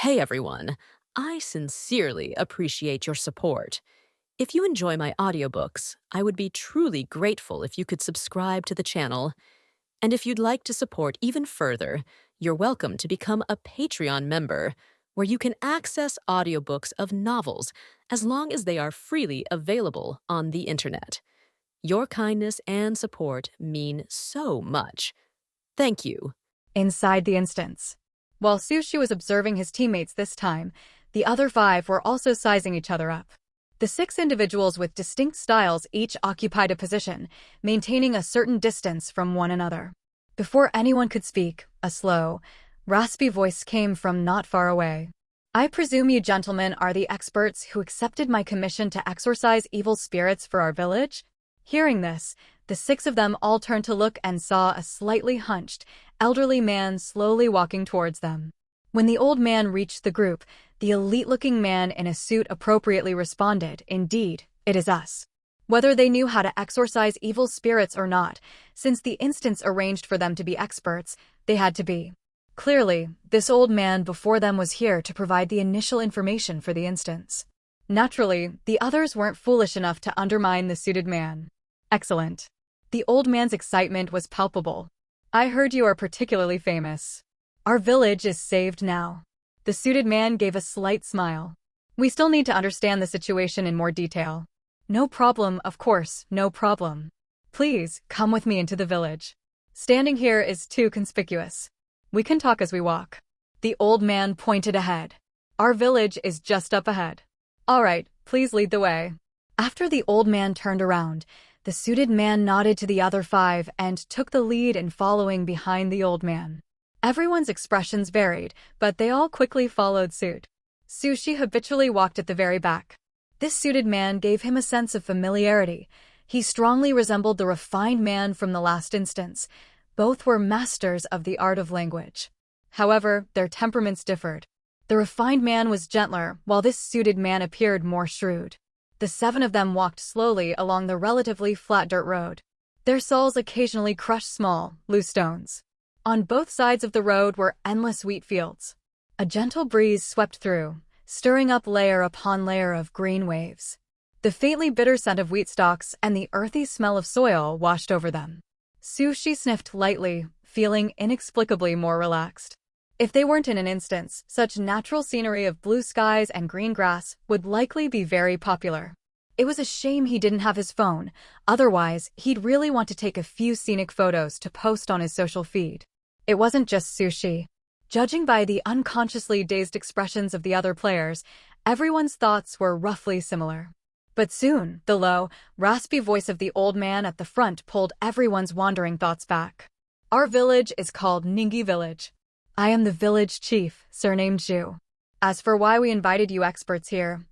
Hey everyone, I sincerely appreciate your support. If you enjoy my audiobooks, I would be truly grateful if you could subscribe to the channel. And if you'd like to support even further, you're welcome to become a Patreon member, where you can access audiobooks of novels as long as they are freely available on the internet. Your kindness and support mean so much. Thank you. Inside the instance. While Sushi was observing his teammates this time, the other five were also sizing each other up. The six individuals with distinct styles each occupied a position, maintaining a certain distance from one another. Before anyone could speak, a slow, raspy voice came from not far away. "I presume you gentlemen are the experts who accepted my commission to exorcise evil spirits for our village?" Hearing this, the six of them all turned to look and saw a slightly hunched, elderly man slowly walking towards them. When the old man reached the group, the elite-looking man in a suit appropriately responded, "Indeed, it is us." Whether they knew how to exorcise evil spirits or not, since the instance arranged for them to be experts, they had to be. Clearly, this old man before them was here to provide the initial information for the instance. Naturally, the others weren't foolish enough to undermine the suited man. "Excellent." The old man's excitement was palpable. "I heard you are particularly famous. Our village is saved now." The suited man gave a slight smile. "We still need to understand the situation in more detail." "No problem, of course, no problem. Please, come with me into the village. Standing here is too conspicuous. We can talk as we walk." The old man pointed ahead. "Our village is just up ahead. All right, please lead the way." After the old man turned around, the suited man nodded to the other five and took the lead in following behind the old man. Everyone's expressions varied, but they all quickly followed suit. Sushi habitually walked at the very back. This suited man gave him a sense of familiarity. He strongly resembled the refined man from the last instance. Both were masters of the art of language. However, their temperaments differed. The refined man was gentler, while this suited man appeared more shrewd. The seven of them walked slowly along the relatively flat dirt road. Their soles occasionally crushed small, loose stones. On both sides of the road were endless wheat fields. A gentle breeze swept through, stirring up layer upon layer of green waves. The faintly bitter scent of wheat stalks and the earthy smell of soil washed over them. Sushi sniffed lightly, feeling inexplicably more relaxed. If they weren't in an instance, such natural scenery of blue skies and green grass would likely be very popular. It was a shame he didn't have his phone, otherwise he'd really want to take a few scenic photos to post on his social feed. It wasn't just Sushi. Judging by the unconsciously dazed expressions of the other players, everyone's thoughts were roughly similar. But soon, the low, raspy voice of the old man at the front pulled everyone's wandering thoughts back. "Our village is called Ningi Village. I am the village chief, surnamed Zhu. As for why we invited you experts here,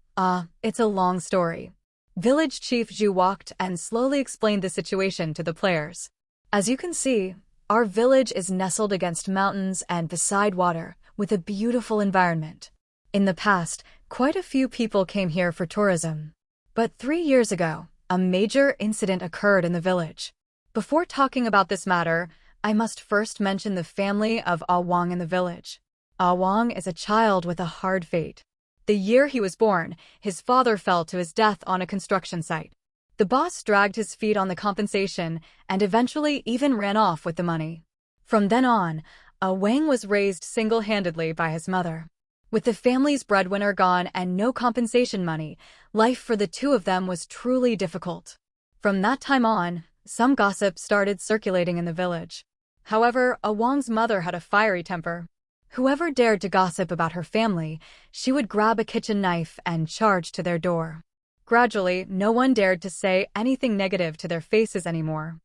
it's a long story." Village Chief Zhu walked and slowly explained the situation to the players. "As you can see, our village is nestled against mountains and beside water, with a beautiful environment. In the past, quite a few people came here for tourism. But 3 years ago, a major incident occurred in the village. Before talking about this matter, I must first mention the family of Ah Wang in the village. Ah Wang is a child with a hard fate. The year he was born, his father fell to his death on a construction site. The boss dragged his feet on the compensation and eventually even ran off with the money. From then on, Ah Wang was raised single-handedly by his mother. With the family's breadwinner gone and no compensation money, life for the two of them was truly difficult. From that time on, some gossip started circulating in the village. However, Ah Wang's mother had a fiery temper. Whoever dared to gossip about her family, she would grab a kitchen knife and charge to their door. Gradually, no one dared to say anything negative to their faces anymore.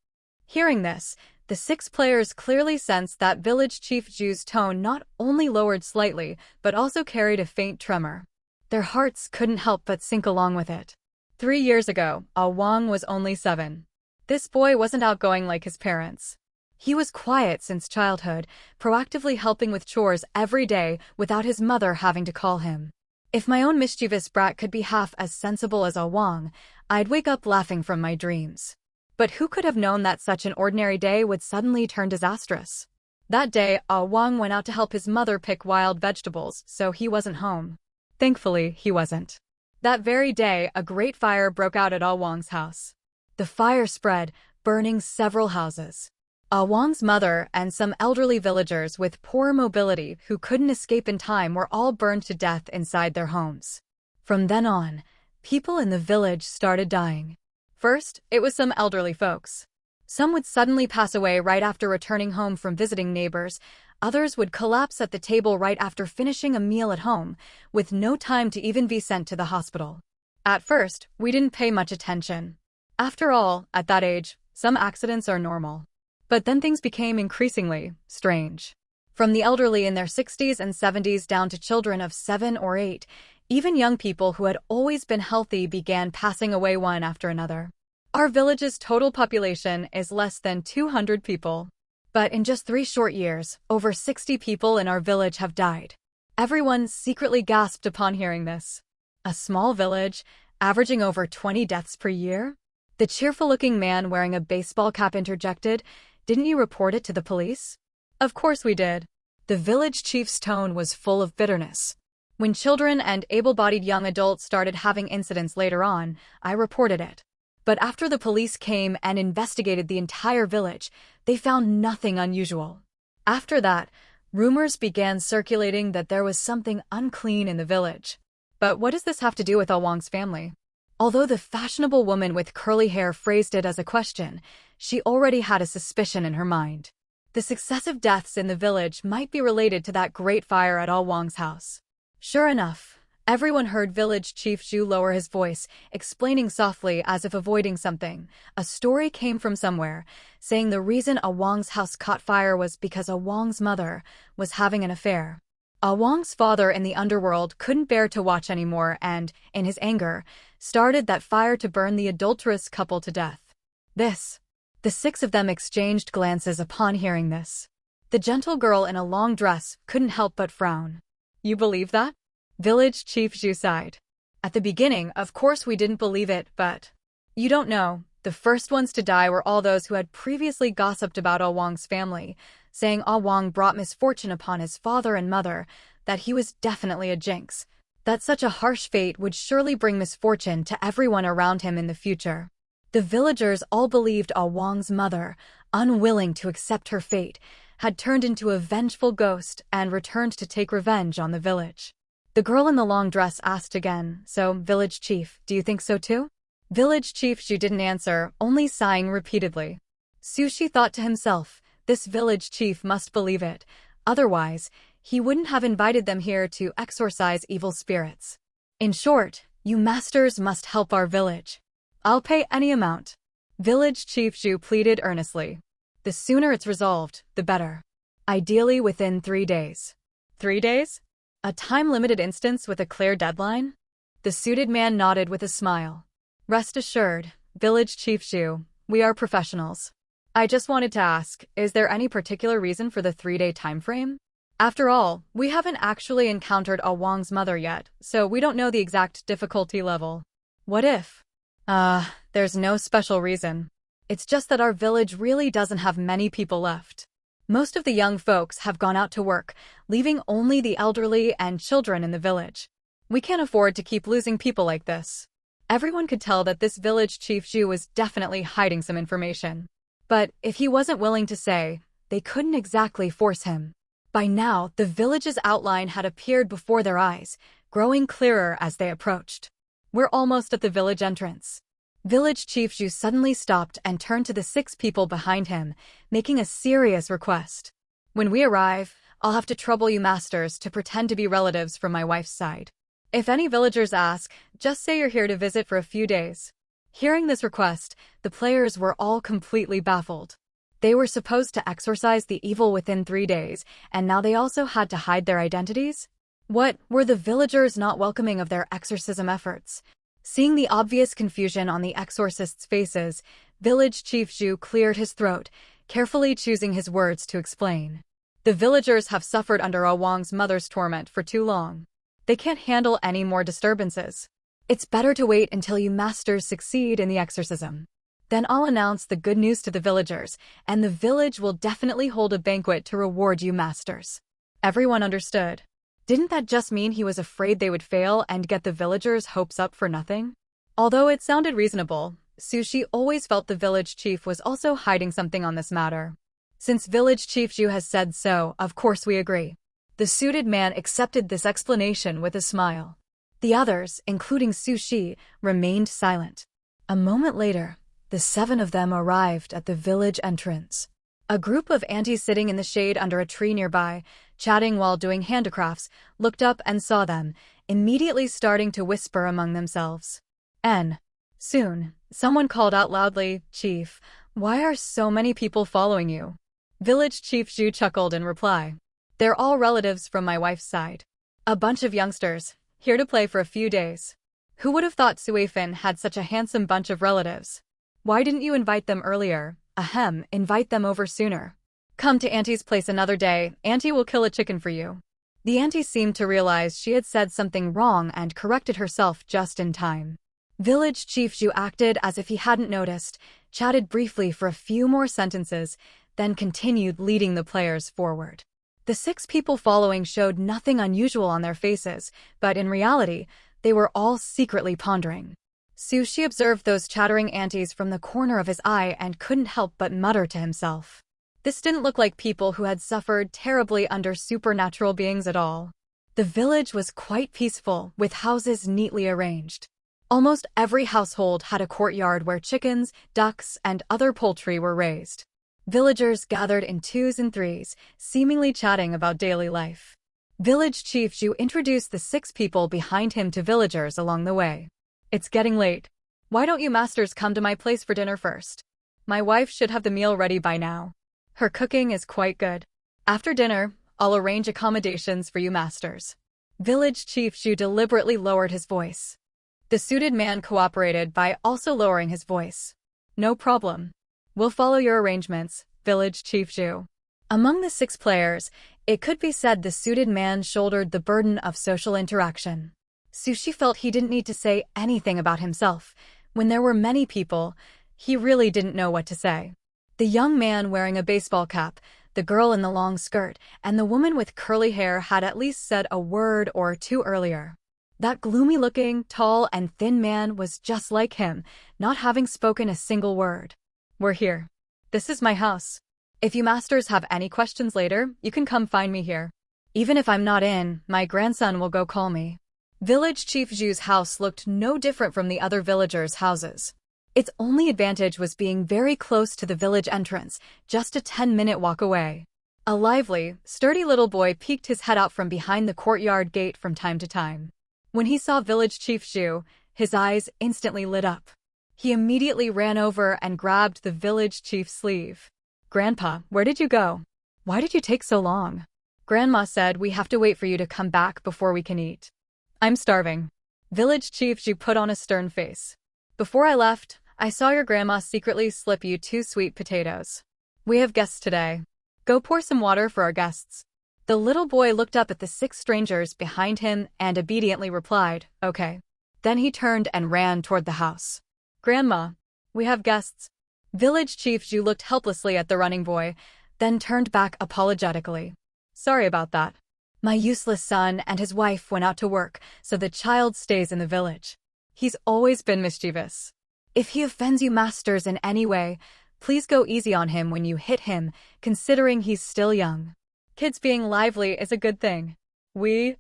Hearing this, the six players clearly sensed that Village Chief Zhu's tone not only lowered slightly, but also carried a faint tremor. Their hearts couldn't help but sink along with it. 3 years ago, Ah Wang was only 7. This boy wasn't outgoing like his parents. He was quiet since childhood, proactively helping with chores every day without his mother having to call him. If my own mischievous brat could be half as sensible as Ah Wang, I'd wake up laughing from my dreams. But who could have known that such an ordinary day would suddenly turn disastrous? That day, Wang went out to help his mother pick wild vegetables, so he wasn't home. Thankfully, he wasn't. That very day, a great fire broke out at Wang's house. The fire spread, burning several houses. Wang's mother and some elderly villagers with poor mobility who couldn't escape in time were all burned to death inside their homes. From then on, people in the village started dying. First, it was some elderly folks. Some would suddenly pass away right after returning home from visiting neighbors. Others would collapse at the table right after finishing a meal at home, with no time to even be sent to the hospital. At first, we didn't pay much attention. After all, at that age, some accidents are normal. But then things became increasingly strange. From the elderly in their 60s and 70s down to children of 7 or 8, even young people who had always been healthy began passing away one after another. Our village's total population is less than 200 people. But in just 3 short years, over 60 people in our village have died. Everyone secretly gasped upon hearing this. A small village, averaging over 20 deaths per year? The cheerful-looking man wearing a baseball cap interjected, "Didn't you report it to the police?" Of course we did. The village chief's tone was full of bitterness. When children and able-bodied young adults started having incidents later on, I reported it. But after the police came and investigated the entire village, they found nothing unusual. After that, rumors began circulating that there was something unclean in the village. But what does this have to do with Wang's family? Although the fashionable woman with curly hair phrased it as a question, she already had a suspicion in her mind. The successive deaths in the village might be related to that great fire at Wang's house. Sure enough, everyone heard village chief Zhu lower his voice, explaining softly as if avoiding something. A story came from somewhere, saying the reason Wang's house caught fire was because Wang's mother was having an affair. Wang's father in the underworld couldn't bear to watch anymore and, in his anger, started that fire to burn the adulterous couple to death. The 6 of them exchanged glances upon hearing this. The gentle girl in a long dress couldn't help but frown. "You believe that?" Village Chief Zhu sighed. "At the beginning, of course we didn't believe it, but you don't know. The first ones to die were all those who had previously gossiped about Wang's family, saying Wang brought misfortune upon his father and mother, that he was definitely a jinx, that such a harsh fate would surely bring misfortune to everyone around him in the future. The villagers all believed Wang's mother, unwilling to accept her fate, had turned into a vengeful ghost and returned to take revenge on the village." The girl in the long dress asked again, "So, village chief, do you think so too?" Village Chief Zhu didn't answer, only sighing repeatedly. Sushi thought to himself, this village chief must believe it, otherwise, he wouldn't have invited them here to exorcise evil spirits. "In short, you masters must help our village. I'll pay any amount." Village Chief Zhu pleaded earnestly. "The sooner it's resolved, the better. Ideally within 3 days." 3 days? A time-limited instance with a clear deadline? The suited man nodded with a smile. "Rest assured, Village Chief Zhu, we are professionals. I just wanted to ask, is there any particular reason for the 3-day time frame? After all, we haven't actually encountered Wang's mother yet, so we don't know the exact difficulty level. What if? There's no special reason. It's just that our village really doesn't have many people left. Most of the young folks have gone out to work, leaving only the elderly and children in the village. We can't afford to keep losing people like this." Everyone could tell that this village chief Zhu was definitely hiding some information. But if he wasn't willing to say, they couldn't exactly force him. By now, the village's outline had appeared before their eyes, growing clearer as they approached. "We're almost at the village entrance." Village Chief Zhu suddenly stopped and turned to the 6 people behind him, making a serious request. "When we arrive, I'll have to trouble you masters to pretend to be relatives from my wife's side. If any villagers ask, just say you're here to visit for a few days." Hearing this request, the players were all completely baffled. They were supposed to exorcise the evil within 3 days, and now they also had to hide their identities? What, were the villagers not welcoming of their exorcism efforts? Seeing the obvious confusion on the exorcists' faces, Village Chief Zhu cleared his throat, carefully choosing his words to explain. "The villagers have suffered under Wang's mother's torment for too long. They can't handle any more disturbances. It's better to wait until you masters succeed in the exorcism. Then I'll announce the good news to the villagers, and the village will definitely hold a banquet to reward you masters. Everyone understood. Didn't that just mean he was afraid they would fail and get the villagers' hopes up for nothing? Although it sounded reasonable, Sushi always felt the village chief was also hiding something on this matter. Since village chief Zhu has said so, of course we agree. The suited man accepted this explanation with a smile. The others, including Sushi, remained silent. A moment later, the 7 of them arrived at the village entrance. A group of aunties sitting in the shade under a tree nearby, chatting while doing handicrafts, looked up and saw them, immediately starting to whisper among themselves. Soon, someone called out loudly, "Chief, why are so many people following you?" Village Chief Zhu chuckled in reply. "They're all relatives from my wife's side. A bunch of youngsters, here to play for a few days. Who would have thought Suifan had such a handsome bunch of relatives? Why didn't you invite them earlier? Ahem, invite them over sooner. Come to Auntie's place another day, Auntie will kill a chicken for you." The auntie seemed to realize she had said something wrong and corrected herself just in time. Village Chief Zhu acted as if he hadn't noticed, chatted briefly for a few more sentences, then continued leading the players forward. The 6 people following showed nothing unusual on their faces, but in reality, they were all secretly pondering. Sushi observed those chattering aunties from the corner of his eye and couldn't help but mutter to himself. This didn't look like people who had suffered terribly under supernatural beings at all. The village was quite peaceful, with houses neatly arranged. Almost every household had a courtyard where chickens, ducks, and other poultry were raised. Villagers gathered in 2s and 3s, seemingly chatting about daily life. Village Chief Zhu introduced the 6 people behind him to villagers along the way. "It's getting late. Why don't you masters come to my place for dinner first? My wife should have the meal ready by now. Her cooking is quite good. After dinner, I'll arrange accommodations for you masters." Village Chief Zhu deliberately lowered his voice. The suited man cooperated by also lowering his voice. "No problem. We'll follow your arrangements, Village Chief Zhu." Among the 6 players, it could be said the suited man shouldered the burden of social interaction. Sushi felt he didn't need to say anything about himself. When there were many people, he really didn't know what to say. The young man wearing a baseball cap, the girl in the long skirt, and the woman with curly hair had at least said a word or two earlier. That gloomy-looking, tall, and thin man was just like him, not having spoken a single word. "We're here. This is my house. If you masters have any questions later, you can come find me here. Even if I'm not in, my grandson will go call me." Village Chief Zhu's house looked no different from the other villagers' houses. Its only advantage was being very close to the village entrance, just a 10-minute walk away. A lively, sturdy little boy peeked his head out from behind the courtyard gate from time to time. When he saw Village Chief Zhu, his eyes instantly lit up. He immediately ran over and grabbed the village chief's sleeve. "Grandpa, where did you go? Why did you take so long? Grandma said we have to wait for you to come back before we can eat." "I'm starving." Village Chief Zhu put on a stern face. "Before I left, I saw your grandma secretly slip you 2 sweet potatoes. We have guests today. Go pour some water for our guests." The little boy looked up at the 6 strangers behind him and obediently replied, "Okay." Then he turned and ran toward the house. "Grandma, we have guests." Village Chief Zhu looked helplessly at the running boy, then turned back apologetically. "Sorry about that. My useless son and his wife went out to work, so the child stays in the village. He's always been mischievous. If he offends you masters in any way, please go easy on him when you hit him, considering he's still young. Kids being lively is a good thing. The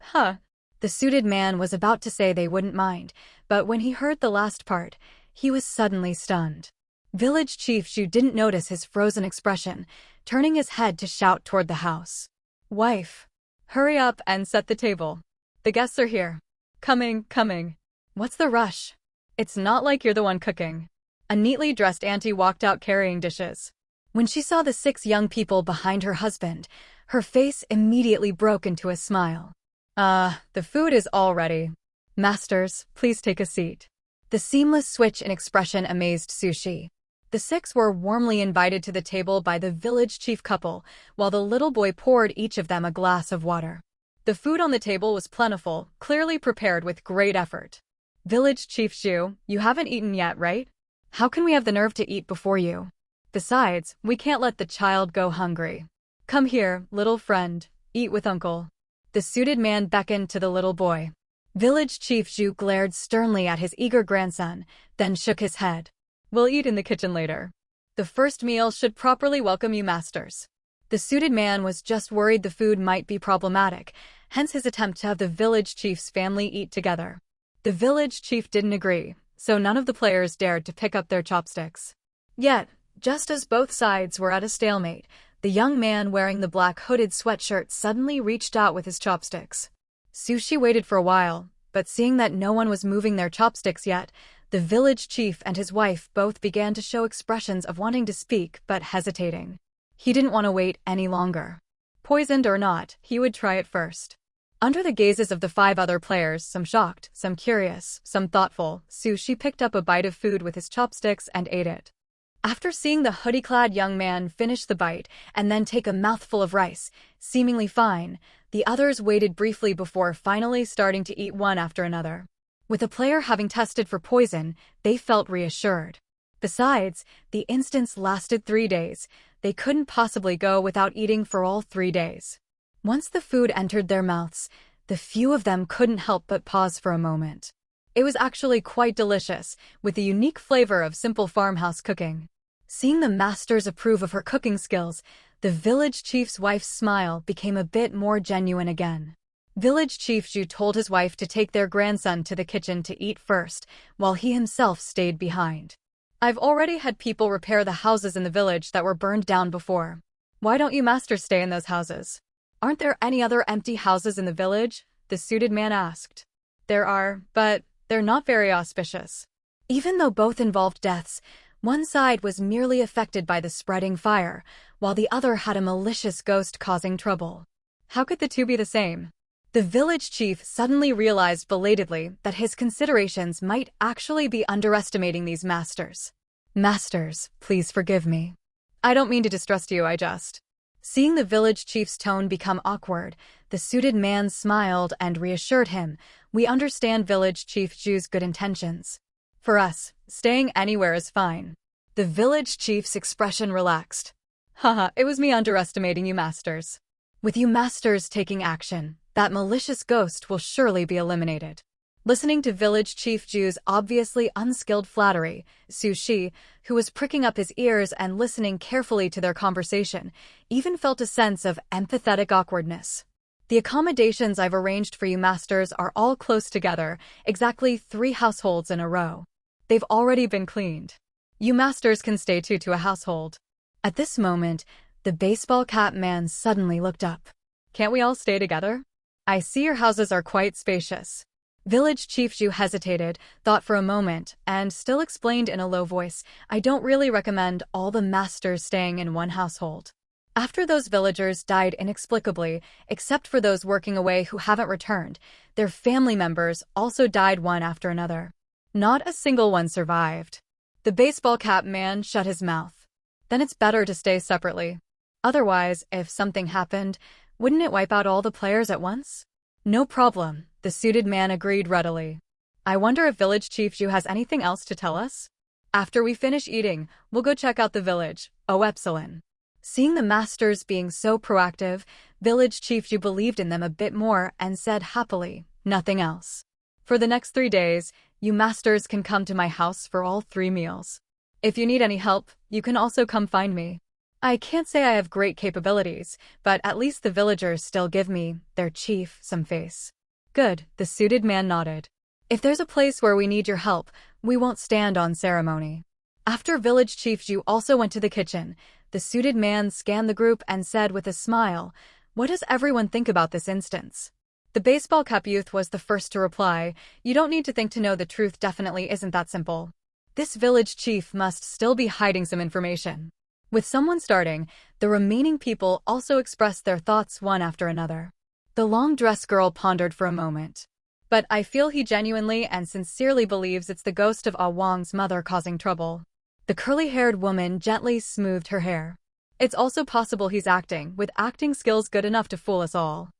suited man was about to say they wouldn't mind, but when he heard the last part, he was suddenly stunned. Village Chief Zhu didn't notice his frozen expression, turning his head to shout toward the house. "Wife, hurry up and set the table. The guests are here. Coming. What's the rush? It's not like you're the one cooking." A neatly dressed auntie walked out carrying dishes. When she saw the 6 young people behind her husband, her face immediately broke into a smile. The food is all ready. Masters, please take a seat." The seamless switch in expression amazed Sushi. The 6 were warmly invited to the table by the village chief couple, while the little boy poured each of them a glass of water. The food on the table was plentiful, clearly prepared with great effort. "Village Chief Zhu, you haven't eaten yet, right?" How can we have the nerve to eat before you? Besides, we can't let the child go hungry. Come here, little friend, eat with uncle. The suited man beckoned to the little boy. Village Chief Zhu glared sternly at his eager grandson, then shook his head. We'll eat in the kitchen later. The first meal should properly welcome you masters. The suited man was just worried the food might be problematic, hence his attempt to have the village chief's family eat together. The village chief didn't agree, so none of the players dared to pick up their chopsticks. Yet, just as both sides were at a stalemate, the young man wearing the black hooded sweatshirt suddenly reached out with his chopsticks. Sushi waited for a while, but seeing that no one was moving their chopsticks yet, the village chief and his wife both began to show expressions of wanting to speak but hesitating. He didn't want to wait any longer. Poisoned or not, he would try it first. Under the gazes of the 5 other players, some shocked, some curious, some thoughtful, Sushi picked up a bite of food with his chopsticks and ate it. After seeing the hoodie-clad young man finish the bite and then take a mouthful of rice, seemingly fine, the others waited briefly before finally starting to eat one after another. With a player having tested for poison, they felt reassured. Besides, the instance lasted 3 days. They couldn't possibly go without eating for all 3 days. Once the food entered their mouths, the few of them couldn't help but pause for a moment. It was actually quite delicious, with the unique flavor of simple farmhouse cooking. Seeing the masters approve of her cooking skills, the village chief's wife's smile became a bit more genuine again. Village Chief Zhu told his wife to take their grandson to the kitchen to eat first, while he himself stayed behind. I've already had people repair the houses in the village that were burned down before. Why don't you masters stay in those houses? Aren't there any other empty houses in the village? The suited man asked. There are, but they're not very auspicious. Even though both involved deaths, one side was merely affected by the spreading fire, while the other had a malicious ghost causing trouble. How could the two be the same? The village chief suddenly realized belatedly that his considerations might actually be underestimating these masters. Masters, please forgive me. I don't mean to distrust you, I just... Seeing the village chief's tone become awkward, the suited man smiled and reassured him, we understand village chief Zhu's good intentions. For us, staying anywhere is fine. The village chief's expression relaxed. Haha, it was me underestimating you masters. With you masters taking action, that malicious ghost will surely be eliminated. Listening to village chief Zhu's obviously unskilled flattery, Su Shi, who was pricking up his ears and listening carefully to their conversation, even felt a sense of empathetic awkwardness. The accommodations I've arranged for you masters are all close together, exactly 3 households in a row. They've already been cleaned. You masters can stay two to a household. At this moment, the baseball cap man suddenly looked up. Can't we all stay together? I see your houses are quite spacious. Village Chief Zhu hesitated, thought for a moment, and still explained in a low voice, I don't really recommend all the masters staying in one household. After those villagers died inexplicably, except for those working away who haven't returned, their family members also died one after another. Not a single one survived. The baseball cap man shut his mouth. Then it's better to stay separately. Otherwise, if something happened, wouldn't it wipe out all the players at once? No problem, the suited man agreed readily. I wonder if Village Chief Zhu has anything else to tell us? After we finish eating, we'll go check out the village. Oh, Epsilon. Seeing the masters being so proactive, Village Chief Zhu believed in them a bit more and said happily, nothing else. For the next 3 days, you masters can come to my house for all 3 meals. If you need any help, you can also come find me. I can't say I have great capabilities, but at least the villagers still give me, their chief, some face. Good, the suited man nodded. If there's a place where we need your help, we won't stand on ceremony. After Village Chief Zhu also went to the kitchen, the suited man scanned the group and said with a smile, what does everyone think about this instance? The baseball cap youth was the first to reply, you don't need to think to know the truth definitely isn't that simple. This village chief must still be hiding some information. With someone starting, the remaining people also expressed their thoughts one after another. The long-dressed girl pondered for a moment. But I feel he genuinely and sincerely believes it's the ghost of Ah Wang's mother causing trouble. The curly-haired woman gently smoothed her hair. It's also possible he's acting, with acting skills good enough to fool us all.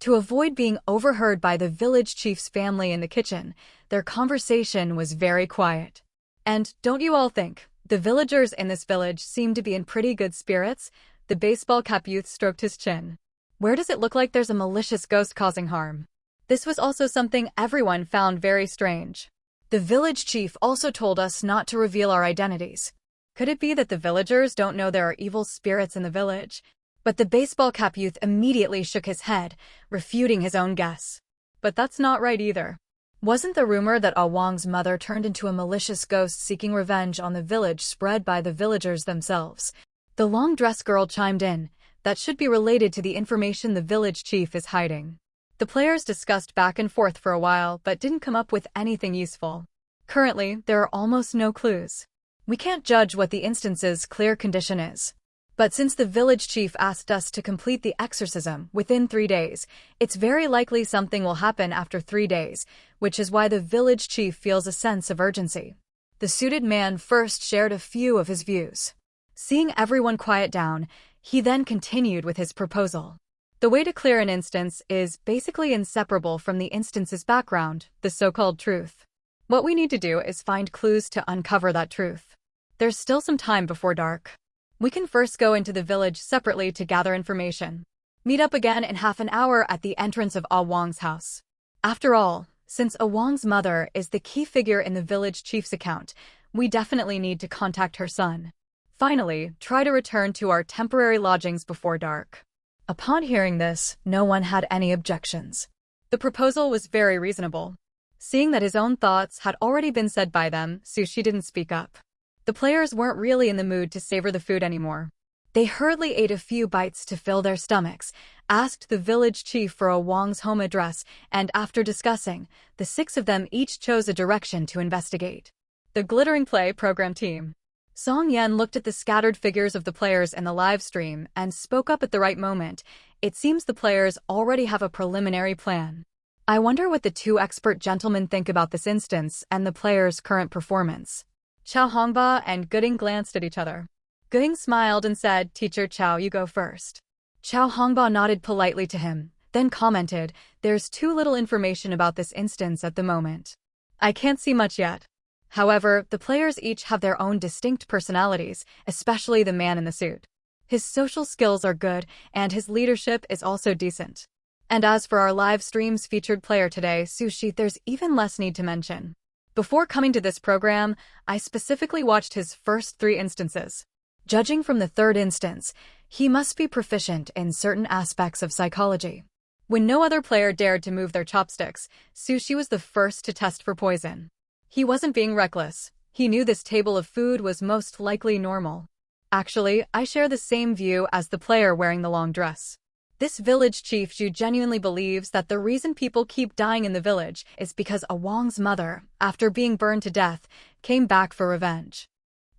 To avoid being overheard by the village chief's family in the kitchen, their conversation was very quiet. And don't you all think, the villagers in this village seem to be in pretty good spirits? The baseball cap youth stroked his chin. Where does it look like there's a malicious ghost causing harm? This was also something everyone found very strange. The village chief also told us not to reveal our identities. Could it be that the villagers don't know there are evil spirits in the village? But the baseball cap youth immediately shook his head, refuting his own guess. But that's not right either. Wasn't the rumor that Ah Wang's mother turned into a malicious ghost seeking revenge on the village spread by the villagers themselves? The long-dressed girl chimed in. That should be related to the information the village chief is hiding. The players discussed back and forth for a while, but didn't come up with anything useful. Currently, there are almost no clues. We can't judge what the instance's clear condition is. But since the village chief asked us to complete the exorcism within 3 days, it's very likely something will happen after 3 days, which is why the village chief feels a sense of urgency. The suited man first shared a few of his views. Seeing everyone quiet down, he then continued with his proposal. The way to clear an instance is basically inseparable from the instance's background, the so-called truth. What we need to do is find clues to uncover that truth. There's still some time before dark. We can first go into the village separately to gather information. Meet up again in half an hour at the entrance of Ah Wang's house. After all, since Ah Wang's mother is the key figure in the village chief's account, we definitely need to contact her son. Finally, try to return to our temporary lodgings before dark. Upon hearing this, no one had any objections. The proposal was very reasonable. Seeing that his own thoughts had already been said by them, Sushi didn't speak up. The players weren't really in the mood to savor the food anymore. They hurriedly ate a few bites to fill their stomachs, asked the village chief for Ah Wang's home address, and after discussing, the 6 of them each chose a direction to investigate. The Glittering Play program team. Song Yen looked at the scattered figures of the players in the live stream and spoke up at the right moment. It seems the players already have a preliminary plan. I wonder what the 2 expert gentlemen think about this instance and the players' current performance. Chao Hongba and Gooding glanced at each other. Gooding smiled and said, "Teacher Chao, you go first." Chao Hongba nodded politely to him, then commented, "There's too little information about this instance at the moment. I can't see much yet." However, the players each have their own distinct personalities, especially the man in the suit. His social skills are good, and his leadership is also decent. And as for our live stream's featured player today, Sushi, there's even less need to mention. Before coming to this program, I specifically watched his first 3 instances. Judging from the 3rd instance, he must be proficient in certain aspects of psychology. When no other player dared to move their chopsticks, Sushi was the first to test for poison. He wasn't being reckless. He knew this table of food was most likely normal. Actually, I share the same view as the player wearing the long dress. This village chief Zhu genuinely believes that the reason people keep dying in the village is because Ah Wang's mother, after being burned to death, came back for revenge.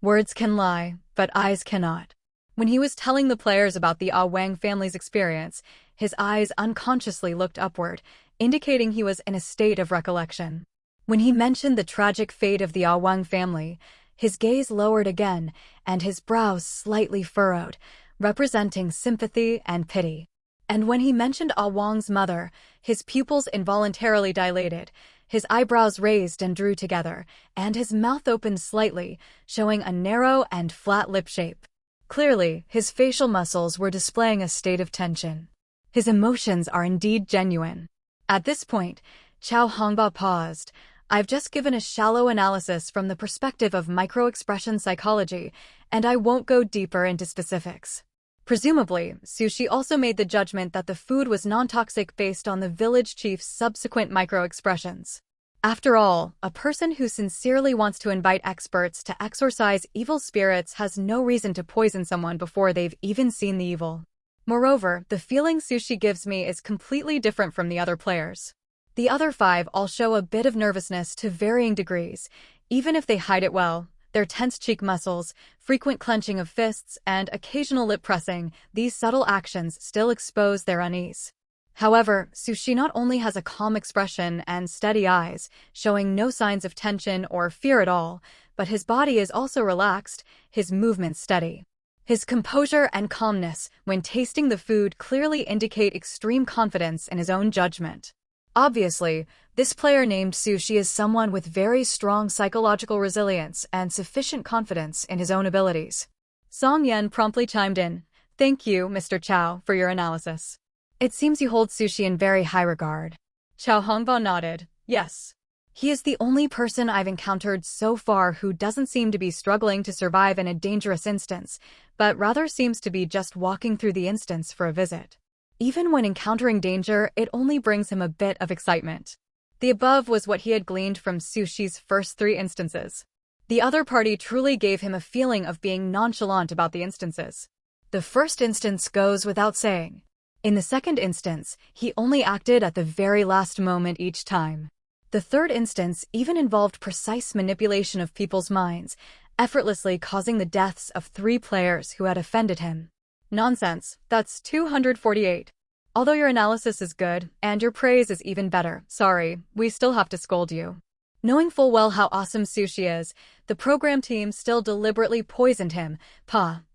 Words can lie, but eyes cannot. When he was telling the players about the Ah Wang family's experience, his eyes unconsciously looked upward, indicating he was in a state of recollection. When he mentioned the tragic fate of the Ah Wang family, his gaze lowered again, and his brows slightly furrowed, representing sympathy and pity. And when he mentioned Ah Wang's mother, his pupils involuntarily dilated, his eyebrows raised and drew together, and his mouth opened slightly, showing a narrow and flat lip shape. Clearly, his facial muscles were displaying a state of tension. His emotions are indeed genuine. At this point, Chao Hongba paused. I've just given a shallow analysis from the perspective of micro-expression psychology, and I won't go deeper into specifics. Presumably, Sushi also made the judgment that the food was non-toxic based on the village chief's subsequent micro-expressions. After all, a person who sincerely wants to invite experts to exorcise evil spirits has no reason to poison someone before they've even seen the evil. Moreover, the feeling Sushi gives me is completely different from the other players. The other 5 all show a bit of nervousness to varying degrees, even if they hide it well. Their tense cheek muscles, frequent clenching of fists, and occasional lip pressing, these subtle actions still expose their unease. However, Sushi not only has a calm expression and steady eyes, showing no signs of tension or fear at all, but his body is also relaxed, his movements steady. His composure and calmness when tasting the food clearly indicate extreme confidence in his own judgment. Obviously, this player named Sushi is someone with very strong psychological resilience and sufficient confidence in his own abilities. Song Yen promptly chimed in. Thank you, Mr. Chow, for your analysis. It seems you hold Sushi in very high regard. Chow Hongbao nodded. Yes. He is the only person I've encountered so far who doesn't seem to be struggling to survive in a dangerous instance, but rather seems to be just walking through the instance for a visit. Even when encountering danger, it only brings him a bit of excitement. The above was what he had gleaned from Sushi's first 3 instances. The other party truly gave him a feeling of being nonchalant about the instances. The first instance goes without saying. In the second instance, he only acted at the very last moment each time. The third instance even involved precise manipulation of people's minds, effortlessly causing the deaths of 3 players who had offended him. Nonsense, that's 248. Although your analysis is good, and your praise is even better, sorry, we still have to scold you. Knowing full well how awesome Sushi is, the program team still deliberately poisoned him.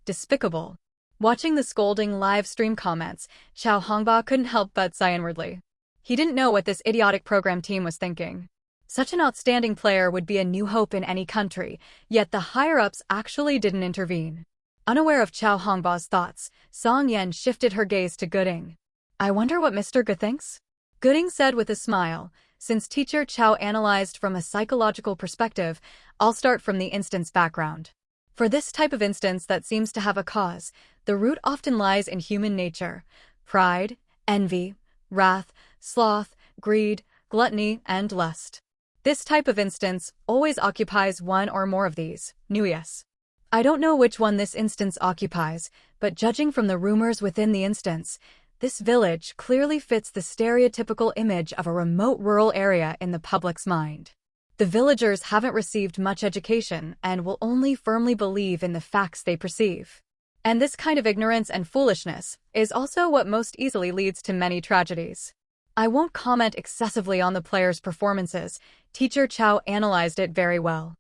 Despicable. Watching the scolding live stream comments, Chow Hongbao couldn't help but sigh inwardly. He didn't know what this idiotic program team was thinking. Such an outstanding player would be a new hope in any country, yet the higher-ups actually didn't intervene. Unaware of Chow Hongbao's thoughts, Song Yen shifted her gaze to Gooding. I wonder what Mr. Ge thinks? Gooding said with a smile. Since teacher Chow analyzed from a psychological perspective, I'll start from the instance background. For this type of instance that seems to have a cause, the root often lies in human nature: pride, envy, wrath, sloth, greed, gluttony, and lust. This type of instance always occupies one or more of these. Yes. I don't know which one this instance occupies, but judging from the rumors within the instance, this village clearly fits the stereotypical image of a remote rural area in the public's mind. The villagers haven't received much education and will only firmly believe in the facts they perceive. And this kind of ignorance and foolishness is also what most easily leads to many tragedies. I won't comment excessively on the players' performances. Teacher Chow analyzed it very well.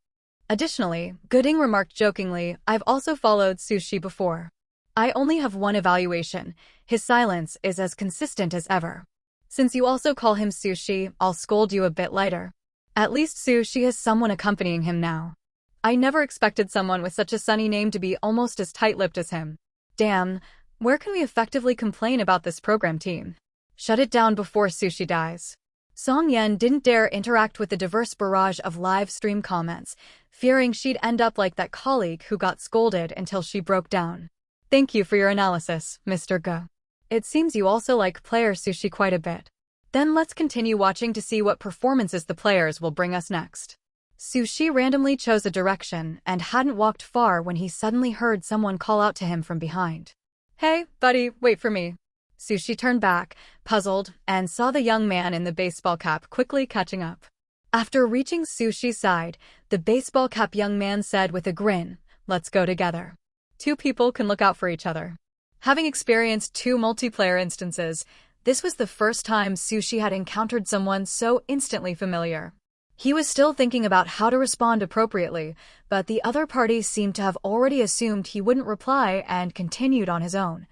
Additionally, Gooding remarked jokingly, I've also followed Sushi before. I only have one evaluation. His silence is as consistent as ever. Since you also call him Sushi, I'll scold you a bit lighter. At least Sushi has someone accompanying him now. I never expected someone with such a sunny name to be almost as tight-lipped as him. Damn, where can we effectively complain about this program team? Shut it down before Sushi dies. Song Yen didn't dare interact with the diverse barrage of live stream comments, fearing she'd end up like that colleague who got scolded until she broke down. Thank you for your analysis, Mr. Ge. It seems you also like player Sushi quite a bit. Then let's continue watching to see what performances the players will bring us next. Sushi randomly chose a direction and hadn't walked far when he suddenly heard someone call out to him from behind. Hey, buddy, wait for me. Sushi turned back, puzzled, and saw the young man in the baseball cap quickly catching up. After reaching Sushi's side, the baseball cap young man said with a grin, let's go together. 2 people can look out for each other. Having experienced 2 multiplayer instances, this was the first time Sushi had encountered someone so instantly familiar. He was still thinking about how to respond appropriately, but the other party seemed to have already assumed he wouldn't reply and continued on his own.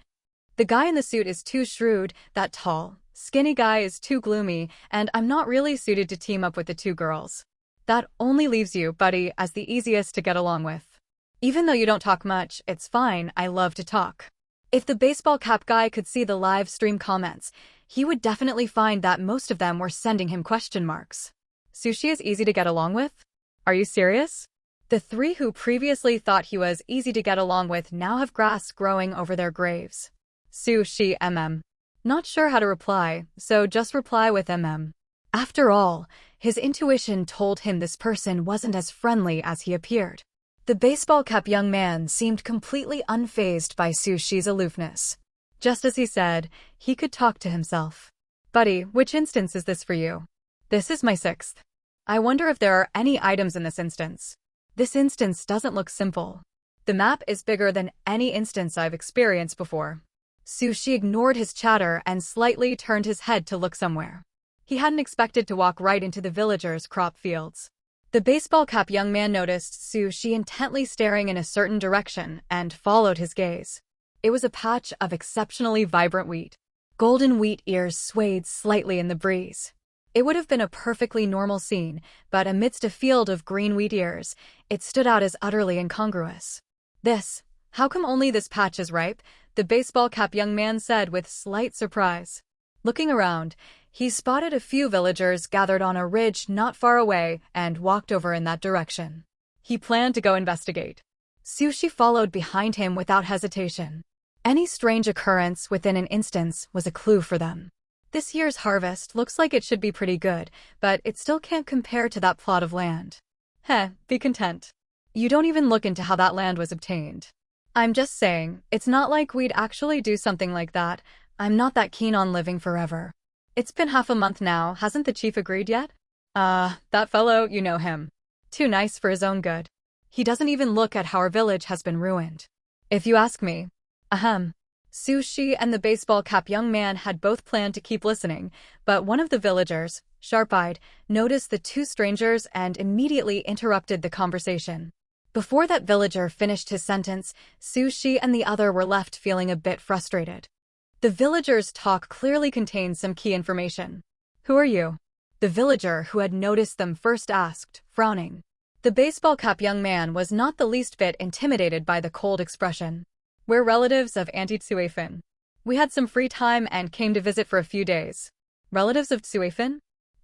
The guy in the suit is too shrewd, that tall, skinny guy is too gloomy, and I'm not really suited to team up with the 2 girls. That only leaves you, buddy, as the easiest to get along with. Even though you don't talk much, it's fine, I love to talk. If the baseball cap guy could see the live stream comments, he would definitely find that most of them were sending him question marks. Sushi is easy to get along with? Are you serious? The 3 who previously thought he was easy to get along with now have grass growing over their graves. Sushi Not sure how to reply, so just reply with After all, his intuition told him this person wasn't as friendly as he appeared. The baseball cap young man seemed completely unfazed by Sushi's aloofness. Just as he said, he could talk to himself. Buddy, which instance is this for you? This is my 6th. I wonder if there are any items in this instance. This instance doesn't look simple. The map is bigger than any instance I've experienced before. Sushi ignored his chatter and slightly turned his head to look somewhere. He hadn't expected to walk right into the villagers' crop fields. The baseball cap young man noticed Sushi intently staring in a certain direction and followed his gaze. It was a patch of exceptionally vibrant wheat. Golden wheat ears swayed slightly in the breeze. It would have been a perfectly normal scene, but amidst a field of green wheat ears, it stood out as utterly incongruous. How come only this patch is ripe? The baseball cap young man said with slight surprise. Looking around, he spotted a few villagers gathered on a ridge not far away and walked over in that direction. He planned to go investigate. Sushi followed behind him without hesitation. Any strange occurrence within an instance was a clue for them. This year's harvest looks like it should be pretty good, but it still can't compare to that plot of land. Be content. You don't even look into how that land was obtained. I'm just saying, it's not like we'd actually do something like that. I'm not that keen on living forever. It's been half a month now, hasn't the chief agreed yet? That fellow, you know him. Too nice for his own good. He doesn't even look at how our village has been ruined. If you ask me. Sushi and the baseball cap young man had both planned to keep listening, but one of the villagers, sharp-eyed, noticed the two strangers and immediately interrupted the conversation. Before that villager finished his sentence, Sushi and the other were left feeling a bit frustrated. The villager's talk clearly contained some key information. Who are you? The villager who had noticed them first asked, frowning. The baseball cap young man was not the least bit intimidated by the cold expression. We're relatives of Auntie Tsuefin. We had some free time and came to visit for a few days. Relatives of Tsuefin?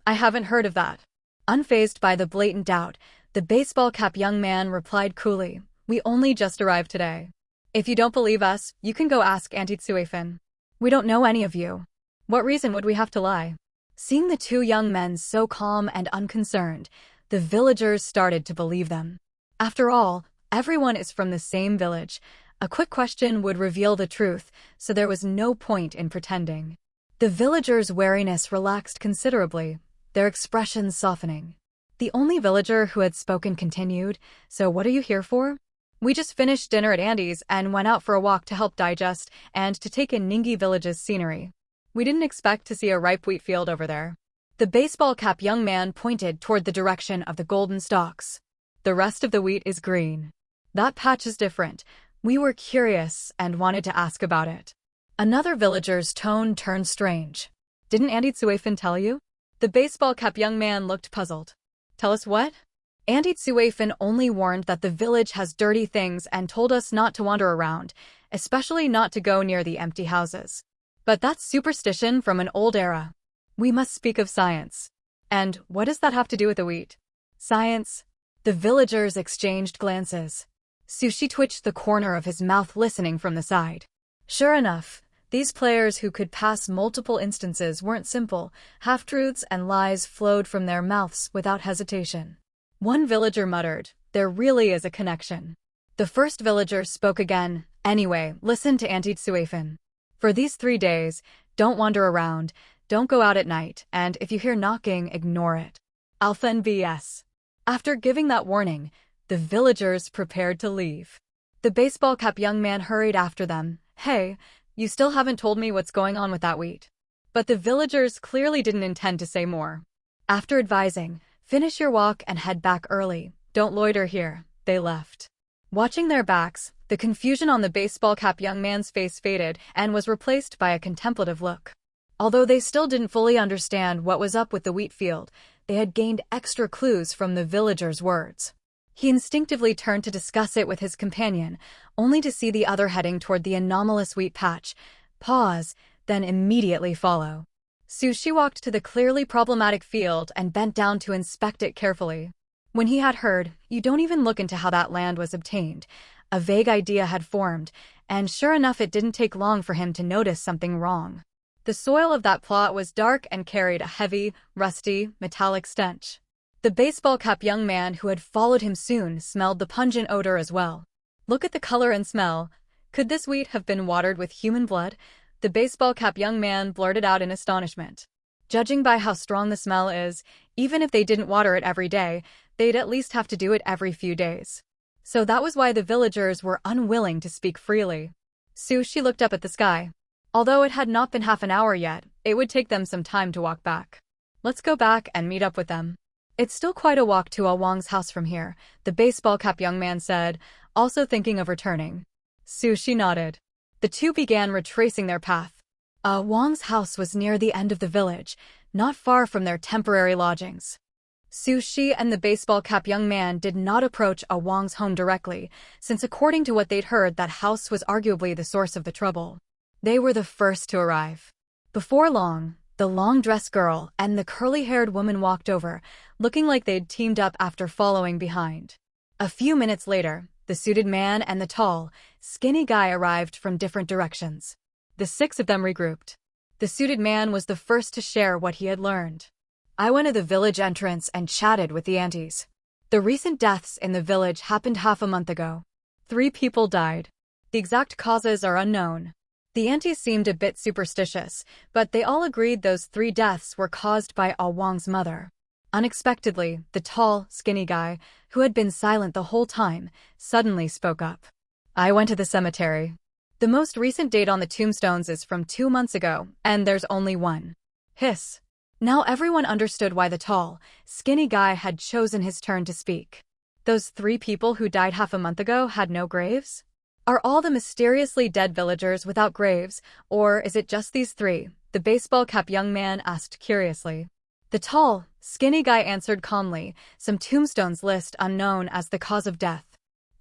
I haven't heard of that. Unfazed by the blatant doubt, the baseball cap young man replied coolly, we only just arrived today. If you don't believe us, you can go ask Auntie Tsuefin. We don't know any of you. What reason would we have to lie? Seeing the two young men so calm and unconcerned, the villagers started to believe them. After all, everyone is from the same village. A quick question would reveal the truth, so there was no point in pretending. The villagers' wariness relaxed considerably, their expressions softening. The only villager who had spoken continued, so what are you here for? We just finished dinner at Andy's and went out for a walk to help digest and to take in Ningi Village's scenery. We didn't expect to see a ripe wheat field over there. The baseball cap young man pointed toward the direction of the golden stalks. The rest of the wheat is green. That patch is different. We were curious and wanted to ask about it. Another villager's tone turned strange. Didn't Auntie Tsuefin tell you? The baseball cap young man looked puzzled. Tell us what? Auntie Tsuefin only warned that the village has dirty things and told us not to wander around, especially not to go near the empty houses. But that's superstition from an old era. We must speak of science. And what does that have to do with the wheat? Science? The villagers exchanged glances. Sushi twitched the corner of his mouth listening from the side. Sure enough, these players who could pass multiple instances weren't simple. Half-truths and lies flowed from their mouths without hesitation. One villager muttered, there really is a connection. The first villager spoke again, anyway, listen to Auntie Tsuefin. For these 3 days, don't wander around, don't go out at night, and if you hear knocking, ignore it. Alpha and BS. After giving that warning, the villagers prepared to leave. The baseball cap young man hurried after them. Hey, you still haven't told me what's going on with that wheat. But the villagers clearly didn't intend to say more. After advising, finish your walk and head back early. Don't loiter here. They left. Watching their backs, the confusion on the baseball cap young man's face faded and was replaced by a contemplative look. Although they still didn't fully understand what was up with the wheat field, they had gained extra clues from the villagers' words. He instinctively turned to discuss it with his companion, only to see the other heading toward the anomalous wheat patch, pause, then immediately follow. Sushi walked to the clearly problematic field and bent down to inspect it carefully. When he had heard, you don't even look into how that land was obtained, a vague idea had formed, and sure enough it didn't take long for him to notice something wrong. The soil of that plot was dark and carried a heavy, rusty, metallic stench. The baseball cap young man who had followed him soon smelled the pungent odor as well. Look at the color and smell. Could this wheat have been watered with human blood? The baseball cap young man blurted out in astonishment. Judging by how strong the smell is, even if they didn't water it every day, they'd at least have to do it every few days. So that was why the villagers were unwilling to speak freely. Sushi looked up at the sky. Although it had not been half an hour yet, it would take them some time to walk back. Let's go back and meet up with them. It's still quite a walk to Wang's house from here, the baseball cap young man said, also thinking of returning. Sushi nodded. The two began retracing their path. Wang's house was near the end of the village, not far from their temporary lodgings. Su Shi and the baseball cap young man did not approach Wang's home directly, since according to what they'd heard, that house was arguably the source of the trouble. They were the first to arrive. Before long, the long-dressed girl and the curly-haired woman walked over, looking like they'd teamed up after following behind. A few minutes later, the suited man and the tall, skinny guy arrived from different directions. The six of them regrouped. The suited man was the first to share what he had learned. I went to the village entrance and chatted with the aunties. The recent deaths in the village happened half a month ago. 3 people died. The exact causes are unknown. The aunties seemed a bit superstitious, but they all agreed those 3 deaths were caused by Wang's mother. Unexpectedly, the tall, skinny guy, who had been silent the whole time, suddenly spoke up. I went to the cemetery. The most recent date on the tombstones is from 2 months ago, and there's only one. Hiss. Now everyone understood why the tall, skinny guy had chosen his turn to speak. Those 3 people who died half a month ago had no graves? Are all the mysteriously dead villagers without graves, or is it just these 3? The baseball cap young man asked curiously. The tall, skinny guy answered calmly, some tombstones list unknown as the cause of death.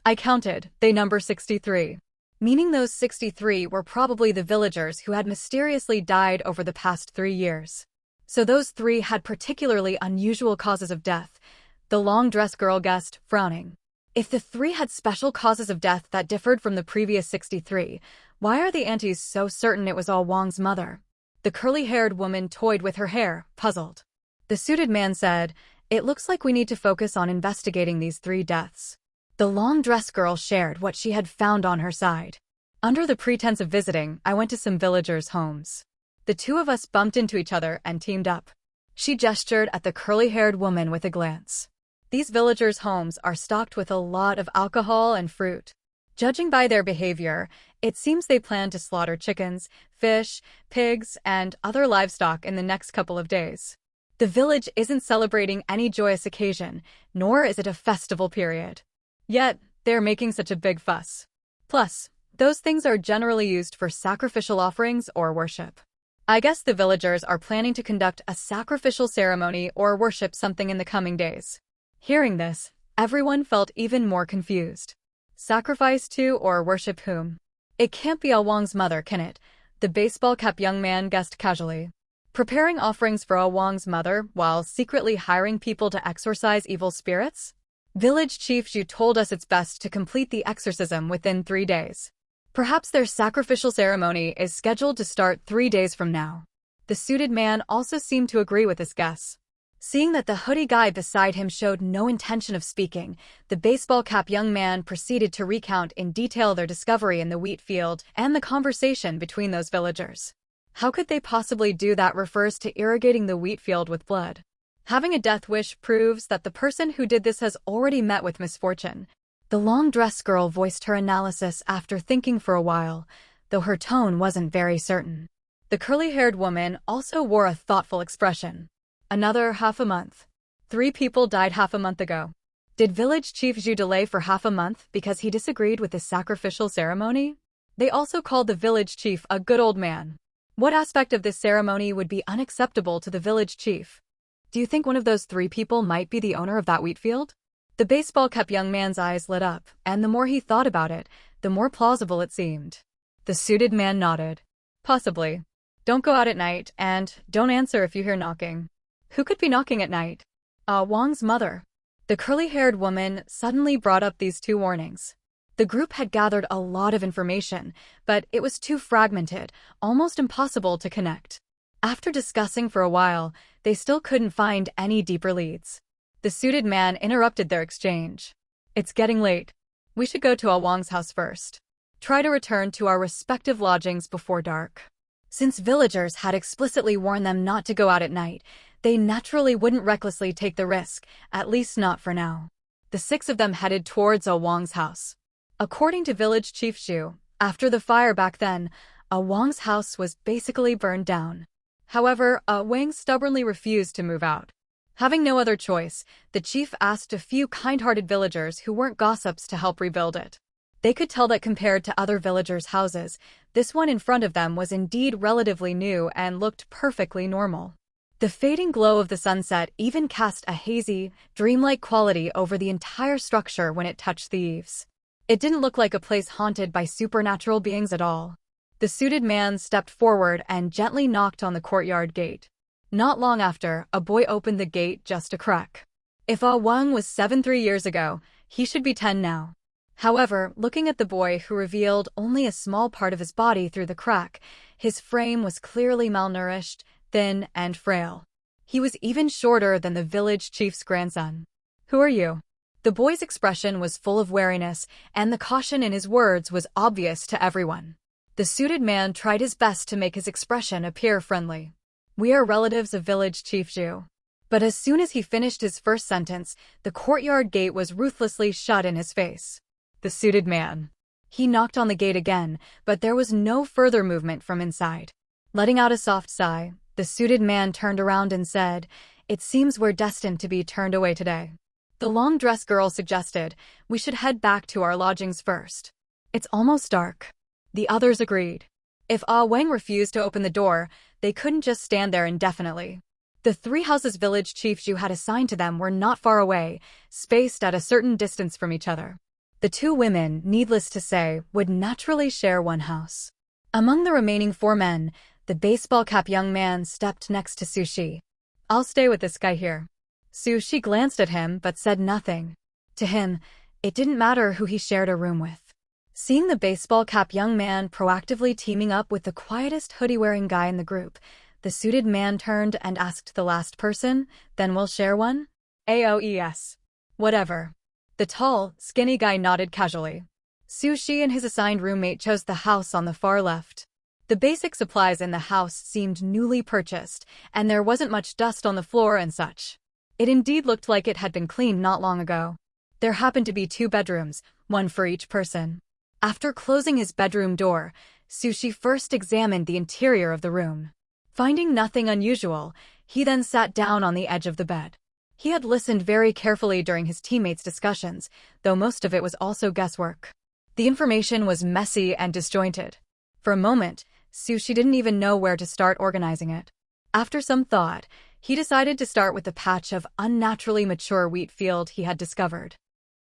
I counted, they number 63. Meaning those 63 were probably the villagers who had mysteriously died over the past 3 years. So those 3 had particularly unusual causes of death, the long-dressed girl guessed, frowning. If the 3 had special causes of death that differed from the previous 63, why are the aunties so certain it was all Wang's mother? The curly-haired woman toyed with her hair, puzzled. The suited man said, it looks like we need to focus on investigating these 3 deaths. The long-dressed girl shared what she had found on her side. Under the pretense of visiting, I went to some villagers' homes. The 2 of us bumped into each other and teamed up. She gestured at the curly-haired woman with a glance. These villagers' homes are stocked with a lot of alcohol and fruit. Judging by their behavior, it seems they plan to slaughter chickens, fish, pigs, and other livestock in the next couple of days. The village isn't celebrating any joyous occasion, nor is it a festival period. Yet, they're making such a big fuss. Plus, those things are generally used for sacrificial offerings or worship. I guess the villagers are planning to conduct a sacrificial ceremony or worship something in the coming days. Hearing this, everyone felt even more confused. Sacrifice to or worship whom? It can't be Wang's mother, can it? The baseball cap young man guessed casually. Preparing offerings for Wang's mother while secretly hiring people to exorcise evil spirits? Village Chief Zhu told us it's best to complete the exorcism within 3 days. Perhaps their sacrificial ceremony is scheduled to start 3 days from now. The suited man also seemed to agree with his guess. Seeing that the hoodie guy beside him showed no intention of speaking, the baseball cap young man proceeded to recount in detail their discovery in the wheat field and the conversation between those villagers. How could they possibly do that refers to irrigating the wheat field with blood. Having a death wish proves that the person who did this has already met with misfortune. The long-dressed girl voiced her analysis after thinking for a while, though her tone wasn't very certain. The curly-haired woman also wore a thoughtful expression. Another half a month. 3 people died half a month ago. Did Village Chief Zhu delay for half a month because he disagreed with the sacrificial ceremony? They also called the village chief a good old man. What aspect of this ceremony would be unacceptable to the village chief? Do you think one of those 3 people might be the owner of that wheat field? The baseball cap young man's eyes lit up, and the more he thought about it, the more plausible it seemed. The suited man nodded. Possibly. Don't go out at night, and don't answer if you hear knocking. Who could be knocking at night? Wang's mother. The curly-haired woman suddenly brought up these 2 warnings. The group had gathered a lot of information, but it was too fragmented, almost impossible to connect. After discussing for a while, they still couldn't find any deeper leads. The suited man interrupted their exchange. It's getting late. We should go to Wang's house first. Try to return to our respective lodgings before dark. Since villagers had explicitly warned them not to go out at night, they naturally wouldn't recklessly take the risk, at least not for now. The 6 of them headed towards Wang's house. According to Village Chief Zhu, after the fire back then, Wang's house was basically burned down. However, Wang stubbornly refused to move out. Having no other choice, the chief asked a few kind-hearted villagers who weren't gossips to help rebuild it. They could tell that compared to other villagers' houses, this one in front of them was indeed relatively new and looked perfectly normal. The fading glow of the sunset even cast a hazy, dreamlike quality over the entire structure when it touched the eaves. It didn't look like a place haunted by supernatural beings at all. The suited man stepped forward and gently knocked on the courtyard gate. Not long after, a boy opened the gate just a crack. If Ah Wang was 7 3 years ago, he should be 10 now. However, looking at the boy who revealed only a small part of his body through the crack, his frame was clearly malnourished, thin, and frail. He was even shorter than the village chief's grandson. "Who are you?" The boy's expression was full of wariness, and the caution in his words was obvious to everyone. The suited man tried his best to make his expression appear friendly. "We are relatives of village Chief Zhu." But as soon as he finished his first sentence, the courtyard gate was ruthlessly shut in his face. The suited man. He knocked on the gate again, but there was no further movement from inside. Letting out a soft sigh, the suited man turned around and said, "It seems we're destined to be turned away today." The long-dressed girl suggested, "We should head back to our lodgings first. It's almost dark." The others agreed. If Ah Wang refused to open the door, they couldn't just stand there indefinitely. The 3 houses village Chief Zhu had assigned to them were not far away, spaced at a certain distance from each other. The 2 women, needless to say, would naturally share one house. Among the remaining 4 men, the baseball cap young man stepped next to Su Shi. "I'll stay with this guy here." Su Shi glanced at him but said nothing. To him, it didn't matter who he shared a room with. Seeing the baseball cap young man proactively teaming up with the quietest hoodie-wearing guy in the group, the suited man turned and asked the last person, "Then we'll share one?" "AOES. Whatever." The tall, skinny guy nodded casually. Su Shi and his assigned roommate chose the house on the far left. The basic supplies in the house seemed newly purchased, and there wasn't much dust on the floor and such. It indeed looked like it had been cleaned not long ago. There happened to be 2 bedrooms, one for each person. After closing his bedroom door, Su Shi first examined the interior of the room. Finding nothing unusual, he then sat down on the edge of the bed. He had listened very carefully during his teammates' discussions, though most of it was also guesswork. The information was messy and disjointed. For a moment, Su Shi didn't even know where to start organizing it. After some thought, he decided to start with the patch of unnaturally mature wheat field he had discovered.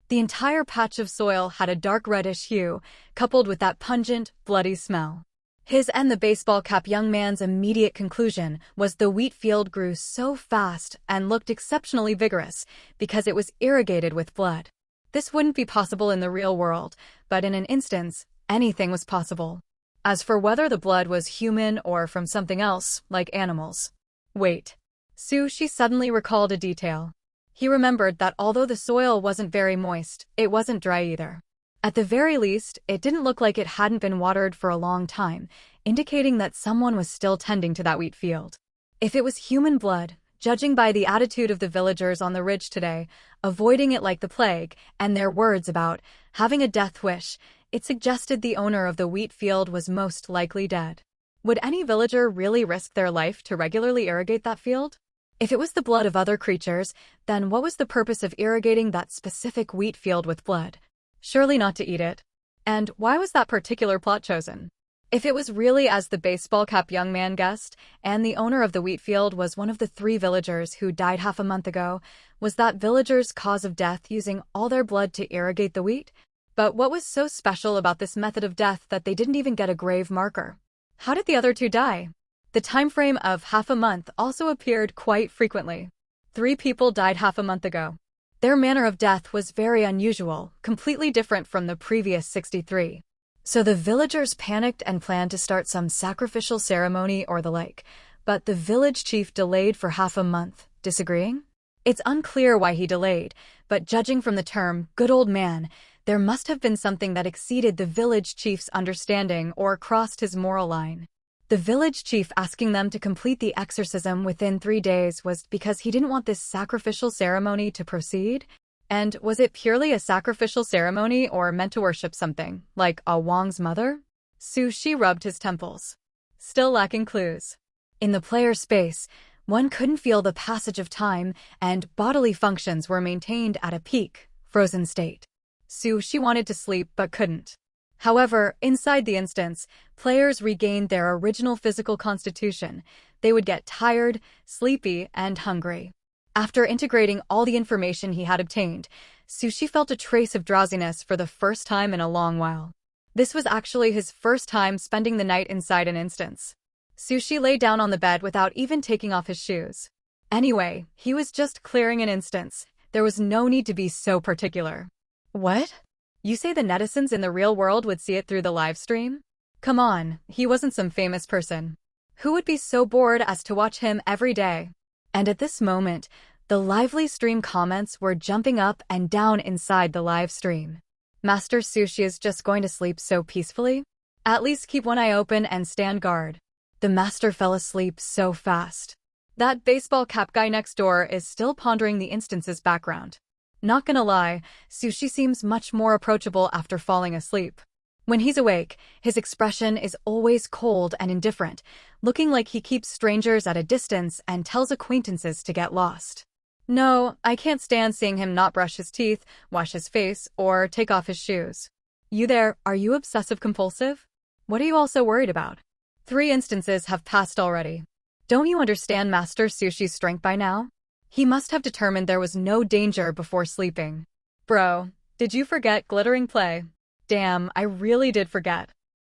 The entire patch of soil had a dark reddish hue, coupled with that pungent, bloody smell. His and the baseball cap young man's immediate conclusion was the wheat field grew so fast and looked exceptionally vigorous because it was irrigated with blood. This wouldn't be possible in the real world, but in an instance, anything was possible. As for whether the blood was human or from something else, like animals. Wait. Su Shi suddenly recalled a detail. He remembered that although the soil wasn't very moist, it wasn't dry either. At the very least, it didn't look like it hadn't been watered for a long time, indicating that someone was still tending to that wheat field. If it was human blood, judging by the attitude of the villagers on the ridge today, avoiding it like the plague, and their words about having a death wish, it suggested the owner of the wheat field was most likely dead. Would any villager really risk their life to regularly irrigate that field? If it was the blood of other creatures, then what was the purpose of irrigating that specific wheat field with blood? Surely not to eat it. And why was that particular plot chosen? If it was really as the baseball cap young man guessed, and the owner of the wheat field was one of the 3 villagers who died half a month ago, was that villager's cause of death using all their blood to irrigate the wheat? But what was so special about this method of death that they didn't even get a grave marker? How did the other 2 die? The time frame of half a month also appeared quite frequently. 3 people died half a month ago. Their manner of death was very unusual, completely different from the previous 63. So the villagers panicked and planned to start some sacrificial ceremony or the like, but the village chief delayed for half a month, disagreeing? It's unclear why he delayed, but judging from the term, good old man, there must have been something that exceeded the village chief's understanding or crossed his moral line. The village chief asking them to complete the exorcism within 3 days was because he didn't want this sacrificial ceremony to proceed? And was it purely a sacrificial ceremony or meant to worship something, like Ah Wang's mother? Su Shi rubbed his temples. Still lacking clues. In the player space, one couldn't feel the passage of time, and bodily functions were maintained at a peak, frozen state. Su Shi wanted to sleep but couldn't. However, inside the instance, players regained their original physical constitution. They would get tired, sleepy, and hungry. After integrating all the information he had obtained, Sushi felt a trace of drowsiness for the first time in a long while. This was actually his first time spending the night inside an instance. Sushi lay down on the bed without even taking off his shoes. Anyway, he was just clearing an instance. There was no need to be so particular. What? You say the netizens in the real world would see it through the live stream? Come on, he wasn't some famous person. Who would be so bored as to watch him every day? And at this moment, the lively stream comments were jumping up and down inside the live stream. Master Sushi is just going to sleep so peacefully? At least keep one eye open and stand guard. The master fell asleep so fast. That baseball cap guy next door is still pondering the instance's background. Not gonna lie, Sushi seems much more approachable after falling asleep. When he's awake, his expression is always cold and indifferent, looking like he keeps strangers at a distance and tells acquaintances to get lost. No, I can't stand seeing him not brush his teeth, wash his face, or take off his shoes. You there, are you obsessive-compulsive? What are you all so worried about? 3 instances have passed already. Don't you understand Master Sushi's strength by now? He must have determined there was no danger before sleeping. Bro, did you forget glittering play? Damn, I really did forget.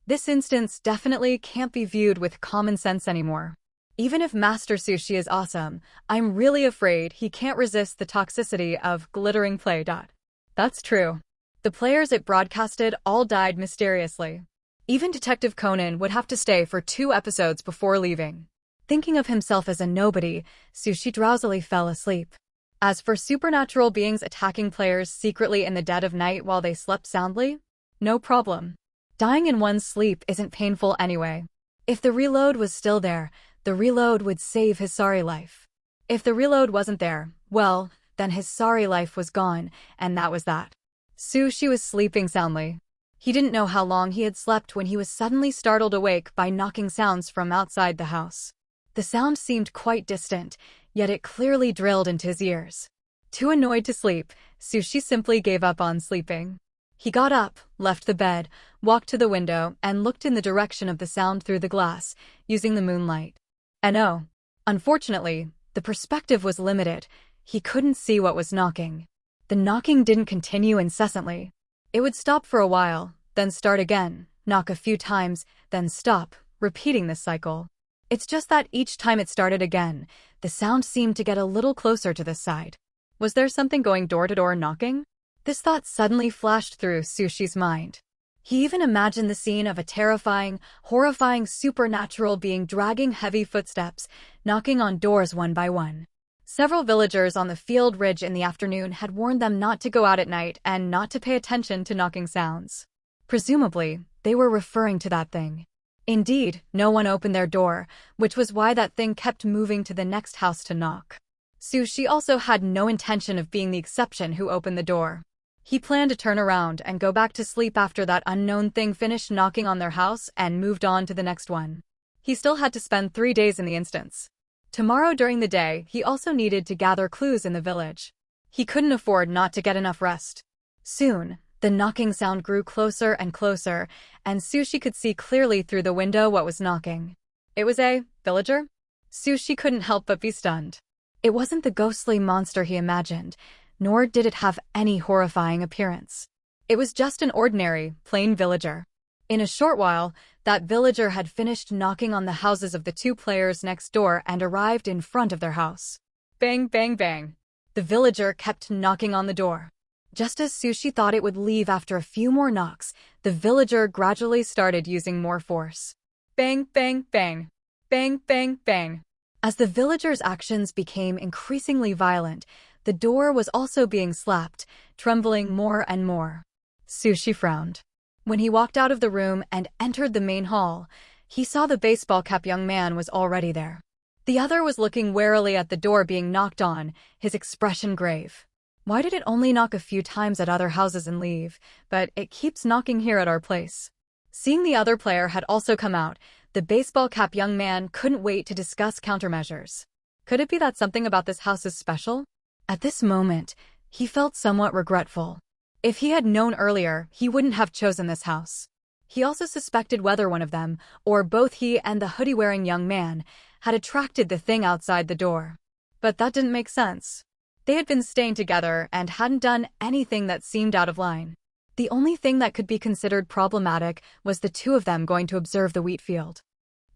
This instance definitely can't be viewed with common sense anymore. Even if Master Sushi is awesome, I'm really afraid he can't resist the toxicity of glittering play. That's true. The players it broadcasted all died mysteriously. Even Detective Conan would have to stay for 2 episodes before leaving. Thinking of himself as a nobody, Sushi drowsily fell asleep. As for supernatural beings attacking players secretly in the dead of night while they slept soundly, no problem. Dying in one's sleep isn't painful anyway. If the reload was still there, the reload would save his sorry life. If the reload wasn't there, well, then his sorry life was gone, and that was that. Sushi was sleeping soundly. He didn't know how long he had slept when he was suddenly startled awake by knocking sounds from outside the house. The sound seemed quite distant, yet it clearly drilled into his ears. Too annoyed to sleep, Sushi simply gave up on sleeping. He got up, left the bed, walked to the window, and looked in the direction of the sound through the glass, using the moonlight. And oh, unfortunately, the perspective was limited. He couldn't see what was knocking. The knocking didn't continue incessantly. It would stop for a while, then start again, knock a few times, then stop, repeating this cycle. It's just that each time it started again, the sound seemed to get a little closer to the side. Was there something going door-to-door knocking? This thought suddenly flashed through Sushi's mind. He even imagined the scene of a terrifying, horrifying supernatural being dragging heavy footsteps, knocking on doors one by one. Several villagers on the field ridge in the afternoon had warned them not to go out at night and not to pay attention to knocking sounds. Presumably, they were referring to that thing. Indeed, no one opened their door, which was why that thing kept moving to the next house to knock. Sushi also had no intention of being the exception who opened the door. He planned to turn around and go back to sleep after that unknown thing finished knocking on their house and moved on to the next one. He still had to spend 3 days in the instance. Tomorrow during the day, he also needed to gather clues in the village. He couldn't afford not to get enough rest. Soon, the knocking sound grew closer and closer, and Sushi could see clearly through the window what was knocking. It was a villager? Sushi couldn't help but be stunned. It wasn't the ghostly monster he imagined, nor did it have any horrifying appearance. It was just an ordinary, plain villager. In a short while, that villager had finished knocking on the houses of the 2 players next door and arrived in front of their house. Bang, bang, bang. The villager kept knocking on the door. Just as Sushi thought it would leave after a few more knocks, the villager gradually started using more force. Bang, bang, bang. Bang, bang, bang. As the villager's actions became increasingly violent, the door was also being slapped, trembling more and more. Sushi frowned. When he walked out of the room and entered the main hall, he saw the baseball cap young man was already there. The other was looking warily at the door being knocked on, his expression grave. Why did it only knock a few times at other houses and leave, but it keeps knocking here at our place? Seeing the other player had also come out, the baseball cap young man couldn't wait to discuss countermeasures. Could it be that something about this house is special? At this moment, he felt somewhat regretful. If he had known earlier, he wouldn't have chosen this house. He also suspected whether one of them, or both he and the hoodie-wearing young man, had attracted the thing outside the door. But that didn't make sense. They had been staying together and hadn't done anything that seemed out of line. The only thing that could be considered problematic was the two of them going to observe the wheat field.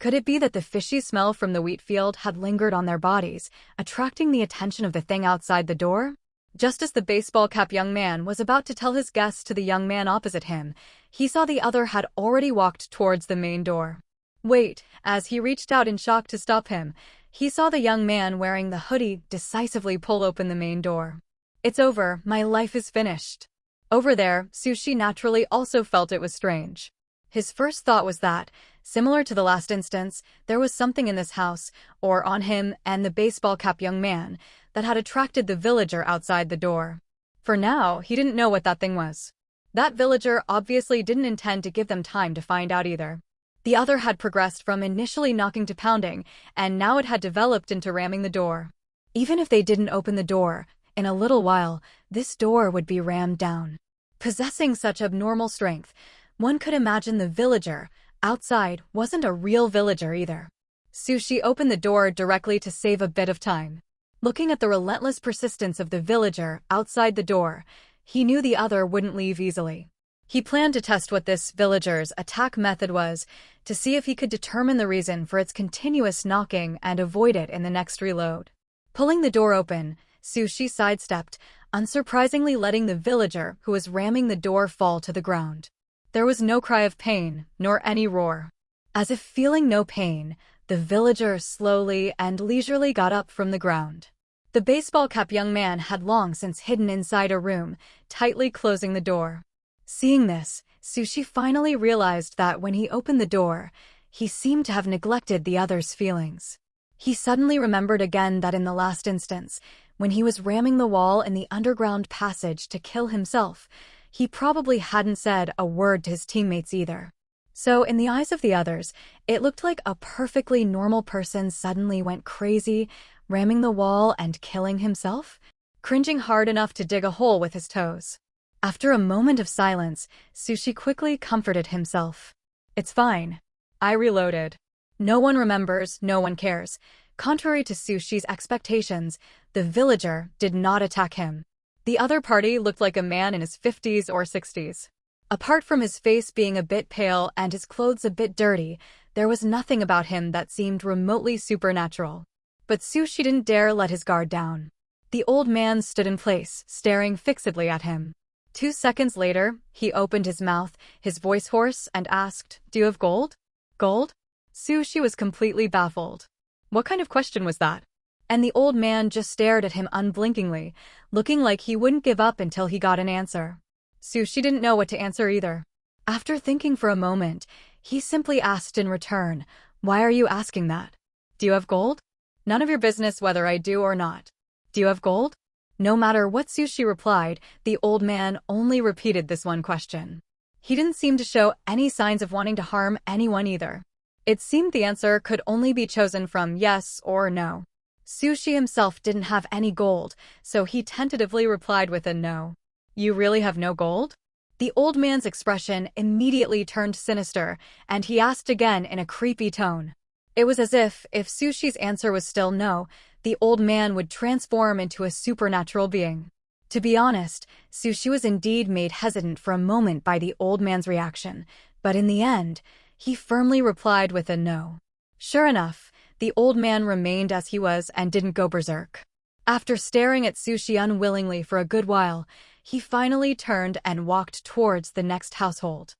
Could it be that the fishy smell from the wheat field had lingered on their bodies, attracting the attention of the thing outside the door? Just as the baseball cap young man was about to tell his guess to the young man opposite him, he saw the other had already walked towards the main door. Wait, as he reached out in shock to stop him, he saw the young man wearing the hoodie decisively pull open the main door. It's over, my life is finished. Over there, Sushi naturally also felt it was strange. His first thought was that, similar to the last instance, there was something in this house, or on him and the baseball cap young man, that had attracted the villager outside the door. For now, he didn't know what that thing was. That villager obviously didn't intend to give them time to find out either. The other had progressed from initially knocking to pounding, and now it had developed into ramming the door. Even if they didn't open the door, in a little while, this door would be rammed down. Possessing such abnormal strength, one could imagine the villager, outside, wasn't a real villager either. Sushi opened the door directly to save a bit of time. Looking at the relentless persistence of the villager outside the door, he knew the other wouldn't leave easily. He planned to test what this villager's attack method was, to see if he could determine the reason for its continuous knocking and avoid it in the next reload. Pulling the door open, Sushi sidestepped, unsurprisingly letting the villager who was ramming the door fall to the ground. There was no cry of pain, nor any roar. As if feeling no pain, the villager slowly and leisurely got up from the ground. The baseball cap young man had long since hidden inside a room, tightly closing the door. Seeing this, Sushi finally realized that when he opened the door, he seemed to have neglected the other's feelings. He suddenly remembered again that in the last instance, when he was ramming the wall in the underground passage to kill himself, he probably hadn't said a word to his teammates either. So, in the eyes of the others, it looked like a perfectly normal person suddenly went crazy, ramming the wall and killing himself, cringing hard enough to dig a hole with his toes. After a moment of silence, Sushi quickly comforted himself. It's fine. I reloaded. No one remembers, no one cares. Contrary to Sushi's expectations, the villager did not attack him. The other party looked like a man in his 50s or 60s. Apart from his face being a bit pale and his clothes a bit dirty, there was nothing about him that seemed remotely supernatural. But Sushi didn't dare let his guard down. The old man stood in place, staring fixedly at him. 2 seconds later, he opened his mouth, his voice hoarse, and asked, "Do you have gold?" Gold? Sushi was completely baffled. What kind of question was that? And the old man just stared at him unblinkingly, looking like he wouldn't give up until he got an answer. Sushi didn't know what to answer either. After thinking for a moment, he simply asked in return, "Why are you asking that? Do you have gold?" "None of your business whether I do or not." "Do you have gold?" No matter what Sushi replied, the old man only repeated this one question. He didn't seem to show any signs of wanting to harm anyone either. It seemed the answer could only be chosen from yes or no. Sushi himself didn't have any gold, so he tentatively replied with a no. "You really have no gold?" The old man's expression immediately turned sinister, and he asked again in a creepy tone. It was as if Sushi's answer was still no, the old man would transform into a supernatural being. To be honest, Sushi was indeed made hesitant for a moment by the old man's reaction, but in the end, he firmly replied with a no. Sure enough, the old man remained as he was and didn't go berserk. After staring at Sushi unwillingly for a good while, he finally turned and walked towards the next household.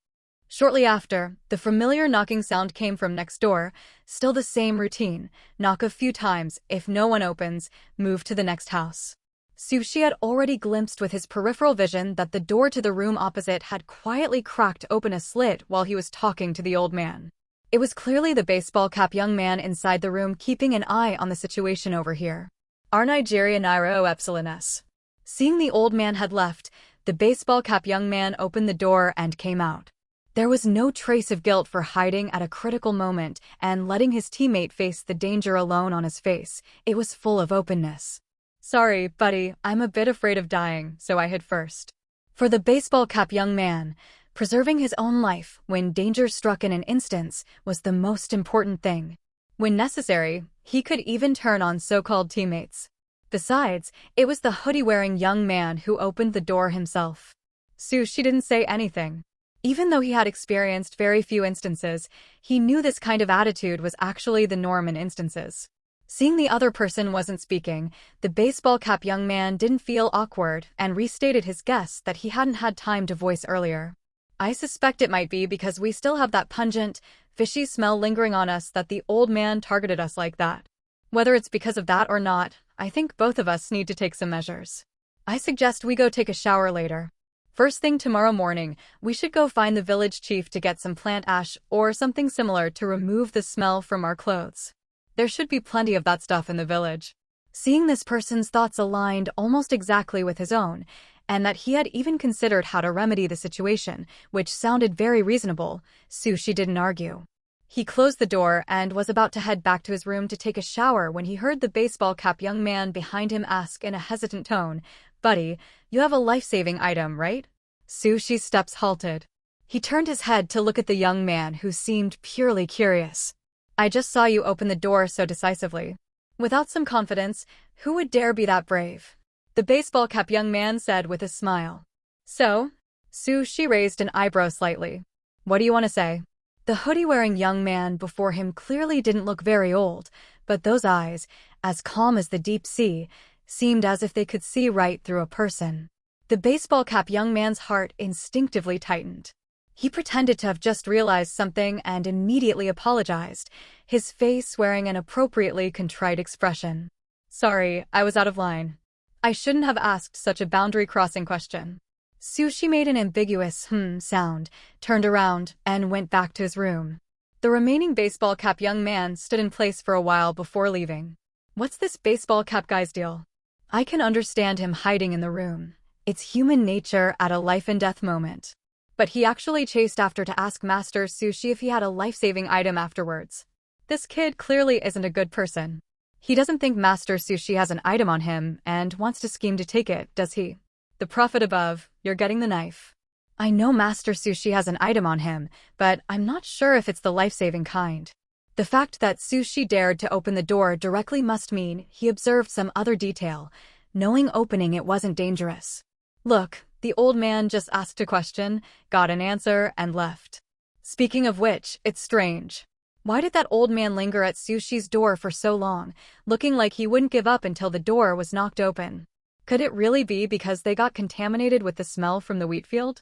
Shortly after, the familiar knocking sound came from next door, still the same routine, knock a few times, if no one opens, move to the next house. Sushi had already glimpsed with his peripheral vision that the door to the room opposite had quietly cracked open a slit while he was talking to the old man. It was clearly the baseball cap young man inside the room keeping an eye on the situation over here. Our Nigeria Naira O Epsilon S. Seeing the old man had left, the baseball cap young man opened the door and came out. There was no trace of guilt for hiding at a critical moment and letting his teammate face the danger alone on his face. It was full of openness. "Sorry, buddy, I'm a bit afraid of dying, so I hid first." For the baseball cap young man, preserving his own life when danger struck in an instance was the most important thing. When necessary, he could even turn on so-called teammates. Besides, it was the hoodie-wearing young man who opened the door himself. She didn't say anything. Even though he had experienced very few instances, he knew this kind of attitude was actually the norm in instances. Seeing the other person wasn't speaking, the baseball cap young man didn't feel awkward and restated his guess that he hadn't had time to voice earlier. I suspect it might be because we still have that pungent, fishy smell lingering on us that the old man targeted us like that. Whether it's because of that or not, I think both of us need to take some measures. I suggest we go take a shower later. First thing tomorrow morning, we should go find the village chief to get some plant ash or something similar to remove the smell from our clothes. There should be plenty of that stuff in the village. Seeing this person's thoughts aligned almost exactly with his own, and that he had even considered how to remedy the situation, which sounded very reasonable, Sushi didn't argue. He closed the door and was about to head back to his room to take a shower when he heard the baseball cap young man behind him ask in a hesitant tone, "Buddy, you have a life-saving item, right?" Sushi's steps halted. He turned his head to look at the young man who seemed purely curious. "I just saw you open the door so decisively." Without some confidence, who would dare be that brave? The baseball cap young man said with a smile. "So?" Sushi raised an eyebrow slightly. "What do you want to say?" The hoodie-wearing young man before him clearly didn't look very old, but those eyes, as calm as the deep sea, seemed as if they could see right through a person. The baseball cap young man's heart instinctively tightened. He pretended to have just realized something and immediately apologized, his face wearing an appropriately contrite expression. "Sorry, I was out of line. I shouldn't have asked such a boundary-crossing question." Sushi made an ambiguous sound, turned around, and went back to his room. The remaining baseball cap young man stood in place for a while before leaving. What's this baseball cap guy's deal? I can understand him hiding in the room. It's human nature at a life-and-death moment. But he actually chased after to ask Master Sushi if he had a life-saving item afterwards. This kid clearly isn't a good person. He doesn't think Master Sushi has an item on him and wants to scheme to take it, does he? The prophet above, you're getting the knife. I know Master Sushi has an item on him, but I'm not sure if it's the life-saving kind. The fact that Sushi dared to open the door directly must mean he observed some other detail, knowing opening it wasn't dangerous. Look, the old man just asked a question, got an answer, and left. Speaking of which, it's strange. Why did that old man linger at Sushi's door for so long, looking like he wouldn't give up until the door was knocked open? Could it really be because they got contaminated with the smell from the wheat field?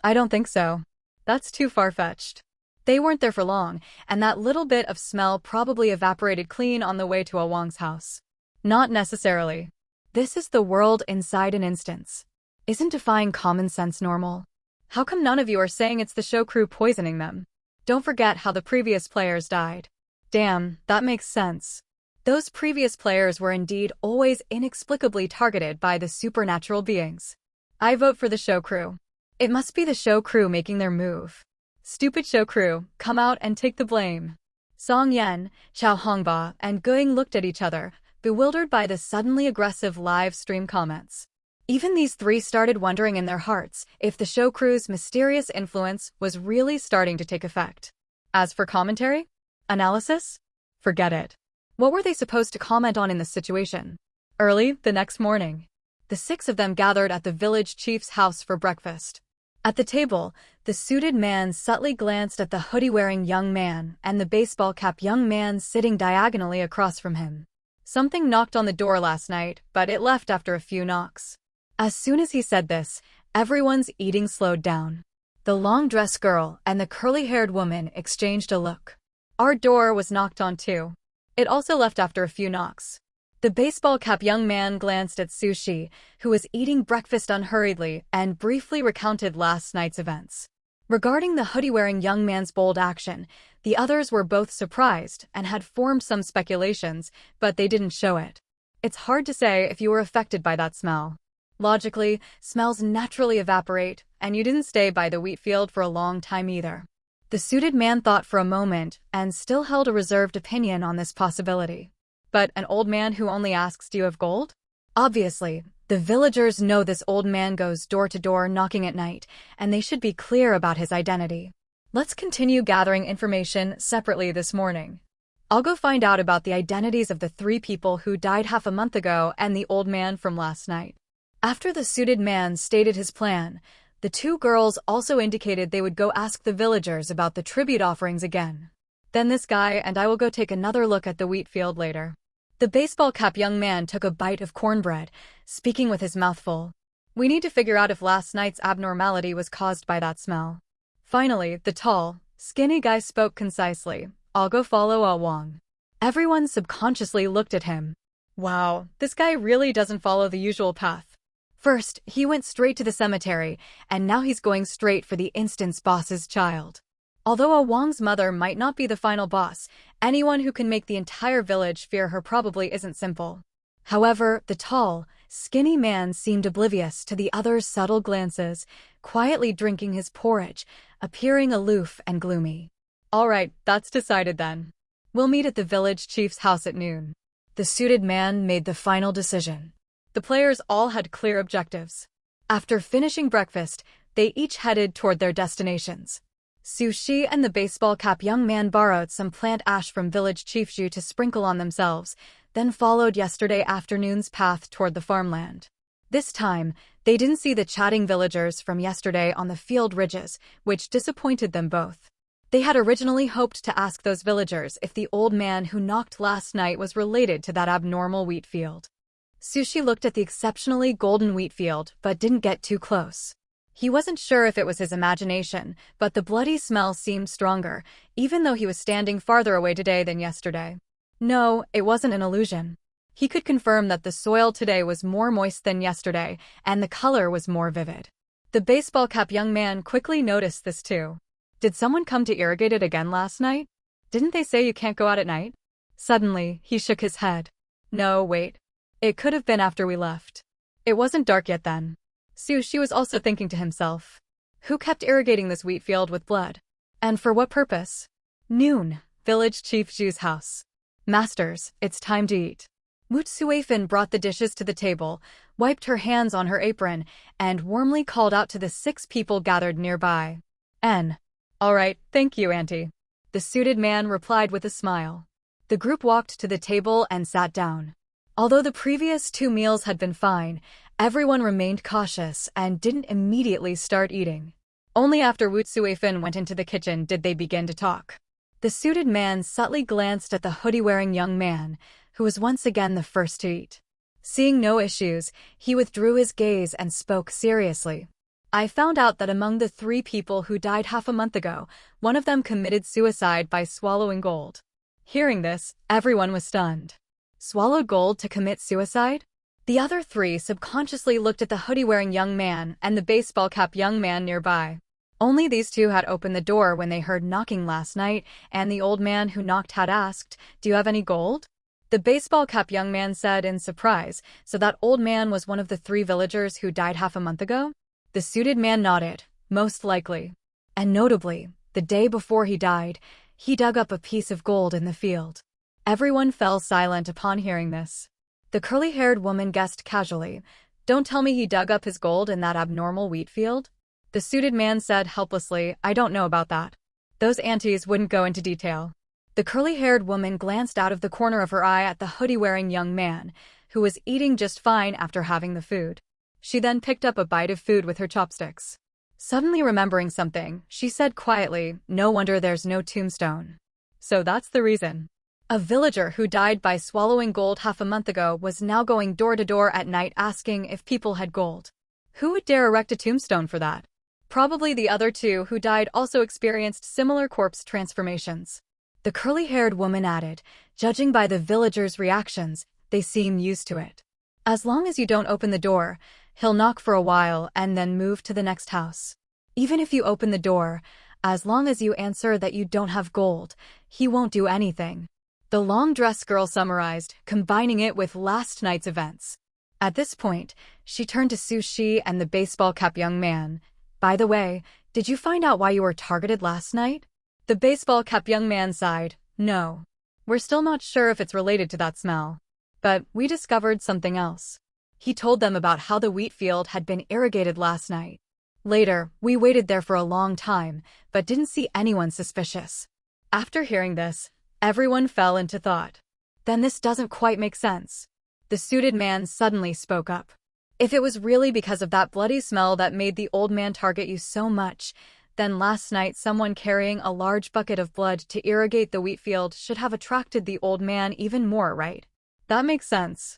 I don't think so. That's too far-fetched. They weren't there for long, and that little bit of smell probably evaporated clean on the way to Wang's house. Not necessarily. This is the world inside an instance. Isn't defying common sense normal? How come none of you are saying it's the show crew poisoning them? Don't forget how the previous players died. Damn, that makes sense. Those previous players were indeed always inexplicably targeted by the supernatural beings. I vote for the show crew. It must be the show crew making their move. Stupid show crew, come out and take the blame. Song Yen, Chao Hongba, and Guiying looked at each other, bewildered by the suddenly aggressive live stream comments. Even these three started wondering in their hearts if the show crew's mysterious influence was really starting to take effect. As for commentary? Analysis? Forget it. What were they supposed to comment on in this situation? Early, the next morning, the six of them gathered at the village chief's house for breakfast. At the table, the suited man subtly glanced at the hoodie-wearing young man and the baseball cap young man sitting diagonally across from him. Something knocked on the door last night, but it left after a few knocks. As soon as he said this, everyone's eating slowed down. The long-dressed girl and the curly-haired woman exchanged a look. Our door was knocked on too. It also left after a few knocks. The baseball cap young man glanced at Sushi, who was eating breakfast unhurriedly, and briefly recounted last night's events. Regarding the hoodie-wearing young man's bold action, the others were both surprised and had formed some speculations, but they didn't show it. It's hard to say if you were affected by that smell. Logically, smells naturally evaporate, and you didn't stay by the wheat field for a long time either. The suited man thought for a moment and still held a reserved opinion on this possibility. But an old man who only asks, "Do you have gold?" Obviously, The villagers know this old man goes door to door knocking at night, and they should be clear about his identity. Let's continue gathering information separately this morning. I'll go find out about the identities of the 3 people who died half a month ago and the old man from last night. After the suited man stated his plan, the 2 girls also indicated they would go ask the villagers about the tribute offerings again. Then this guy and I will go take another look at the wheat field later. The baseball cap young man took a bite of cornbread, speaking with his mouth full. We need to figure out if last night's abnormality was caused by that smell. Finally, the tall, skinny guy spoke concisely. I'll go follow Ah Wong. Everyone subconsciously looked at him. Wow, this guy really doesn't follow the usual path. First, he went straight to the cemetery, and now he's going straight for the instance boss's child. Although Ah Wong's mother might not be the final boss, anyone who can make the entire village fear her probably isn't simple. However, the tall, skinny man seemed oblivious to the other's subtle glances, quietly drinking his porridge, appearing aloof and gloomy. All right, that's decided then. We'll meet at the village chief's house at noon. The suited man made the final decision. The players all had clear objectives. After finishing breakfast, they each headed toward their destinations. Sushi and the baseball cap young man borrowed some plant ash from village chief Zhu to sprinkle on themselves, then followed yesterday afternoon's path toward the farmland. This time, they didn't see the chatting villagers from yesterday on the field ridges, which disappointed them both. They had originally hoped to ask those villagers if the old man who knocked last night was related to that abnormal wheat field. Sushi looked at the exceptionally golden wheat field, but didn't get too close. He wasn't sure if it was his imagination, but the bloody smell seemed stronger, even though he was standing farther away today than yesterday. No, it wasn't an illusion. He could confirm that the soil today was more moist than yesterday, and the color was more vivid. The baseball cap young man quickly noticed this too. Did someone come to irrigate it again last night? Didn't they say you can't go out at night? Suddenly, he shook his head. No, wait. It could have been after we left. It wasn't dark yet then. Sushi was also thinking to himself. Who kept irrigating this wheat field with blood? And for what purpose? Noon, village chief Zhu's house. Masters, it's time to eat. Wu Suifan brought the dishes to the table, wiped her hands on her apron, and warmly called out to the 6 people gathered nearby. All right, thank you, Auntie. The suited man replied with a smile. The group walked to the table and sat down. Although the previous 2 meals had been fine, everyone remained cautious and didn't immediately start eating. Only after Wu Suifan went into the kitchen did they begin to talk. The suited man subtly glanced at the hoodie-wearing young man, who was once again the first to eat. Seeing no issues, he withdrew his gaze and spoke seriously. I found out that among the 3 people who died half a month ago, one of them committed suicide by swallowing gold. Hearing this, everyone was stunned. Swallowed gold to commit suicide? The other 3 subconsciously looked at the hoodie-wearing young man and the baseball cap young man nearby. Only these 2 had opened the door when they heard knocking last night, and the old man who knocked had asked, "Do you have any gold?" The baseball cap young man said in surprise, so that old man was one of the 3 villagers who died half a month ago? The suited man nodded, most likely. And notably, the day before he died, he dug up a piece of gold in the field. Everyone fell silent upon hearing this. The curly-haired woman guessed casually, "Don't tell me he dug up his gold in that abnormal wheat field?" The suited man said helplessly, "I don't know about that. Those aunties wouldn't go into detail." The curly-haired woman glanced out of the corner of her eye at the hoodie-wearing young man, who was eating just fine after having the food. She then picked up a bite of food with her chopsticks. Suddenly remembering something, she said quietly, "No wonder there's no tombstone." So that's the reason. A villager who died by swallowing gold half a month ago was now going door to door at night asking if people had gold. Who would dare erect a tombstone for that? Probably the other 2 who died also experienced similar corpse transformations. The curly-haired woman added, "Judging by the villagers' reactions, they seem used to it. As long as you don't open the door, he'll knock for a while and then move to the next house. Even if you open the door, as long as you answer that you don't have gold, he won't do anything." The long-dressed girl summarized, combining it with last night's events. At this point, she turned to Sushi and the baseball cap young man. "By the way, did you find out why you were targeted last night?" The baseball cap young man sighed. "No. We're still not sure if it's related to that smell. But we discovered something else." He told them about how the wheat field had been irrigated last night. Later, we waited there for a long time, but didn't see anyone suspicious. After hearing this, everyone fell into thought. Then this doesn't quite make sense. The suited man suddenly spoke up. If it was really because of that bloody smell that made the old man target you so much, then last night someone carrying a large bucket of blood to irrigate the wheat field should have attracted the old man even more, right? That makes sense.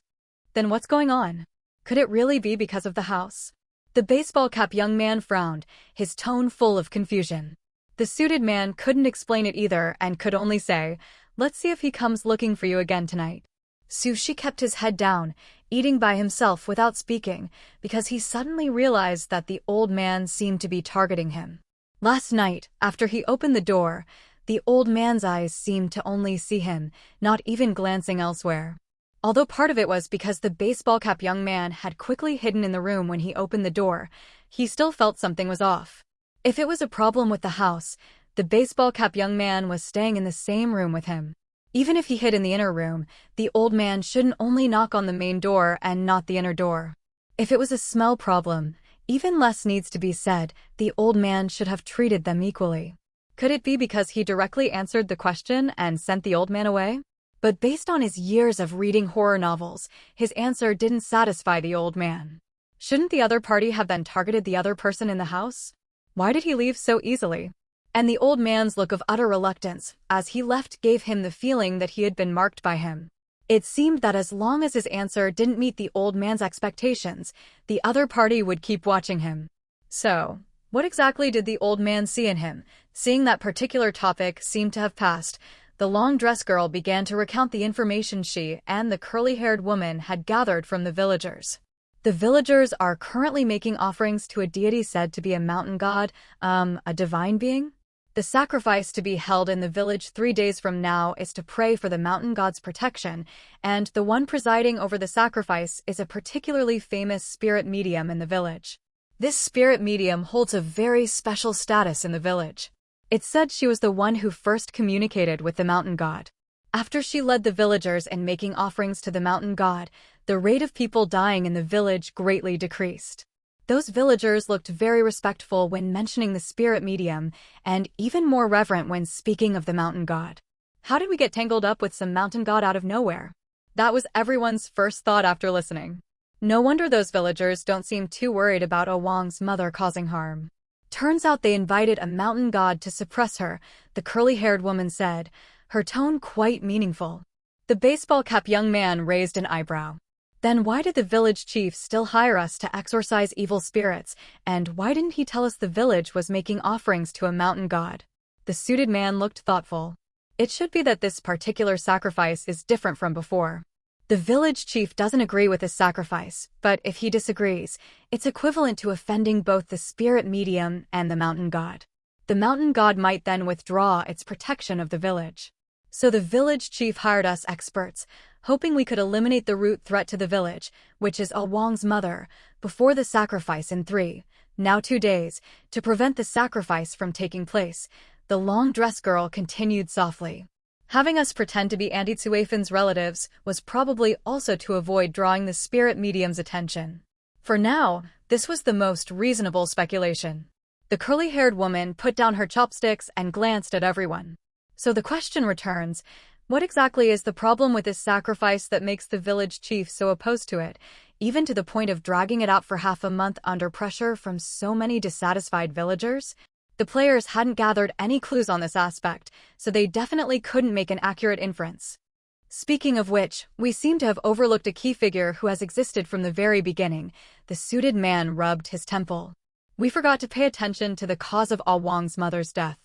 Then what's going on? Could it really be because of the house? The baseball cap young man frowned, his tone full of confusion. The suited man couldn't explain it either and could only say, "Let's see if he comes looking for you again tonight." Sushi kept his head down, eating by himself without speaking, because he suddenly realized that the old man seemed to be targeting him. Last night, after he opened the door, the old man's eyes seemed to only see him, not even glancing elsewhere. Although part of it was because the baseball cap young man had quickly hidden in the room when he opened the door, he still felt something was off. If it was a problem with the house, the baseball cap young man was staying in the same room with him. Even if he hid in the inner room, the old man shouldn't only knock on the main door and not the inner door. If it was a smell problem, even less needs to be said, the old man should have treated them equally. Could it be because he directly answered the question and sent the old man away? But based on his years of reading horror novels, his answer didn't satisfy the old man. Shouldn't the other party have then targeted the other person in the house? Why did he leave so easily? And the old man's look of utter reluctance as he left gave him the feeling that he had been marked by him. It seemed that as long as his answer didn't meet the old man's expectations, the other party would keep watching him. So, what exactly did the old man see in him? Seeing that particular topic seemed to have passed, the long-dressed girl began to recount the information she and the curly-haired woman had gathered from the villagers. The villagers are currently making offerings to a deity said to be a mountain god, a divine being. The sacrifice to be held in the village 3 days from now is to pray for the mountain god's protection, and the one presiding over the sacrifice is a particularly famous spirit medium in the village. This spirit medium holds a very special status in the village. It's said she was the one who first communicated with the mountain god. After she led the villagers in making offerings to the mountain god, the rate of people dying in the village greatly decreased. Those villagers looked very respectful when mentioning the spirit medium, and even more reverent when speaking of the mountain god. How did we get tangled up with some mountain god out of nowhere? That was everyone's first thought after listening. No wonder those villagers don't seem too worried about Wang's mother causing harm. Turns out they invited a mountain god to suppress her, the curly-haired woman said, her tone quite meaningful. The baseball cap young man raised an eyebrow. Then why did the village chief still hire us to exorcise evil spirits, and why didn't he tell us the village was making offerings to a mountain god? The suited man looked thoughtful. It should be that this particular sacrifice is different from before. The village chief doesn't agree with this sacrifice, but if he disagrees, it's equivalent to offending both the spirit medium and the mountain god. The mountain god might then withdraw its protection of the village. So the village chief hired us experts, hoping we could eliminate the root threat to the village, which is Wang's mother, before the sacrifice in 2 days, to prevent the sacrifice from taking place. The long-dressed girl continued softly. Having us pretend to be Auntie Tsuefan's relatives was probably also to avoid drawing the spirit medium's attention. For now, this was the most reasonable speculation. The curly-haired woman put down her chopsticks and glanced at everyone. So the question returns, what exactly is the problem with this sacrifice that makes the village chief so opposed to it, even to the point of dragging it out for half a month under pressure from so many dissatisfied villagers? The players hadn't gathered any clues on this aspect, so they definitely couldn't make an accurate inference. Speaking of which, we seem to have overlooked a key figure who has existed from the very beginning. The suited man rubbed his temple. We forgot to pay attention to the cause of Wang's mother's death.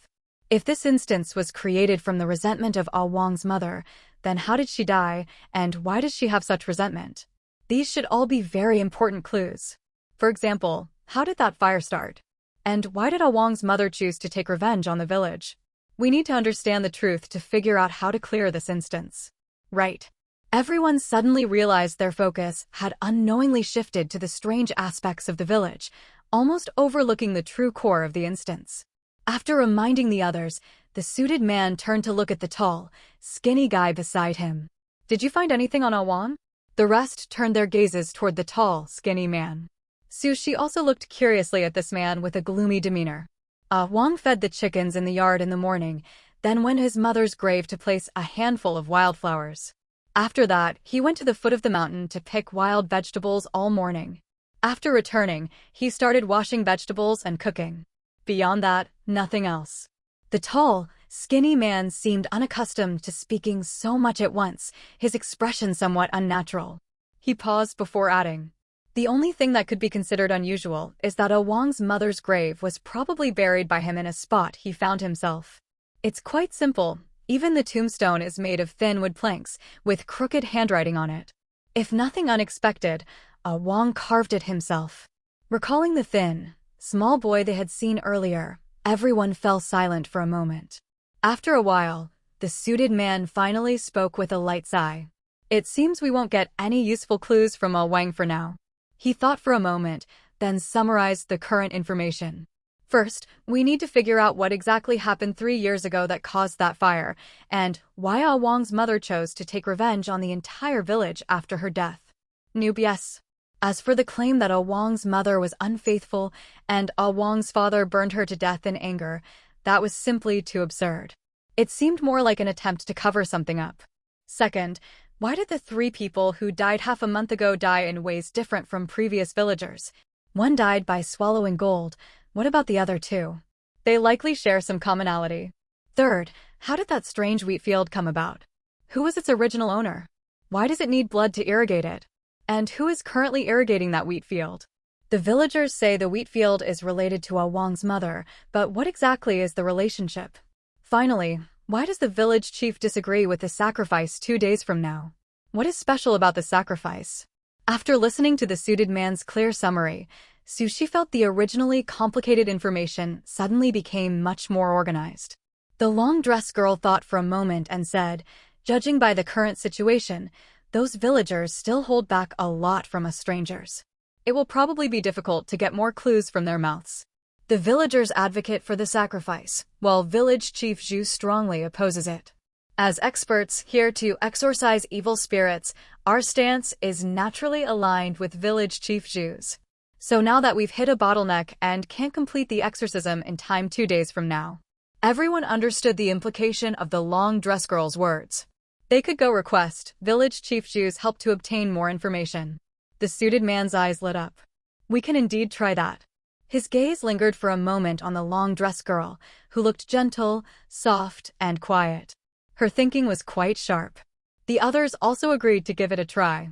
If this instance was created from the resentment of Wang's mother, then how did she die, and why does she have such resentment? These should all be very important clues. For example, how did that fire start? And why did Wang's mother choose to take revenge on the village? We need to understand the truth to figure out how to clear this instance. Right. Everyone suddenly realized their focus had unknowingly shifted to the strange aspects of the village, almost overlooking the true core of the instance. After reminding the others, the suited man turned to look at the tall, skinny guy beside him. Did you find anything on Wang? The rest turned their gazes toward the tall, skinny man. Sushi also looked curiously at this man with a gloomy demeanor. Wang fed the chickens in the yard in the morning, then went to his mother's grave to place a handful of wildflowers. After that, he went to the foot of the mountain to pick wild vegetables all morning. After returning, he started washing vegetables and cooking. Beyond that, nothing else. The tall, skinny man seemed unaccustomed to speaking so much at once, his expression somewhat unnatural. He paused before adding, "The only thing that could be considered unusual is that Wang's mother's grave was probably buried by him in a spot he found himself. It's quite simple. Even the tombstone is made of thin wood planks, with crooked handwriting on it. If nothing unexpected, Wang carved it himself." Recalling the thin, small boy they had seen earlier, everyone fell silent for a moment. After a while, the suited man finally spoke with a light sigh. "It seems we won't get any useful clues from Wang for now." He thought for a moment, then summarized the current information. "First, we need to figure out what exactly happened 3 years ago that caused that fire, and why Wang's mother chose to take revenge on the entire village after her death." Noob, yes. As for the claim that Wang's mother was unfaithful and Wang's father burned her to death in anger, that was simply too absurd. It seemed more like an attempt to cover something up. Second, why did the 3 people who died half a month ago die in ways different from previous villagers? One died by swallowing gold. What about the other 2? They likely share some commonality. Third, how did that strange wheat field come about? Who was its original owner? Why does it need blood to irrigate it? And who is currently irrigating that wheat field? The villagers say the wheat field is related to Wang's mother, but what exactly is the relationship? Finally, why does the village chief disagree with the sacrifice 2 days from now? What is special about the sacrifice? After listening to the suited man's clear summary, Sushi felt the originally complicated information suddenly became much more organized. The long-dressed girl thought for a moment and said, "Judging by the current situation, those villagers still hold back a lot from us strangers. It will probably be difficult to get more clues from their mouths." The villagers advocate for the sacrifice, while village chief Zhu strongly opposes it. As experts here to exorcise evil spirits, our stance is naturally aligned with village chief Zhu's. So now that we've hit a bottleneck and can't complete the exorcism in time 2 days from now, everyone understood the implication of the long-dressed girl's words. They could go request village chief Zhu's help to obtain more information. The suited man's eyes lit up. "We can indeed try that." His gaze lingered for a moment on the long-dressed girl, who looked gentle, soft, and quiet. Her thinking was quite sharp. The others also agreed to give it a try.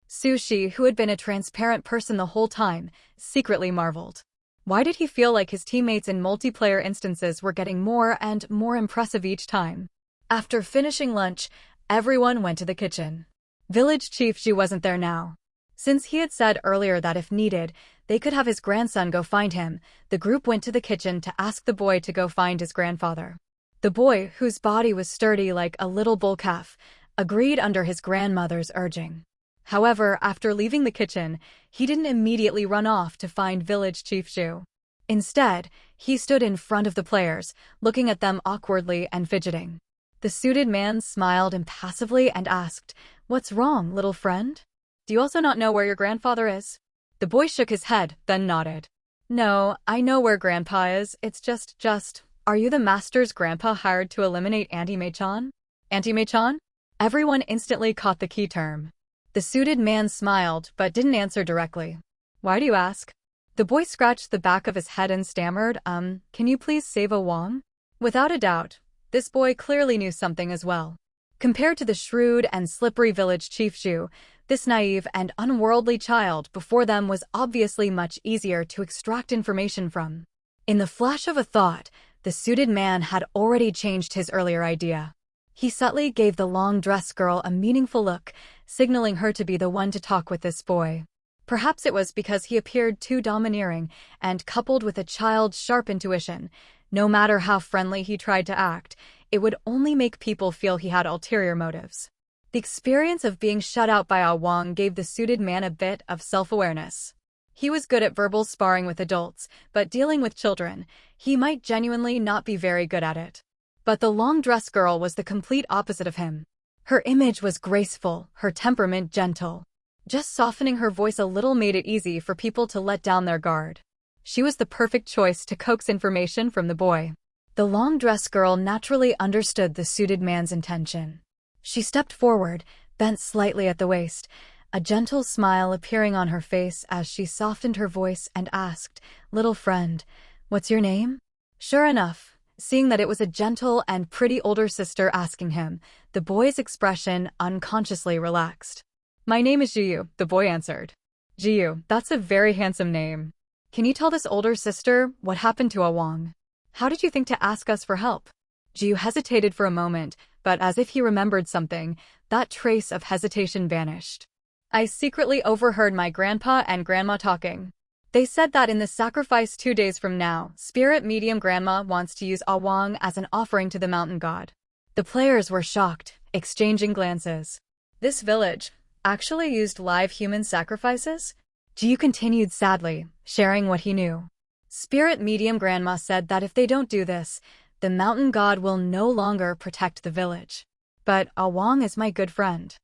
Sushi, who had been a transparent person the whole time, secretly marveled. Why did he feel like his teammates in multiplayer instances were getting more and more impressive each time? After finishing lunch, everyone went to the kitchen. Village Chief Zhu wasn't there now. Since he had said earlier that if needed, they could have his grandson go find him, the group went to the kitchen to ask the boy to go find his grandfather. The boy, whose body was sturdy like a little bull calf, agreed under his grandmother's urging. However, after leaving the kitchen, he didn't immediately run off to find Village Chief Zhu. Instead, he stood in front of the players, looking at them awkwardly and fidgeting. The suited man smiled impassively and asked, "What's wrong, little friend? Do you also not know where your grandfather is?" The boy shook his head, then nodded. "No, I know where Grandpa is, it's just, are you the master's grandpa hired to eliminate Auntie Mei-chan?" Auntie Mei-chan? Everyone instantly caught the key term. The suited man smiled, but didn't answer directly. "Why do you ask?" The boy scratched the back of his head and stammered, can you please save Wang?" Without a doubt, this boy clearly knew something as well. Compared to the shrewd and slippery village chief Zhu, this naive and unworldly child before them was obviously much easier to extract information from. In the flash of a thought, the suited man had already changed his earlier idea. He subtly gave the long-dressed girl a meaningful look, signaling her to be the one to talk with this boy. Perhaps it was because he appeared too domineering, and coupled with a child's sharp intuition, no matter how friendly he tried to act, it would only make people feel he had ulterior motives. The experience of being shut out by Wang gave the suited man a bit of self-awareness. He was good at verbal sparring with adults, but dealing with children, he might genuinely not be very good at it. But the long-dressed girl was the complete opposite of him. Her image was graceful, her temperament gentle. Just softening her voice a little made it easy for people to let down their guard. She was the perfect choice to coax information from the boy. The long-dressed girl naturally understood the suited man's intention. She stepped forward, bent slightly at the waist, a gentle smile appearing on her face as she softened her voice and asked, "Little friend, what's your name?" Sure enough, seeing that it was a gentle and pretty older sister asking him, the boy's expression unconsciously relaxed. "My name is Jiyu," the boy answered. "Jiyu, that's a very handsome name. Can you tell this older sister what happened to Awang? How did you think to ask us for help?" Jiyu hesitated for a moment, but as if he remembered something, that trace of hesitation vanished. "I secretly overheard my grandpa and grandma talking. They said that in the sacrifice 2 days from now, Spirit Medium Grandma wants to use Awang as an offering to the mountain god." The players were shocked, exchanging glances. This village actually used live human sacrifices? Jiyu continued sadly, sharing what he knew. Spirit Medium Grandma said that if they don't do this, the mountain god will no longer protect the village. But Awang is my good friend.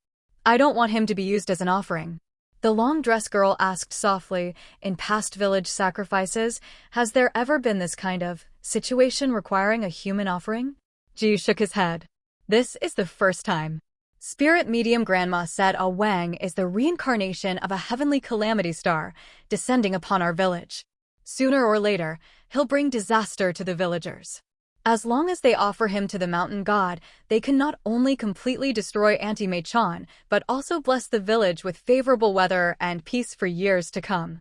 I don't want him to be used as an offering. The long-dressed girl asked softly, in past village sacrifices, has there ever been this kind of situation requiring a human offering? Jiyu shook his head. This is the first time. Spirit Medium Grandma said Awang is the reincarnation of a heavenly calamity star descending upon our village. Sooner or later, he'll bring disaster to the villagers. As long as they offer him to the mountain god, they can not only completely destroy Auntie Mei-chan, but also bless the village with favorable weather and peace for years to come.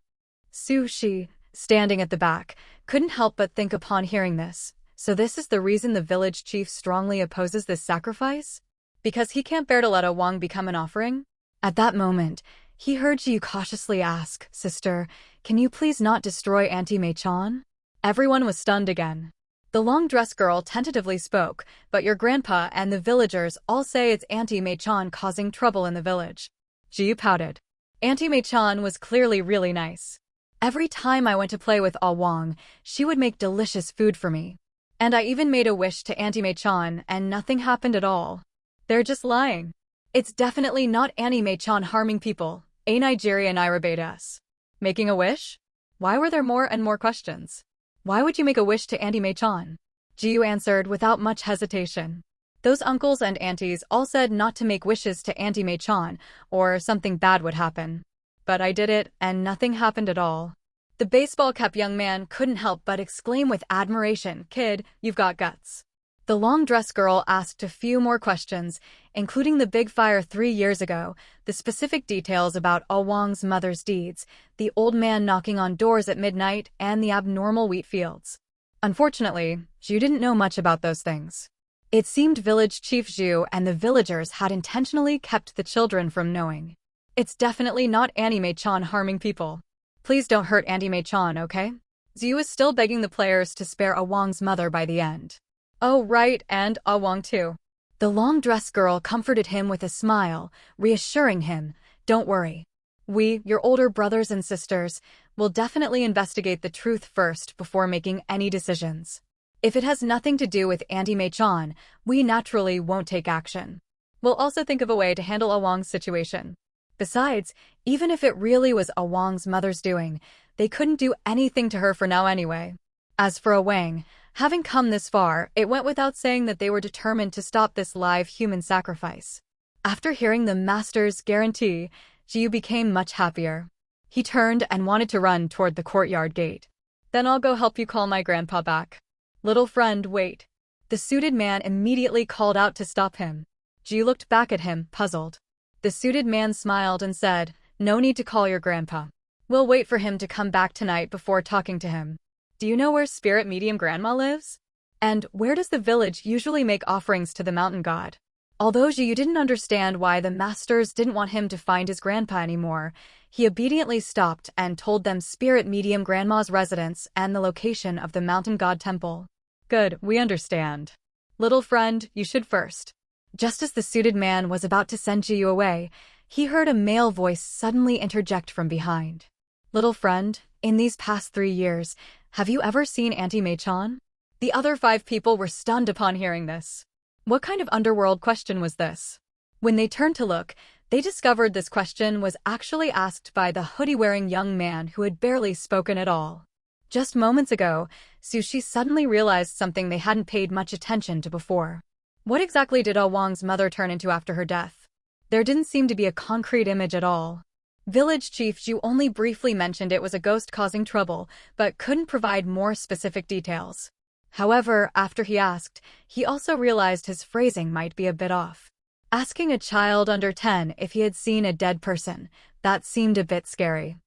Su-shi, standing at the back, couldn't help but think upon hearing this. So this is the reason the village chief strongly opposes this sacrifice? Because he can't bear to let Awang become an offering? At that moment, he heard Jiyu cautiously ask, "Sister, can you please not destroy Auntie Mei-chan?" Everyone was stunned again. The long-dressed girl tentatively spoke, "But your grandpa and the villagers all say it's Auntie Mei-chan causing trouble in the village." Jiyu pouted. Auntie Mei-chan was clearly really nice. Every time I went to play with Awang, she would make delicious food for me. And I even made a wish to Auntie Mei-chan and nothing happened at all. They're just lying. It's definitely not Auntie Mei-chan harming people. A Nigeria Nairabedas. Making a wish? Why were there more and more questions? Why would you make a wish to Auntie Mei-chan? Jiyu answered without much hesitation. Those uncles and aunties all said not to make wishes to Auntie Mei-chan, or something bad would happen. But I did it, and nothing happened at all. The baseball-cap young man couldn't help but exclaim with admiration, "Kid, you've got guts." The long-dressed girl asked a few more questions, including the big fire 3 years ago, the specific details about Awang's mother's deeds, the old man knocking on doors at midnight, and the abnormal wheat fields. Unfortunately, Jiyu didn't know much about those things. It seemed village chief Jiyu and the villagers had intentionally kept the children from knowing. It's definitely not Auntie Mei-chan harming people. Please don't hurt Auntie Mei-chan, okay? Jiyu is still begging the players to spare Awang's mother by the end. Oh, right, and Awang too. The long-dressed girl comforted him with a smile, reassuring him, "Don't worry. We, your older brothers and sisters, will definitely investigate the truth first before making any decisions. If it has nothing to do with Auntie Mei-chan, we naturally won't take action. We'll also think of a way to handle Awang's situation. Besides, even if it really was Awang's mother's doing, they couldn't do anything to her for now anyway." As for Awang, having come this far, it went without saying that they were determined to stop this live human sacrifice. After hearing the master's guarantee, Jiyu became much happier. He turned and wanted to run toward the courtyard gate. "Then I'll go help you call my grandpa back." "Little friend, wait." The suited man immediately called out to stop him. Jiyu looked back at him, puzzled. The suited man smiled and said, "No need to call your grandpa. We'll wait for him to come back tonight before talking to him. Do you know where Spirit Medium Grandma lives? And where does the village usually make offerings to the mountain god?" Although Jiyu didn't understand why the masters didn't want him to find his grandpa anymore, he obediently stopped and told them Spirit Medium Grandma's residence and the location of the mountain god temple. "Good, we understand. Little friend, you should first." Just as the suited man was about to send Jiyu away, he heard a male voice suddenly interject from behind. "Little friend, in these past 3 years, have you ever seen Auntie Mei-chan?" The other 5 people were stunned upon hearing this. What kind of underworld question was this? When they turned to look, They discovered this question was actually asked by the hoodie-wearing young man who had barely spoken at all. Just moments ago, Sushi suddenly realized something they hadn't paid much attention to before. What exactly did Ah Wang's mother turn into after her death? There didn't seem to be a concrete image at all. Village Chief Zhu only briefly mentioned it was a ghost causing trouble, but couldn't provide more specific details. However, after he asked, he also realized his phrasing might be a bit off. Asking a child under 10 if he had seen a dead person, that seemed a bit scary.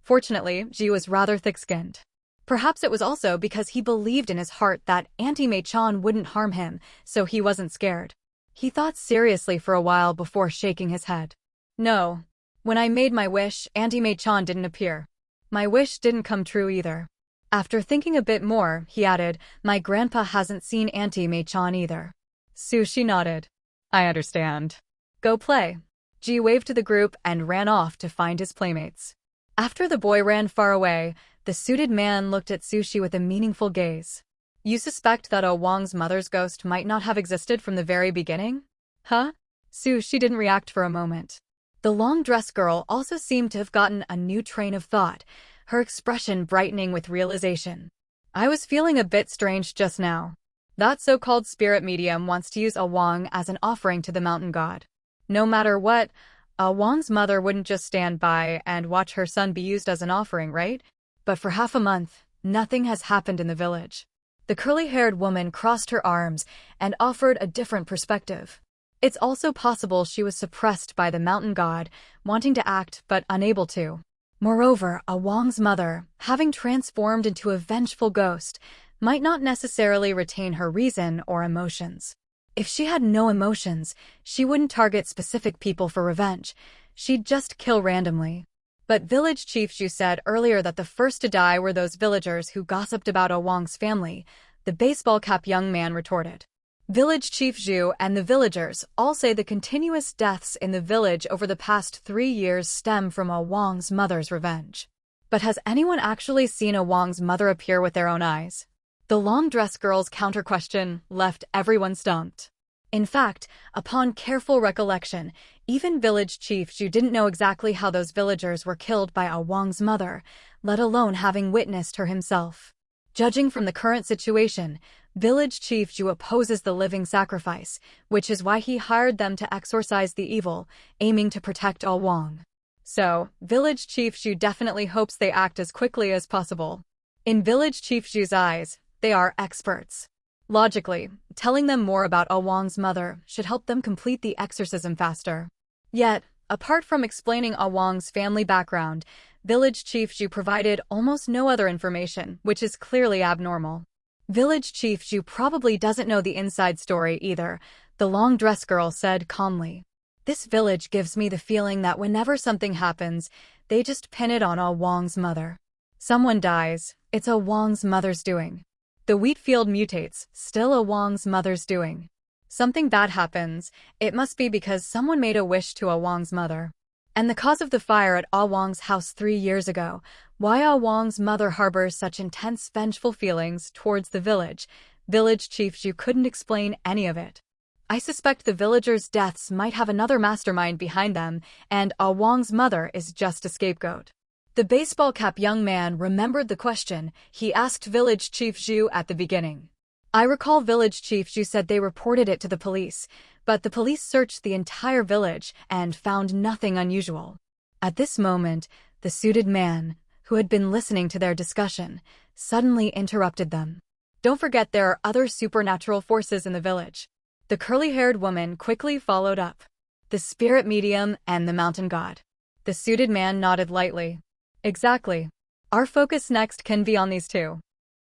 Fortunately, Ji was rather thick-skinned. Perhaps it was also because he believed in his heart that Auntie Mei-chan wouldn't harm him, so he wasn't scared. He thought seriously for a while before shaking his head. No. When I made my wish, Auntie Mei-chan didn't appear. My wish didn't come true either. After thinking a bit more, he added, my grandpa hasn't seen Auntie Mei-chan either. Sushi nodded. I understand. Go play. Ji waved to the group and ran off to find his playmates. After the boy ran far away, the suited man looked at Sushi with a meaningful gaze. You suspect that Ah Wang's mother's ghost might not have existed from the very beginning? Huh? Sushi didn't react for a moment. The long-dressed girl also seemed to have gotten a new train of thought, her expression brightening with realization. I was feeling a bit strange just now. That so-called spirit medium wants to use Ah Wang as an offering to the mountain god. No matter what, Ah Wang's mother wouldn't just stand by and watch her son be used as an offering, right? But for half a month, nothing has happened in the village. The curly-haired woman crossed her arms and offered a different perspective. It's also possible she was suppressed by the mountain god, wanting to act but unable to. Moreover, Ah Wang's mother, having transformed into a vengeful ghost, might not necessarily retain her reason or emotions. If she had no emotions, she wouldn't target specific people for revenge. She'd just kill randomly. But Village Chief Zhu said earlier that the first to die were those villagers who gossiped about Ah Wang's family, the baseball cap young man retorted. Village Chief Zhu and the villagers all say the continuous deaths in the village over the past 3 years stem from Ah Wang's mother's revenge. But has anyone actually seen Ah Wang's mother appear with their own eyes? The long-dressed girl's counter-question left everyone stumped. In fact, upon careful recollection, even Village Chief Zhu didn't know exactly how those villagers were killed by Ah Wang's mother, let alone having witnessed her himself. Judging from the current situation, Village Chief Zhu opposes the living sacrifice, which is why he hired them to exorcise the evil, aiming to protect Ah Wang. So, Village Chief Zhu definitely hopes they act as quickly as possible. In Village Chief Zhu's eyes, they are experts. Logically, telling them more about Ah Wang's mother should help them complete the exorcism faster. Yet, apart from explaining Ah Wang's family background, Village Chief Zhu provided almost no other information, which is clearly abnormal. Village Chief Zhu probably doesn't know the inside story either, the long-dressed girl said calmly. This village gives me the feeling that whenever something happens, they just pin it on Ah Wang's mother. Someone dies, it's Ah Wang's mother's doing. The wheat field mutates, still Ah Wang's mother's doing. Something bad happens, it must be because someone made a wish to Ah Wang's mother. And the cause of the fire at Ah Wang's house 3 years ago, why Ah Wang's mother harbors such intense vengeful feelings towards the village, Village Chief Zhu couldn't explain any of it. I suspect the villagers' deaths might have another mastermind behind them, and Ah Wang's mother is just a scapegoat. The baseball cap young man remembered the question he asked Village Chief Zhu at the beginning. I recall Village Chief Zhu said they reported it to the police, but the police searched the entire village and found nothing unusual. At this moment, the suited man, who had been listening to their discussion, suddenly interrupted them. Don't forget there are other supernatural forces in the village. The curly-haired woman quickly followed up. The spirit medium and the mountain god. The suited man nodded lightly. Exactly. Our focus next can be on these two.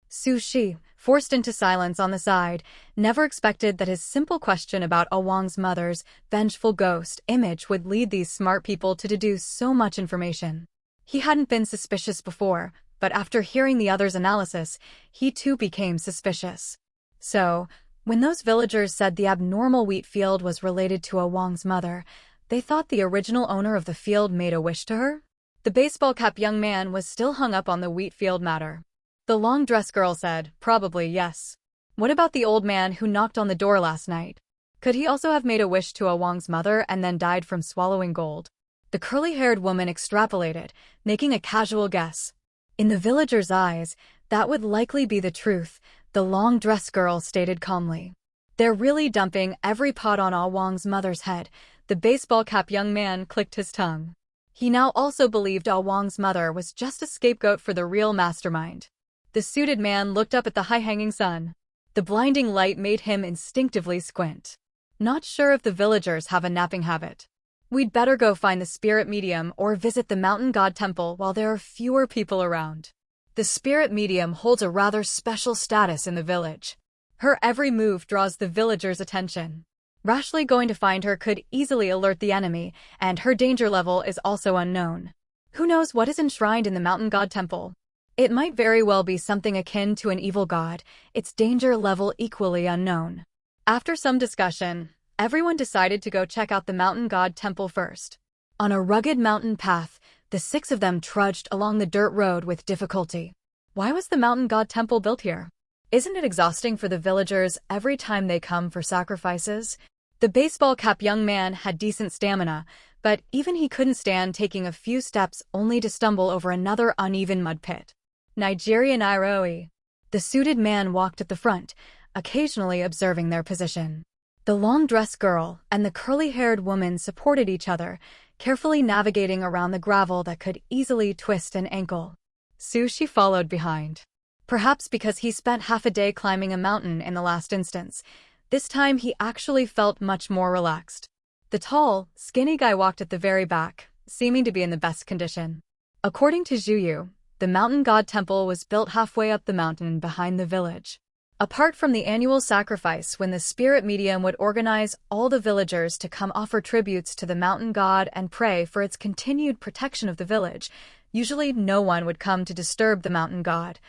Su Shi, forced into silence on the side, never expected that his simple question about Ah Wang's mother's vengeful ghost image would lead these smart people to deduce so much information. He hadn't been suspicious before, but after hearing the other's analysis, he too became suspicious. So, when those villagers said the abnormal wheat field was related to Ah Wang's mother, they thought the original owner of the field made a wish to her? The baseball cap young man was still hung up on the wheat field matter. The long-dressed girl said, probably yes. What about the old man who knocked on the door last night? Could he also have made a wish to Wang's mother and then died from swallowing gold? The curly-haired woman extrapolated, making a casual guess. In the villager's eyes, that would likely be the truth, the long-dressed girl stated calmly. They're really dumping every pot on Wang's mother's head. The baseball cap young man clicked his tongue. He now also believed Wang's mother was just a scapegoat for the real mastermind. The suited man looked up at the high-hanging sun. The blinding light made him instinctively squint. Not sure if the villagers have a napping habit. We'd better go find the spirit medium or visit the mountain god temple while there are fewer people around. The spirit medium holds a rather special status in the village. Her every move draws the villagers' attention. Rashly going to find her could easily alert the enemy, and her danger level is also unknown. Who knows what is enshrined in the mountain god temple? It might very well be something akin to an evil god, its danger level equally unknown. After some discussion, everyone decided to go check out the mountain god temple first. On a rugged mountain path, the six of them trudged along the dirt road with difficulty. Why was the mountain god temple built here? Isn't it exhausting for the villagers every time they come for sacrifices? The baseball cap young man had decent stamina, but even he couldn't stand taking a few steps only to stumble over another uneven mud pit. Nigerian Nairobi. The suited man walked at the front, occasionally observing their position. The long-dressed girl and the curly-haired woman supported each other, carefully navigating around the gravel that could easily twist an ankle. Sushi followed behind. Perhaps because he spent half a day climbing a mountain in the last instance, this time he actually felt much more relaxed. The tall, skinny guy walked at the very back, seeming to be in the best condition. According to Zhuyu, the mountain god temple was built halfway up the mountain behind the village. Apart from the annual sacrifice when the spirit medium would organize all the villagers to come offer tributes to the mountain god and pray for its continued protection of the village, usually no one would come to disturb the mountain god.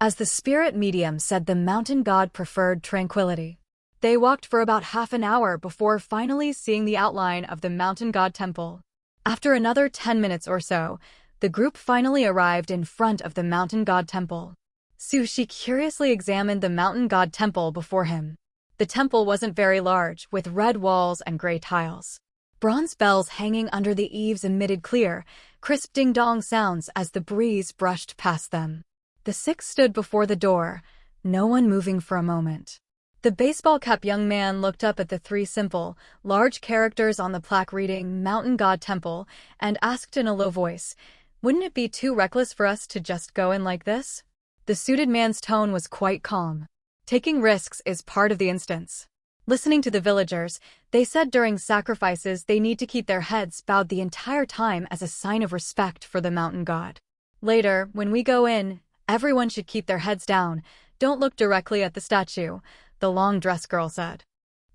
As the spirit medium said, the mountain god preferred tranquility. They walked for about half an hour before finally seeing the outline of the mountain god temple. After another 10 minutes or so, the group finally arrived in front of the mountain god temple. Sushi curiously examined the mountain god temple before him. The temple wasn't very large, with red walls and gray tiles. Bronze bells hanging under the eaves emitted clear, crisp ding-dong sounds as the breeze brushed past them. The six stood before the door, no one moving for a moment. The baseball cap young man looked up at the three simple, large characters on the plaque reading Mountain God Temple and asked in a low voice, "Wouldn't it be too reckless for us to just go in like this?" The suited man's tone was quite calm. Taking risks is part of the instance. Listening to the villagers, they said during sacrifices they need to keep their heads bowed the entire time as a sign of respect for the mountain god. Later, when we go in, everyone should keep their heads down, don't look directly at the statue, the long-dressed girl said.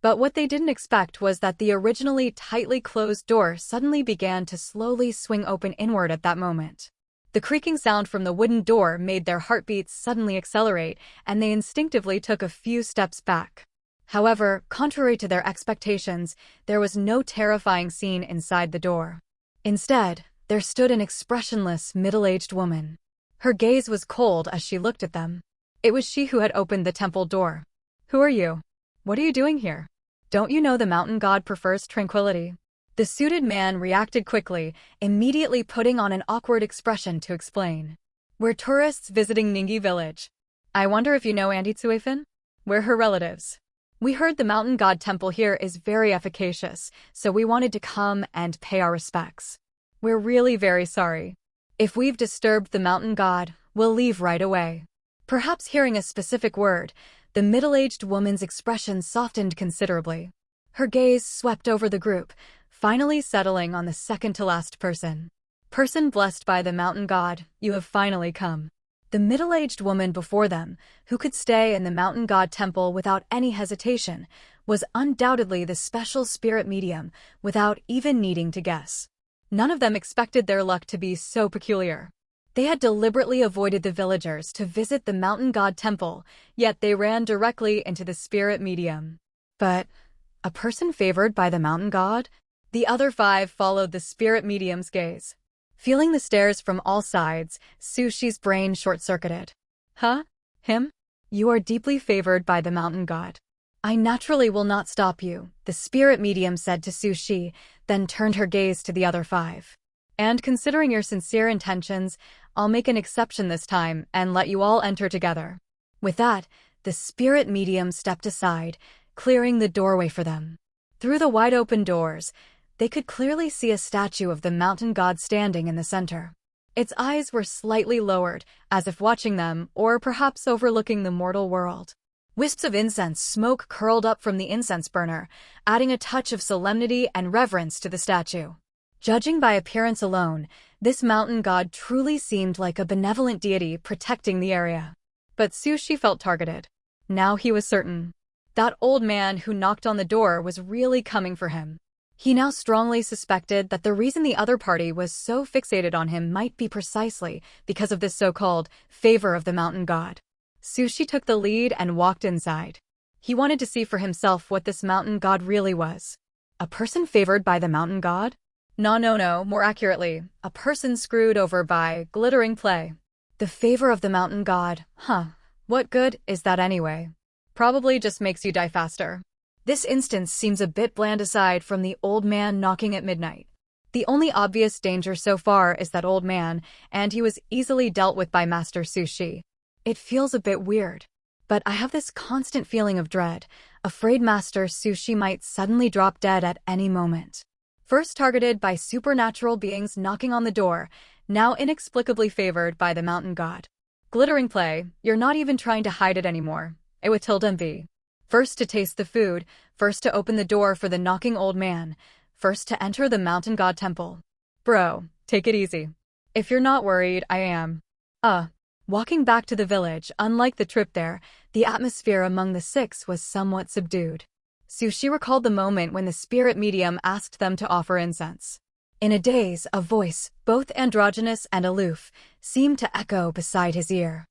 But what they didn't expect was that the originally tightly closed door suddenly began to slowly swing open inward at that moment. The creaking sound from the wooden door made their heartbeats suddenly accelerate, and they instinctively took a few steps back. However, contrary to their expectations, there was no terrifying scene inside the door. Instead, there stood an expressionless, middle-aged woman. Her gaze was cold as she looked at them. It was she who had opened the temple door. "Who are you? What are you doing here? Don't you know the mountain god prefers tranquility?" The suited man reacted quickly, immediately putting on an awkward expression to explain. "We're tourists visiting Ningi village. I wonder if you know Auntie Tsuefin? We're her relatives. We heard the mountain god temple here is very efficacious, so we wanted to come and pay our respects. We're really very sorry. If we've disturbed the mountain god, we'll leave right away." Perhaps hearing a specific word, the middle-aged woman's expression softened considerably. Her gaze swept over the group, finally settling on the second-to-last person. "Person blessed by the mountain god, you have finally come." The middle-aged woman before them, who could stay in the mountain god temple without any hesitation, was undoubtedly the special spirit medium, without even needing to guess. None of them expected their luck to be so peculiar. They had deliberately avoided the villagers to visit the mountain god temple, yet they ran directly into the spirit medium. But a person favored by the mountain god? The other five followed the spirit medium's gaze. Feeling the stares from all sides, Sushi's brain short-circuited. "Huh? Him? You are deeply favored by the mountain god. I naturally will not stop you, the spirit medium said to Sushi, then turned her gaze to the other 5. And considering your sincere intentions, I'll make an exception this time and let you all enter together. With that, the spirit medium stepped aside, clearing the doorway for them. Through the wide-open doors, they could clearly see a statue of the mountain god standing in the center. Its eyes were slightly lowered, as if watching them, or perhaps overlooking the mortal world. Wisps of incense smoke curled up from the incense burner, adding a touch of solemnity and reverence to the statue. Judging by appearance alone, this mountain god truly seemed like a benevolent deity protecting the area. But Sushi felt targeted. Now he was certain. That old man who knocked on the door was really coming for him. He now strongly suspected that the reason the other party was so fixated on him might be precisely because of this so-called favor of the mountain god. Sushi took the lead and walked inside. He wanted to see for himself what this mountain god really was. A person favored by the mountain god? No, more accurately, a person screwed over by glittering play. The favor of the mountain god, what good is that anyway? Probably just makes you die faster. This instance seems a bit bland aside from the old man knocking at midnight. The only obvious danger so far is that old man, and he was easily dealt with by Master Sushi. It feels a bit weird, but I have this constant feeling of dread, afraid Master Sushi might suddenly drop dead at any moment. First targeted by supernatural beings knocking on the door, now inexplicably favored by the mountain god. Glittering play, you're not even trying to hide it anymore. It would tilde envy. First to taste the food, first to open the door for the knocking old man, first to enter the mountain god temple. Bro, take it easy. If you're not worried, I am. Walking back to the village, unlike the trip there, the atmosphere among the 6 was somewhat subdued. Sushi recalled the moment when the spirit medium asked them to offer incense. In a daze, a voice, both androgynous and aloof, seemed to echo beside his ear.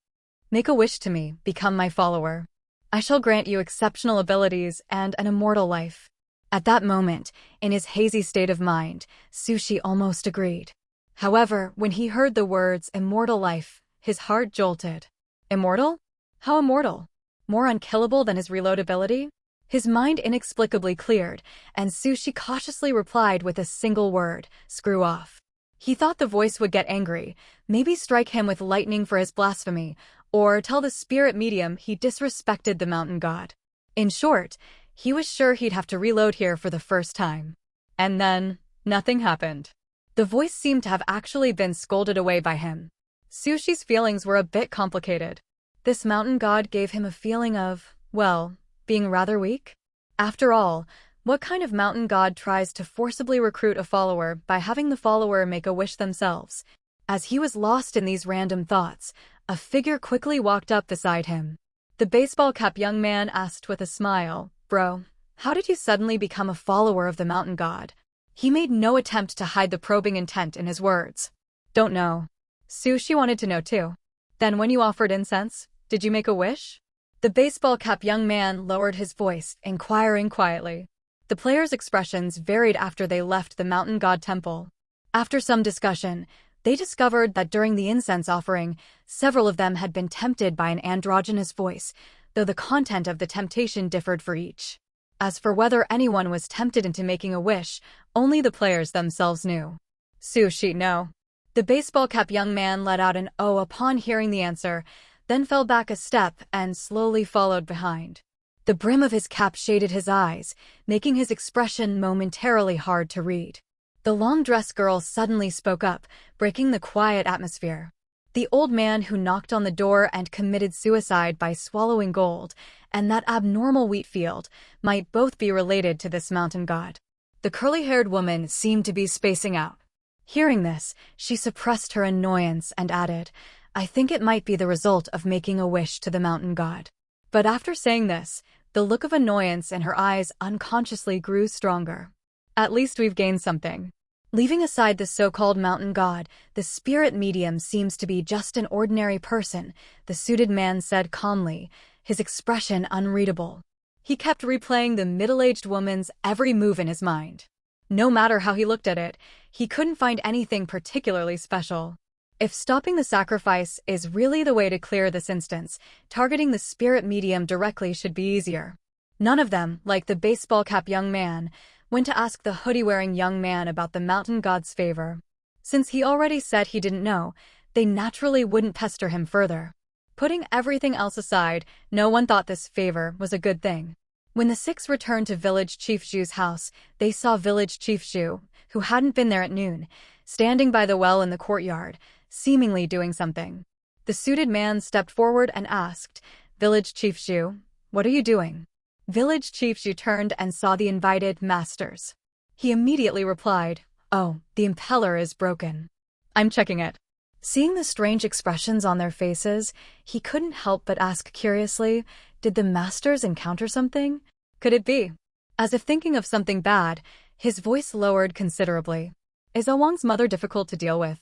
Make a wish to me, become my follower. I shall grant you exceptional abilities and an immortal life. At that moment, in his hazy state of mind, Sushi almost agreed. However, when he heard the words immortal life, his heart jolted. Immortal? How immortal? More unkillable than his reload ability? His mind inexplicably cleared, and Sushi cautiously replied with a single word, screw off. He thought the voice would get angry, maybe strike him with lightning for his blasphemy, or tell the spirit medium he disrespected the mountain god. In short, he was sure he'd have to reload here for the first time. And then, nothing happened. The voice seemed to have actually been scolded away by him. Sushi's feelings were a bit complicated. This mountain god gave him a feeling of, well, being rather weak? After all, what kind of mountain god tries to forcibly recruit a follower by having the follower make a wish themselves? As he was lost in these random thoughts, a figure quickly walked up beside him. The baseball cap young man asked with a smile, Bro, how did you suddenly become a follower of the mountain god? He made no attempt to hide the probing intent in his words. Don't know. Sushi wanted to know too. Then when you offered incense, did you make a wish? The baseball cap young man lowered his voice, inquiring quietly. The players' expressions varied after they left the mountain god temple. After some discussion, they discovered that during the incense offering, several of them had been tempted by an androgynous voice, though the content of the temptation differed for each. As for whether anyone was tempted into making a wish, only the players themselves knew. Sushi, no. The baseball cap young man let out an "oh" upon hearing the answer, then fell back a step and slowly followed behind. The brim of his cap shaded his eyes, making his expression momentarily hard to read. The long-dressed girl suddenly spoke up, breaking the quiet atmosphere. The old man who knocked on the door and committed suicide by swallowing gold, and that abnormal wheat field, might both be related to this mountain god. The curly-haired woman seemed to be spacing out. Hearing this, she suppressed her annoyance and added, I think it might be the result of making a wish to the mountain god. But after saying this, the look of annoyance in her eyes unconsciously grew stronger. At least we've gained something. Leaving aside the so-called mountain god, the spirit medium seems to be just an ordinary person, the suited man said calmly, his expression unreadable. He kept replaying the middle-aged woman's every move in his mind. No matter how he looked at it, he couldn't find anything particularly special. If stopping the sacrifice is really the way to clear this instance, targeting the spirit medium directly should be easier. None of them, like the baseball cap young man, went to ask the hoodie-wearing young man about the mountain god's favor. Since he already said he didn't know, they naturally wouldn't pester him further. Putting everything else aside, no one thought this favor was a good thing. When the six returned to Village Chief Zhu's house, they saw Village Chief Zhu, who hadn't been there at noon, standing by the well in the courtyard, seemingly doing something. The suited man stepped forward and asked, "Village Chief Zhu, what are you doing?" Village Chief Zhu turned and saw the invited masters. He immediately replied, "Oh, the impeller is broken. I'm checking it." Seeing the strange expressions on their faces, he couldn't help but ask curiously, did the masters encounter something? Could it be? As if thinking of something bad, his voice lowered considerably. Is Wang's mother difficult to deal with?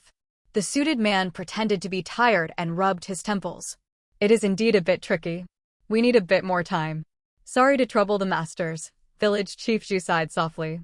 The suited man pretended to be tired and rubbed his temples. It is indeed a bit tricky. We need a bit more time. Sorry to trouble the masters, Village Chief Zhu sighed softly.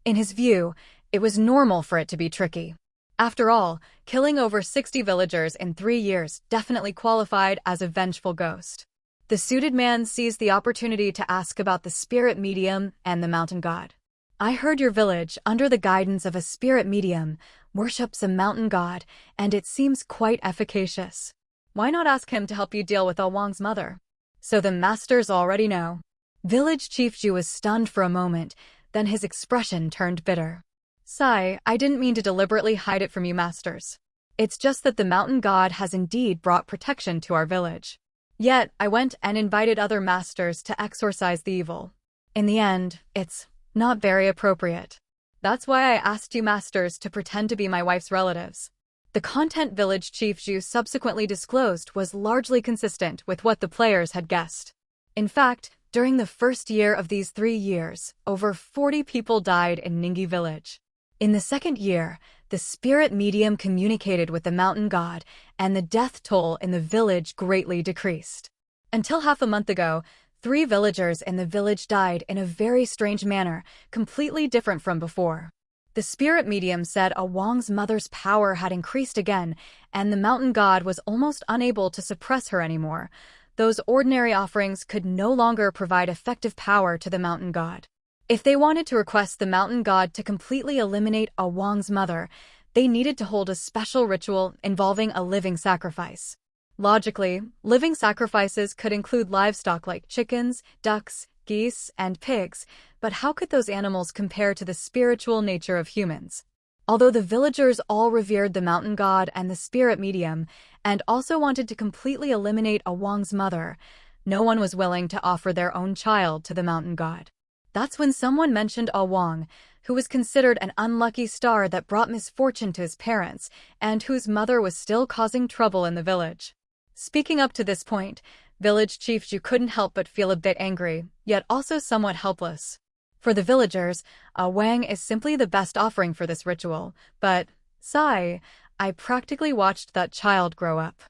In his view, it was normal for it to be tricky. After all, killing over 60 villagers in 3 years definitely qualified as a vengeful ghost. The suited man seized the opportunity to ask about the spirit medium and the mountain god. I heard your village, under the guidance of a spirit medium, worships a mountain god, and it seems quite efficacious. Why not ask him to help you deal with Wang's mother? So the masters already know. Village Chief Zhu was stunned for a moment, then his expression turned bitter. Sigh, I didn't mean to deliberately hide it from you masters. It's just that the mountain god has indeed brought protection to our village. Yet, I went and invited other masters to exorcise the evil. In the end, it's not very appropriate. That's why I asked you masters to pretend to be my wife's relatives. The content Village Chief Zhu subsequently disclosed was largely consistent with what the players had guessed. In fact, during the first year of these 3 years, over 40 people died in Ningyi village. In the second year, the spirit medium communicated with the mountain god, and the death toll in the village greatly decreased. Until half a month ago, 3 villagers in the village died in a very strange manner, completely different from before. The spirit medium said Wang's mother's power had increased again, and the mountain god was almost unable to suppress her anymore. Those ordinary offerings could no longer provide effective power to the mountain god. If they wanted to request the mountain god to completely eliminate Wang's mother, they needed to hold a special ritual involving a living sacrifice. Logically, living sacrifices could include livestock like chickens, ducks, geese, and pigs, but how could those animals compare to the spiritual nature of humans? Although the villagers all revered the mountain god and the spirit medium, and also wanted to completely eliminate Wang's mother, no one was willing to offer their own child to the mountain god. That's when someone mentioned Wang, who was considered an unlucky star that brought misfortune to his parents, and whose mother was still causing trouble in the village. Speaking up to this point, Village Chief Zhu couldn't help but feel a bit angry, yet also somewhat helpless. For the villagers, Wang is simply the best offering for this ritual, but, sigh, I practically watched that child grow up.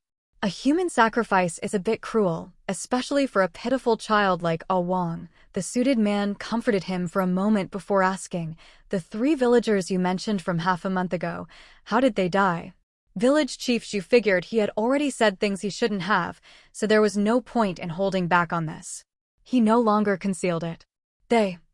A human sacrifice is a bit cruel, especially for a pitiful child like Wang. The suited man comforted him for a moment before asking, the 3 villagers you mentioned from half a month ago, how did they die? Village Chief Zhu figured he had already said things he shouldn't have, so there was no point in holding back on this. He no longer concealed it.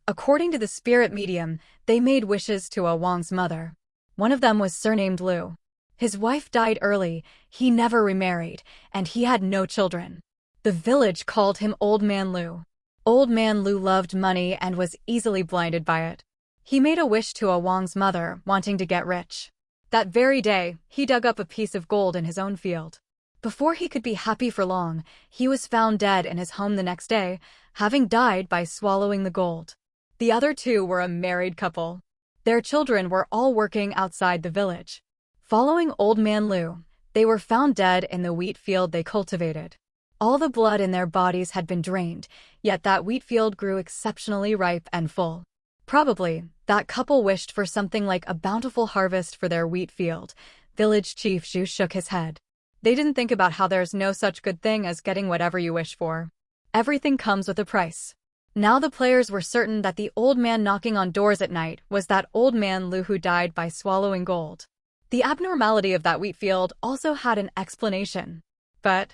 According to the spirit medium, they made wishes to Wang's mother. One of them was surnamed Lu. His wife died early, he never remarried, and he had no children. The village called him Old Man Lu. Old Man Lu loved money and was easily blinded by it. He made a wish to Wang's mother, wanting to get rich. That very day, he dug up a piece of gold in his own field. Before he could be happy for long, he was found dead in his home the next day, having died by swallowing the gold. The other 2 were a married couple. Their children were all working outside the village. Following Old Man Lu, they were found dead in the wheat field they cultivated. All the blood in their bodies had been drained, yet that wheat field grew exceptionally ripe and full. Probably, that couple wished for something like a bountiful harvest for their wheat field. Village Chief Zhu shook his head. They didn't think about how there's no such good thing as getting whatever you wish for. Everything comes with a price. Now the players were certain that the old man knocking on doors at night was that Old Man Lu who died by swallowing gold. The abnormality of that wheat field also had an explanation. But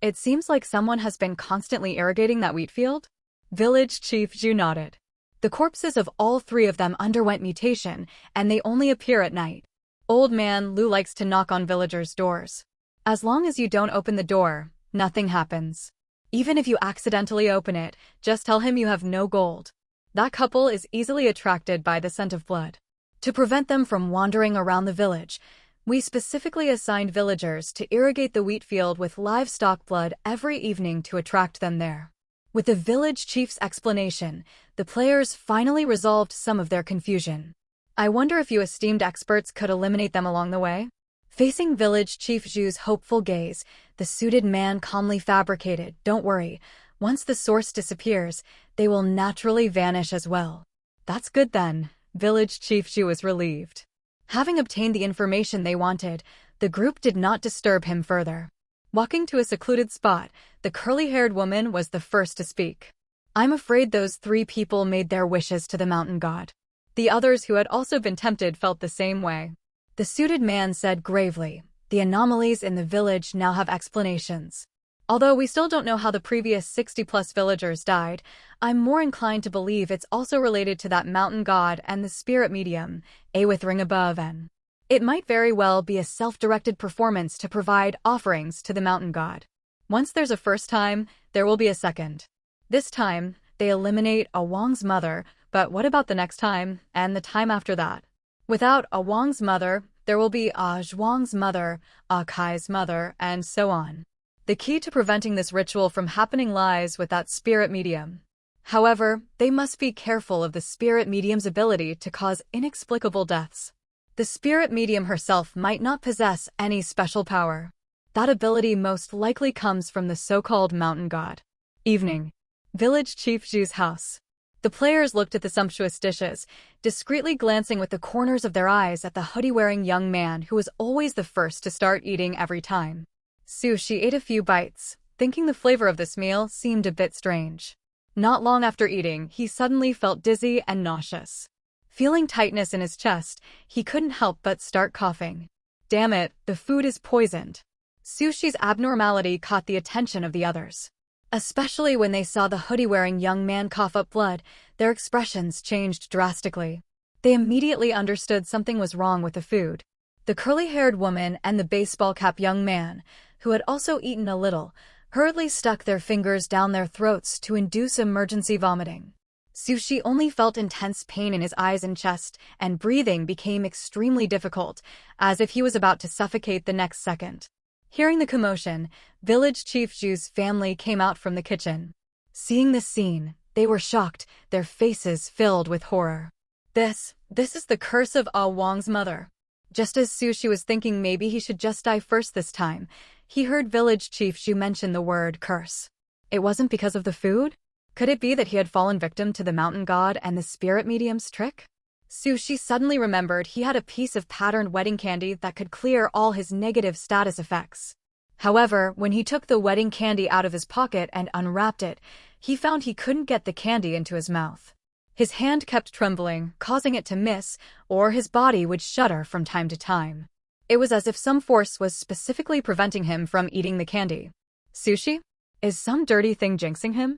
it seems like someone has been constantly irrigating that wheat field. Village Chief Zhu nodded. The corpses of all three of them underwent mutation, and they only appear at night. Old man Lu likes to knock on villagers' doors. As long as you don't open the door, nothing happens. Even if you accidentally open it, just tell him you have no gold. That couple is easily attracted by the scent of blood. To prevent them from wandering around the village, we specifically assigned villagers to irrigate the wheat field with livestock blood every evening to attract them there. With the village chief's explanation, the players finally resolved some of their confusion. I wonder if you esteemed experts could eliminate them along the way? Facing village chief Zhu's hopeful gaze, the suited man calmly fabricated, "Don't worry, once the source disappears, they will naturally vanish as well." That's good then. Village chief Zhu was relieved. Having obtained the information they wanted, the group did not disturb him further. Walking to a secluded spot, the curly-haired woman was the first to speak. "I'm afraid those three people made their wishes to the mountain god." The others who had also been tempted felt the same way. The suited man said gravely, "The anomalies in the village now have explanations. Although we still don't know how the previous 60-plus villagers died, I'm more inclined to believe it's also related to that mountain god and the spirit medium, A with ring above N. It might very well be a self-directed performance to provide offerings to the mountain god. Once there's a first time, there will be a second. This time, they eliminate A Wang's mother, but what about the next time, and the time after that? Without A Wang's mother, there will be A Zhuang's mother, A Kai's mother, and so on. The key to preventing this ritual from happening lies with that spirit medium. However, they must be careful of the spirit medium's ability to cause inexplicable deaths. The spirit medium herself might not possess any special power. That ability most likely comes from the so-called mountain god. Evening. Village Chief Zhu's house. The players looked at the sumptuous dishes, discreetly glancing with the corners of their eyes at the hoodie-wearing young man who was always the first to start eating every time. Sushi ate a few bites, thinking the flavor of this meal seemed a bit strange. Not long after eating, he suddenly felt dizzy and nauseous. Feeling tightness in his chest, he couldn't help but start coughing. Damn it, the food is poisoned. Sushi's abnormality caught the attention of the others. Especially when they saw the hoodie-wearing young man cough up blood, their expressions changed drastically. They immediately understood something was wrong with the food. The curly-haired woman and the baseball-cap young man, who had also eaten a little, hurriedly stuck their fingers down their throats to induce emergency vomiting. Sushi only felt intense pain in his eyes and chest, and breathing became extremely difficult, as if he was about to suffocate the next second. Hearing the commotion, Village Chief Zhu's family came out from the kitchen. Seeing this scene, they were shocked, their faces filled with horror. This is the curse of Ah Wang's mother. Just as Sushi was thinking maybe he should just die first this time, he heard Village Chief Zhu mention the word curse. It wasn't because of the food? Could it be that he had fallen victim to the mountain god and the spirit medium's trick? Sushi suddenly remembered he had a piece of patterned wedding candy that could clear all his negative status effects. However, when he took the wedding candy out of his pocket and unwrapped it, he found he couldn't get the candy into his mouth. His hand kept trembling, causing it to miss, or his body would shudder from time to time. It was as if some force was specifically preventing him from eating the candy. Sushi? Is some dirty thing jinxing him?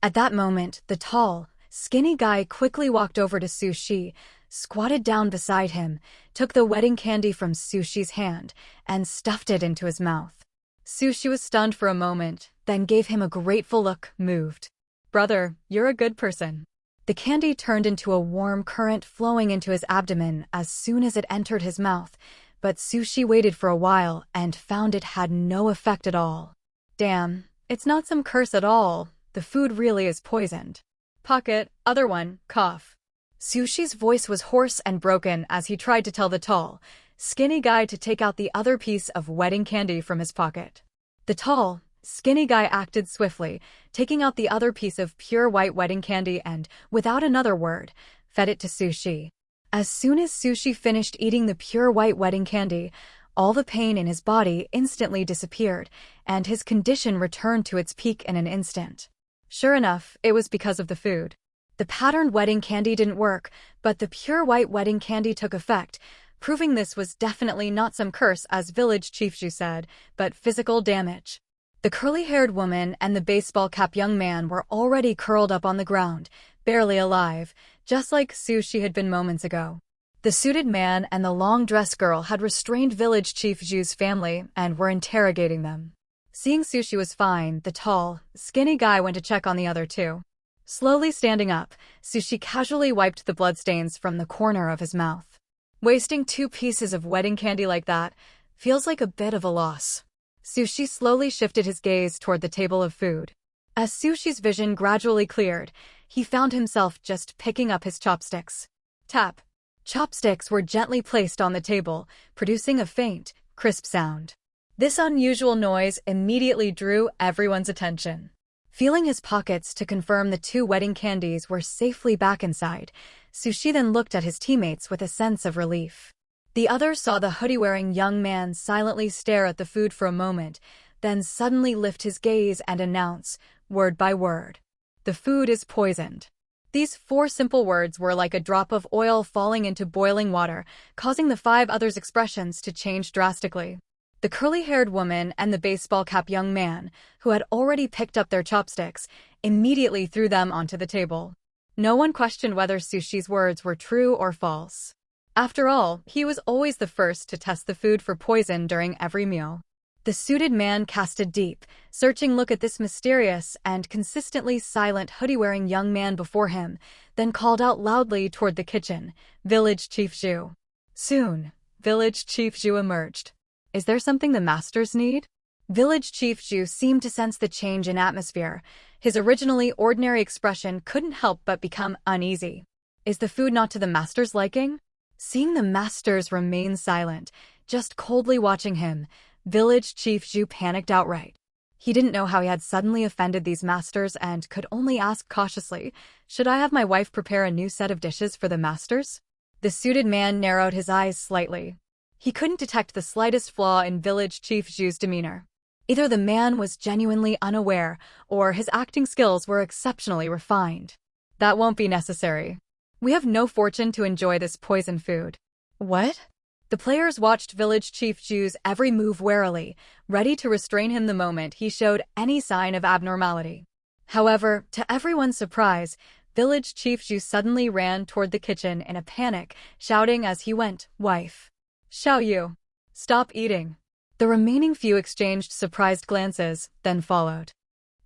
At that moment, the tall, skinny guy quickly walked over to Sushi, squatted down beside him, took the wedding candy from Sushi's hand, and stuffed it into his mouth. Sushi was stunned for a moment, then gave him a grateful look, moved. "Brother, you're a good person." The candy turned into a warm current flowing into his abdomen as soon as it entered his mouth, but Sushi waited for a while and found it had no effect at all. Damn, it's not some curse at all. The food really is poisoned. Pocket, other one, cough. Sushi's voice was hoarse and broken as he tried to tell the tall, skinny guy to take out the other piece of wedding candy from his pocket. The tall, skinny guy acted swiftly, taking out the other piece of pure white wedding candy and, without another word, fed it to Sushi. As soon as Sushi finished eating the pure white wedding candy, all the pain in his body instantly disappeared, and his condition returned to its peak in an instant. Sure enough, it was because of the food. The patterned wedding candy didn't work, but the pure white wedding candy took effect, proving this was definitely not some curse as Village Chief Zhu said, but physical damage. The curly-haired woman and the baseball-cap young man were already curled up on the ground, barely alive, just like Sushi had been moments ago. The suited man and the long-dressed girl had restrained Village Chief Zhu's family and were interrogating them. Seeing Sushi was fine, the tall, skinny guy went to check on the other two. Slowly standing up, Sushi casually wiped the bloodstains from the corner of his mouth. Wasting 2 pieces of wedding candy like that feels like a bit of a loss. Sushi slowly shifted his gaze toward the table of food. As Sushi's vision gradually cleared, he found himself just picking up his chopsticks. Tap. Chopsticks were gently placed on the table, producing a faint, crisp sound. This unusual noise immediately drew everyone's attention. Feeling his pockets to confirm the 2 wedding candies were safely back inside, Sushi then looked at his teammates with a sense of relief. The others saw the hoodie-wearing young man silently stare at the food for a moment, then suddenly lift his gaze and announce, word by word, "The food is poisoned." These 4 simple words were like a drop of oil falling into boiling water, causing the 5 others' expressions to change drastically. The curly-haired woman and the baseball-cap young man, who had already picked up their chopsticks, immediately threw them onto the table. No one questioned whether Sushi's words were true or false. After all, he was always the first to test the food for poison during every meal. The suited man cast a deep, searching look at this mysterious and consistently silent hoodie-wearing young man before him, then called out loudly toward the kitchen, "Village Chief Zhu." Soon, Village Chief Zhu emerged. "Is there something the masters need?" Village Chief Zhu seemed to sense the change in atmosphere. His originally ordinary expression couldn't help but become uneasy. "Is the food not to the master's liking?" Seeing the masters remain silent, just coldly watching him, Village Chief Zhu panicked outright. He didn't know how he had suddenly offended these masters and could only ask cautiously, "Should I have my wife prepare a new set of dishes for the masters?" The suited man narrowed his eyes slightly. He couldn't detect the slightest flaw in Village Chief Zhu's demeanor. Either the man was genuinely unaware, or his acting skills were exceptionally refined. "That won't be necessary. We have no fortune to enjoy this poison food." "What?" The players watched Village Chief Zhu's every move warily, ready to restrain him the moment he showed any sign of abnormality. However, to everyone's surprise, Village Chief Zhu suddenly ran toward the kitchen in a panic, shouting as he went, "Wife! Xiao Yu! Stop eating!" The remaining few exchanged surprised glances, then followed.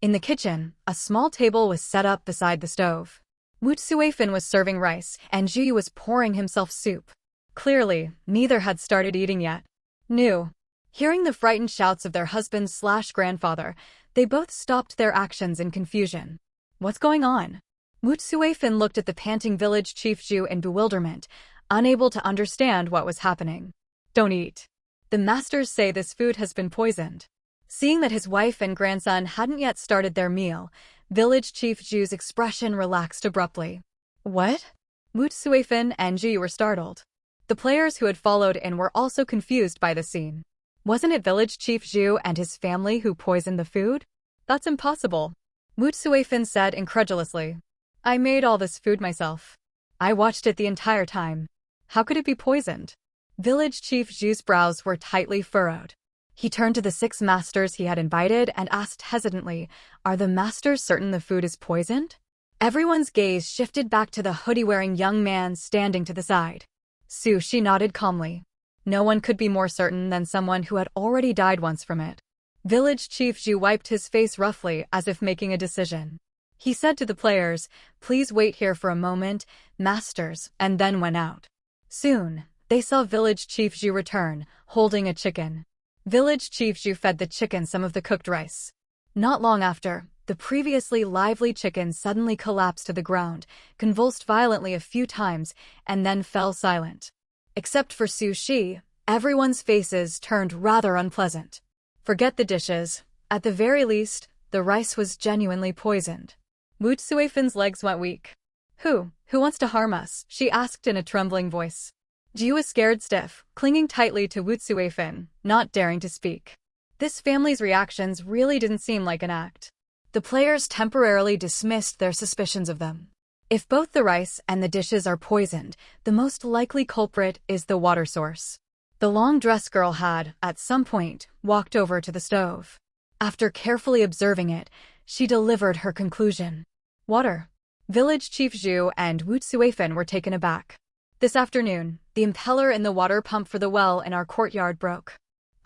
In the kitchen, a small table was set up beside the stove. Wu Suifan was serving rice, and Zhu Yu was pouring himself soup. Clearly, neither had started eating yet. "Nu." Hearing the frightened shouts of their husband/grandfather, they both stopped their actions in confusion. "What's going on?" Wu Suifan looked at the panting Village Chief Zhu in bewilderment, unable to understand what was happening. "Don't eat. The masters say this food has been poisoned." Seeing that his wife and grandson hadn't yet started their meal, Village Chief Zhu's expression relaxed abruptly. "What?" Wu Suifan and Zhu were startled. The players who had followed in were also confused by the scene. Wasn't it Village Chief Zhu and his family who poisoned the food? "That's impossible," Wu Suifan said incredulously. "I made all this food myself. I watched it the entire time. How could it be poisoned?" Village Chief Zhu's brows were tightly furrowed. He turned to the 6 masters he had invited and asked hesitantly, "Are the masters certain the food is poisoned?" Everyone's gaze shifted back to the hoodie-wearing young man standing to the side. Sushi nodded calmly. No one could be more certain than someone who had already died once from it. Village Chief Zhu wiped his face roughly as if making a decision. He said to the players, "Please wait here for a moment, masters," and then went out. Soon, they saw Village Chief Zhu return, holding a chicken. Village Chief Zhu fed the chicken some of the cooked rice. Not long after, the previously lively chicken suddenly collapsed to the ground, convulsed violently a few times, and then fell silent. Except for Sushi, everyone's faces turned rather unpleasant. Forget the dishes. At the very least, the rice was genuinely poisoned. Wu Suifan's legs went weak. Who wants to harm us?" she asked in a trembling voice. Zhu was scared stiff, clinging tightly to Wu Suifan, not daring to speak. This family's reactions really didn't seem like an act. The players temporarily dismissed their suspicions of them. If both the rice and the dishes are poisoned, the most likely culprit is the water source. The long-dressed girl had, at some point, walked over to the stove. After carefully observing it, she delivered her conclusion. Water. Village Chief Zhu and Wu Tsuefen were taken aback. This afternoon, the impeller in the water pump for the well in our courtyard broke.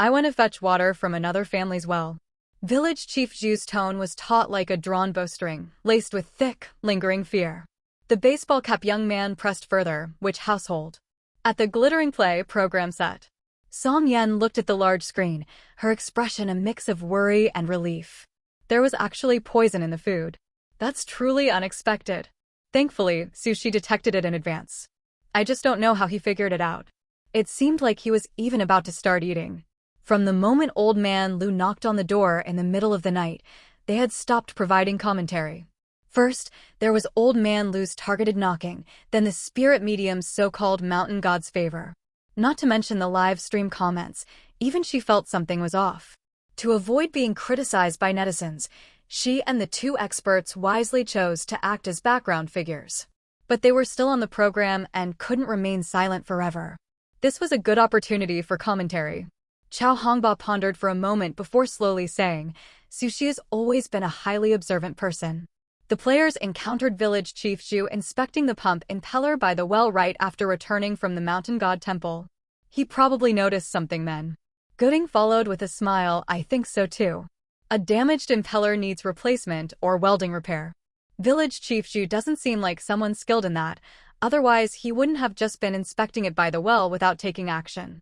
I went to fetch water from another family's well. Village Chief Zhu's tone was taut like a drawn bowstring, laced with thick, lingering fear. The baseball cap young man pressed further. Which household? At the glittering play program set. Song Yen looked at the large screen, her expression a mix of worry and relief. There was actually poison in the food. That's truly unexpected. Thankfully, Sushi detected it in advance. I just don't know how he figured it out. It seemed like he was even about to start eating. From the moment Old Man Lu knocked on the door in the middle of the night, they had stopped providing commentary. First, there was Old Man Lu's targeted knocking, then the spirit medium's so-called mountain god's favor. Not to mention the live stream comments, even she felt something was off. To avoid being criticized by netizens, she and the two experts wisely chose to act as background figures. But they were still on the program and couldn't remain silent forever. This was a good opportunity for commentary. Chao Hongba pondered for a moment before slowly saying, Sushi has always been a highly observant person. The players encountered Village Chief Zhu inspecting the pump impeller by the well right after returning from the Mountain God Temple. He probably noticed something then. Gooding followed with a smile. I think so too. A damaged impeller needs replacement or welding repair. Village Chief Zhu doesn't seem like someone skilled in that, otherwise he wouldn't have just been inspecting it by the well without taking action.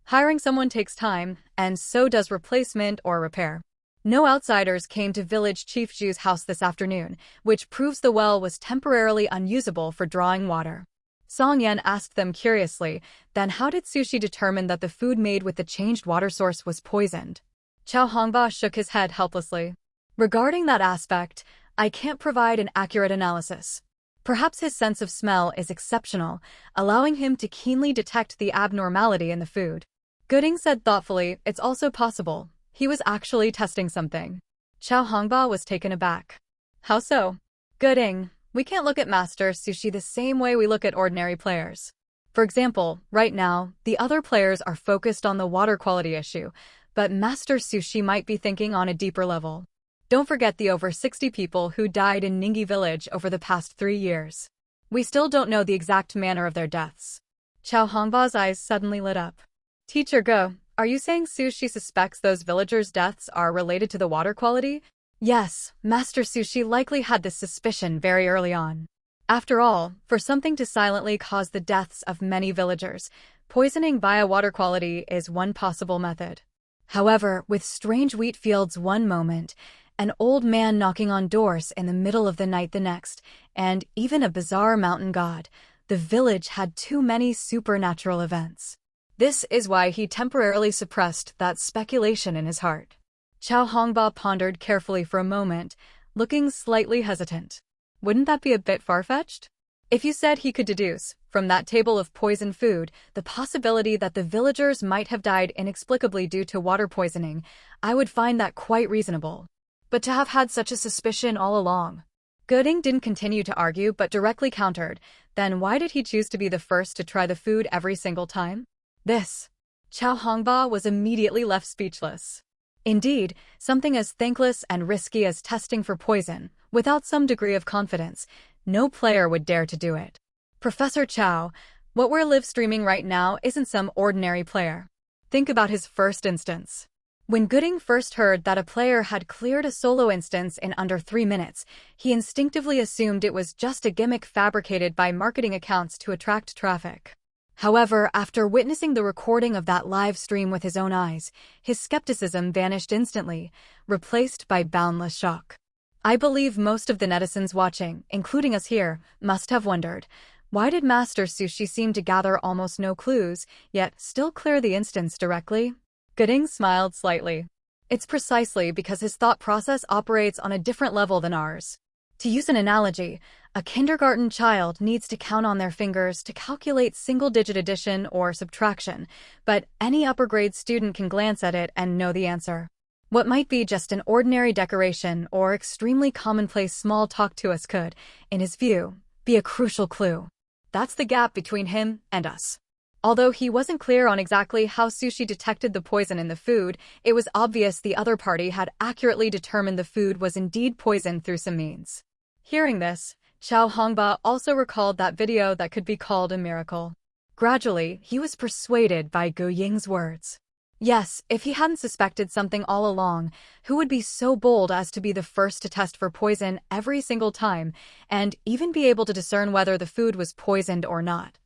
Hiring someone takes time, and so does replacement or repair. No outsiders came to Village Chief Zhu's house this afternoon, which proves the well was temporarily unusable for drawing water. Song Yan asked them curiously, then how did Sushi determine that the food made with the changed water source was poisoned? Chao Hongba shook his head helplessly. Regarding that aspect, I can't provide an accurate analysis. Perhaps his sense of smell is exceptional, allowing him to keenly detect the abnormality in the food. Gooding said thoughtfully, it's also possible. He was actually testing something. Chao Hongba was taken aback. How so? Gooding, we can't look at Master Sushi the same way we look at ordinary players. For example, right now, the other players are focused on the water quality issue, but Master Sushi might be thinking on a deeper level. Don't forget the over 60 people who died in Ningyi village over the past 3 years. We still don't know the exact manner of their deaths. Chao Hongba's eyes suddenly lit up. Teacher Go, are you saying Sushi suspects those villagers' deaths are related to the water quality? Yes, Master Sushi likely had this suspicion very early on. After all, for something to silently cause the deaths of many villagers, poisoning via water quality is one possible method. However, with strange wheat fields one moment, an old man knocking on doors in the middle of the night the next, and even a bizarre mountain god, the village had too many supernatural events. This is why he temporarily suppressed that speculation in his heart. Chao Hongba pondered carefully for a moment, looking slightly hesitant. Wouldn't that be a bit far-fetched? If you said he could deduce, from that table of poisoned food, the possibility that the villagers might have died inexplicably due to water poisoning, I would find that quite reasonable. But to have had such a suspicion all along. Gooding didn't continue to argue but directly countered, then why did he choose to be the first to try the food every single time? This. Chao Hongba was immediately left speechless. Indeed, something as thankless and risky as testing for poison, without some degree of confidence, no player would dare to do it. Professor Chao, what we're live streaming right now isn't some ordinary player. Think about his first instance. When Gooding first heard that a player had cleared a solo instance in under 3 minutes, he instinctively assumed it was just a gimmick fabricated by marketing accounts to attract traffic. However, after witnessing the recording of that live stream with his own eyes, his skepticism vanished instantly, replaced by boundless shock. I believe most of the netizens watching, including us here, must have wondered, why did Master Sushi seem to gather almost no clues, yet still clear the instance directly? Gooding smiled slightly. It's precisely because his thought process operates on a different level than ours. To use an analogy, a kindergarten child needs to count on their fingers to calculate single-digit addition or subtraction, but any upper-grade student can glance at it and know the answer. What might be just an ordinary decoration or extremely commonplace small talk to us could, in his view, be a crucial clue. That's the gap between him and us. Although he wasn't clear on exactly how Sushi detected the poison in the food, it was obvious the other party had accurately determined the food was indeed poisoned through some means. Hearing this, Chao Hongba also recalled that video that could be called a miracle. Gradually, he was persuaded by Gu Ying's words. Yes, if he hadn't suspected something all along, who would be so bold as to be the first to test for poison every single time, and even be able to discern whether the food was poisoned or not?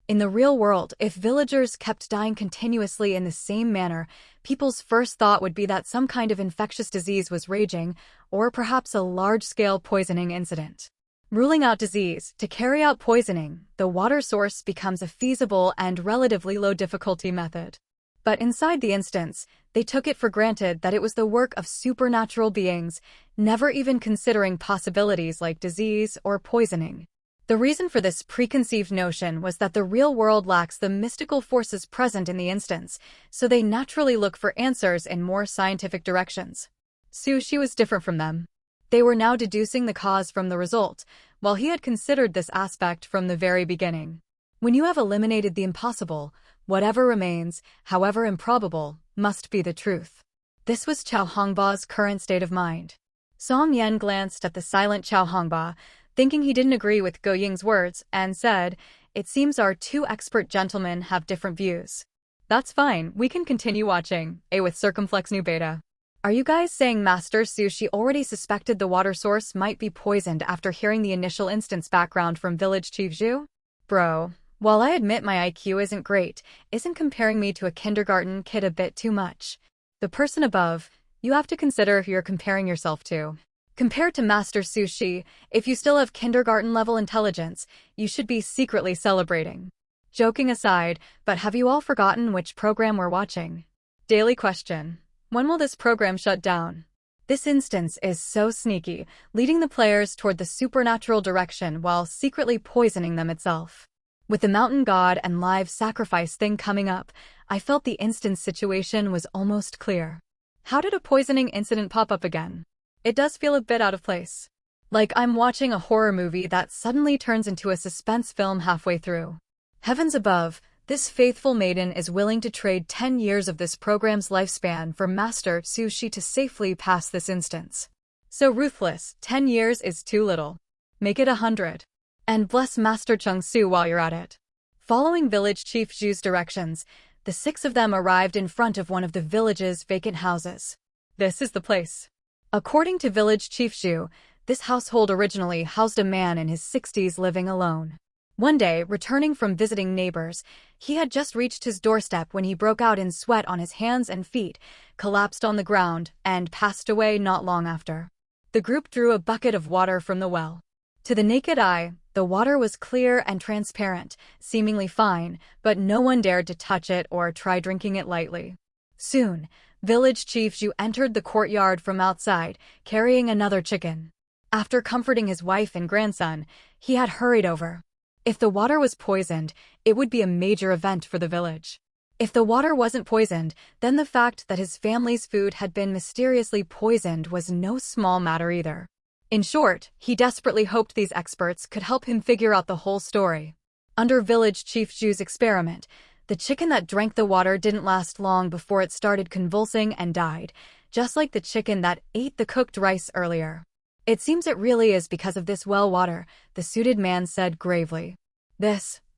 In the real world, if villagers kept dying continuously in the same manner, people's first thought would be that some kind of infectious disease was raging, or perhaps a large-scale poisoning incident. Ruling out disease, to carry out poisoning, the water source becomes a feasible and relatively low-difficulty method. But inside the instance, they took it for granted that it was the work of supernatural beings, never even considering possibilities like disease or poisoning. The reason for this preconceived notion was that the real world lacks the mystical forces present in the instance, so they naturally look for answers in more scientific directions. Sushi was different from them. They were now deducing the cause from the result, while he had considered this aspect from the very beginning. When you have eliminated the impossible, whatever remains, however improbable, must be the truth. This was Chao Hongba's current state of mind. Song Yen glanced at the silent Chao Hongba, thinking he didn't agree with Go Ying's words, and said, "It seems our two expert gentlemen have different views." "That's fine, we can continue watching, with Circumflex New Beta." "Are you guys saying Master Sushi already suspected the water source might be poisoned after hearing the initial instance background from Village Chief Zhu?" "Bro, while I admit my IQ isn't great, isn't comparing me to a kindergarten kid a bit too much? The person above, you have to consider who you're comparing yourself to. Compared to Master Sushi, if you still have kindergarten-level intelligence, you should be secretly celebrating." Joking aside, but have you all forgotten which program we're watching? Daily question. When will this program shut down? This instance is so sneaky, leading the players toward the supernatural direction while secretly poisoning them itself. With the mountain god and live sacrifice thing coming up, I felt the instance situation was almost clear. How did a poisoning incident pop up again? It does feel a bit out of place. Like I'm watching a horror movie that suddenly turns into a suspense film halfway through. Heavens above, this faithful maiden is willing to trade 10 years of this program's lifespan for Master Sushi to safely pass this instance. So ruthless, 10 years is too little. Make it 100. And bless Master Chung Su while you're at it. Following Village Chief Zhu's directions, the 6 of them arrived in front of one of the village's vacant houses. This is the place. According to Village Chief Zhu, this household originally housed a man in his 60s living alone. One day, returning from visiting neighbors, he had just reached his doorstep when he broke out in sweat on his hands and feet, collapsed on the ground, and passed away not long after. The group drew a bucket of water from the well. To the naked eye, the water was clear and transparent, seemingly fine, but no one dared to touch it or try drinking it lightly. Soon, Village Chief Zhu entered the courtyard from outside, carrying another chicken. After comforting his wife and grandson, he had hurried over. If the water was poisoned, it would be a major event for the village. If the water wasn't poisoned, then the fact that his family's food had been mysteriously poisoned was no small matter either. In short, he desperately hoped these experts could help him figure out the whole story. Under Village Chief Zhu's experiment, the chicken that drank the water didn't last long before it started convulsing and died, just like the chicken that ate the cooked rice earlier. "It seems it really is because of this well water," the suited man said gravely.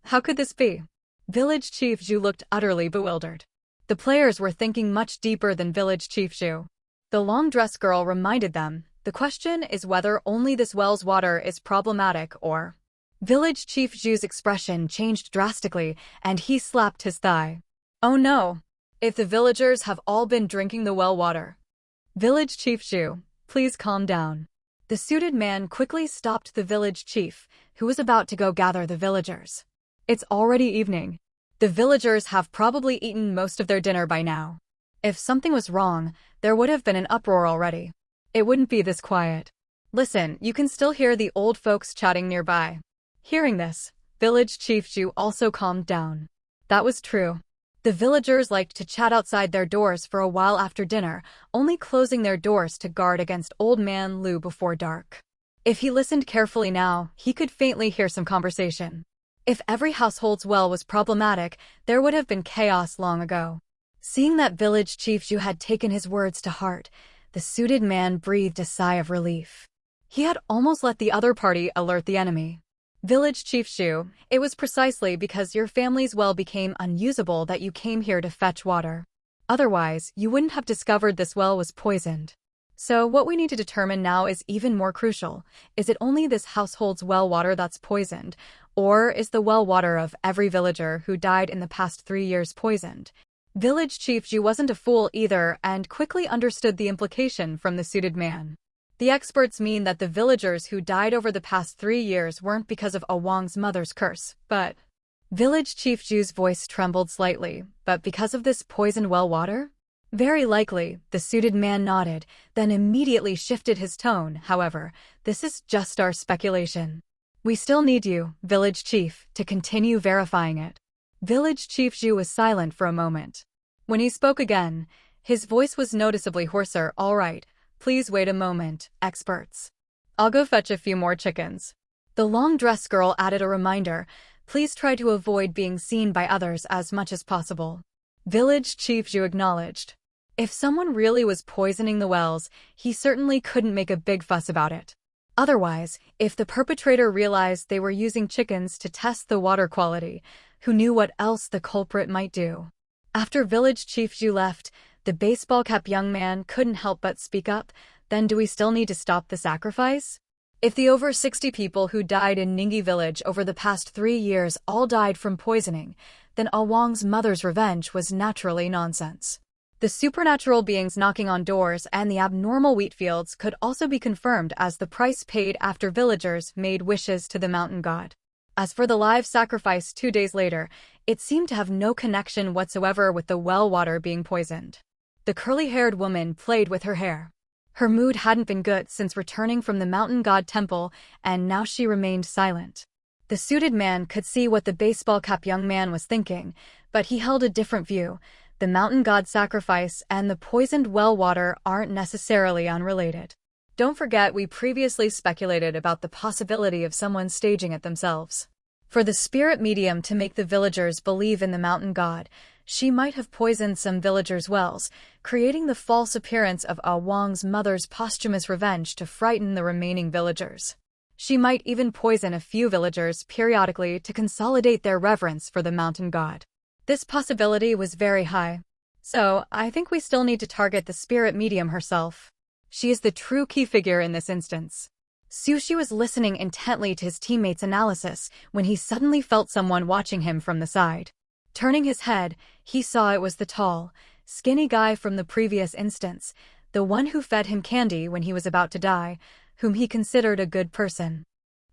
How could this be?" Village Chief Zhu looked utterly bewildered. The players were thinking much deeper than Village Chief Zhu. The long-dressed girl reminded them, the question is whether only this well's water is problematic or... Village Chief Zhu's expression changed drastically, and he slapped his thigh. "Oh no! If the villagers have all been drinking the well water." "Village Chief Zhu, please calm down." The suited man quickly stopped the village chief, who was about to go gather the villagers. "It's already evening. The villagers have probably eaten most of their dinner by now. If something was wrong, there would have been an uproar already. It wouldn't be this quiet. Listen, you can still hear the old folks chatting nearby." Hearing this, Village Chief Zhu also calmed down. That was true. The villagers liked to chat outside their doors for a while after dinner, only closing their doors to guard against Old Man Lu before dark. If he listened carefully now, he could faintly hear some conversation. If every household's well was problematic, there would have been chaos long ago. Seeing that village chief Zhu had taken his words to heart, the suited man breathed a sigh of relief. He had almost let the other party alert the enemy. Village Chief Zhu, it was precisely because your family's well became unusable that you came here to fetch water. Otherwise, you wouldn't have discovered this well was poisoned. So what we need to determine now is even more crucial. Is it only this household's well water that's poisoned, or is the well water of every villager who died in the past 3 years poisoned? Village Chief Zhu wasn't a fool either and quickly understood the implication from the suited man. The experts mean that the villagers who died over the past 3 years weren't because of Wang's mother's curse, but... Village Chief Zhu's voice trembled slightly, but because of this poisoned well water? Very likely, the suited man nodded, then immediately shifted his tone. However, this is just our speculation. We still need you, Village Chief, to continue verifying it. Village Chief Zhu was silent for a moment. When he spoke again, his voice was noticeably hoarser. All right, please wait a moment, experts. I'll go fetch a few more chickens. The long-dressed girl added a reminder. Please try to avoid being seen by others as much as possible. Village Chief Zhu acknowledged. If someone really was poisoning the wells, he certainly couldn't make a big fuss about it. Otherwise, if the perpetrator realized they were using chickens to test the water quality, who knew what else the culprit might do? After Village Chief Zhu left, the baseball-cap young man couldn't help but speak up. Then do we still need to stop the sacrifice? If the over 60 people who died in Ningyi village over the past 3 years all died from poisoning, then Wang's mother's revenge was naturally nonsense. The supernatural beings knocking on doors and the abnormal wheat fields could also be confirmed as the price paid after villagers made wishes to the mountain god. As for the live sacrifice 2 days later, it seemed to have no connection whatsoever with the well water being poisoned. The curly-haired woman played with her hair. Her mood hadn't been good since returning from the mountain god temple, and now she remained silent. The suited man could see what the baseball-cap young man was thinking, but he held a different view. The mountain god sacrifice and the poisoned well water aren't necessarily unrelated. Don't forget we previously speculated about the possibility of someone staging it themselves. For the spirit medium to make the villagers believe in the mountain god, she might have poisoned some villagers' wells, creating the false appearance of Wang's mother's posthumous revenge to frighten the remaining villagers. She might even poison a few villagers periodically to consolidate their reverence for the mountain god. This possibility was very high. So, I think we still need to target the spirit medium herself. She is the true key figure in this instance. Sushi was listening intently to his teammate's analysis when he suddenly felt someone watching him from the side. Turning his head, he saw it was the tall, skinny guy from the previous instance, the one who fed him candy when he was about to die, whom he considered a good person.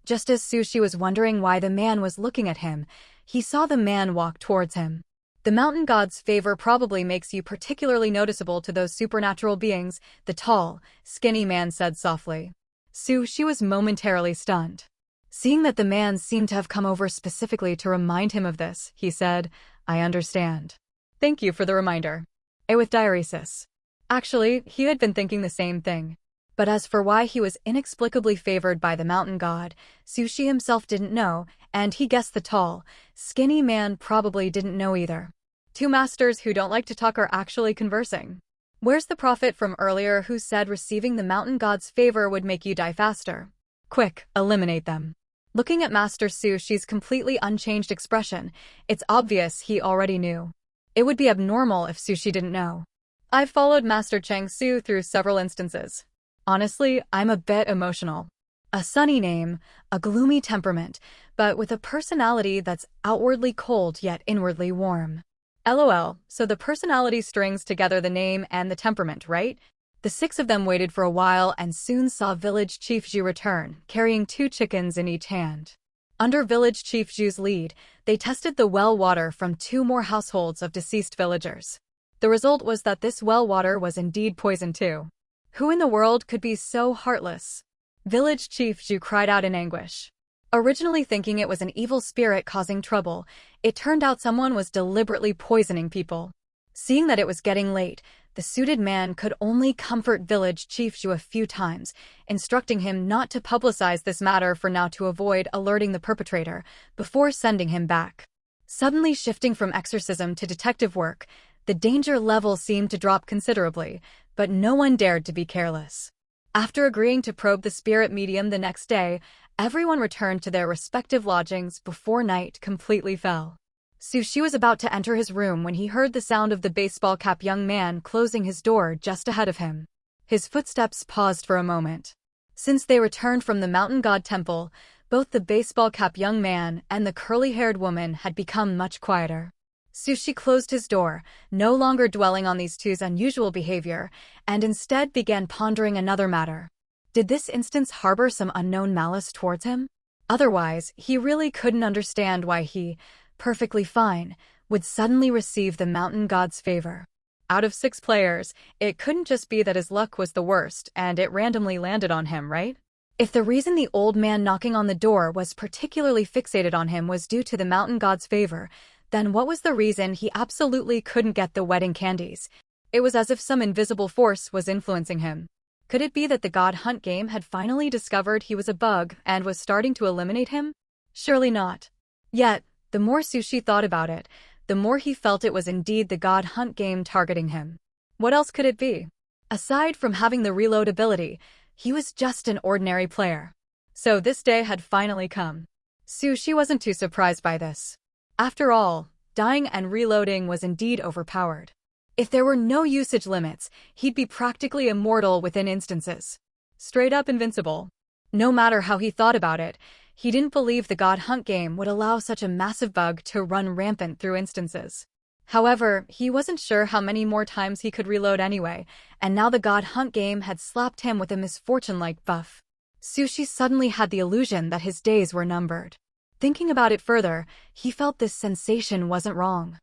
Just as Sushi was wondering why the man was looking at him, he saw the man walk towards him. The mountain god's favor probably makes you particularly noticeable to those supernatural beings, the tall, skinny man said softly. Sushi was momentarily stunned. Seeing that the man seemed to have come over specifically to remind him of this, he said, I understand. Thank you for the reminder. With diuresis. Actually, he had been thinking the same thing. But as for why he was inexplicably favored by the mountain god, Sushi himself didn't know, and he guessed the tall, skinny man probably didn't know either. Two masters who don't like to talk are actually conversing. Where's the prophet from earlier who said receiving the mountain god's favor would make you die faster? Quick, eliminate them. Looking at Master Sushi's completely unchanged expression, it's obvious he already knew. It would be abnormal if Sushi didn't know. I've followed Master Chang Su through several instances. Honestly, I'm a bit emotional. A sunny name, a gloomy temperament, but with a personality that's outwardly cold yet inwardly warm. LOL, so the personality strings together the name and the temperament, right? The 6 of them waited for a while and soon saw Village Chief Zhu return, carrying 2 chickens in each hand. Under Village Chief Zhu's lead, they tested the well water from 2 more households of deceased villagers. The result was that this well water was indeed poisoned too. Who in the world could be so heartless? Village Chief Zhu cried out in anguish. Originally thinking it was an evil spirit causing trouble, it turned out someone was deliberately poisoning people. Seeing that it was getting late, The suited man could only comfort village chief Zhu a few times, instructing him not to publicize this matter for now to avoid alerting the perpetrator before sending him back. Suddenly shifting from exorcism to detective work, the danger level seemed to drop considerably, but no one dared to be careless. After agreeing to probe the spirit medium the next day, everyone returned to their respective lodgings before night completely fell. Sushi was about to enter his room when he heard the sound of the baseball cap young man closing his door just ahead of him. His footsteps paused for a moment. Since they returned from the mountain god temple, both the baseball cap young man and the curly-haired woman had become much quieter. Sushi closed his door, no longer dwelling on these two's unusual behavior, and instead began pondering another matter. Did this instance harbor some unknown malice towards him? Otherwise, he really couldn't understand why he, perfectly fine, would suddenly receive the mountain god's favor. Out of 6 players, it couldn't just be that his luck was the worst and it randomly landed on him, right? If the reason the old man knocking on the door was particularly fixated on him was due to the mountain god's favor, then what was the reason he absolutely couldn't get the wedding candies? It was as if some invisible force was influencing him. Could it be that the God Hunt game had finally discovered he was a bug and was starting to eliminate him? Surely not. Yet, the more Sushi thought about it, the more he felt it was indeed the God Hunt game targeting him. What else could it be? Aside from having the reload ability, he was just an ordinary player. So this day had finally come. Sushi wasn't too surprised by this. After all, dying and reloading was indeed overpowered. If there were no usage limits, he'd be practically immortal within instances. Straight up invincible. No matter how he thought about it, he didn't believe the God Hunt game would allow such a massive bug to run rampant through instances. However, he wasn't sure how many more times he could reload anyway, and now the God Hunt game had slapped him with a misfortune-like buff. Sushi suddenly had the illusion that his days were numbered. Thinking about it further, he felt this sensation wasn't wrong.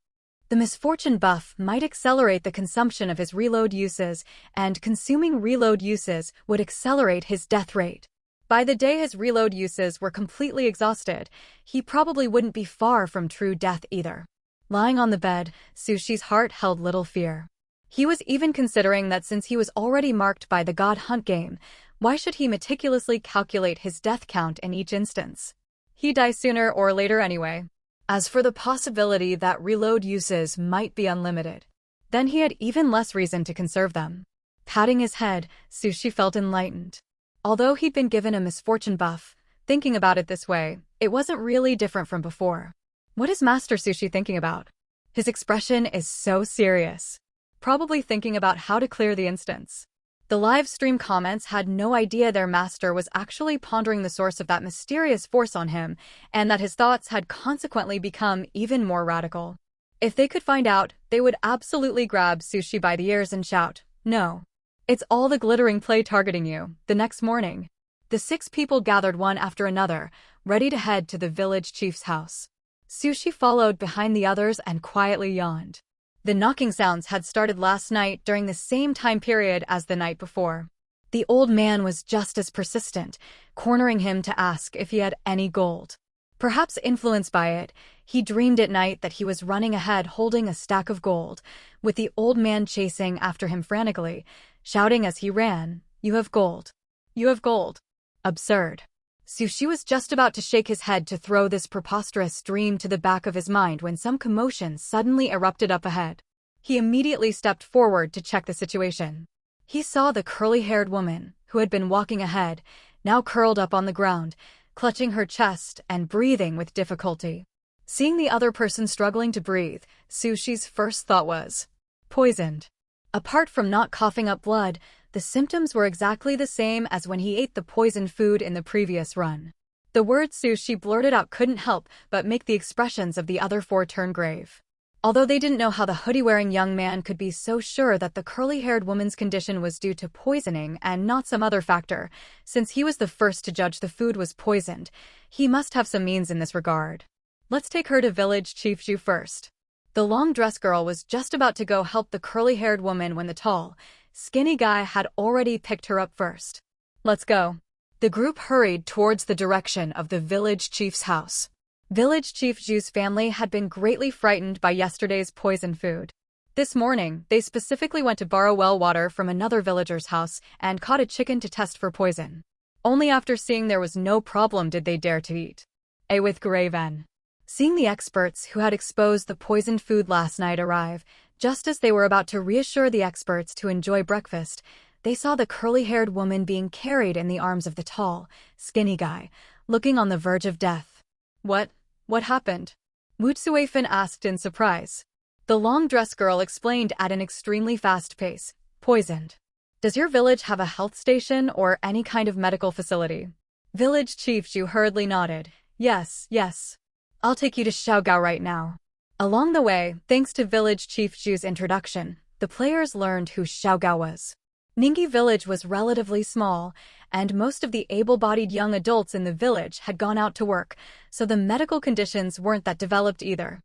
The misfortune buff might accelerate the consumption of his reload uses, and consuming reload uses would accelerate his death rate. By the day his reload uses were completely exhausted, he probably wouldn't be far from true death either. Lying on the bed, Sushi's heart held little fear. He was even considering that since he was already marked by the God Hunt game, why should he meticulously calculate his death count in each instance? He'd die sooner or later anyway. As for the possibility that reload uses might be unlimited, then he had even less reason to conserve them. Patting his head, Sushi felt enlightened. Although he'd been given a misfortune buff, thinking about it this way, it wasn't really different from before. What is Master Sushi thinking about? His expression is so serious. Probably thinking about how to clear the instance. The live stream comments had no idea their master was actually pondering the source of that mysterious force on him, and that his thoughts had consequently become even more radical. If they could find out, they would absolutely grab Sushi by the ears and shout, "No. It's all the glittering play targeting you." The next morning, the 6 people gathered one after another, ready to head to the village chief's house. Sushi followed behind the others and quietly yawned. The knocking sounds had started last night during the same time period as the night before. The old man was just as persistent, cornering him to ask if he had any gold. Perhaps influenced by it, he dreamed at night that he was running ahead holding a stack of gold, with the old man chasing after him frantically, shouting as he ran, "You have gold. You have gold." Absurd. Sushi was just about to shake his head to throw this preposterous dream to the back of his mind when some commotion suddenly erupted up ahead. He immediately stepped forward to check the situation. He saw the curly-haired woman, who had been walking ahead, now curled up on the ground, clutching her chest and breathing with difficulty. Seeing the other person struggling to breathe, Sushi's first thought was, poisoned. Apart from not coughing up blood, the symptoms were exactly the same as when he ate the poisoned food in the previous run. The words Sushi blurted out couldn't help but make the expressions of the other 4 turn grave. Although they didn't know how the hoodie-wearing young man could be so sure that the curly-haired woman's condition was due to poisoning and not some other factor, since he was the first to judge the food was poisoned, he must have some means in this regard. Let's take her to village Chief Zhu first. The long-dressed girl was just about to go help the curly-haired woman when the tall, skinny guy had already picked her up first. Let's go. The group hurried towards the direction of the village chief's house. Village Chief Zhu's family had been greatly frightened by yesterday's poison food. This morning, they specifically went to borrow well water from another villager's house and caught a chicken to test for poison. Only after seeing there was no problem did they dare to eat. A with Graven. Seeing the experts who had exposed the poisoned food last night arrive, just as they were about to reassure the experts to enjoy breakfast, they saw the curly-haired woman being carried in the arms of the tall, skinny guy, looking on the verge of death. What happened? Wu Tsuifan asked in surprise. The long-dressed girl explained at an extremely fast pace. Poisoned. Does your village have a health station or any kind of medical facility? Village Chief Zhu hurriedly nodded. Yes. I'll take you to Xiaogao right now. Along the way, thanks to Village Chief Zhu's introduction, the players learned who Xiaogao was. Ningyi village was relatively small, and most of the able-bodied young adults in the village had gone out to work, so the medical conditions weren't that developed either.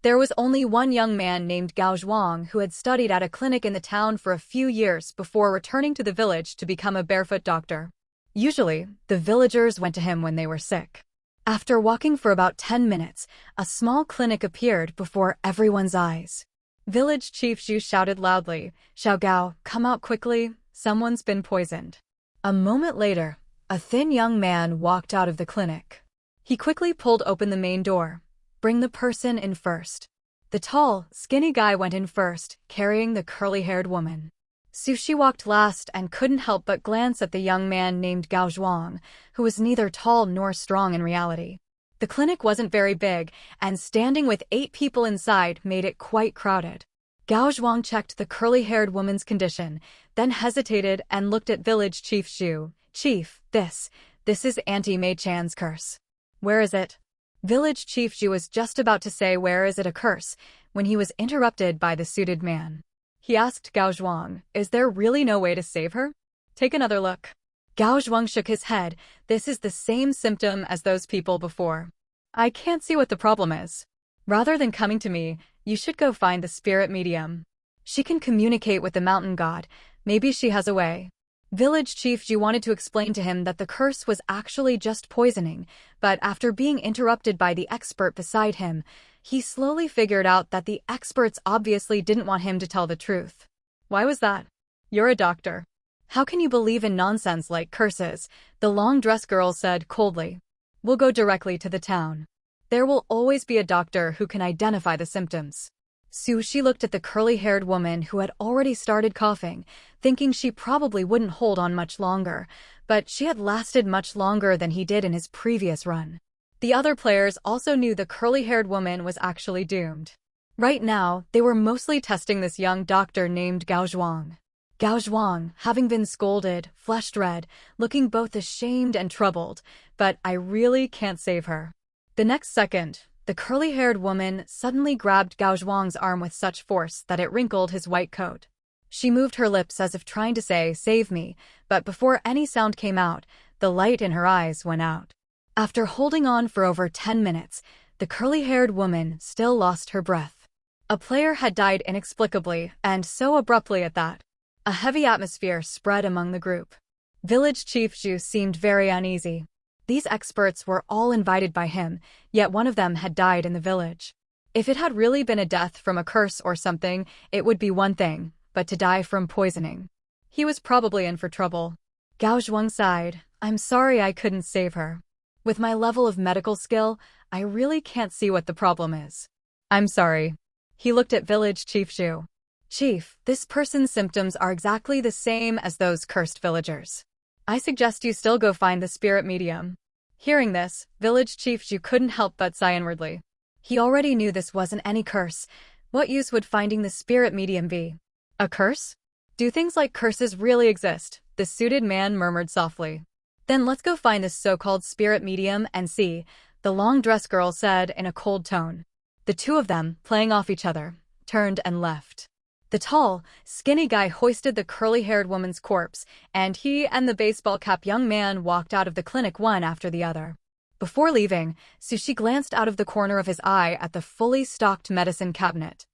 There was only one young man named Gao Zhuang who had studied at a clinic in the town for a few years before returning to the village to become a barefoot doctor. Usually, the villagers went to him when they were sick. After walking for about 10 minutes, a small clinic appeared before everyone's eyes. Village Chief Zhu shouted loudly, "Xiaogao, come out quickly, someone's been poisoned." A moment later, a thin young man walked out of the clinic. He quickly pulled open the main door. Bring the person in first. The tall, skinny guy went in first, carrying the curly-haired woman. Sushi walked last and couldn't help but glance at the young man named Gao Zhuang, who was neither tall nor strong in reality. The clinic wasn't very big, and standing with 8 people inside made it quite crowded. Gao Zhuang checked the curly-haired woman's condition, then hesitated and looked at Village Chief Zhu. Chief, this is Auntie Mei Chan's curse. Where is it? Village Chief Zhu was just about to say where is it a curse, when he was interrupted by the suited man. He asked Gao Zhuang, is there really no way to save her? Take another look. Gao Zhuang shook his head. This is the same symptom as those people before. I can't see what the problem is. Rather than coming to me, you should go find the spirit medium. She can communicate with the mountain god. Maybe she has a way. Village Chief Zhu wanted to explain to him that the curse was actually just poisoning, but after being interrupted by the expert beside him, he slowly figured out that the experts obviously didn't want him to tell the truth. Why was that? You're a doctor. How can you believe in nonsense like curses? The long-dressed girl said coldly. We'll go directly to the town. There will always be a doctor who can identify the symptoms. Sushi looked at the curly-haired woman who had already started coughing, thinking she probably wouldn't hold on much longer, but she had lasted much longer than he did in his previous run. The other players also knew the curly-haired woman was actually doomed. Right now, they were mostly testing this young doctor named Gao Zhuang. Gao Zhuang, having been scolded, flushed red, looking both ashamed and troubled, but I really can't save her. The next second, the curly-haired woman suddenly grabbed Gao Zhuang's arm with such force that it wrinkled his white coat. She moved her lips as if trying to say, "Save me," but before any sound came out, the light in her eyes went out. After holding on for over 10 minutes, the curly-haired woman still lost her breath. A player had died inexplicably, and so abruptly at that. A heavy atmosphere spread among the group. Village Chief Zhu seemed very uneasy. These experts were all invited by him, yet one of them had died in the village. If it had really been a death from a curse or something, it would be one thing, but to die from poisoning. He was probably in for trouble. Gao Zhuang sighed. I'm sorry I couldn't save her. With my level of medical skill, I really can't see what the problem is. I'm sorry. He looked at Village Chief Zhu. Chief, this person's symptoms are exactly the same as those cursed villagers. I suggest you still go find the spirit medium. Hearing this, Village Chief Zhu couldn't help but sigh inwardly. He already knew this wasn't any curse. What use would finding the spirit medium be? A curse? Do things like curses really exist? The suited man murmured softly. Then let's go find this so-called spirit medium and see, the long-dressed girl said in a cold tone. The two of them, playing off each other, turned and left. The tall, skinny guy hoisted the curly-haired woman's corpse, and he and the baseball-cap young man walked out of the clinic one after the other. Before leaving, Sushi glanced out of the corner of his eye at the fully stocked medicine cabinet.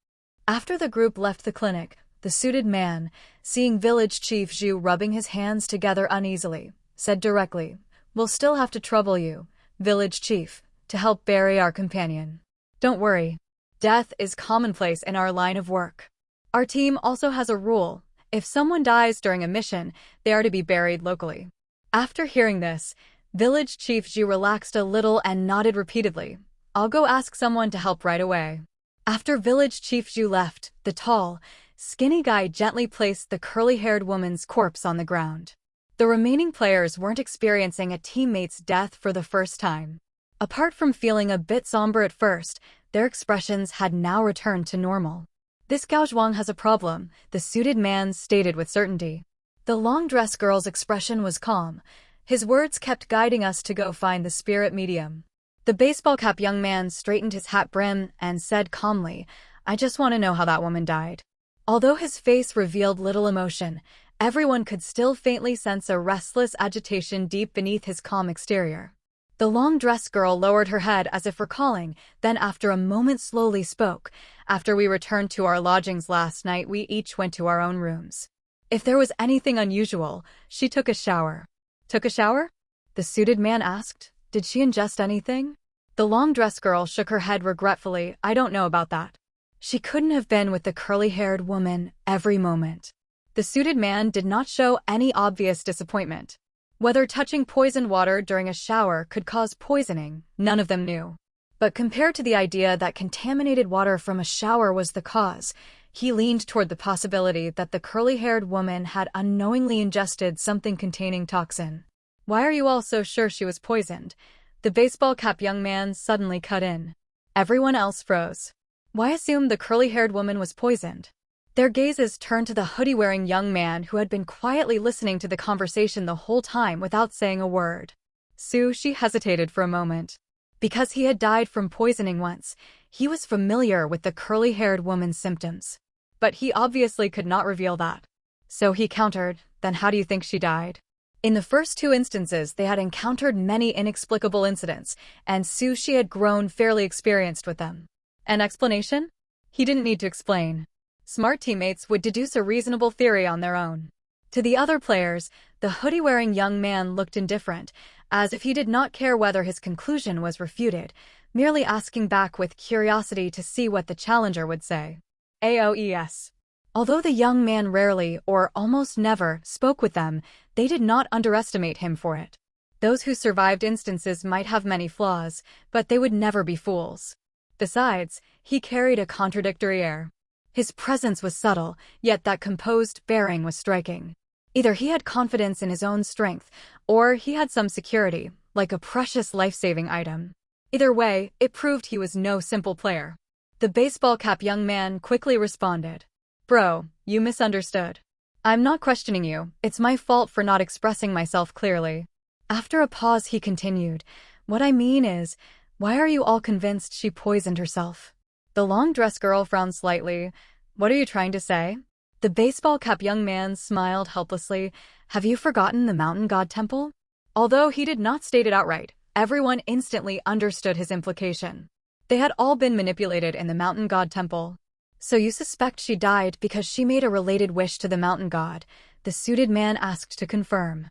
After the group left the clinic, the suited man, seeing Village Chief Zhu rubbing his hands together uneasily, said directly, We'll still have to trouble you, Village Chief, to help bury our companion. Don't worry. Death is commonplace in our line of work. Our team also has a rule. If someone dies during a mission, they are to be buried locally. After hearing this, Village Chief Zhu relaxed a little and nodded repeatedly. I'll go ask someone to help right away. After Village Chief Zhu left, the tall, skinny guy gently placed the curly-haired woman's corpse on the ground. The remaining players weren't experiencing a teammate's death for the first time. Apart from feeling a bit somber at first, their expressions had now returned to normal. This Gao Zhuang has a problem, the suited man stated with certainty. The long-dressed girl's expression was calm. His words kept guiding us to go find the spirit medium. The baseball cap young man straightened his hat brim and said calmly, I just want to know how that woman died. Although his face revealed little emotion, everyone could still faintly sense a restless agitation deep beneath his calm exterior. The long-dressed girl lowered her head as if recalling, then after a moment slowly spoke. After we returned to our lodgings last night, we each went to our own rooms. If there was anything unusual, she took a shower. Took a shower? The suited man asked. Did she ingest anything? The long-dressed girl shook her head regretfully. I don't know about that. She couldn't have been with the curly-haired woman every moment. The suited man did not show any obvious disappointment. Whether touching poisoned water during a shower could cause poisoning, none of them knew. But compared to the idea that contaminated water from a shower was the cause, he leaned toward the possibility that the curly-haired woman had unknowingly ingested something containing toxin. Why are you all so sure she was poisoned? The baseball cap young man suddenly cut in. Everyone else froze. Why assume the curly-haired woman was poisoned? Their gazes turned to the hoodie-wearing young man who had been quietly listening to the conversation the whole time without saying a word. She hesitated for a moment. Because he had died from poisoning once, he was familiar with the curly-haired woman's symptoms. But he obviously could not reveal that. So he countered, then how do you think she died? In the first two instances, they had encountered many inexplicable incidents, and she had grown fairly experienced with them. An explanation? He didn't need to explain. Smart teammates would deduce a reasonable theory on their own. To the other players, the hoodie-wearing young man looked indifferent, as if he did not care whether his conclusion was refuted, merely asking back with curiosity to see what the challenger would say. AOES. Although the young man rarely, or almost never, spoke with them, they did not underestimate him for it. Those who survived instances might have many flaws, but they would never be fools. Besides, he carried a contradictory air. His presence was subtle, yet that composed bearing was striking. Either he had confidence in his own strength, or he had some security, like a precious life-saving item. Either way, it proved he was no simple player. The baseball cap young man quickly responded. Bro, you misunderstood. I'm not questioning you, it's my fault for not expressing myself clearly. After a pause he continued, what I mean is, why are you all convinced she poisoned herself? The long-dressed girl frowned slightly. What are you trying to say? The baseball cap young man smiled helplessly. Have you forgotten the mountain god temple? Although he did not state it outright, everyone instantly understood his implication. They had all been manipulated in the mountain god temple. So you suspect she died because she made a related wish to the mountain god? The suited man asked to confirm.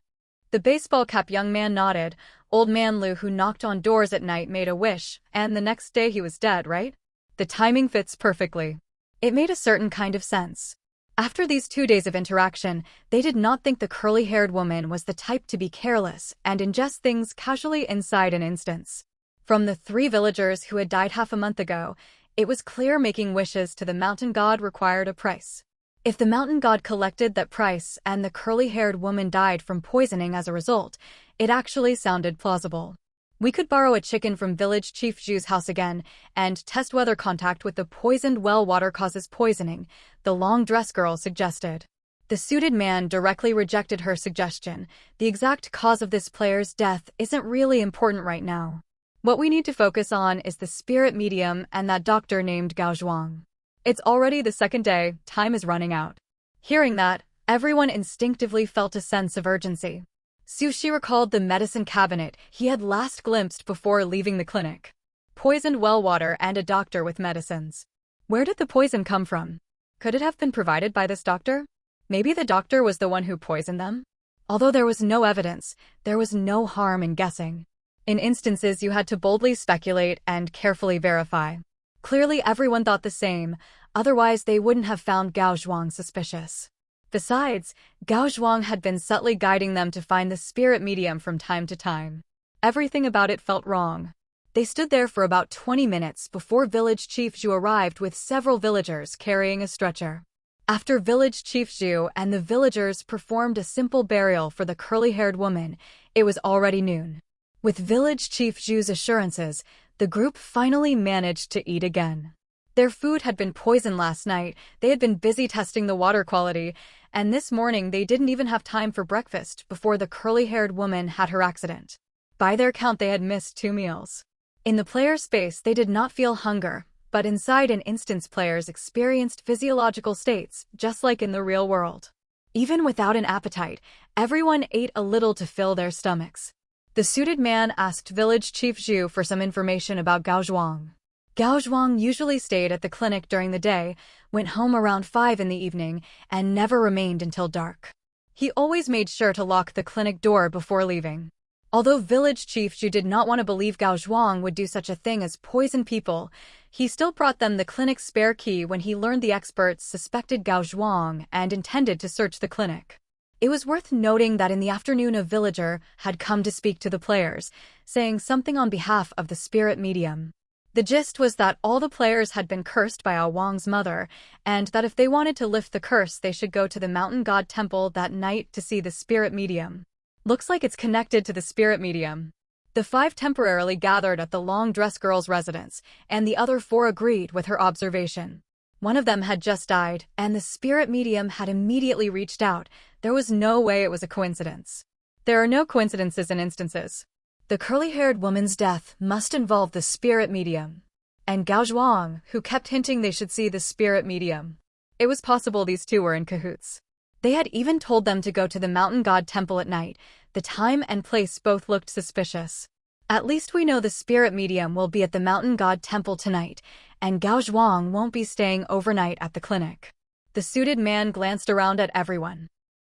The baseball cap young man nodded. Old man Lu, who knocked on doors at night, made a wish, and the next day he was dead, right? The timing fits perfectly. It made a certain kind of sense. After these 2 days of interaction, they did not think the curly-haired woman was the type to be careless and ingest things casually inside an instance. From the 3 villagers who had died half a month ago, it was clear making wishes to the mountain god required a price. If the mountain god collected that price and the curly-haired woman died from poisoning as a result, it actually sounded plausible. We could borrow a chicken from Village Chief Zhu's house again and test whether contact with the poisoned well water causes poisoning, the long-dressed girl suggested. The suited man directly rejected her suggestion. The exact cause of this player's death isn't really important right now. What we need to focus on is the spirit medium and that doctor named Gao Zhuang. It's already the 2nd day, time is running out. Hearing that, everyone instinctively felt a sense of urgency. Sushi recalled the medicine cabinet he had last glimpsed before leaving the clinic. Poisoned well water and a doctor with medicines. Where did the poison come from? Could it have been provided by this doctor? Maybe the doctor was the one who poisoned them? Although there was no evidence, there was no harm in guessing. In instances you had to boldly speculate and carefully verify. Clearly everyone thought the same. otherwise they wouldn't have found Gao Zhuang suspicious. Besides, Gao Zhuang had been subtly guiding them to find the spirit medium from time to time. Everything about it felt wrong. They stood there for about 20 minutes before Village Chief Zhu arrived with several villagers carrying a stretcher. After Village Chief Zhu and the villagers performed a simple burial for the curly-haired woman, it was already noon. With Village Chief Zhu's assurances, the group finally managed to eat again. Their food had been poisoned last night, they had been busy testing the water quality, and this morning they didn't even have time for breakfast before the curly-haired woman had her accident. By their count, they had missed 2 meals. In the player space, they did not feel hunger, but inside an instance, players experienced physiological states, just like in the real world. Even without an appetite, everyone ate a little to fill their stomachs. The suited man asked Village Chief Zhu for some information about Gao Zhuang. Gao Zhuang usually stayed at the clinic during the day, went home around 5 in the evening, and never remained until dark. He always made sure to lock the clinic door before leaving. Although Village Chief Zhu did not want to believe Gao Zhuang would do such a thing as poison people, he still brought them the clinic's spare key when he learned the experts suspected Gao Zhuang and intended to search the clinic. It was worth noting that in the afternoon a villager had come to speak to the players, saying something on behalf of the spirit medium. The gist was that all the players had been cursed by Ah Wang's mother, and that if they wanted to lift the curse they should go to the mountain god temple that night to see the spirit medium. Looks like it's connected to the spirit medium. The 5 temporarily gathered at the long-dressed girl's residence, and the other 4 agreed with her observation. One of them had just died, and the spirit medium had immediately reached out. There was no way it was a coincidence. There are no coincidences in instances. The curly-haired woman's death must involve the spirit medium. And Gao Zhuang, who kept hinting they should see the spirit medium. It was possible these two were in cahoots. They had even told them to go to the mountain god temple at night. The time and place both looked suspicious. At least we know the spirit medium will be at the mountain god temple tonight, and Gao Zhuang won't be staying overnight at the clinic. The suited man glanced around at everyone.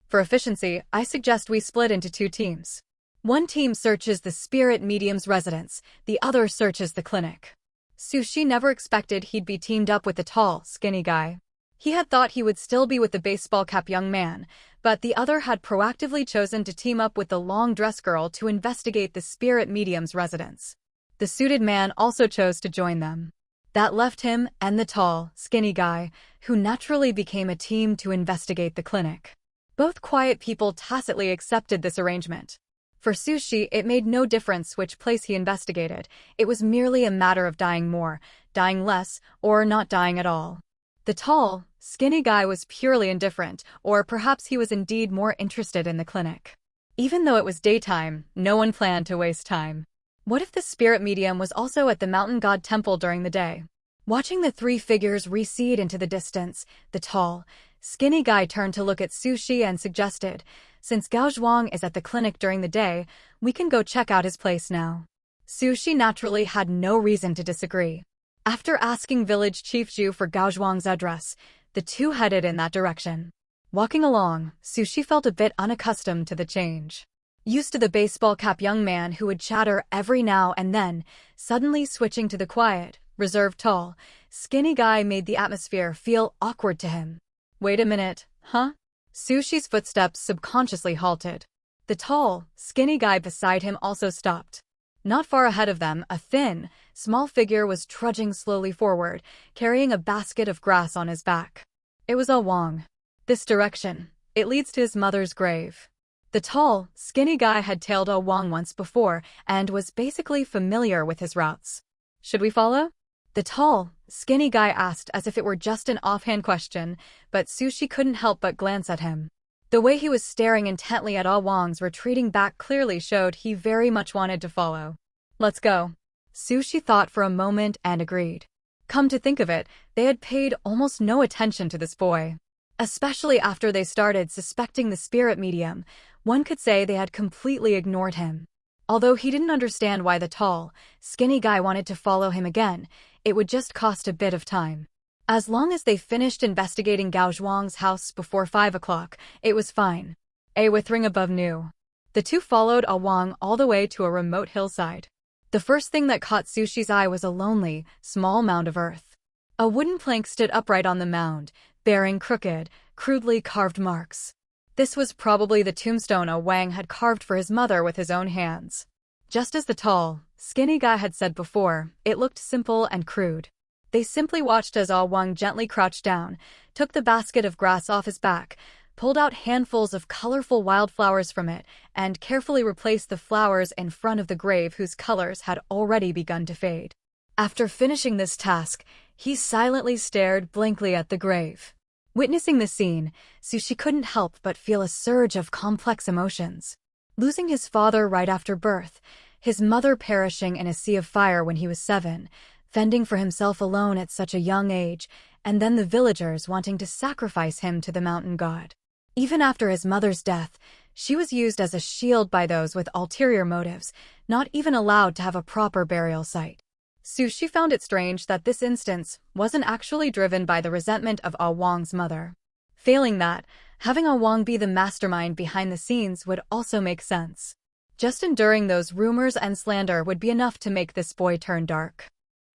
For efficiency, I suggest we split into 2 teams. One team searches the spirit medium's residence, the other searches the clinic. Sushi never expected he'd be teamed up with the tall, skinny guy. He had thought he would still be with the baseball cap young man, but the other had proactively chosen to team up with the long-dressed girl to investigate the spirit medium's residence. The suited man also chose to join them. That left him and the tall, skinny guy, who naturally became a team to investigate the clinic. Both quiet people tacitly accepted this arrangement. For Sushi, it made no difference which place he investigated. It was merely a matter of dying more, dying less, or not dying at all. The tall, skinny guy was purely indifferent, or perhaps he was indeed more interested in the clinic. Even though it was daytime, no one planned to waste time. What if the spirit medium was also at the mountain god temple during the day? Watching the 3 figures recede into the distance, the tall, skinny guy turned to look at Sushi and suggested, since Gao Zhuang is at the clinic during the day, we can go check out his place now. Sushi naturally had no reason to disagree. After asking Village Chief Zhu for Gao Zhuang's address, the two headed in that direction. Walking along, Sushi felt a bit unaccustomed to the change. Used to the baseball cap young man who would chatter every now and then, suddenly switching to the quiet, reserved tall, skinny guy made the atmosphere feel awkward to him. Wait a minute, huh? Sushi's footsteps subconsciously halted. The tall, skinny guy beside him also stopped. Not far ahead of them, a thin, small figure was trudging slowly forward, carrying a basket of grass on his back. It was Ah Wang. This direction. It leads to his mother's grave. The tall, skinny guy had tailed Ah Wang once before and was basically familiar with his routes. Should we follow? The tall, skinny guy asked as if it were just an offhand question, but Sushi couldn't help but glance at him. The way he was staring intently at Ah Wang's retreating back clearly showed he very much wanted to follow. Let's go. Sushi thought for a moment and agreed. Come to think of it, they had paid almost no attention to this boy. Especially after they started suspecting the spirit medium, one could say they had completely ignored him. Although he didn't understand why the tall, skinny guy wanted to follow him again, it would just cost a bit of time. As long as they finished investigating Gao Zhuang's house before 5 o'clock, it was fine. A withering above knew. The two followed Ah Wang all the way to a remote hillside. The first thing that caught Sushi's eye was a lonely, small mound of earth. A wooden plank stood upright on the mound, bearing crooked, crudely carved marks. This was probably the tombstone Wang had carved for his mother with his own hands. Just as the tall, skinny guy had said before, it looked simple and crude. They simply watched as Wang gently crouched down, took the basket of grass off his back, pulled out handfuls of colorful wildflowers from it, and carefully replaced the flowers in front of the grave whose colors had already begun to fade. After finishing this task, he silently stared blankly at the grave. Witnessing the scene, Sushi couldn't help but feel a surge of complex emotions. Losing his father right after birth, his mother perishing in a sea of fire when he was 7, fending for himself alone at such a young age, and then the villagers wanting to sacrifice him to the mountain god. Even after his mother's death, she was used as a shield by those with ulterior motives, not even allowed to have a proper burial site. Sushi found it strange that this instance wasn't actually driven by the resentment of Wang's mother. Failing that, having Wang be the mastermind behind the scenes would also make sense. Just enduring those rumors and slander would be enough to make this boy turn dark.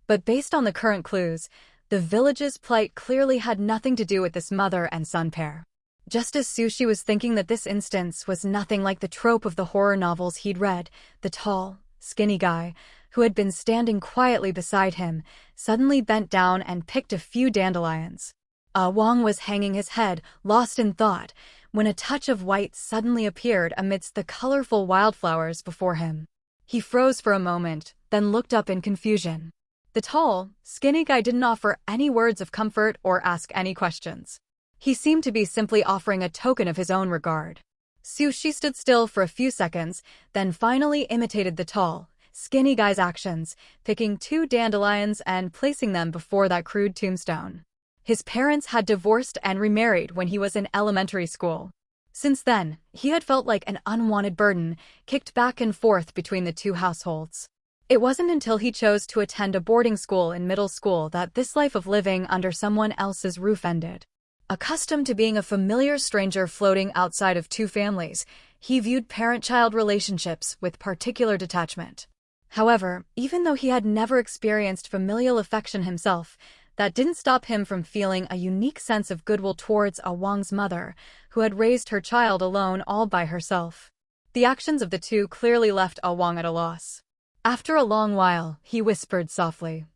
But based on the current clues, the village's plight clearly had nothing to do with this mother and son pair. Just as Sushi was thinking that this instance was nothing like the trope of the horror novels he'd read, the tall, skinny guy, who had been standing quietly beside him, suddenly bent down and picked a few dandelions. Wang was hanging his head, lost in thought, when a touch of white suddenly appeared amidst the colorful wildflowers before him. He froze for a moment, then looked up in confusion. The tall, skinny guy didn't offer any words of comfort or ask any questions. He seemed to be simply offering a token of his own regard. Sushi stood still for a few seconds, then finally imitated the tall, skinny guy's actions, picking 2 dandelions and placing them before that crude tombstone. His parents had divorced and remarried when he was in elementary school. Since then, he had felt like an unwanted burden, kicked back and forth between the 2 households. It wasn't until he chose to attend a boarding school in middle school that this life of living under someone else's roof ended. Accustomed to being a familiar stranger floating outside of 2 families, he viewed parent-child relationships with particular detachment. However, even though he had never experienced familial affection himself, that didn't stop him from feeling a unique sense of goodwill towards Wang's mother, who had raised her child alone all by herself. The actions of the 2 clearly left Wang at a loss. After a long while, he whispered softly,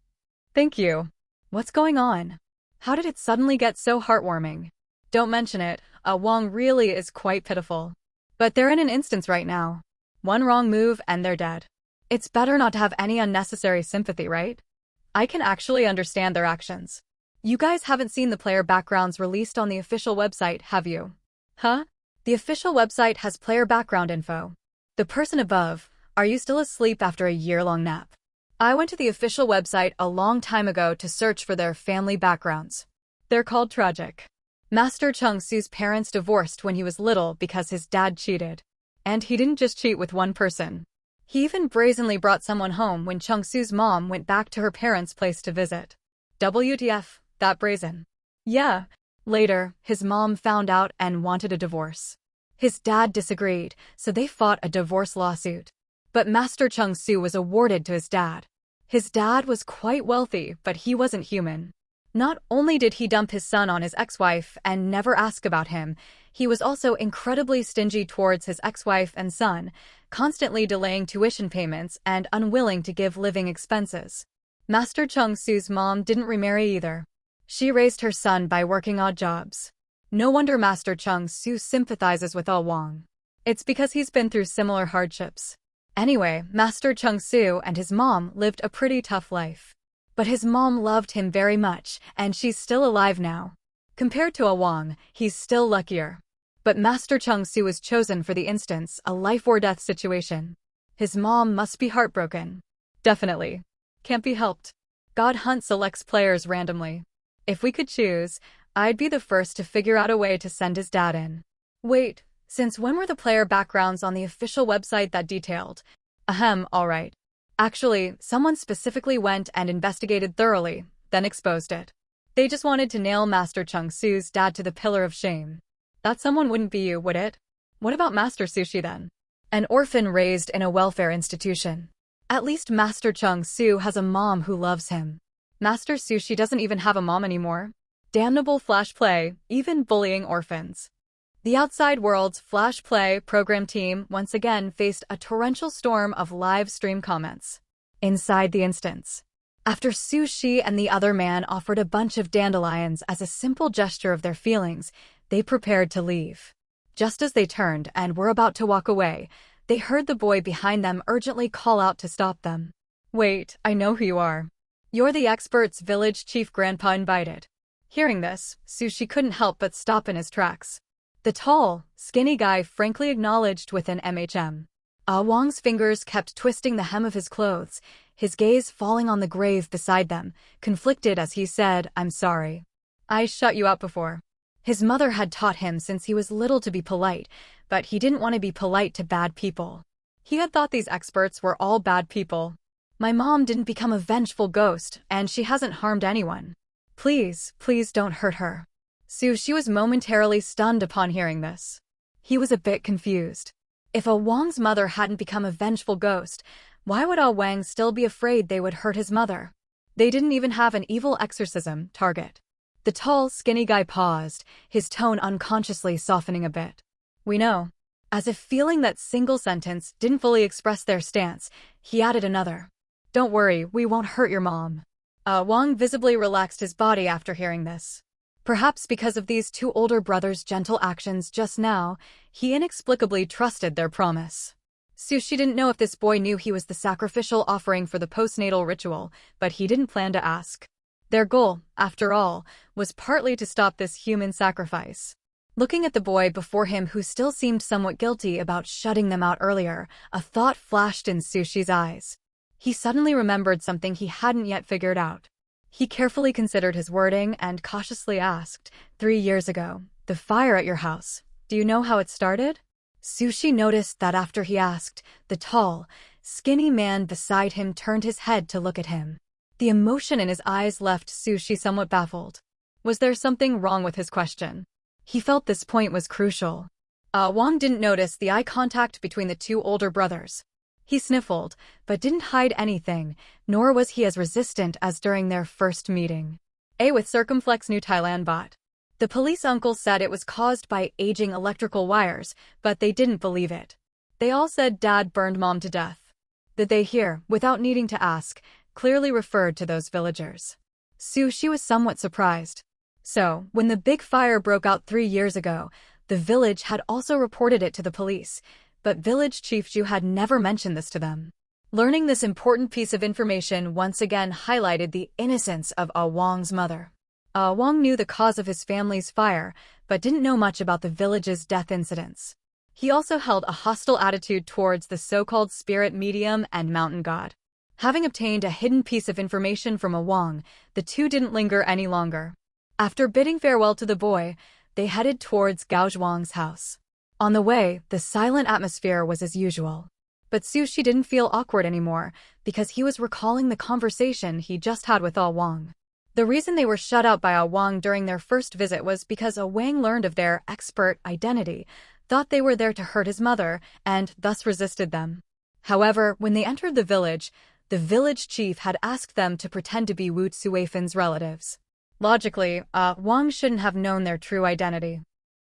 "Thank you. What's going on? How did it suddenly get so heartwarming? Don't mention it, Wang really is quite pitiful. But they're in an instance right now. One wrong move and they're dead. It's better not to have any unnecessary sympathy, right? I can actually understand their actions. You guys haven't seen the player backgrounds released on the official website, have you?" "Huh? The official website has player background info. The person above, are you still asleep after a year-long nap? I went to the official website a long time ago to search for their family backgrounds. They're called tragic. Master Chung Su's parents divorced when he was little because his dad cheated. And he didn't just cheat with one person. He even brazenly brought someone home when Chung Su's mom went back to her parents' place to visit. WTF, that brazen. Yeah. Later, his mom found out and wanted a divorce. His dad disagreed, so they fought a divorce lawsuit. But Master Chung Su was awarded to his dad. His dad was quite wealthy, but he wasn't human. Not only did he dump his son on his ex-wife and never ask about him, he was also incredibly stingy towards his ex-wife and son, constantly delaying tuition payments and unwilling to give living expenses. Master Chung Su's mom didn't remarry either. She raised her son by working odd jobs. No wonder Master Chung Su sympathizes with Wang. It's because he's been through similar hardships. Anyway, Master Chung Su and his mom lived a pretty tough life. But his mom loved him very much, and she's still alive now. Compared to Wang, he's still luckier. But Master Chung Su was chosen for the instance, a life-or-death situation. His mom must be heartbroken. Definitely. Can't be helped. God Hunt selects players randomly. If we could choose, I'd be the first to figure out a way to send his dad in. Wait. Since when were the player backgrounds on the official website that detailed? Alright. Actually, someone specifically went and investigated thoroughly, then exposed it. They just wanted to nail Master Chung Su's dad to the pillar of shame. That someone wouldn't be you, would it? What about Master Sushi then? An orphan raised in a welfare institution. At least Master Chung Su has a mom who loves him. Master Sushi doesn't even have a mom anymore. Damnable Flash Play, even bullying orphans. The Outside World's Flash Play program team once again faced a torrential storm of live stream comments. Inside the instance. After Sushi and the other man offered a bunch of dandelions as a simple gesture of their feelings, they prepared to leave. Just as they turned and were about to walk away, they heard the boy behind them urgently call out to stop them. "Wait, I know who you are. You're the expert's village chief grandpa invited." Hearing this, Sushi couldn't help but stop in his tracks. The tall, skinny guy frankly acknowledged with an MHM. Wang's fingers kept twisting the hem of his clothes, his gaze falling on the grave beside them, conflicted as he said, "I'm sorry. I shut you out before." His mother had taught him since he was little to be polite, but he didn't want to be polite to bad people. He had thought these experts were all bad people. "My mom didn't become a vengeful ghost, and she hasn't harmed anyone. Please, please don't hurt her." She was momentarily stunned upon hearing this. He was a bit confused. If Wang's mother hadn't become a vengeful ghost, why would Wang still be afraid they would hurt his mother? They didn't even have an evil exorcism target. The tall, skinny guy paused, his tone unconsciously softening a bit. "We know." As if feeling that single sentence didn't fully express their stance, he added another. "Don't worry, we won't hurt your mom." Wang visibly relaxed his body after hearing this. Perhaps because of these two older brothers' gentle actions just now, he inexplicably trusted their promise. Sushi didn't know if this boy knew he was the sacrificial offering for the postnatal ritual, but he didn't plan to ask. Their goal, after all, was partly to stop this human sacrifice. Looking at the boy before him who still seemed somewhat guilty about shutting them out earlier, a thought flashed in Sushi's eyes. He suddenly remembered something he hadn't yet figured out. He carefully considered his wording and cautiously asked, 3 years ago, the fire at your house, do you know how it started?" Sushi noticed that after he asked, the tall, skinny man beside him turned his head to look at him. The emotion in his eyes left Sushi somewhat baffled. Was there something wrong with his question? He felt this point was crucial. Wang didn't notice the eye contact between the two older brothers. He sniffled, but didn't hide anything, nor was he as resistant as during their first meeting. With Circumflex New Thailand bot. The police uncle said it was caused by aging electrical wires, but they didn't believe it. They all said Dad burned Mom to death. The "they" here, without needing to ask, clearly referred to those villagers. She was somewhat surprised. So, when the big fire broke out 3 years ago, the village had also reported it to the police, but Village Chief Zhu had never mentioned this to them. Learning this important piece of information once again highlighted the innocence of Wang's mother. Wang knew the cause of his family's fire, but didn't know much about the village's death incidents. He also held a hostile attitude towards the so-called spirit medium and mountain god. Having obtained a hidden piece of information from Wang, the two didn't linger any longer. After bidding farewell to the boy, they headed towards Gao Zhuang's house. On the way, the silent atmosphere was as usual. But Sushi didn't feel awkward anymore, because he was recalling the conversation he just had with Wang. The reason they were shut out by Wang during their first visit was because Wang learned of their expert identity, thought they were there to hurt his mother, and thus resisted them. However, when they entered the village chief had asked them to pretend to be Wu Tsuifen's relatives. Logically, Wang shouldn't have known their true identity.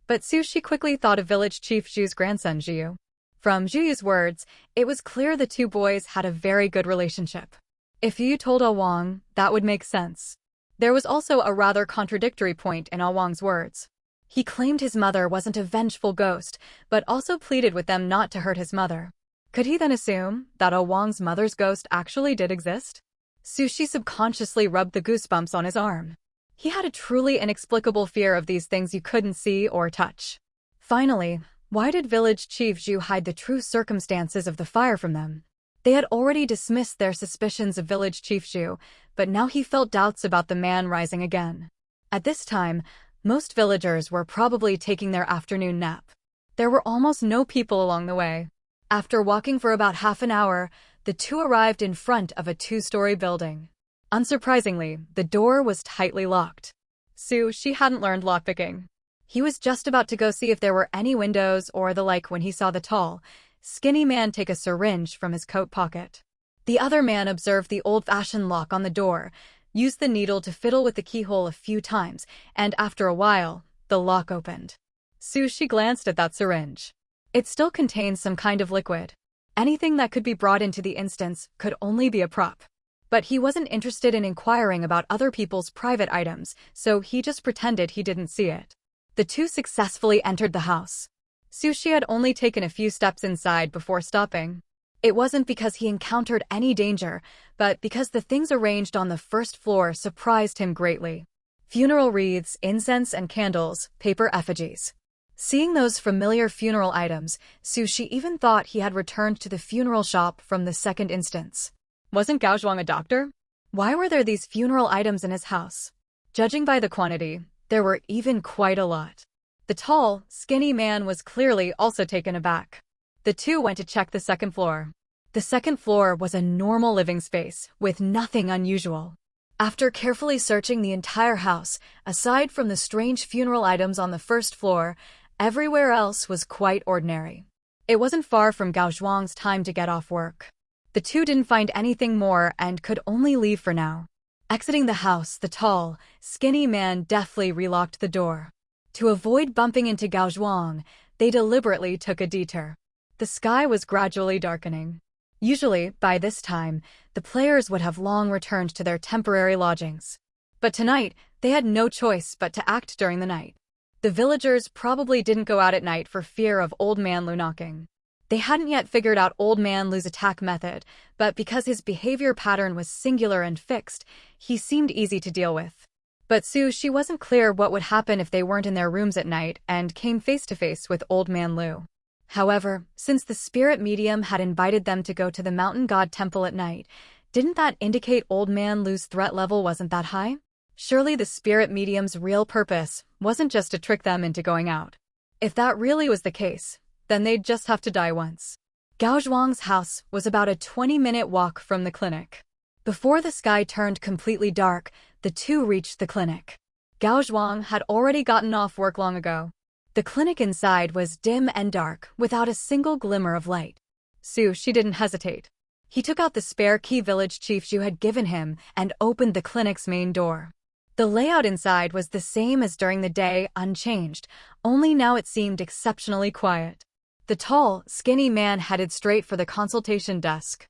But Sushi quickly thought of Village Chief Zhu's grandson Zhu. From Zhu's words, it was clear the two boys had a very good relationship. If Yu told Wang, that would make sense. There was also a rather contradictory point in Wang's words. He claimed his mother wasn't a vengeful ghost, but also pleaded with them not to hurt his mother. Could he then assume that Wang's mother's ghost actually did exist? Sushi subconsciously rubbed the goosebumps on his arm. He had a truly inexplicable fear of these things you couldn't see or touch. Finally, why did Village Chief Zhu hide the true circumstances of the fire from them? They had already dismissed their suspicions of Village Chief Zhu, but now he felt doubts about the man rising again. At this time, most villagers were probably taking their afternoon nap. There were almost no people along the way. After walking for about half an hour, the two arrived in front of a 2-story building. Unsurprisingly, the door was tightly locked. She hadn't learned lockpicking. He was just about to go see if there were any windows or the like when he saw the tall, skinny man take a syringe from his coat pocket. The other man observed the old-fashioned lock on the door, used the needle to fiddle with the keyhole a few times, and after a while, the lock opened. Sushi glanced at that syringe. It still contains some kind of liquid. Anything that could be brought into the instance could only be a prop. But he wasn't interested in inquiring about other people's private items, so he just pretended he didn't see it. The two successfully entered the house. Sushi had only taken a few steps inside before stopping. It wasn't because he encountered any danger, but because the things arranged on the first floor surprised him greatly. Funeral wreaths, incense and candles, paper effigies. Seeing those familiar funeral items, Sushi even thought he had returned to the funeral shop from the second instance. Wasn't Gao Zhuang a doctor? Why were there these funeral items in his house? Judging by the quantity, there were even quite a lot. The tall, skinny man was clearly also taken aback. The two went to check the second floor. The second floor was a normal living space, with nothing unusual. After carefully searching the entire house, aside from the strange funeral items on the first floor, everywhere else was quite ordinary. It wasn't far from Gao Zhuang's time to get off work. The two didn't find anything more and could only leave for now. Exiting the house, the tall, skinny man deftly relocked the door. To avoid bumping into Gao Zhuang, they deliberately took a detour. The sky was gradually darkening. Usually, by this time, the players would have long returned to their temporary lodgings. But tonight, they had no choice but to act during the night. The villagers probably didn't go out at night for fear of Old Man Lu knocking. They hadn't yet figured out Old Man Lu's attack method, but because his behavior pattern was singular and fixed, he seemed easy to deal with. But she wasn't clear what would happen if they weren't in their rooms at night and came face to face with Old Man Lu. However, since the spirit medium had invited them to go to the mountain god temple at night, didn't that indicate Old Man Lu's threat level wasn't that high? Surely the spirit medium's real purpose wasn't just to trick them into going out. If that really was the case, then they'd just have to die once. Gao Zhuang's house was about a 20-minute walk from the clinic. Before the sky turned completely dark, the two reached the clinic. Gao Zhuang had already gotten off work long ago. The clinic inside was dim and dark, without a single glimmer of light. She didn't hesitate. He took out the spare key village chief Zhu had given him and opened the clinic's main door. The layout inside was the same as during the day, unchanged, only now it seemed exceptionally quiet. The tall, skinny man headed straight for the consultation desk.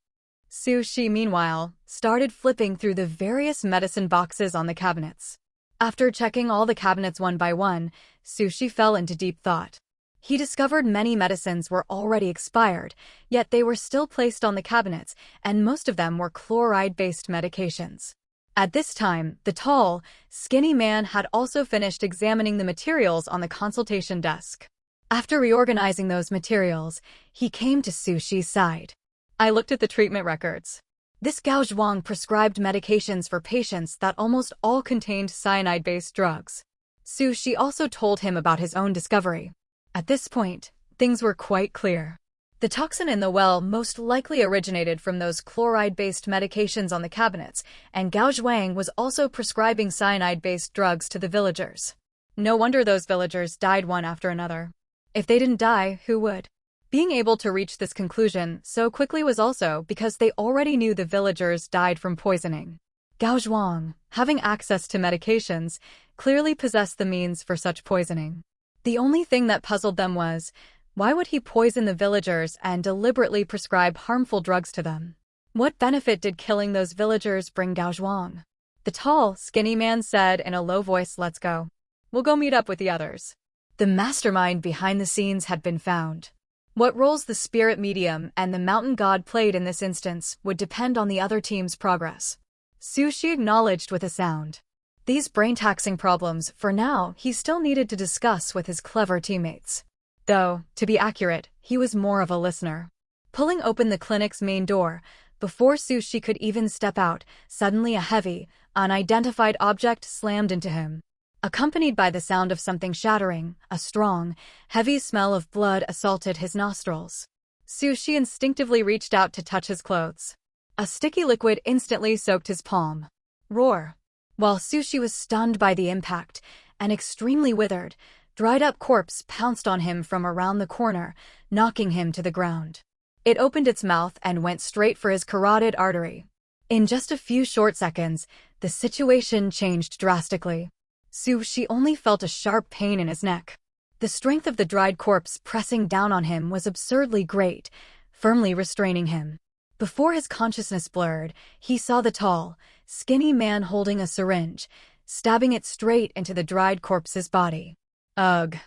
Sushi, meanwhile, started flipping through the various medicine boxes on the cabinets. After checking all the cabinets one by one, Sushi fell into deep thought. He discovered many medicines were already expired, yet they were still placed on the cabinets, and most of them were chloride-based medications. At this time, the tall, skinny man had also finished examining the materials on the consultation desk. After reorganizing those materials, he came to Sushi's side. I looked at the treatment records. This Gao Zhuang prescribed medications for patients that almost all contained cyanide-based drugs. Sushi also told him about his own discovery. At this point, things were quite clear. The toxin in the well most likely originated from those chloride-based medications on the cabinets, and Gao Zhuang was also prescribing cyanide-based drugs to the villagers. No wonder those villagers died one after another. If they didn't die, who would? Being able to reach this conclusion so quickly was also because they already knew the villagers died from poisoning. Gao Zhuang, having access to medications, clearly possessed the means for such poisoning. The only thing that puzzled them was, why would he poison the villagers and deliberately prescribe harmful drugs to them? What benefit did killing those villagers bring Gao Zhuang? The tall, skinny man said in a low voice, "Let's go. We'll go meet up with the others." The mastermind behind the scenes had been found. What roles the spirit medium and the mountain god played in this instance would depend on the other team's progress. Sushi acknowledged with a sound. These brain-taxing problems, for now, he still needed to discuss with his clever teammates. Though, to be accurate, he was more of a listener. Pulling open the clinic's main door, before Sushi could even step out, suddenly a heavy, unidentified object slammed into him. Accompanied by the sound of something shattering, a strong, heavy smell of blood assaulted his nostrils. Sushi instinctively reached out to touch his clothes. A sticky liquid instantly soaked his palm. Roar! While Sushi was stunned by the impact, an extremely withered, dried-up corpse pounced on him from around the corner, knocking him to the ground. It opened its mouth and went straight for his carotid artery. In just a few short seconds, the situation changed drastically. She only felt a sharp pain in his neck. The strength of the dried corpse pressing down on him was absurdly great, firmly restraining him. Before his consciousness blurred, he saw the tall, skinny man holding a syringe, stabbing it straight into the dried corpse's body. Ugh.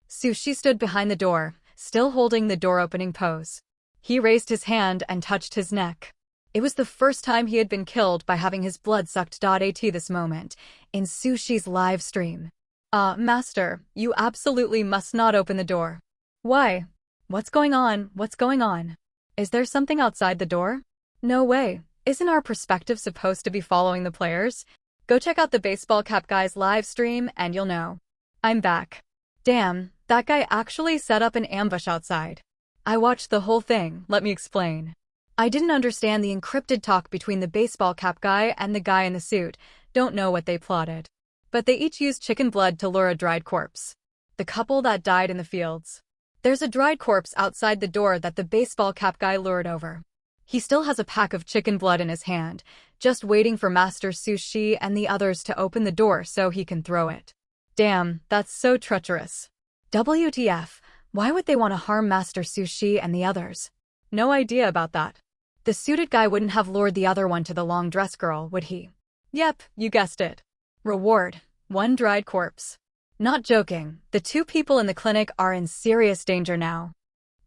Sushi stood behind the door, still holding the door-opening pose. He raised his hand and touched his neck. It was the first time he had been killed by having his blood sucked. At this moment, in Sushi's live stream. Master, you absolutely must not open the door. Why? What's going on? What's going on? Is there something outside the door? No way. Isn't our perspective supposed to be following the players? Go check out the baseball cap guy's live stream and you'll know. I'm back. Damn, that guy actually set up an ambush outside. I watched the whole thing, let me explain. I didn't understand the encrypted talk between the baseball cap guy and the guy in the suit, don't know what they plotted. But they each used chicken blood to lure a dried corpse. The couple that died in the fields. There's a dried corpse outside the door that the baseball cap guy lured over. He still has a pack of chicken blood in his hand, just waiting for Master Sushi and the others to open the door so he can throw it. Damn, that's so treacherous. WTF, why would they want to harm Master Sushi and the others? No idea about that. The suited guy wouldn't have lured the other one to the long dress girl, would he? Yep, you guessed it. Reward: 1 dried corpse. Not joking, the 2 people in the clinic are in serious danger now.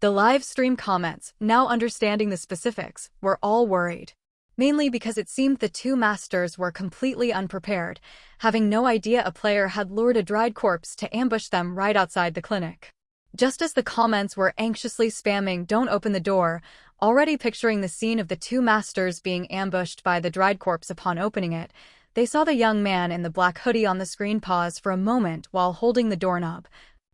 The live stream comments, now understanding the specifics, were all worried. Mainly because it seemed the 2 masters were completely unprepared, having no idea a player had lured a dried corpse to ambush them right outside the clinic. Just as the comments were anxiously spamming "Don't open the door," already picturing the scene of the 2 masters being ambushed by the dried corpse upon opening it, they saw the young man in the black hoodie on the screen pause for a moment while holding the doorknob,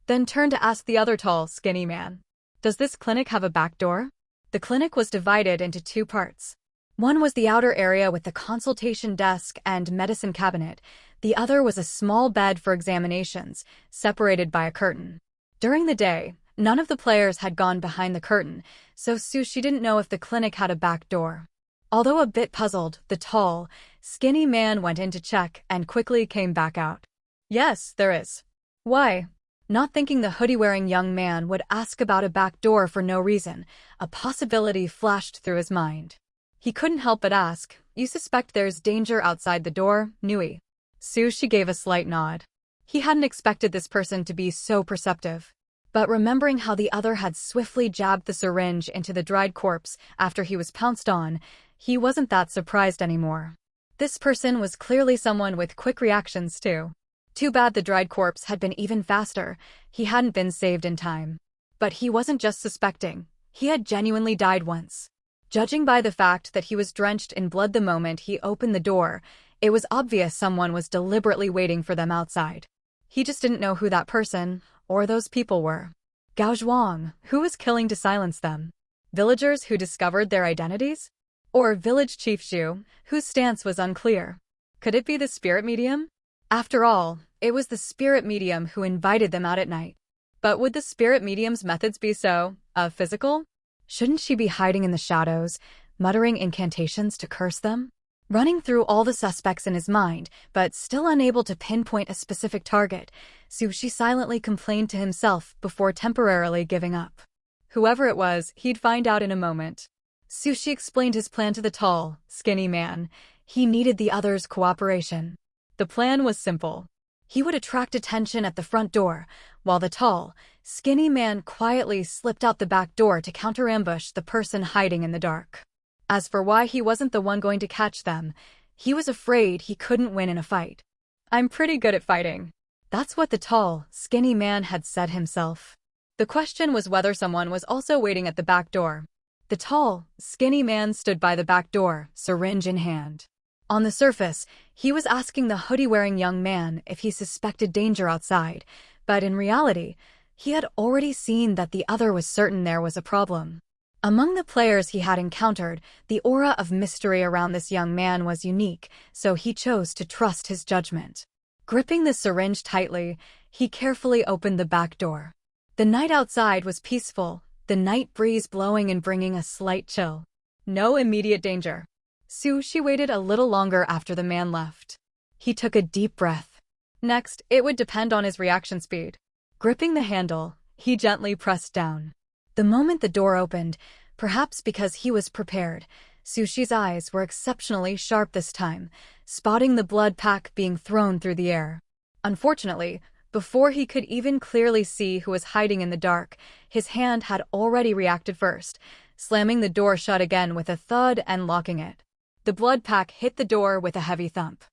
then turn to ask the other tall, skinny man, "Does this clinic have a back door?" The clinic was divided into 2 parts. One was the outer area with the consultation desk and medicine cabinet. The other was a small bed for examinations, separated by a curtain. During the day, none of the players had gone behind the curtain, so Sushi didn't know if the clinic had a back door. Although a bit puzzled, the tall, skinny man went in to check and quickly came back out. Yes, there is. Why? Not thinking the hoodie-wearing young man would ask about a back door for no reason, a possibility flashed through his mind. He couldn't help but ask, "You suspect there's danger outside the door, Nui?" Sushi gave a slight nod. He hadn't expected this person to be so perceptive. But remembering how the other had swiftly jabbed the syringe into the dried corpse after he was pounced on, he wasn't that surprised anymore. This person was clearly someone with quick reactions too. Too bad the dried corpse had been even faster, he hadn't been saved in time. But he wasn't just suspecting, he had genuinely died once. Judging by the fact that he was drenched in blood the moment he opened the door, it was obvious someone was deliberately waiting for them outside. He just didn't know who that person, or those people were. Gao Zhuang, who was killing to silence them? Villagers who discovered their identities? Or Village Chief Zhu, whose stance was unclear? Could it be the spirit medium? After all, it was the spirit medium who invited them out at night. But would the spirit medium's methods be so, physical? Shouldn't she be hiding in the shadows, muttering incantations to curse them? Running through all the suspects in his mind, but still unable to pinpoint a specific target, Sushi silently complained to himself before temporarily giving up. Whoever it was, he'd find out in a moment. Sushi explained his plan to the tall, skinny man. He needed the others' cooperation. The plan was simple. He would attract attention at the front door, while the tall, skinny man quietly slipped out the back door to counter-ambush the person hiding in the dark. As for why he wasn't the one going to catch them, he was afraid he couldn't win in a fight. "I'm pretty good at fighting." That's what the tall, skinny man had said himself. The question was whether someone was also waiting at the back door. The tall, skinny man stood by the back door, syringe in hand. On the surface, he was asking the hoodie-wearing young man if he suspected danger outside, but in reality, he had already seen that the other was certain there was a problem. Among the players he had encountered, the aura of mystery around this young man was unique, so he chose to trust his judgment. Gripping the syringe tightly, he carefully opened the back door. The night outside was peaceful, the night breeze blowing and bringing a slight chill. No immediate danger. She waited a little longer after the man left. He took a deep breath. Next, it would depend on his reaction speed. Gripping the handle, he gently pressed down. The moment the door opened, perhaps because he was prepared, Sushi's eyes were exceptionally sharp this time, spotting the blood pack being thrown through the air. Unfortunately, before he could even clearly see who was hiding in the dark, his hand had already reacted first, slamming the door shut again with a thud and locking it. The blood pack hit the door with a heavy thump.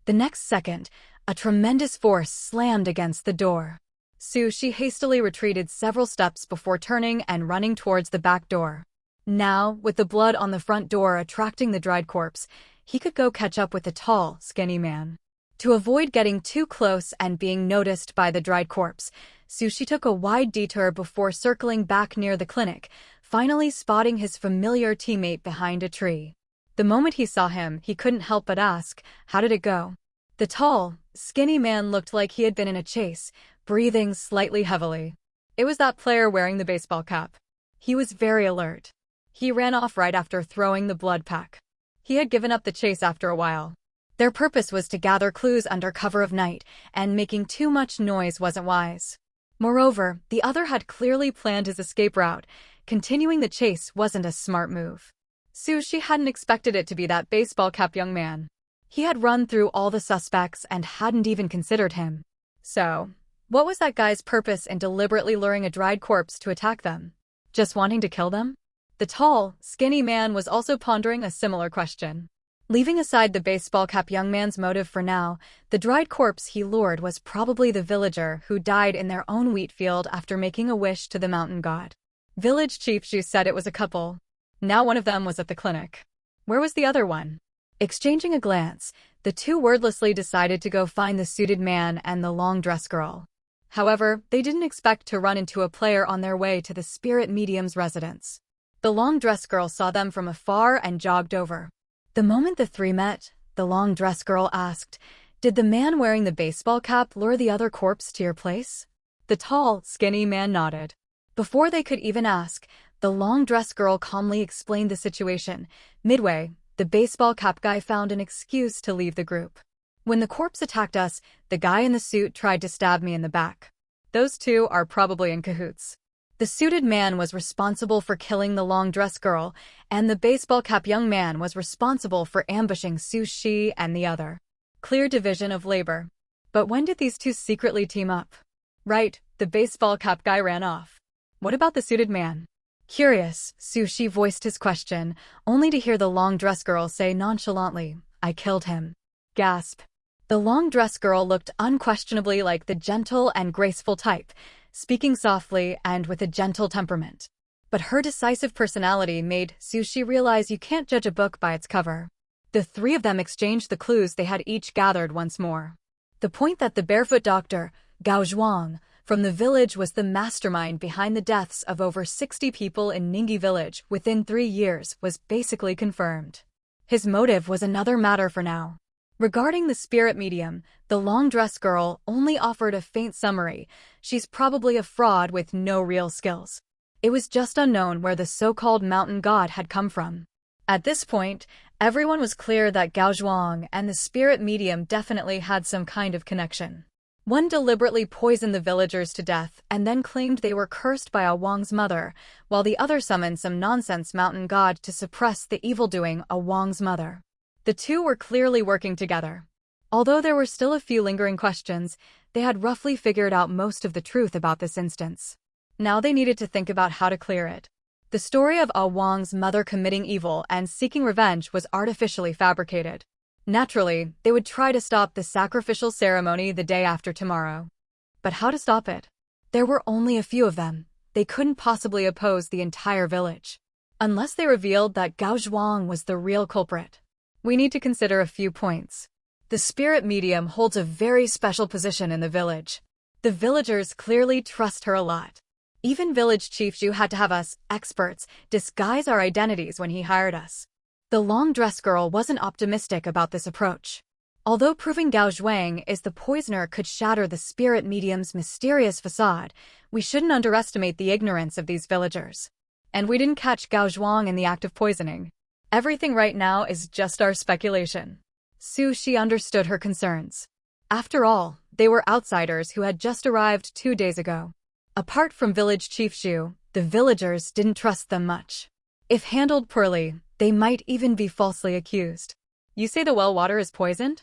The next second, a tremendous force slammed against the door. She hastily retreated several steps before turning and running towards the back door. Now, with the blood on the front door attracting the dried corpse, he could go catch up with the tall, skinny man. To avoid getting too close and being noticed by the dried corpse, Sushi took a wide detour before circling back near the clinic, finally spotting his familiar teammate behind a tree. The moment he saw him, he couldn't help but ask, "How did it go?" The tall, skinny man looked like he had been in a chase, breathing slightly heavily. It was that player wearing the baseball cap. He was very alert. He ran off right after throwing the blood pack. He had given up the chase after a while. Their purpose was to gather clues under cover of night, and making too much noise wasn't wise. Moreover, the other had clearly planned his escape route. Continuing the chase wasn't a smart move. Sushi hadn't expected it to be that baseball cap young man. He had run through all the suspects and hadn't even considered him. So, what was that guy's purpose in deliberately luring a dried corpse to attack them? Just wanting to kill them? The tall, skinny man was also pondering a similar question. Leaving aside the baseball cap young man's motive for now, the dried corpse he lured was probably the villager who died in their own wheat field after making a wish to the mountain god. Village chief Zhu said it was a couple. Now one of them was at the clinic. Where was the other one? Exchanging a glance, the two wordlessly decided to go find the suited man and the long-dressed girl. However, they didn't expect to run into a player on their way to the spirit medium's residence. The long-dressed girl saw them from afar and jogged over. The moment the three met, the long-dressed girl asked, "Did the man wearing the baseball cap lure the other corpse to your place?" The tall, skinny man nodded. Before they could even ask, the long-dressed girl calmly explained the situation. Midway, the baseball cap guy found an excuse to leave the group. "When the corpse attacked us, the guy in the suit tried to stab me in the back. Those two are probably in cahoots." The suited man was responsible for killing the long-dressed girl, and the baseball cap young man was responsible for ambushing Sushi and the other. Clear division of labor. But when did these two secretly team up? Right, the baseball cap guy ran off. What about the suited man? Curious, Sushi voiced his question, only to hear the long-dressed girl say nonchalantly, "I killed him." Gasp. The long-dressed girl looked unquestionably like the gentle and graceful type, speaking softly and with a gentle temperament. But her decisive personality made Sushi realize you can't judge a book by its cover. The three of them exchanged the clues they had each gathered once more. The point that the barefoot doctor, Gao Zhuang, from the village was the mastermind behind the deaths of over 60 people in Ningyi village within 3 years was basically confirmed. His motive was another matter for now. Regarding the spirit medium, the long-dressed girl only offered a faint summary. She's probably a fraud with no real skills. It was just unknown where the so-called mountain god had come from. At this point, everyone was clear that Gao Zhuang and the spirit medium definitely had some kind of connection. One deliberately poisoned the villagers to death and then claimed they were cursed by Wang's mother, while the other summoned some nonsense mountain god to suppress the evildoing of Wang's mother. The two were clearly working together. Although there were still a few lingering questions, they had roughly figured out most of the truth about this instance. Now they needed to think about how to clear it. The story of Wang's mother committing evil and seeking revenge was artificially fabricated. Naturally, they would try to stop the sacrificial ceremony the day after tomorrow. But how to stop it? There were only a few of them. They couldn't possibly oppose the entire village. Unless they revealed that Gao Zhuang was the real culprit. We need to consider a few points. The spirit medium holds a very special position in the village. The villagers clearly trust her a lot. Even village chief Zhu had to have us, experts, disguise our identities when he hired us. The long-dressed girl wasn't optimistic about this approach. Although proving Gao Zhuang is the poisoner could shatter the spirit medium's mysterious facade, we shouldn't underestimate the ignorance of these villagers. And we didn't catch Gao Zhuang in the act of poisoning. Everything right now is just our speculation. She understood her concerns. After all, they were outsiders who had just arrived 2 days ago. Apart from Village Chief Shu, the villagers didn't trust them much. If handled poorly, they might even be falsely accused. You say the well water is poisoned?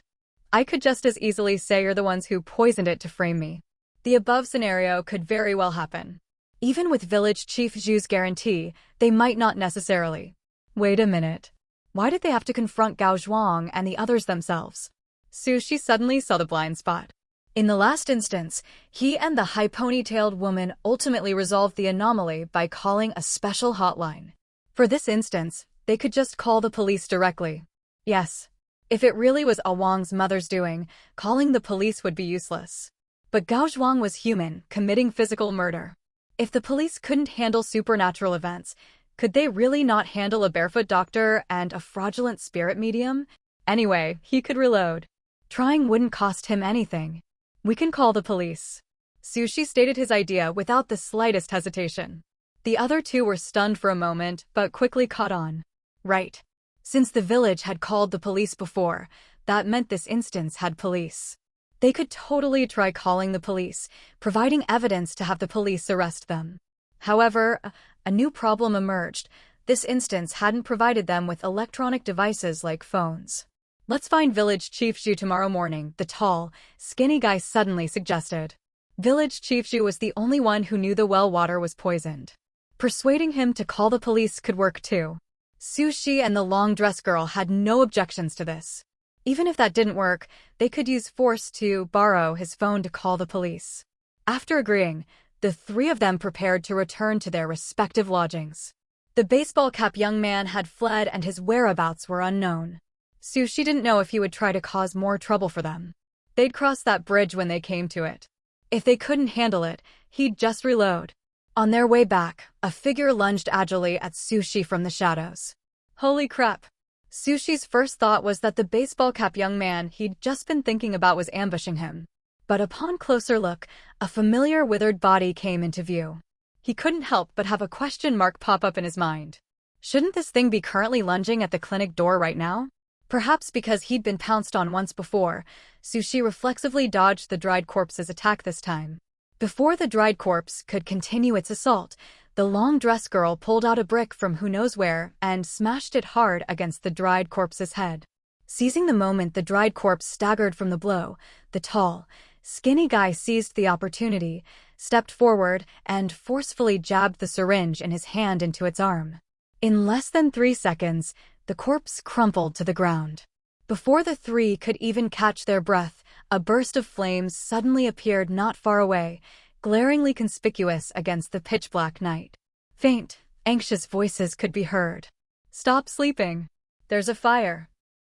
I could just as easily say you're the ones who poisoned it to frame me. The above scenario could very well happen. Even with Village Chief Zhu's guarantee, they might not necessarily. Wait a minute. Why did they have to confront Gao Zhuang and the others themselves? She suddenly saw the blind spot. In the last instance, he and the high ponytailed woman ultimately resolved the anomaly by calling a special hotline. For this instance, they could just call the police directly. Yes, if it really was Wang's mother's doing, calling the police would be useless. But Gao Zhuang was human, committing physical murder. If the police couldn't handle supernatural events, could they really not handle a barefoot doctor and a fraudulent spirit medium? Anyway, he could reload. Trying wouldn't cost him anything. We can call the police. Sushi stated his idea without the slightest hesitation. The other two were stunned for a moment, but quickly caught on. Right. Since the village had called the police before, that meant this instance had police. They could totally try calling the police, providing evidence to have the police arrest them. However, a new problem emerged. This instance hadn't provided them with electronic devices like phones. Let's find Village Chief Zhu tomorrow morning, the tall, skinny guy suddenly suggested. Village Chief Zhu was the only one who knew the well water was poisoned. Persuading him to call the police could work too. Sushi and the long dress girl had no objections to this. Even if that didn't work, they could use force to borrow his phone to call the police. After agreeing, the three of them prepared to return to their respective lodgings. The baseball cap young man had fled and his whereabouts were unknown. Sushi didn't know if he would try to cause more trouble for them. They'd cross that bridge when they came to it. If they couldn't handle it, he'd just reload. On their way back, a figure lunged agilely at Sushi from the shadows. Holy crap! Sushi's first thought was that the baseball cap young man he'd just been thinking about was ambushing him. But upon closer look, a familiar withered body came into view. He couldn't help but have a question mark pop up in his mind. Shouldn't this thing be currently lunging at the clinic door right now? Perhaps because he'd been pounced on once before, Sushi reflexively dodged the dried corpse's attack this time. Before the dried corpse could continue its assault, the long dress girl pulled out a brick from who knows where and smashed it hard against the dried corpse's head. Seizing the moment the dried corpse staggered from the blow, the tall, skinny guy seized the opportunity, stepped forward, and forcefully jabbed the syringe in his hand into its arm. In less than 3 seconds, the corpse crumpled to the ground. Before the three could even catch their breath, a burst of flames suddenly appeared not far away, glaringly conspicuous against the pitch-black night. Faint, anxious voices could be heard. Stop sleeping. There's a fire.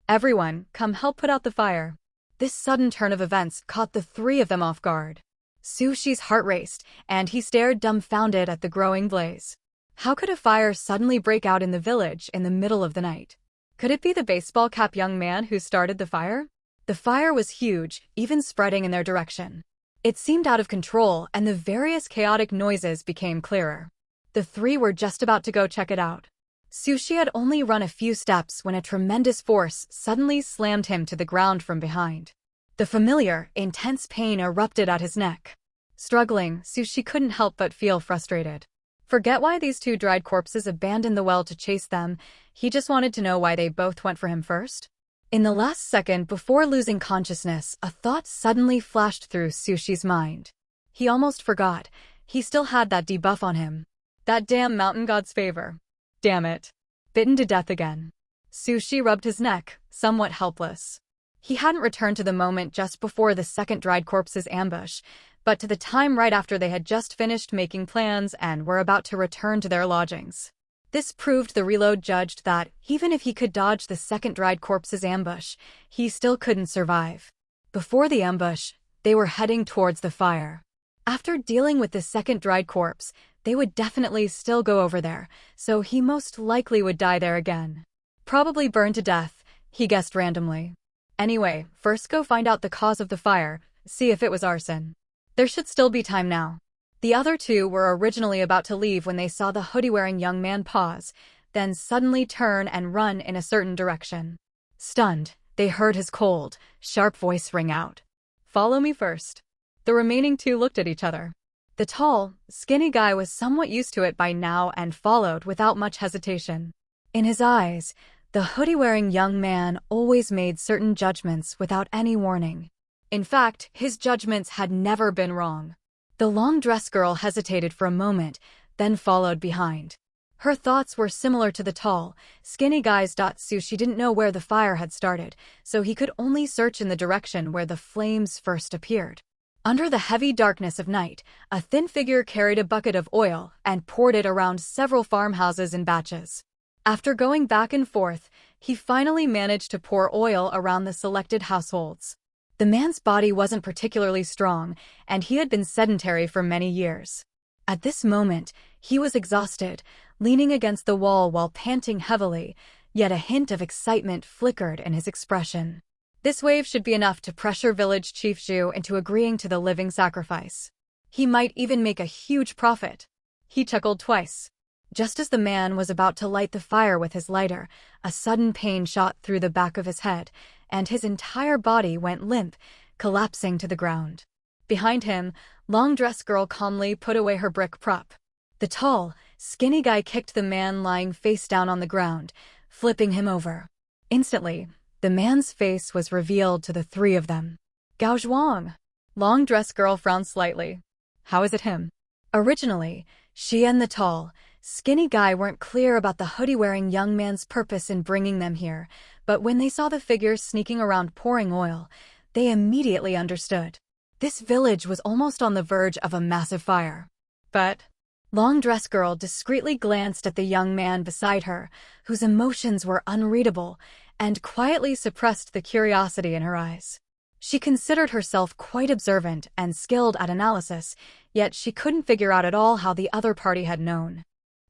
Everyone, come help put out the fire. This sudden turn of events caught the three of them off guard. Sushi's heart raced, and he stared dumbfounded at the growing blaze. How could a fire suddenly break out in the village in the middle of the night? Could it be the baseball cap young man who started the fire? The fire was huge, even spreading in their direction. It seemed out of control, and the various chaotic noises became clearer. The three were just about to go check it out. Sushi had only run a few steps when a tremendous force suddenly slammed him to the ground from behind. The familiar, intense pain erupted at his neck. Struggling, Sushi couldn't help but feel frustrated. Forget why these two dried corpses abandoned the well to chase them, he just wanted to know why they both went for him first. In the last second before losing consciousness, a thought suddenly flashed through Sushi's mind. He almost forgot, he still had that debuff on him. That damn mountain god's favor. Damn it. Bitten to death again. Sushi rubbed his neck, somewhat helpless. He hadn't returned to the moment just before the second dried corpse's ambush, but to the time right after they had just finished making plans and were about to return to their lodgings. This proved the reload judged that, even if he could dodge the second dried corpse's ambush, he still couldn't survive. Before the ambush, they were heading towards the fire. After dealing with the second dried corpse, they would definitely still go over there, so he most likely would die there again. Probably burned to death, he guessed randomly. Anyway, first go find out the cause of the fire, see if it was arson. There should still be time now. The other two were originally about to leave when they saw the hoodie-wearing young man pause, then suddenly turn and run in a certain direction. Stunned, they heard his cold, sharp voice ring out. "Follow me first." The remaining two looked at each other. The tall, skinny guy was somewhat used to it by now and followed without much hesitation. In his eyes, the hoodie-wearing young man always made certain judgments without any warning. In fact, his judgments had never been wrong. The long-dressed girl hesitated for a moment, then followed behind. Her thoughts were similar to the tall, skinny guy's. Sushi didn't know where the fire had started, so he could only search in the direction where the flames first appeared. Under the heavy darkness of night, a thin figure carried a bucket of oil and poured it around several farmhouses in batches. After going back and forth, he finally managed to pour oil around the selected households. The man's body wasn't particularly strong, and he had been sedentary for many years. At this moment, he was exhausted, leaning against the wall while panting heavily, yet a hint of excitement flickered in his expression. This wave should be enough to pressure Village Chief Zhu into agreeing to the living sacrifice. He might even make a huge profit. He chuckled twice. Just as the man was about to light the fire with his lighter, a sudden pain shot through the back of his head, and his entire body went limp, collapsing to the ground. Behind him, long-dressed girl calmly put away her brick prop. The tall, skinny guy kicked the man lying face down on the ground, flipping him over. Instantly, the man's face was revealed to the three of them. "Gao Zhuang." Long-dressed girl frowned slightly. "How is it him?" Originally, she and the tall, skinny guy weren't clear about the hoodie-wearing young man's purpose in bringing them here, but when they saw the figures sneaking around pouring oil, they immediately understood. This village was almost on the verge of a massive fire. But long-dressed girl discreetly glanced at the young man beside her, whose emotions were unreadable, and quietly suppressed the curiosity in her eyes. She considered herself quite observant and skilled at analysis, yet she couldn't figure out at all how the other party had known.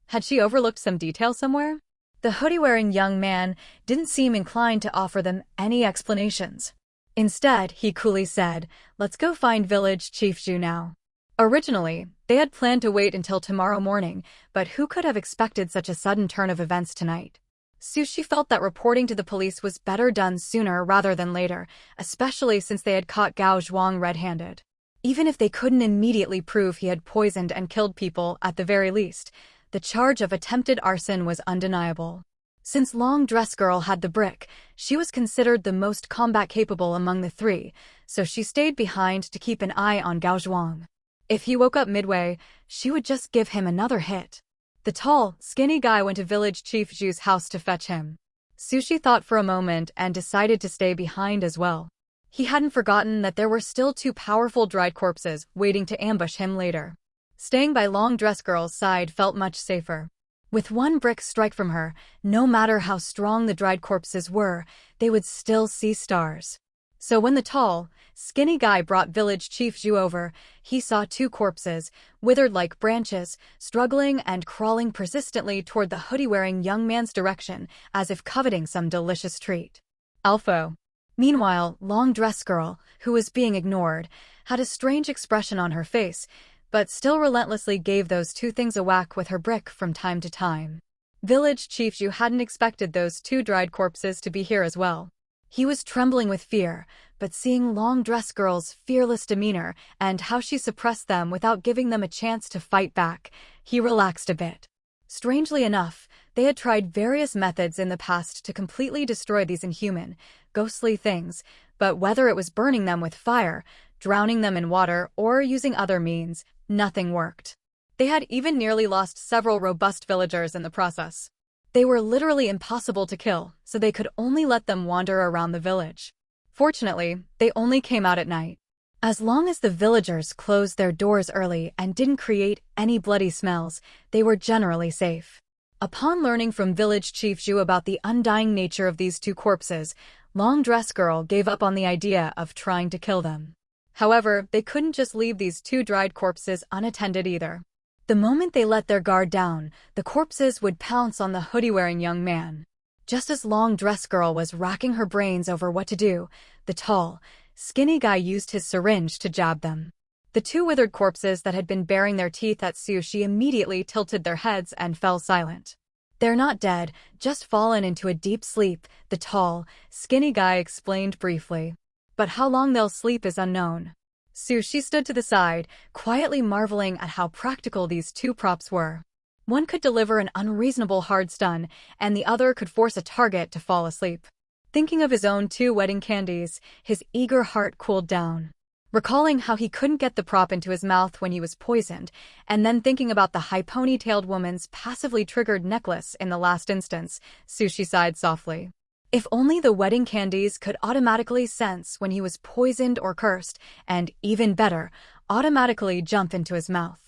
Had she overlooked some detail somewhere? The hoodie-wearing young man didn't seem inclined to offer them any explanations. Instead, he coolly said, "Let's go find Village Chief Zhu now." Originally, they had planned to wait until tomorrow morning, but who could have expected such a sudden turn of events tonight? Sushi felt that reporting to the police was better done sooner rather than later, especially since they had caught Gao Zhuang red-handed. Even if they couldn't immediately prove he had poisoned and killed people at the very least, the charge of attempted arson was undeniable. Since long-dressed girl had the brick, she was considered the most combat-capable among the three, so she stayed behind to keep an eye on Gao Zhuang. If he woke up midway, she would just give him another hit. The tall, skinny guy went to Village Chief Zhu's house to fetch him. Sushi thought for a moment and decided to stay behind as well. He hadn't forgotten that there were still two powerful dried corpses waiting to ambush him later. Staying by long-dressed girl's side felt much safer. With one brick strike from her, no matter how strong the dried corpses were, they would still see stars. So when the tall, skinny guy brought Village Chief Zhu over, he saw two corpses, withered like branches, struggling and crawling persistently toward the hoodie-wearing young man's direction, as if coveting some delicious treat. Alpha. Meanwhile, long-dressed girl, who was being ignored, had a strange expression on her face, but still relentlessly gave those two things a whack with her brick from time to time. Village Chief Zhu hadn't expected those two dried corpses to be here as well. He was trembling with fear, but seeing long-dressed girl's fearless demeanor and how she suppressed them without giving them a chance to fight back, he relaxed a bit. Strangely enough, they had tried various methods in the past to completely destroy these inhuman, ghostly things, but whether it was burning them with fire, drowning them in water, or using other means, nothing worked. They had even nearly lost several robust villagers in the process. They were literally impossible to kill, so they could only let them wander around the village. Fortunately, they only came out at night. As long as the villagers closed their doors early and didn't create any bloody smells, they were generally safe. Upon learning from Village Chief Zhu about the undying nature of these two corpses, long-dressed girl gave up on the idea of trying to kill them. However, they couldn't just leave these two dried corpses unattended either. The moment they let their guard down, the corpses would pounce on the hoodie-wearing young man. Just as long-dressed girl was racking her brains over what to do, the tall, skinny guy used his syringe to jab them. The two withered corpses that had been baring their teeth at Sushi immediately tilted their heads and fell silent. "They're not dead, just fallen into a deep sleep," the tall, skinny guy explained briefly. "But how long they'll sleep is unknown." Sushi stood to the side, quietly marveling at how practical these two props were. One could deliver an unreasonable hard stun, and the other could force a target to fall asleep. Thinking of his own 2 wedding candies, his eager heart cooled down. Recalling how he couldn't get the prop into his mouth when he was poisoned, and then thinking about the high ponytailed woman's passively triggered necklace in the last instance, Sushi sighed softly. If only the wedding candies could automatically sense when he was poisoned or cursed, and, even better, automatically jump into his mouth.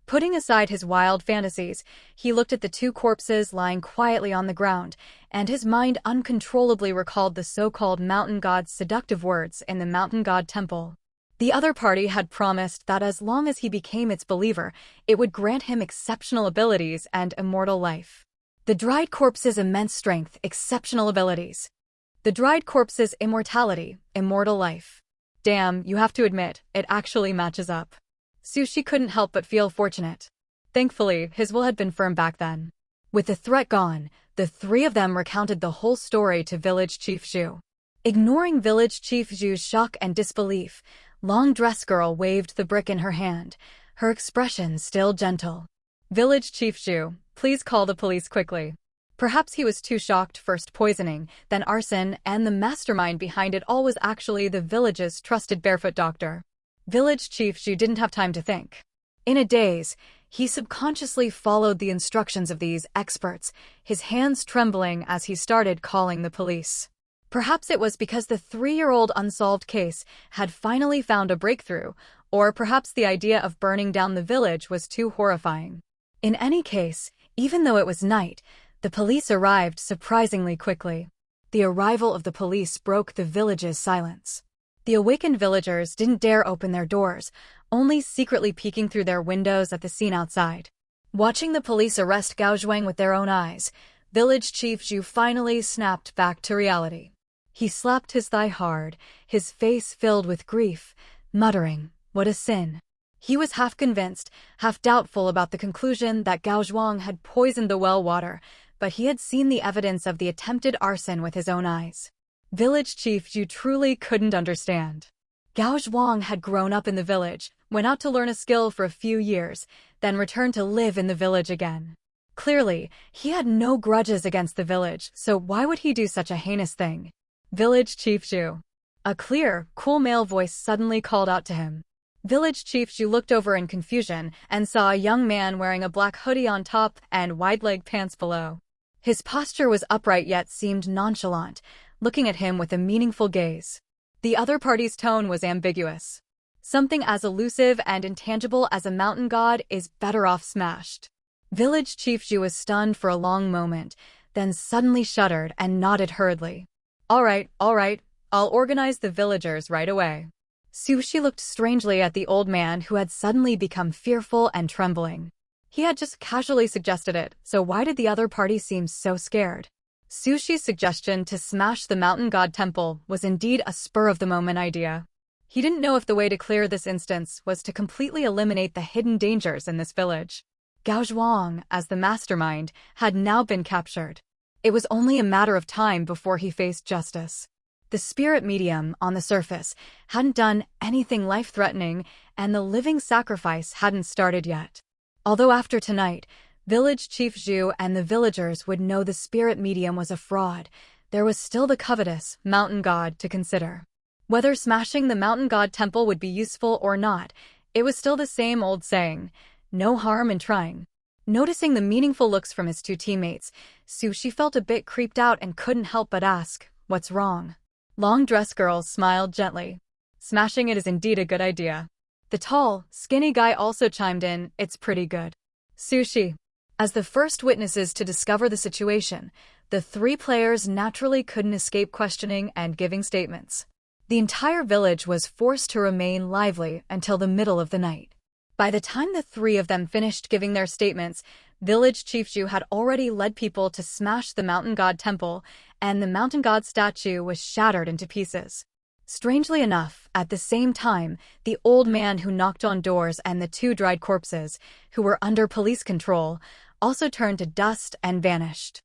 Putting aside his wild fantasies, he looked at the 2 corpses lying quietly on the ground, and his mind uncontrollably recalled the so-called mountain god's seductive words in the mountain god temple. The other party had promised that as long as he became its believer, it would grant him exceptional abilities and immortal life. The dried corpse's immense strength, exceptional abilities. The dried corpse's immortality, immortal life. Damn, you have to admit, it actually matches up. Sushi couldn't help but feel fortunate. Thankfully, his will had been firm back then. With the threat gone, the 3 of them recounted the whole story to Village Chief Zhu. Ignoring Village Chief Zhu's shock and disbelief, Long Dress Girl waved the brick in her hand, her expression still gentle. "Village Chief Zhu, please call the police quickly." Perhaps he was too shocked, first poisoning, then arson, and the mastermind behind it all was actually the village's trusted barefoot doctor. Village Chief Zhu didn't have time to think. In a daze, he subconsciously followed the instructions of these experts, his hands trembling as he started calling the police. Perhaps it was because the 3-year-old unsolved case had finally found a breakthrough, or perhaps the idea of burning down the village was too horrifying. In any case, even though it was night, the police arrived surprisingly quickly. The arrival of the police broke the village's silence. The awakened villagers didn't dare open their doors, only secretly peeking through their windows at the scene outside. Watching the police arrest Gao Zhuang with their own eyes, Village Chief Zhu finally snapped back to reality. He slapped his thigh hard, his face filled with grief, muttering, "What a sin." He was half convinced, half doubtful about the conclusion that Gao Zhuang had poisoned the well water, but he had seen the evidence of the attempted arson with his own eyes. Village Chief Zhu truly couldn't understand. Gao Zhuang had grown up in the village, went out to learn a skill for a few years, then returned to live in the village again. Clearly, he had no grudges against the village, so why would he do such a heinous thing? "Village Chief Zhu." A clear, cool male voice suddenly called out to him. Village Chief Zhu looked over in confusion and saw a young man wearing a black hoodie on top and wide-leg pants below. His posture was upright yet seemed nonchalant, looking at him with a meaningful gaze. The other party's tone was ambiguous. Something as elusive and intangible as a mountain god is better off smashed. Village Chief Zhu was stunned for a long moment, then suddenly shuddered and nodded hurriedly. All right, I'll organize the villagers right away." Sushi looked strangely at the old man who had suddenly become fearful and trembling. He had just casually suggested it, so why did the other party seem so scared? Sushi's suggestion to smash the mountain god temple was indeed a spur-of-the-moment idea. He didn't know if the way to clear this instance was to completely eliminate the hidden dangers in this village. Gao Zhuang, as the mastermind, had now been captured. It was only a matter of time before he faced justice. The spirit medium, on the surface, hadn't done anything life-threatening, and the living sacrifice hadn't started yet. Although after tonight, Village Chief Zhu and the villagers would know the spirit medium was a fraud, there was still the covetous mountain god to consider. Whether smashing the mountain god temple would be useful or not, it was still the same old saying, no harm in trying. Noticing the meaningful looks from his 2 teammates, Sushi felt a bit creeped out and couldn't help but ask, "What's wrong?" Long Dress Girl smiled gently. "Smashing it is indeed a good idea." The tall, skinny guy also chimed in, "It's pretty good." Sushi. As the first witnesses to discover the situation, the 3 players naturally couldn't escape questioning and giving statements. The entire village was forced to remain lively until the middle of the night. By the time the 3 of them finished giving their statements, Village Chief Zhu had already led people to smash the mountain god temple, and the mountain god statue was shattered into pieces. Strangely enough, at the same time, the old man who knocked on doors and the 2 dried corpses, who were under police control, also turned to dust and vanished.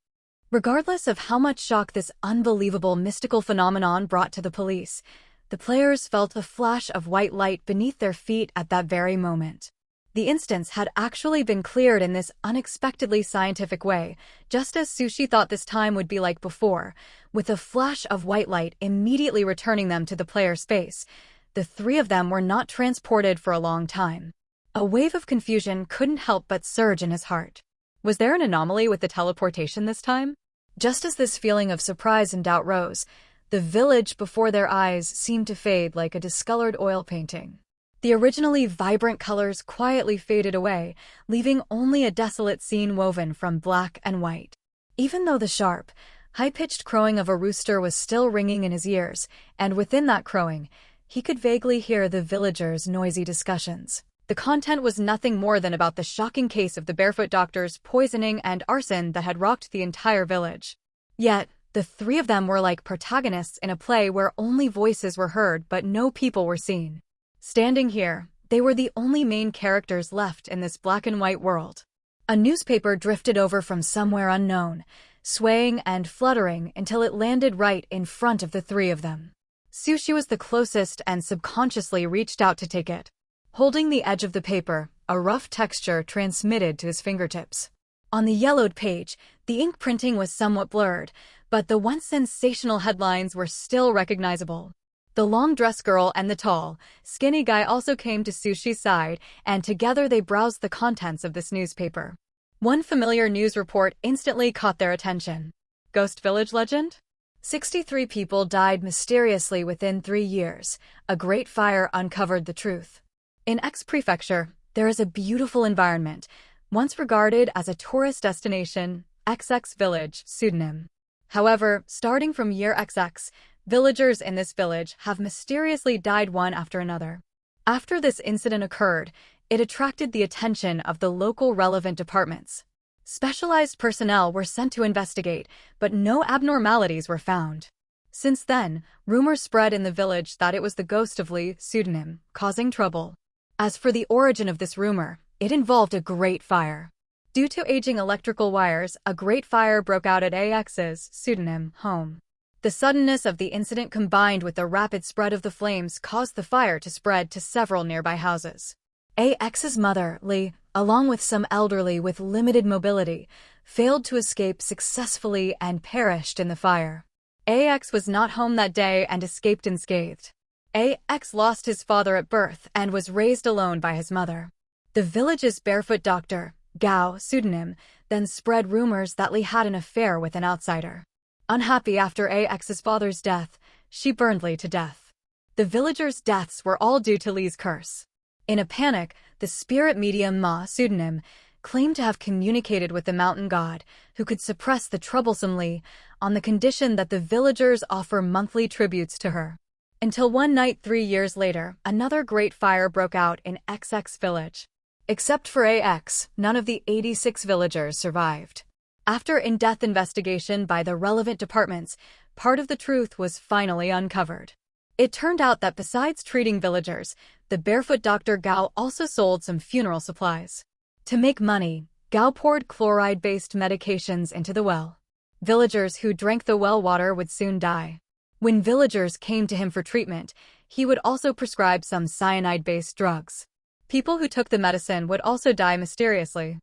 Regardless of how much shock this unbelievable mystical phenomenon brought to the police, the players felt a flash of white light beneath their feet at that very moment. The instance had actually been cleared in this unexpectedly scientific way, just as Sushi thought this time would be like before, with a flash of white light immediately returning them to the player's space. The three of them were not transported for a long time. A wave of confusion couldn't help but surge in his heart. Was there an anomaly with the teleportation this time? Just as this feeling of surprise and doubt rose, the village before their eyes seemed to fade like a discolored oil painting. The originally vibrant colors quietly faded away, leaving only a desolate scene woven from black and white. Even though the sharp, high-pitched crowing of a rooster was still ringing in his ears, and within that crowing, he could vaguely hear the villagers' noisy discussions. The content was nothing more than about the shocking case of the Barefoot Doctor's poisoning and arson that had rocked the entire village. Yet, the three of them were like protagonists in a play where only voices were heard but no people were seen. Standing here, they were the only main characters left in this black and white world. A newspaper drifted over from somewhere unknown, swaying and fluttering until it landed right in front of the three of them. Sushi was the closest and subconsciously reached out to take it. Holding the edge of the paper, a rough texture transmitted to his fingertips. On the yellowed page, the ink printing was somewhat blurred, but the once sensational headlines were still recognizable. The long-dressed girl and the tall, skinny guy also came to Sushi's side, and together they browsed the contents of this newspaper. One familiar news report instantly caught their attention. Ghost Village legend? 63 people died mysteriously within 3 years. A great fire uncovered the truth. In X Prefecture, there is a beautiful environment, once regarded as a tourist destination, XX Village, pseudonym. However, starting from year XX, villagers in this village have mysteriously died one after another. After this incident occurred, it attracted the attention of the local relevant departments. Specialized personnel were sent to investigate, but no abnormalities were found. Since then, rumors spread in the village that it was the ghost of Lee, pseudonym, causing trouble. As for the origin of this rumor, it involved a great fire. Due to aging electrical wires, a great fire broke out at AX's, pseudonym, home. The suddenness of the incident combined with the rapid spread of the flames caused the fire to spread to several nearby houses. AX's mother, Lee, along with some elderly with limited mobility, failed to escape successfully and perished in the fire. AX was not home that day and escaped unscathed. AX lost his father at birth and was raised alone by his mother. The village's Barefoot Doctor, Gao, pseudonym, then spread rumors that Lee had an affair with an outsider. Unhappy after AX's father's death, she burned Lee to death. The villagers' deaths were all due to Lee's curse. In a panic, the spirit medium Ma, pseudonym, claimed to have communicated with the mountain god, who could suppress the troublesome Lee, on the condition that the villagers offer monthly tributes to her. Until one night 3 years later, another great fire broke out in XX Village. Except for AX, none of the 86 villagers survived. After in-depth investigation by the relevant departments, part of the truth was finally uncovered. It turned out that besides treating villagers, the Barefoot Doctor Gao also sold some funeral supplies. To make money, Gao poured chloride-based medications into the well. Villagers who drank the well water would soon die. When villagers came to him for treatment, he would also prescribe some cyanide-based drugs. People who took the medicine would also die mysteriously.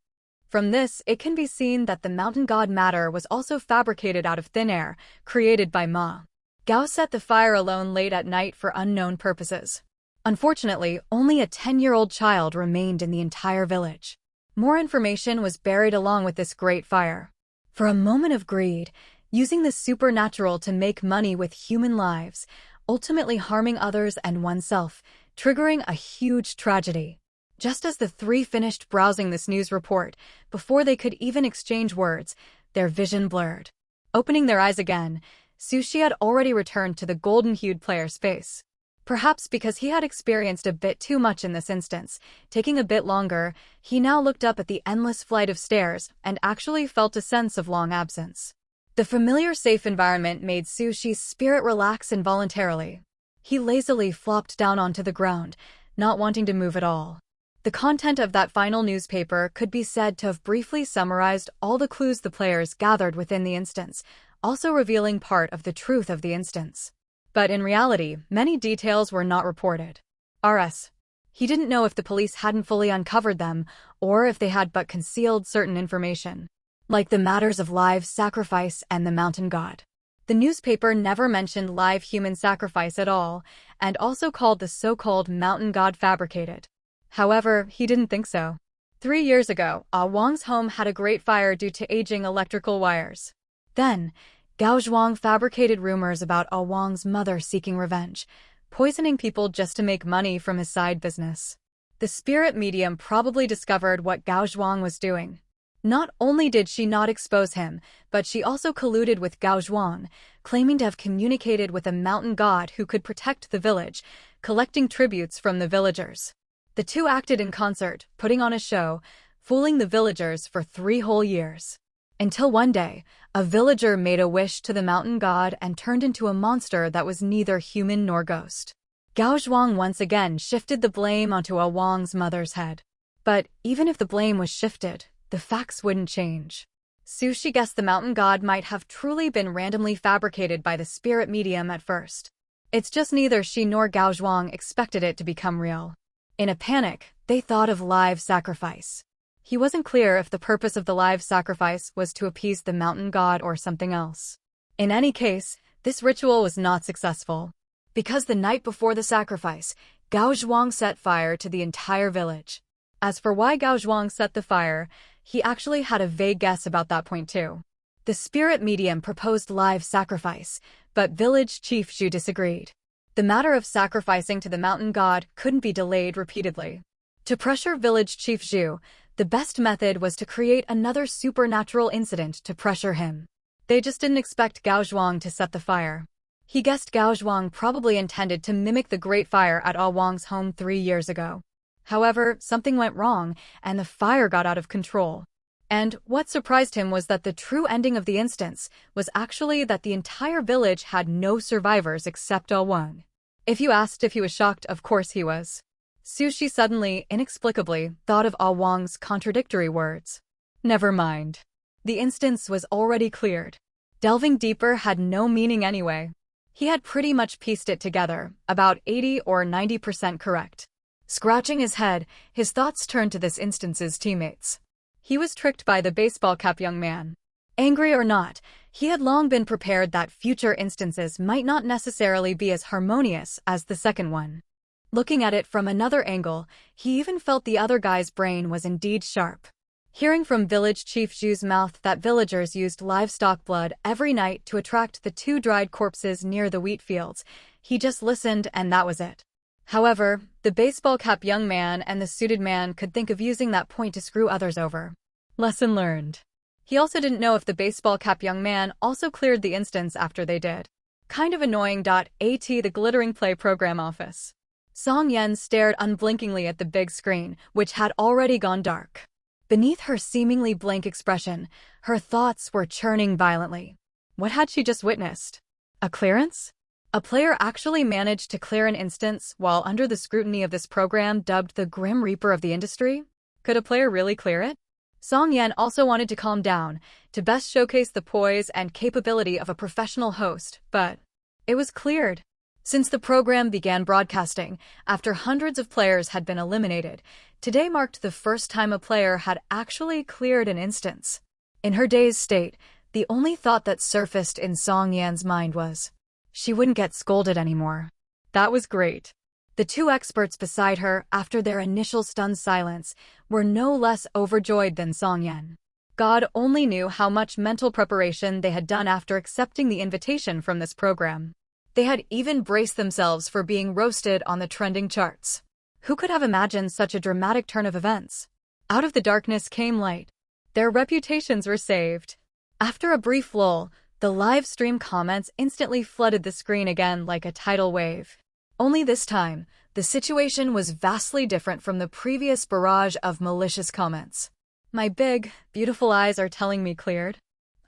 From this, it can be seen that the mountain god matter was also fabricated out of thin air, created by Ma. Gao set the fire alone late at night for unknown purposes. Unfortunately, only a 10-year-old child remained in the entire village. More information was buried along with this great fire. For a moment of greed, using the supernatural to make money with human lives, ultimately harming others and oneself, triggering a huge tragedy. Just as the three finished browsing this news report, before they could even exchange words, their vision blurred. Opening their eyes again, Sushi had already returned to the golden-hued player's face. Perhaps because he had experienced a bit too much in this instance, taking a bit longer, he now looked up at the endless flight of stairs and actually felt a sense of long absence. The familiar safe environment made Sushi's spirit relax involuntarily. He lazily flopped down onto the ground, not wanting to move at all. The content of that final newspaper could be said to have briefly summarized all the clues the players gathered within the instance, also revealing part of the truth of the instance. But in reality, many details were not reported. RS. He didn't know if the police hadn't fully uncovered them, or if they had but concealed certain information, like the matters of live sacrifice and the mountain god. The newspaper never mentioned live human sacrifice at all, and also called the so-called mountain god fabricated. However, he didn't think so. 3 years ago, Wang's home had a great fire due to aging electrical wires. Then, Gao Zhuang fabricated rumors about Wang's mother seeking revenge, poisoning people just to make money from his side business. The spirit medium probably discovered what Gao Zhuang was doing. Not only did she not expose him, but she also colluded with Gao Zhuang, claiming to have communicated with a mountain god who could protect the village, collecting tributes from the villagers. The two acted in concert, putting on a show, fooling the villagers for 3 whole years. Until one day, a villager made a wish to the mountain god and turned into a monster that was neither human nor ghost. Gao Zhuang once again shifted the blame onto Wang's mother's head. But even if the blame was shifted, the facts wouldn't change. Sushi guessed the mountain god might have truly been randomly fabricated by the spirit medium at first. It's just neither she nor Gao Zhuang expected it to become real. In a panic, they thought of live sacrifice. He wasn't clear if the purpose of the live sacrifice was to appease the mountain god or something else. In any case, this ritual was not successful. Because the night before the sacrifice, Gao Zhuang set fire to the entire village. As for why Gao Zhuang set the fire, he actually had a vague guess about that point too. The spirit medium proposed live sacrifice, but village chief Zhu disagreed. The matter of sacrificing to the mountain god couldn't be delayed repeatedly. To pressure village chief Zhu, the best method was to create another supernatural incident to pressure him. They just didn't expect Gao Zhuang to set the fire. He guessed Gao Zhuang probably intended to mimic the Great Fire at Wang's home 3 years ago. However, something went wrong, and the fire got out of control. And what surprised him was that the true ending of the instance was actually that the entire village had no survivors except Wang. If you asked if he was shocked, of course he was. Sushi suddenly, inexplicably, thought of Wang's contradictory words. Never mind. The instance was already cleared. Delving deeper had no meaning anyway. He had pretty much pieced it together, about 80 or 90% correct. Scratching his head, his thoughts turned to this instance's teammates. He was tricked by the baseball cap young man. Angry or not, he had long been prepared that future instances might not necessarily be as harmonious as the second one. Looking at it from another angle, he even felt the other guy's brain was indeed sharp. Hearing from village chief Zhu's mouth that villagers used livestock blood every night to attract the 2 dried corpses near the wheat fields, he just listened and that was it. However, the baseball cap young man and the suited man could think of using that point to screw others over. Lesson learned. He also didn't know if the baseball cap young man also cleared the instance after they did. Kind of annoying. At the glittering play program office. Song Yen stared unblinkingly at the big screen, which had already gone dark. Beneath her seemingly blank expression, her thoughts were churning violently. What had she just witnessed? A clearance? A player actually managed to clear an instance while under the scrutiny of this program dubbed the Grim Reaper of the industry? Could a player really clear it? Song Yen also wanted to calm down, to best showcase the poise and capability of a professional host, but it was cleared. Since the program began broadcasting, after hundreds of players had been eliminated, today marked the first time a player had actually cleared an instance. In her dazed state, the only thought that surfaced in Song Yan's mind was, she wouldn't get scolded anymore. That was great. The 2 experts beside her, after their initial stunned silence, were no less overjoyed than Song Yan. God only knew how much mental preparation they had done after accepting the invitation from this program. They had even braced themselves for being roasted on the trending charts. Who could have imagined such a dramatic turn of events? Out of the darkness came light. Their reputations were saved. After a brief lull, the live stream comments instantly flooded the screen again like a tidal wave. Only this time, the situation was vastly different from the previous barrage of malicious comments. My big, beautiful eyes are telling me cleared.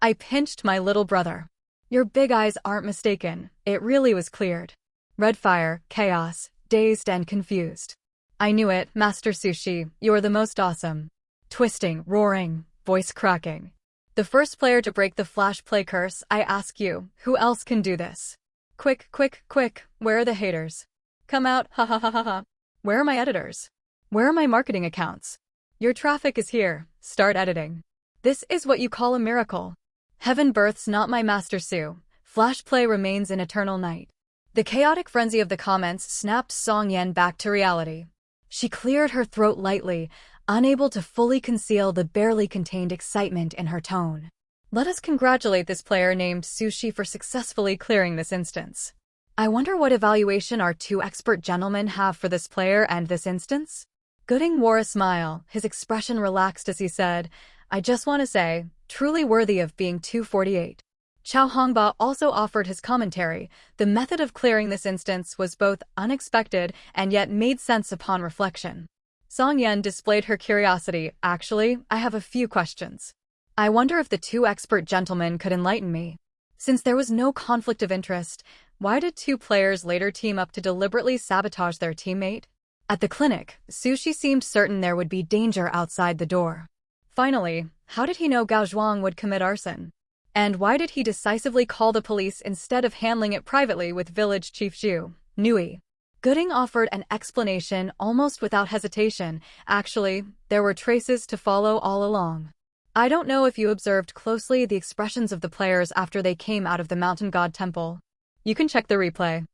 I pinched my little brother. Your big eyes aren't mistaken, it really was cleared. Red fire, chaos, dazed and confused. I knew it, Master Sushi, you're the most awesome. Twisting, roaring, voice cracking. The first player to break the flash play curse, I ask you, who else can do this? Quick, quick, quick, where are the haters? Come out, ha ha ha ha ha. Where are my editors? Where are my marketing accounts? Your traffic is here, start editing. This is what you call a miracle. Heaven births not my Master Su. Flash play remains in eternal night. The chaotic frenzy of the comments snapped Song Yen back to reality. She cleared her throat lightly, unable to fully conceal the barely contained excitement in her tone. Let us congratulate this player named Sushi for successfully clearing this instance. I wonder what evaluation our two expert gentlemen have for this player and this instance? Gooding wore a smile, his expression relaxed as he said, I just want to say, truly worthy of being 248. Chao Hongba also offered his commentary. The method of clearing this instance was both unexpected and yet made sense upon reflection. Song Yen displayed her curiosity. Actually, I have a few questions. I wonder if the two expert gentlemen could enlighten me. Since there was no conflict of interest, why did two players later team up to deliberately sabotage their teammate? At the clinic, Sushi seemed certain there would be danger outside the door. Finally, how did he know Gao Zhuang would commit arson? And why did he decisively call the police instead of handling it privately with village chief Zhu, Nui? Gooding offered an explanation almost without hesitation. Actually, there were traces to follow all along. I don't know if you observed closely the expressions of the players after they came out of the mountain god temple. You can check the replay.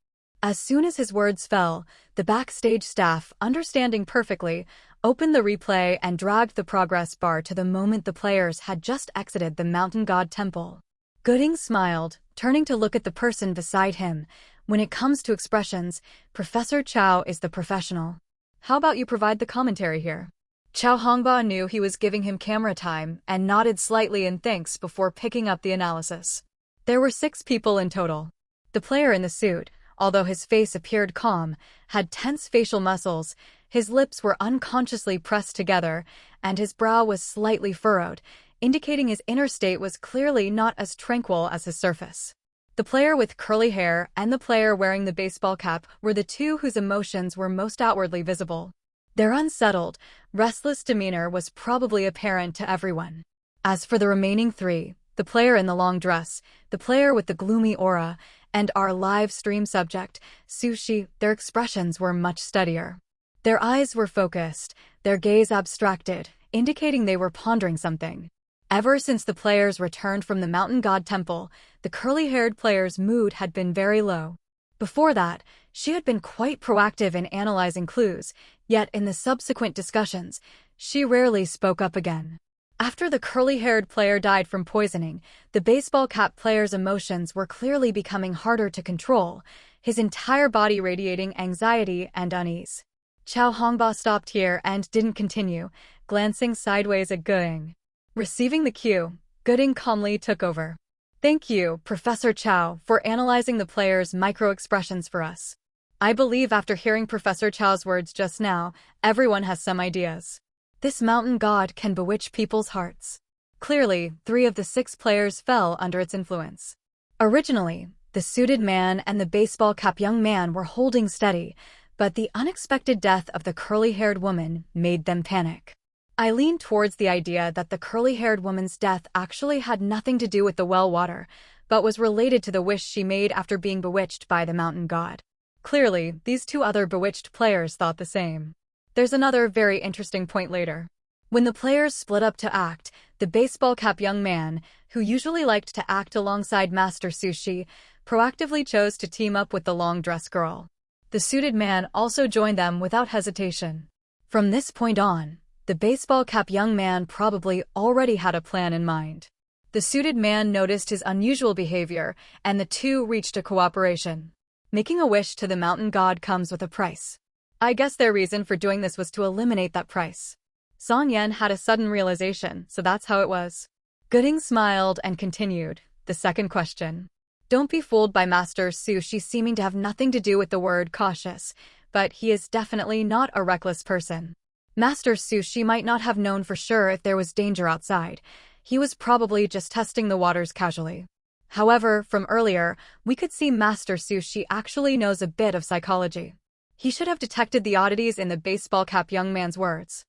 As soon as his words fell, the backstage staff, understanding perfectly, opened the replay and dragged the progress bar to the moment the players had just exited the mountain god temple. Gooding smiled, turning to look at the person beside him. When it comes to expressions, Professor Chao is the professional. How about you provide the commentary here? Chao Hongba knew he was giving him camera time and nodded slightly in thanks before picking up the analysis. There were 6 people in total. The player in the suit, although his face appeared calm, had tense facial muscles, his lips were unconsciously pressed together, and his brow was slightly furrowed, indicating his inner state was clearly not as tranquil as his surface. The player with curly hair and the player wearing the baseball cap were the two whose emotions were most outwardly visible. Their unsettled, restless demeanor was probably apparent to everyone. As for the remaining 3, the player in the long dress, the player with the gloomy aura, and our live stream subject, Sushi, their expressions were much steadier. Their eyes were focused, their gaze abstracted, indicating they were pondering something. Ever since the players returned from the mountain god temple, the curly-haired player's mood had been very low. Before that, she had been quite proactive in analyzing clues, yet in the subsequent discussions, she rarely spoke up again. After the curly-haired player died from poisoning, the baseball cap player's emotions were clearly becoming harder to control, his entire body radiating anxiety and unease. Chao Hongba stopped here and didn't continue, glancing sideways at Gooding. Receiving the cue, Gooding calmly took over. Thank you, Professor Chao, for analyzing the players' micro-expressions for us. I believe after hearing Professor Chao's words just now, everyone has some ideas. This mountain god can bewitch people's hearts. Clearly, 3 of the 6 players fell under its influence. Originally, the suited man and the baseball cap young man were holding steady, but the unexpected death of the curly-haired woman made them panic. I leaned towards the idea that the curly-haired woman's death actually had nothing to do with the well water, but was related to the wish she made after being bewitched by the mountain god. Clearly, these 2 other bewitched players thought the same. There's another very interesting point later. When the players split up to act, the baseball cap young man, who usually liked to act alongside Master Sushi, proactively chose to team up with the long dress girl. The suited man also joined them without hesitation. From this point on, the baseball cap young man probably already had a plan in mind. The suited man noticed his unusual behavior, and the 2 reached a cooperation. Making a wish to the mountain god comes with a price. I guess their reason for doing this was to eliminate that price. Song Yen had a sudden realization, so that's how it was. Gooding smiled and continued. The second question. Don't be fooled by Master Sushi seeming to have nothing to do with the word cautious, but he is definitely not a reckless person. Master Sushi might not have known for sure if there was danger outside. He was probably just testing the waters casually. However, from earlier, we could see Master Sushi actually knows a bit of psychology. He should have detected the oddities in the baseball cap young man's words.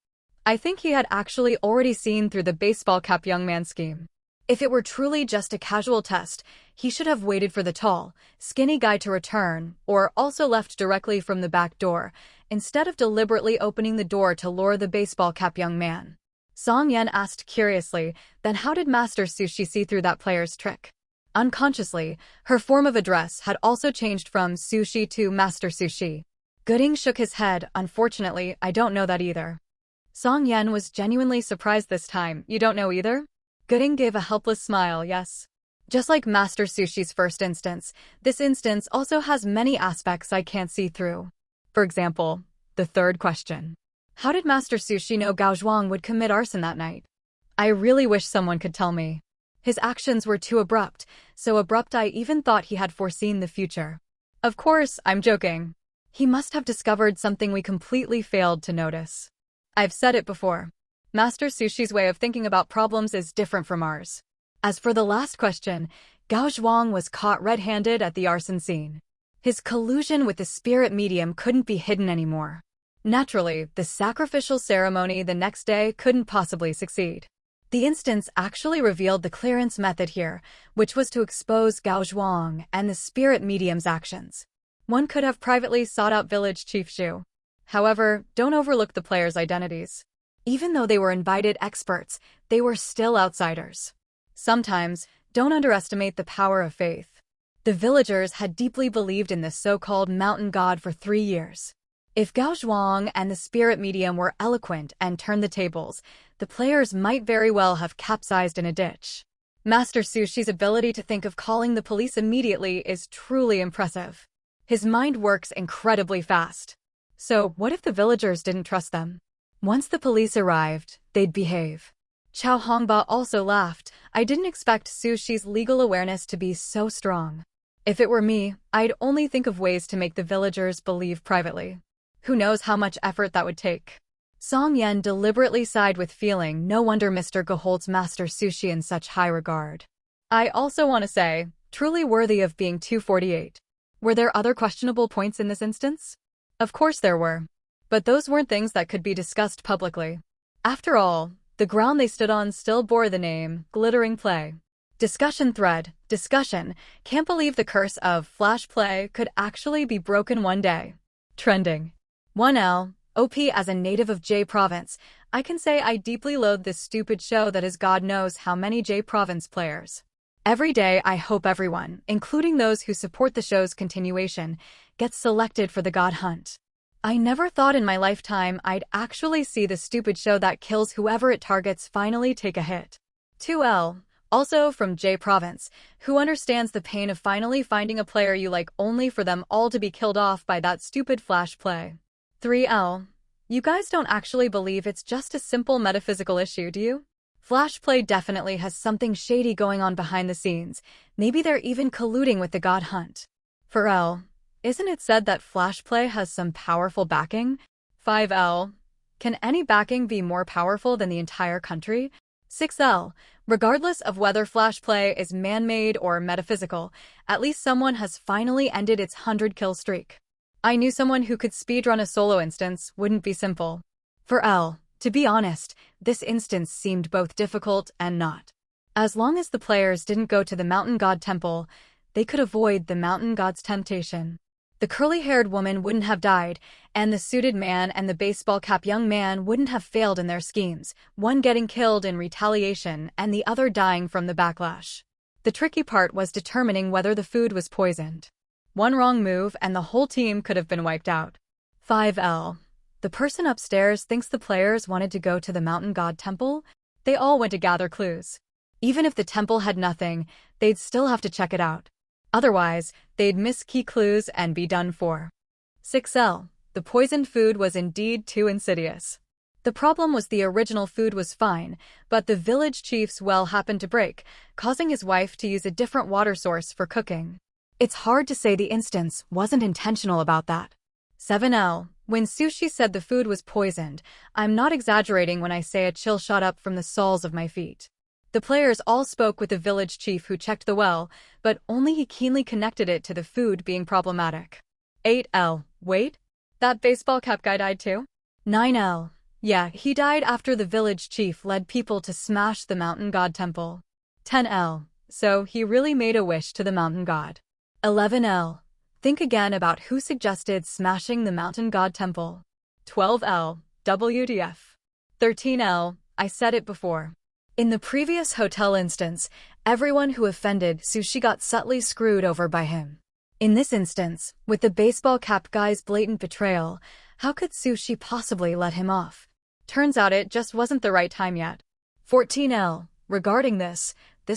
I think he had actually already seen through the baseball cap young man's scheme. If it were truly just a casual test, he should have waited for the tall, skinny guy to return, or also left directly from the back door, instead of deliberately opening the door to lure the baseball cap young man. Song Yen asked curiously, then how did Master Sushi see through that player's trick? Unconsciously, her form of address had also changed from Sushi to Master Sushi. Gooding shook his head. Unfortunately, I don't know that either. Song Yen was genuinely surprised this time. You don't know either? Gooding gave a helpless smile. Yes. Just like Master Sushi's first instance, this instance also has many aspects I can't see through. For example, the third question. How did Master Sushi know Gao Zhuang would commit arson that night? I really wish someone could tell me. His actions were too abrupt, so abrupt I even thought he had foreseen the future. Of course, I'm joking. He must have discovered something we completely failed to notice. I've said it before. Master Sushi's way of thinking about problems is different from ours. As for the last question, Gao Zhuang was caught red-handed at the arson scene. His collusion with the spirit medium couldn't be hidden anymore. Naturally, the sacrificial ceremony the next day couldn't possibly succeed. The instance actually revealed the clearance method here, which was to expose Gao Zhuang and the spirit medium's actions. One could have privately sought out village chief Zhu. However, don't overlook the players' identities. Even though they were invited experts, they were still outsiders. Sometimes, don't underestimate the power of faith. The villagers had deeply believed in this so-called mountain god for 3 years. If Gao Zhuang and the spirit medium were eloquent and turned the tables, the players might very well have capsized in a ditch. Master Sushi's ability to think of calling the police immediately is truly impressive. His mind works incredibly fast. So, what if the villagers didn't trust them? Once the police arrived, they'd behave. Chao Hongba also laughed. I didn't expect Sushi's legal awareness to be so strong. If it were me, I'd only think of ways to make the villagers believe privately. Who knows how much effort that would take? Song Yen deliberately sighed with feeling. No wonder Mr. Ge holds Master Sushi in such high regard. I also want to say, truly worthy of being 248. Were there other questionable points in this instance? Of course there were. But those weren't things that could be discussed publicly. After all, the ground they stood on still bore the name, Glittering Play. Discussion thread, discussion, can't believe the curse of Flash Play could actually be broken one day. Trending. 1L, OP as a native of J Province, I can say I deeply loathe this stupid show that is God knows how many J Province players. Every day I hope everyone, including those who support the show's continuation, gets selected for the God Hunt. I never thought in my lifetime I'd actually see the stupid show that kills whoever it targets finally take a hit. 2L, also from J Province, who understands the pain of finally finding a player you like only for them all to be killed off by that stupid Flash Play. 3L, you guys don't actually believe it's just a simple metaphysical issue, do you? Flash Play definitely has something shady going on behind the scenes. Maybe they're even colluding with the God Hunt. 4L, isn't it said that Flash Play has some powerful backing? 5L, can any backing be more powerful than the entire country? 6L, regardless of whether Flash Play is man-made or metaphysical, at least someone has finally ended its 100-kill streak. I knew someone who could speedrun a solo instance wouldn't be simple. 4L, to be honest, this instance seemed both difficult and not. As long as the players didn't go to the Mountain God Temple, they could avoid the Mountain God's temptation. The curly-haired woman wouldn't have died, and the suited man and the baseball cap young man wouldn't have failed in their schemes, one getting killed in retaliation and the other dying from the backlash. The tricky part was determining whether the food was poisoned. One wrong move and the whole team could have been wiped out. 5L. The person upstairs thinks the players wanted to go to the Mountain God Temple. They all went to gather clues. Even if the temple had nothing, they'd still have to check it out. Otherwise, they'd miss key clues and be done for. 6L. The poisoned food was indeed too insidious. The problem was the original food was fine, but the village chief's well happened to break, causing his wife to use a different water source for cooking. It's hard to say the instance wasn't intentional about that. 7L. When Sushi said the food was poisoned, I'm not exaggerating when I say a chill shot up from the soles of my feet. The players all spoke with the village chief who checked the well, but only he keenly connected it to the food being problematic. 8L. Wait? That baseball cap guy died too? 9L. Yeah, he died after the village chief led people to smash the mountain god temple. 10L. So he really made a wish to the mountain god. 11L. Think again about who suggested smashing the mountain god temple. 12L. WTF. 13L. I said it before. In the previous hotel instance, everyone who offended Sushi got subtly screwed over by him. In this instance, with the baseball cap guy's blatant betrayal, how could Sushi possibly let him off? Turns out it just wasn't the right time yet. 14L. Regarding this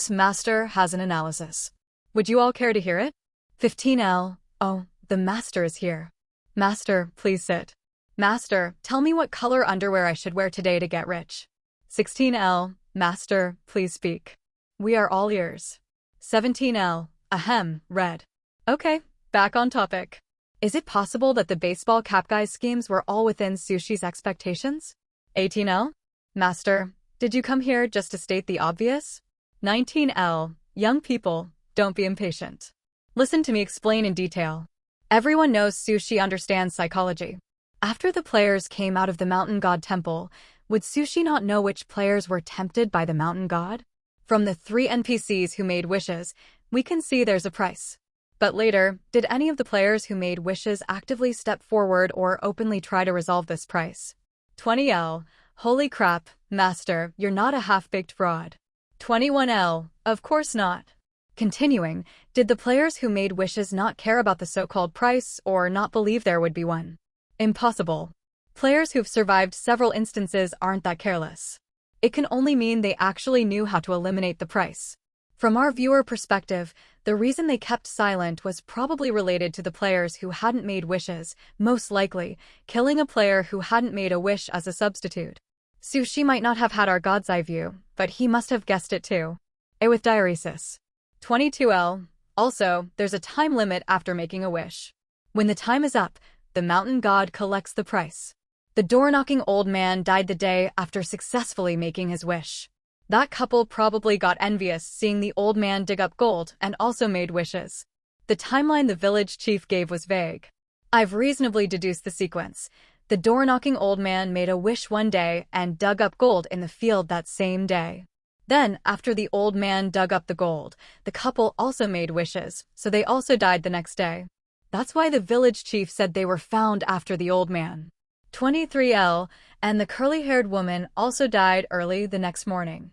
master has an analysis. Would you all care to hear it? 15L. Oh, the master is here. Master, please sit. Master, tell me what color underwear I should wear today to get rich. 16L. Master, please speak. We are all ears. 17L. Ahem, red. Okay, back on topic. Is it possible that the baseball cap guy's schemes were all within Sushi's expectations? 18L. Master, did you come here just to state the obvious? 19L. Young people, don't be impatient. Listen to me explain in detail. Everyone knows Sushi understands psychology. After the players came out of the mountain god temple, would Sushi not know which players were tempted by the mountain god? From the 3 NPCs who made wishes, we can see there's a price. But later, did any of the players who made wishes actively step forward or openly try to resolve this price? 20L. Holy crap, Master, you're not a half-baked fraud. 21L. Of course not. Continuing, did the players who made wishes not care about the so-called price or not believe there would be one? Impossible. Players who've survived several instances aren't that careless. It can only mean they actually knew how to eliminate the price. From our viewer perspective, the reason they kept silent was probably related to the players who hadn't made wishes, most likely, killing a player who hadn't made a wish as a substitute. Sushi might not have had our god's eye view, but he must have guessed it too. A with diuresis. 22L. Also, there's a time limit after making a wish. When the time is up, the mountain god collects the price. The door-knocking old man died the day after successfully making his wish. That couple probably got envious seeing the old man dig up gold and also made wishes. The timeline the village chief gave was vague. I've reasonably deduced the sequence. The door-knocking old man made a wish one day and dug up gold in the field that same day. Then, after the old man dug up the gold, the couple also made wishes, so they also died the next day. That's why the village chief said they were found after the old man. 23L, and the curly-haired woman also died early the next morning.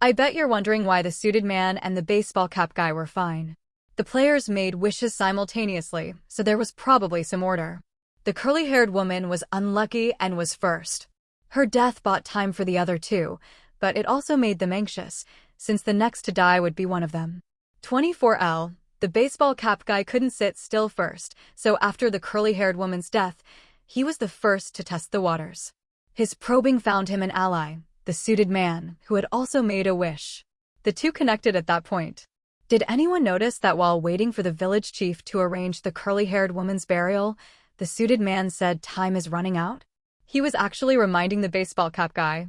I bet you're wondering why the suited man and the baseball cap guy were fine. The players made wishes simultaneously, so there was probably some order. The curly-haired woman was unlucky and was first. Her death bought time for the other two, but it also made them anxious, since the next to die would be one of them. 24L, the baseball cap guy couldn't sit still first, so after the curly-haired woman's death, he was the first to test the waters. His probing found him an ally, the suited man, who had also made a wish. The two connected at that point. Did anyone notice that while waiting for the village chief to arrange the curly-haired woman's burial, the suited man said time is running out? He was actually reminding the baseball cap guy.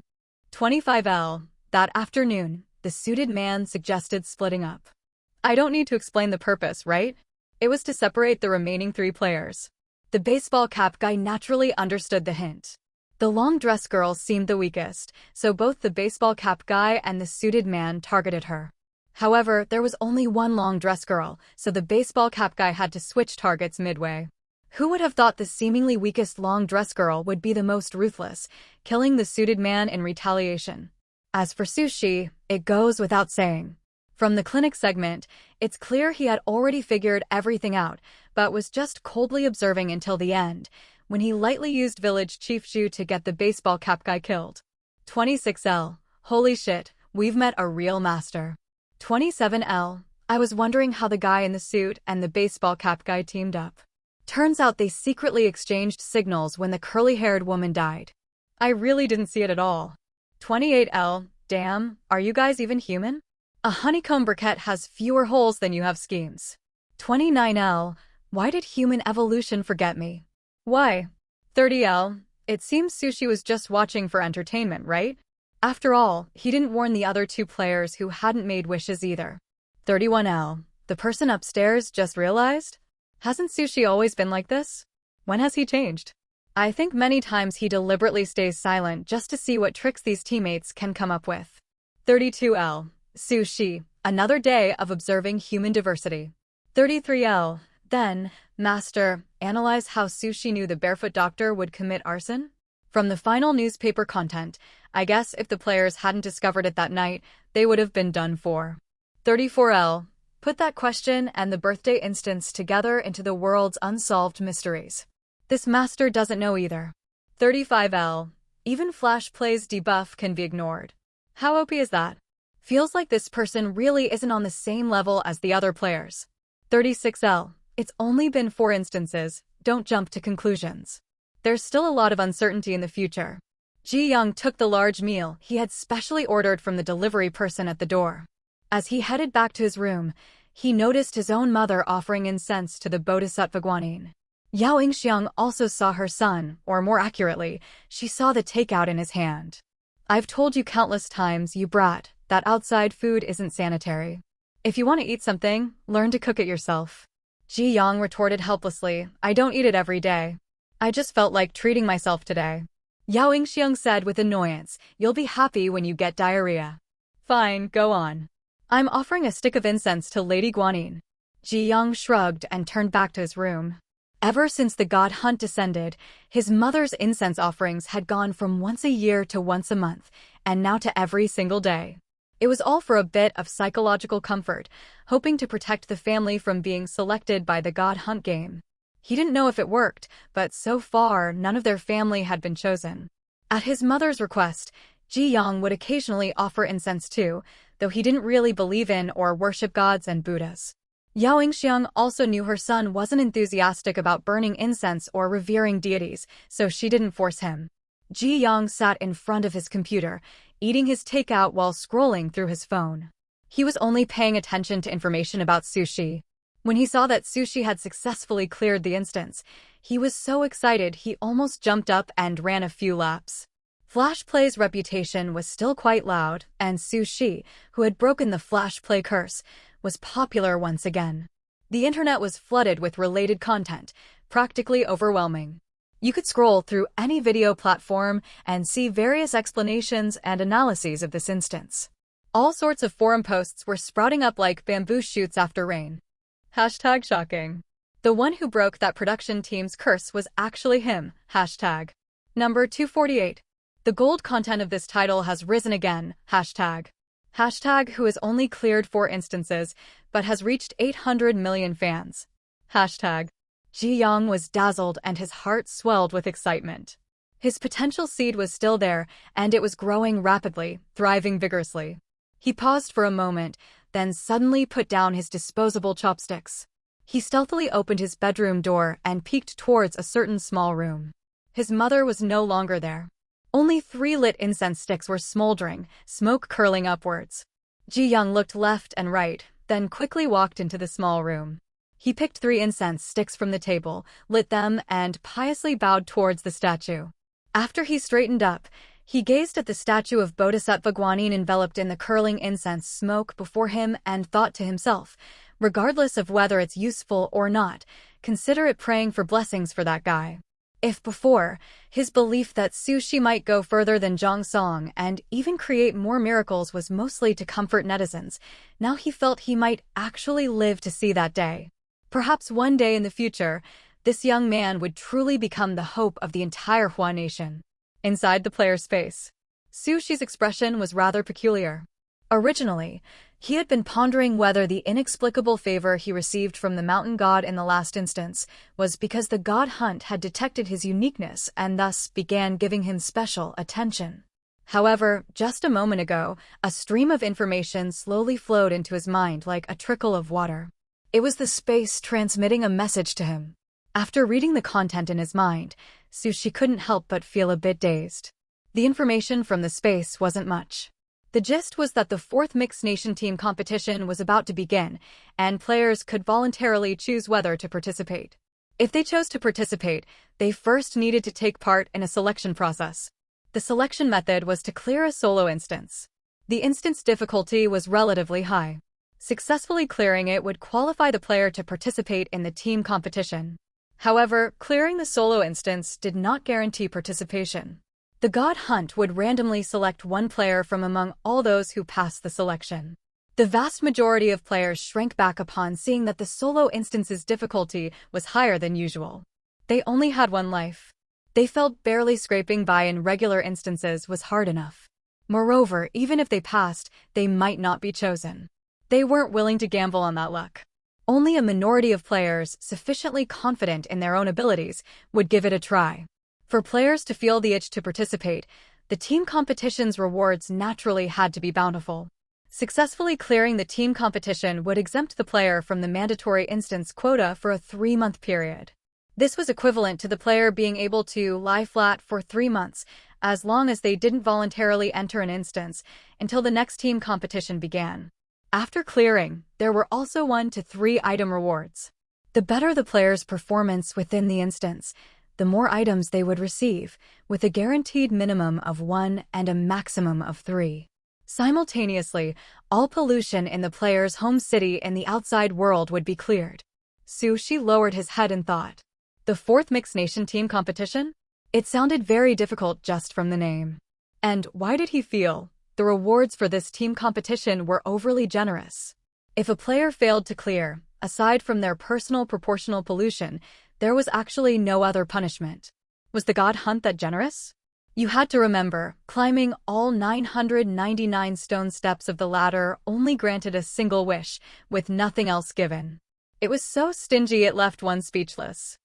25L. That afternoon, the suited man suggested splitting up. I don't need to explain the purpose, right? It was to separate the remaining 3 players. The baseball cap guy naturally understood the hint. The long dress girl seemed the weakest, so both the baseball cap guy and the suited man targeted her. However, there was only one long dress girl, so the baseball cap guy had to switch targets midway. Who would have thought the seemingly weakest long dress girl would be the most ruthless, killing the suited man in retaliation? As for Sushi, it goes without saying. From the clinic segment, it's clear he had already figured everything out, but was just coldly observing until the end, when he lightly used Village Chief Zhu to get the baseball cap guy killed. 26L. Holy shit, we've met a real master. 27L. I was wondering how the guy in the suit and the baseball cap guy teamed up. Turns out they secretly exchanged signals when the curly-haired woman died. I really didn't see it at all. 28L. Damn, are you guys even human? A honeycomb briquette has fewer holes than you have schemes. 29L. Why did human evolution forget me? Why? 30L. It seems Sushi was just watching for entertainment, right? After all, he didn't warn the other 2 players who hadn't made wishes either. 31L. The person upstairs just realized? Hasn't Sushi always been like this? When has he changed? I think many times he deliberately stays silent just to see what tricks these teammates can come up with. 32L. Sushi. Another day of observing human diversity. 33L. Then, Master, analyze how Sushi knew the barefoot doctor would commit arson? From the final newspaper content, I guess if the players hadn't discovered it that night, they would have been done for. 34L. Put that question and the birthday instance together into the world's unsolved mysteries. This master doesn't know either. 35L. Even Flash Play's debuff can be ignored. How OP is that? Feels like this person really isn't on the same level as the other players. 36L. It's only been 4 instances, don't jump to conclusions. There's still a lot of uncertainty in the future. Ji-young took the large meal he had specially ordered from the delivery person at the door. As he headed back to his room, he noticed his own mother offering incense to the Bodhisattva Guanyin. Yao Yingxiang also saw her son, or more accurately, she saw the takeout in his hand. I've told you countless times, you brat, that outside food isn't sanitary. If you want to eat something, learn to cook it yourself. Ji-young retorted helplessly, I don't eat it every day. I just felt like treating myself today. Yao Yingxiang said with annoyance, you'll be happy when you get diarrhea. Fine, go on. I'm offering a stick of incense to Lady Guanyin. Ji-young shrugged and turned back to his room. Ever since the god hunt descended, his mother's incense offerings had gone from once a year to once a month, and now to every single day. It was all for a bit of psychological comfort, hoping to protect the family from being selected by the god hunt game. He didn't know if it worked, but so far none of their family had been chosen. At his mother's request, Ji-young would occasionally offer incense too, though he didn't really believe in or worship gods and Buddhas. Yao Yingxiang also knew her son wasn't enthusiastic about burning incense or revering deities, so she didn't force him. Ji-young sat in front of his computer, eating his takeout while scrolling through his phone. He was only paying attention to information about Sushi. When he saw that Sushi had successfully cleared the instance, he was so excited he almost jumped up and ran a few laps. Flash Play's reputation was still quite loud, and Sushi, who had broken the Flash Play curse, was popular once again. The internet was flooded with related content, practically overwhelming. You could scroll through any video platform and see various explanations and analyses of this instance. All sorts of forum posts were sprouting up like bamboo shoots after rain. Hashtag shocking. The one who broke that production team's curse was actually him. Hashtag. Number 248. The gold content of this title has risen again. Hashtag. Hashtag who has only cleared 4 instances, but has reached 800 million fans. Hashtag. Ji-young was dazzled and his heart swelled with excitement. His potential seed was still there, and it was growing rapidly, thriving vigorously. He paused for a moment, then suddenly put down his disposable chopsticks. He stealthily opened his bedroom door and peeked towards a certain small room. His mother was no longer there. Only 3 lit incense sticks were smoldering, smoke curling upwards. Ji-young looked left and right, then quickly walked into the small room. He picked 3 incense sticks from the table, lit them, and piously bowed towards the statue. After he straightened up, he gazed at the statue of Bodhisattva Guanyin enveloped in the curling incense smoke before him and thought to himself, regardless of whether it's useful or not, consider it praying for blessings for that guy. If before, his belief that Sushi might go further than Zhang Song and even create more miracles was mostly to comfort netizens, now he felt he might actually live to see that day. Perhaps one day in the future, this young man would truly become the hope of the entire Hua nation. Inside the player's face, Sushi's expression was rather peculiar. Originally, he had been pondering whether the inexplicable favor he received from the mountain god in the last instance was because the god hunt had detected his uniqueness and thus began giving him special attention. However, just a moment ago, a stream of information slowly flowed into his mind like a trickle of water. It was the space transmitting a message to him. After reading the content in his mind, Sushi couldn't help but feel a bit dazed. The information from the space wasn't much. The gist was that the 4th Mixed Nation Team competition was about to begin, and players could voluntarily choose whether to participate. If they chose to participate, they first needed to take part in a selection process. The selection method was to clear a solo instance. The instance difficulty was relatively high. Successfully clearing it would qualify the player to participate in the team competition. However, clearing the solo instance did not guarantee participation. The God Hunt would randomly select one player from among all those who passed the selection. The vast majority of players shrank back upon seeing that the solo instance's difficulty was higher than usual. They only had one life. They felt barely scraping by in regular instances was hard enough. Moreover, even if they passed, they might not be chosen. They weren't willing to gamble on that luck. Only a minority of players, sufficiently confident in their own abilities, would give it a try. For players to feel the itch to participate, the team competition's rewards naturally had to be bountiful. Successfully clearing the team competition would exempt the player from the mandatory instance quota for a 3-month period. This was equivalent to the player being able to lie flat for 3 months, as long as they didn't voluntarily enter an instance until the next team competition began. After clearing, there were also 1 to 3 item rewards. The better the player's performance within the instance, the more items they would receive, with a guaranteed minimum of 1 and a maximum of 3. Simultaneously, all pollution in the player's home city and the outside world would be cleared. Sushi lowered his head in thought. The 4th Mixed Nation team competition? It sounded very difficult just from the name. And why did he feel the rewards for this team competition were overly generous? If a player failed to clear, aside from their personal proportional pollution, there was actually no other punishment. Was the God Hunt that generous? You had to remember, climbing all 999 stone steps of the ladder only granted a single wish, with nothing else given. It was so stingy it left one speechless.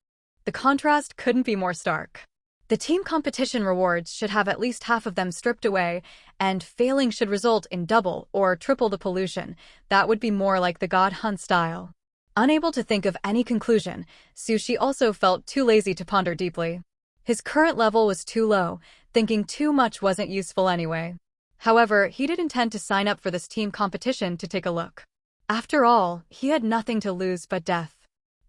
The contrast couldn't be more stark. The team competition rewards should have at least half of them stripped away, and failing should result in double or triple the pollution. That would be more like the God Hunt style. Unable to think of any conclusion, Sushi also felt too lazy to ponder deeply. His current level was too low, thinking too much wasn't useful anyway. However, he did intend to sign up for this team competition to take a look. After all, he had nothing to lose but death.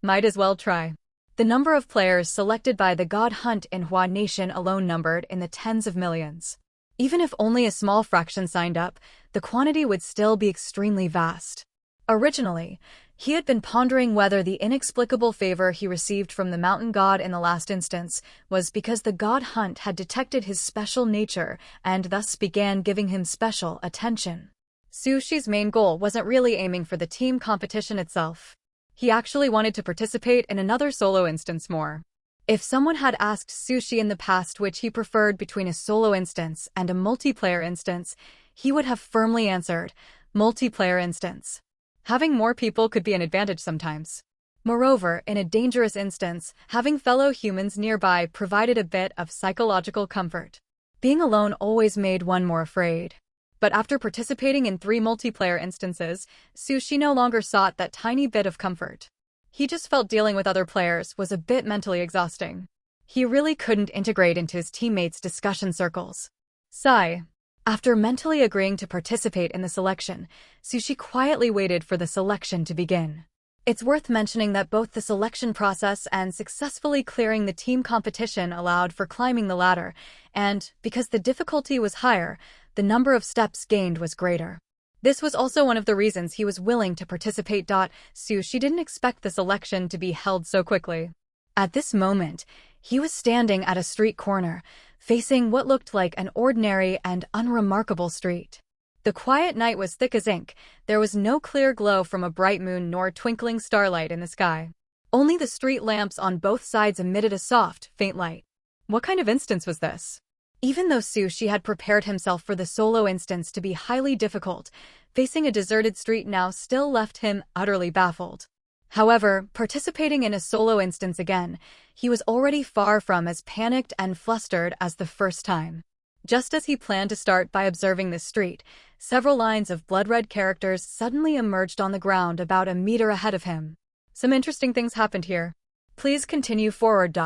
Might as well try. The number of players selected by the God Hunt in Hua Nation alone numbered in the tens of millions. Even if only a small fraction signed up, the quantity would still be extremely vast. Originally, he had been pondering whether the inexplicable favor he received from the mountain god in the last instance was because the God Hunt had detected his special nature and thus began giving him special attention. Sushi's main goal wasn't really aiming for the team competition itself. He actually wanted to participate in another solo instance more. If someone had asked Sushi in the past which he preferred between a solo instance and a multiplayer instance, he would have firmly answered, multiplayer instance. Having more people could be an advantage sometimes. Moreover, in a dangerous instance, having fellow humans nearby provided a bit of psychological comfort. Being alone always made one more afraid. But after participating in 3 multiplayer instances, Sushi no longer sought that tiny bit of comfort. He just felt dealing with other players was a bit mentally exhausting. He really couldn't integrate into his teammates' discussion circles. Sigh. After mentally agreeing to participate in the selection, Sushi quietly waited for the selection to begin. It's worth mentioning that both the selection process and successfully clearing the team competition allowed for climbing the ladder, and, because the difficulty was higher, the number of steps gained was greater. This was also one of the reasons he was willing to participate. Sushi didn't expect the selection to be held so quickly. At this moment, he was standing at a street corner, facing what looked like an ordinary and unremarkable street. The quiet night was thick as ink. There was no clear glow from a bright moon nor twinkling starlight in the sky. Only the street lamps on both sides emitted a soft, faint light. What kind of instance was this? Even though Sushi had prepared himself for the solo instance to be highly difficult, facing a deserted street now still left him utterly baffled. However, participating in a solo instance again, he was already far from as panicked and flustered as the first time. Just as he planned to start by observing the street, several lines of blood-red characters suddenly emerged on the ground about a meter ahead of him. Some interesting things happened here. Please continue forward.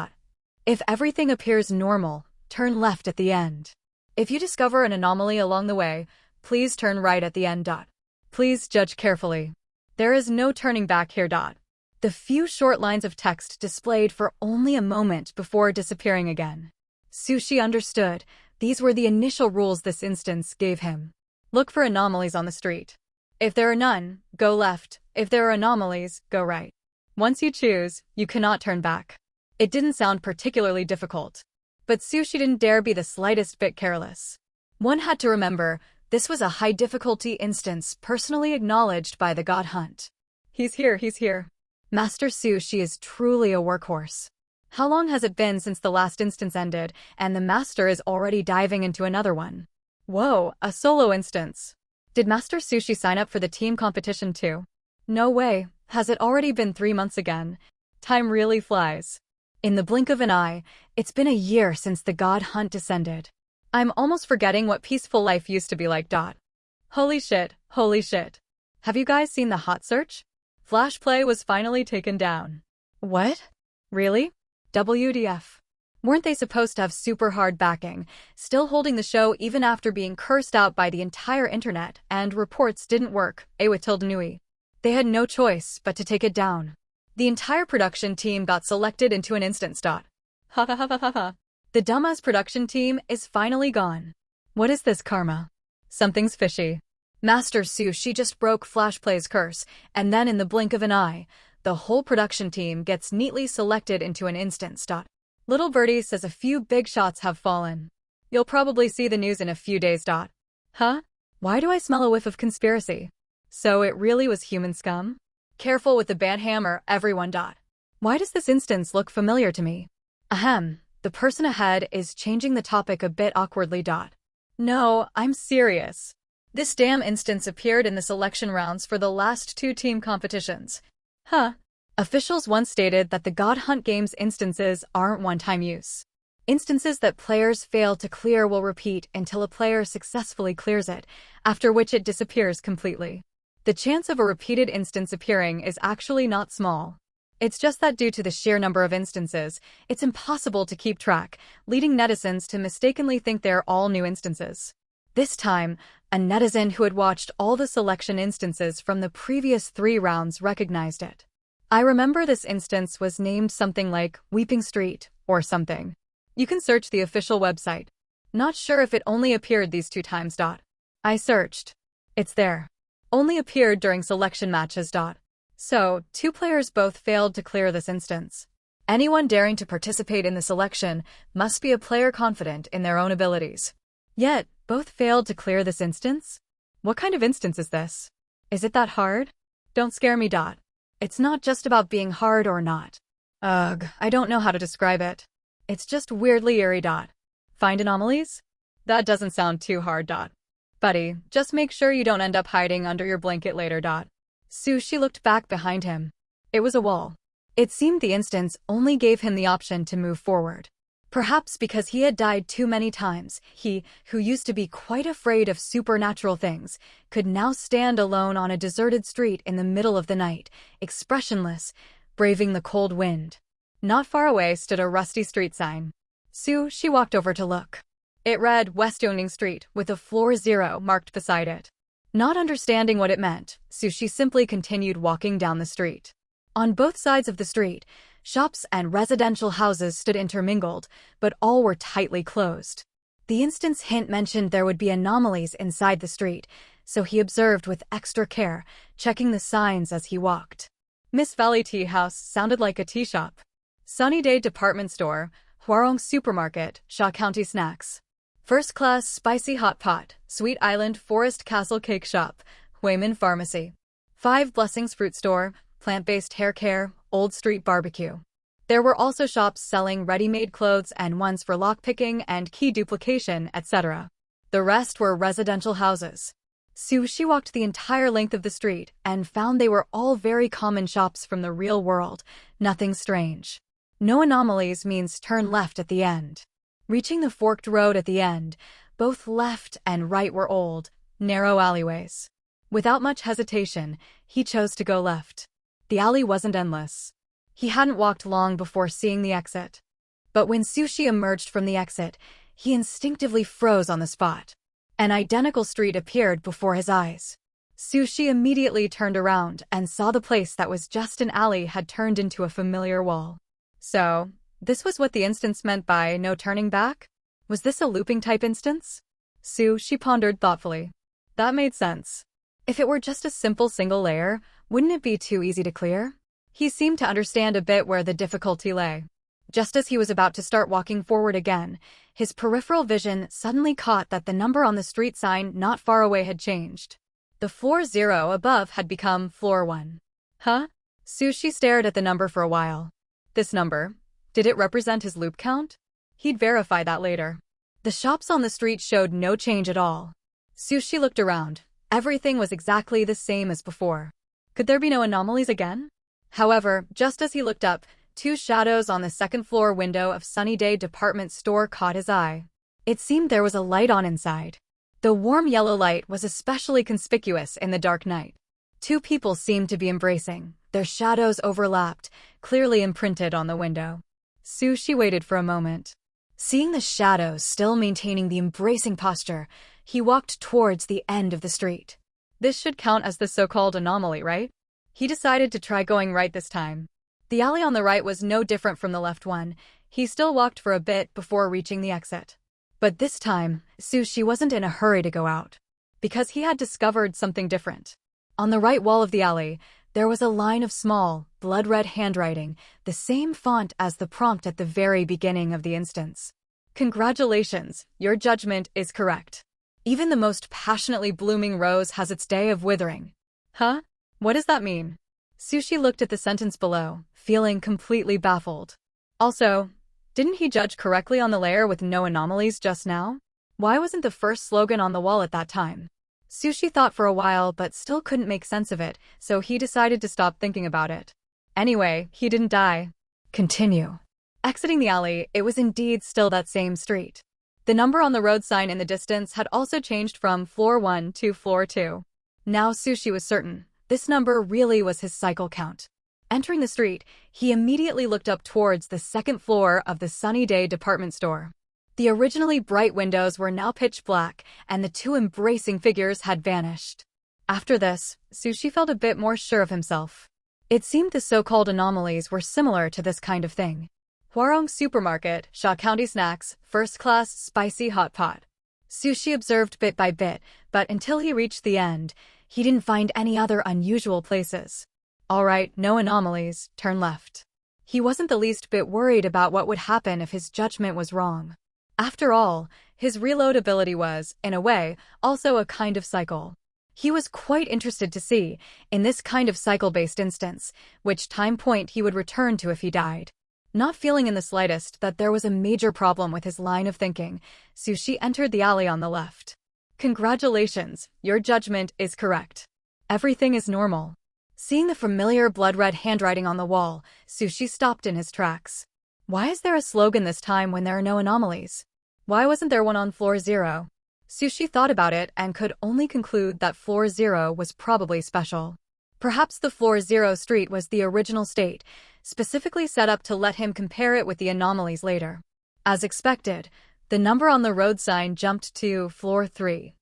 If everything appears normal, turn left at the end. If you discover an anomaly along the way, please turn right at the end. Please judge carefully. There is no turning back here. The few short lines of text displayed for only a moment before disappearing again. Sushi understood. These were the initial rules this instance gave him. Look for anomalies on the street. If there are none, go left. If there are anomalies, go right. Once you choose, you cannot turn back. It didn't sound particularly difficult. But Sushi didn't dare be the slightest bit careless. One had to remember, this was a high-difficulty instance personally acknowledged by the God Hunt. He's here, he's here. Master Sushi is truly a workhorse. How long has it been since the last instance ended, and the Master is already diving into another one? Whoa, a solo instance. Did Master Sushi sign up for the team competition too? No way, has it already been 3 months again? Time really flies. In the blink of an eye, it's been a year since the God Hunt descended. I'm almost forgetting what peaceful life used to be like. Holy shit, holy shit. Have you guys seen the hot search? Flash Play was finally taken down. What? Really? WTF. Weren't they supposed to have super hard backing, still holding the show even after being cursed out by the entire internet, and reports didn't work, Nui. They had no choice but to take it down. The entire production team got selected into an instance. Ha ha ha ha ha ha. The dumbass production team is finally gone. What is this karma? Something's fishy. Master Sushi just broke Flashplay's curse, and then in the blink of an eye, the whole production team gets neatly selected into an instance. Little Birdie says a few big shots have fallen. You'll probably see the news in a few days. Huh? Why do I smell a whiff of conspiracy? So it really was human scum? Careful with the banhammer, everyone. Why does this instance look familiar to me? Ahem, the person ahead is changing the topic a bit awkwardly. No, I'm serious. This damn instance appeared in the selection rounds for the last 2 team competitions. Huh. Officials once stated that the God Hunt Games instances aren't one-time use. Instances that players fail to clear will repeat until a player successfully clears it, after which it disappears completely. The chance of a repeated instance appearing is actually not small. It's just that due to the sheer number of instances, it's impossible to keep track, leading netizens to mistakenly think they're all new instances. This time, a netizen who had watched all the selection instances from the previous 3 rounds recognized it. I remember this instance was named something like Weeping Street or something. You can search the official website. Not sure if it only appeared these 2 times. I searched. It's there. Only appeared during selection matches. So, 2 players both failed to clear this instance. Anyone daring to participate in the selection must be a player confident in their own abilities. Yet, both failed to clear this instance? What kind of instance is this? Is it that hard? Don't scare me. It's not just about being hard or not. Ugh, I don't know how to describe it. It's just weirdly eerie. Find anomalies? That doesn't sound too hard. Buddy, just make sure you don't end up hiding under your blanket later. Sushi looked back behind him. It was a wall. It seemed the instance only gave him the option to move forward. Perhaps because he had died too many times, he, who used to be quite afraid of supernatural things, could now stand alone on a deserted street in the middle of the night, expressionless, braving the cold wind. Not far away stood a rusty street sign. She walked over to look. It read West Yongning Street with a floor 0 marked beside it. Not understanding what it meant, she simply continued walking down the street. On both sides of the street, shops and residential houses stood intermingled, but all were tightly closed. The instance hint mentioned there would be anomalies inside the street, so he observed with extra care, checking the signs as he walked. Miss Valley Tea House sounded like a tea shop. Sunny Day Department Store, Hwarong Supermarket, Shaw County Snacks. First Class Spicy Hot Pot, Sweet Island Forest Castle Cake Shop, Wayman Pharmacy. 5 Blessings Fruit Store, Plant-Based Hair Care, Old Street Barbecue. There were also shops selling ready-made clothes and ones for lockpicking and key duplication, etc. The rest were residential houses. She walked the entire length of the street and found they were all very common shops from the real world, nothing strange. No anomalies means turn left at the end. Reaching the forked road at the end, both left and right were old, narrow alleyways. Without much hesitation, he chose to go left. The alley wasn't endless. He hadn't walked long before seeing the exit. But when Sushi emerged from the exit, he instinctively froze on the spot. An identical street appeared before his eyes. Sushi immediately turned around and saw the place that was just an alley had turned into a familiar wall. So, this was what the instance meant by no turning back? Was this a looping type instance? She pondered thoughtfully. That made sense. If it were just a simple single layer, wouldn't it be too easy to clear? He seemed to understand a bit where the difficulty lay. Just as he was about to start walking forward again, his peripheral vision suddenly caught that the number on the street sign not far away had changed. The floor 0 above had become floor 1. Huh? Sushi stared at the number for a while. This number, did it represent his loop count? He'd verify that later. The shops on the street showed no change at all. Sushi looked around. Everything was exactly the same as before. Could there be no anomalies again? However, just as he looked up, two shadows on the second-floor window of Sunny Day department store caught his eye. It seemed there was a light on inside. The warm yellow light was especially conspicuous in the dark night. Two people seemed to be embracing. Their shadows overlapped, clearly imprinted on the window. Sushi waited for a moment. Seeing the shadows still maintaining the embracing posture, he walked towards the end of the street. This should count as the so-called anomaly, right? He decided to try going right this time. The alley on the right was no different from the left one. He still walked for a bit before reaching the exit. But this time, Sushi wasn't in a hurry to go out, because he had discovered something different. On the right wall of the alley, there was a line of small, blood-red handwriting, the same font as the prompt at the very beginning of the instance. Congratulations, your judgment is correct. Even the most passionately blooming rose has its day of withering. Huh? What does that mean? Sushi looked at the sentence below, feeling completely baffled. Also, didn't he judge correctly on the layer with no anomalies just now? Why wasn't the first slogan on the wall at that time? Sushi thought for a while but still couldn't make sense of it, so he decided to stop thinking about it. Anyway, he didn't die. Continue. Exiting the alley, it was indeed still that same street. The number on the road sign in the distance had also changed from floor 1 to floor 2. Now Sushi was certain. This number really was his cycle count. Entering the street, he immediately looked up towards the second floor of the Sunny Day department store. The originally bright windows were now pitch black, and the two embracing figures had vanished. After this, Sushi felt a bit more sure of himself. It seemed the so-called anomalies were similar to this kind of thing. Hwarong Supermarket, Shaw County Snacks, first-class spicy hot pot. Sushi observed bit by bit, but until he reached the end, he didn't find any other unusual places. All right, no anomalies, turn left. He wasn't the least bit worried about what would happen if his judgment was wrong. After all, his reload ability was, in a way, also a kind of cycle. He was quite interested to see, in this kind of cycle-based instance, which time point he would return to if he died. Not feeling in the slightest that there was a major problem with his line of thinking, Sushi entered the alley on the left. Congratulations, your judgment is correct. Everything is normal. Seeing the familiar blood-red handwriting on the wall, Sushi stopped in his tracks. Why is there a slogan this time when there are no anomalies? Why wasn't there one on floor 0? Sushi thought about it and could only conclude that floor 0 was probably special. Perhaps the floor 0 street was the original state, specifically set up to let him compare it with the anomalies later. As expected, the number on the road sign jumped to floor 3.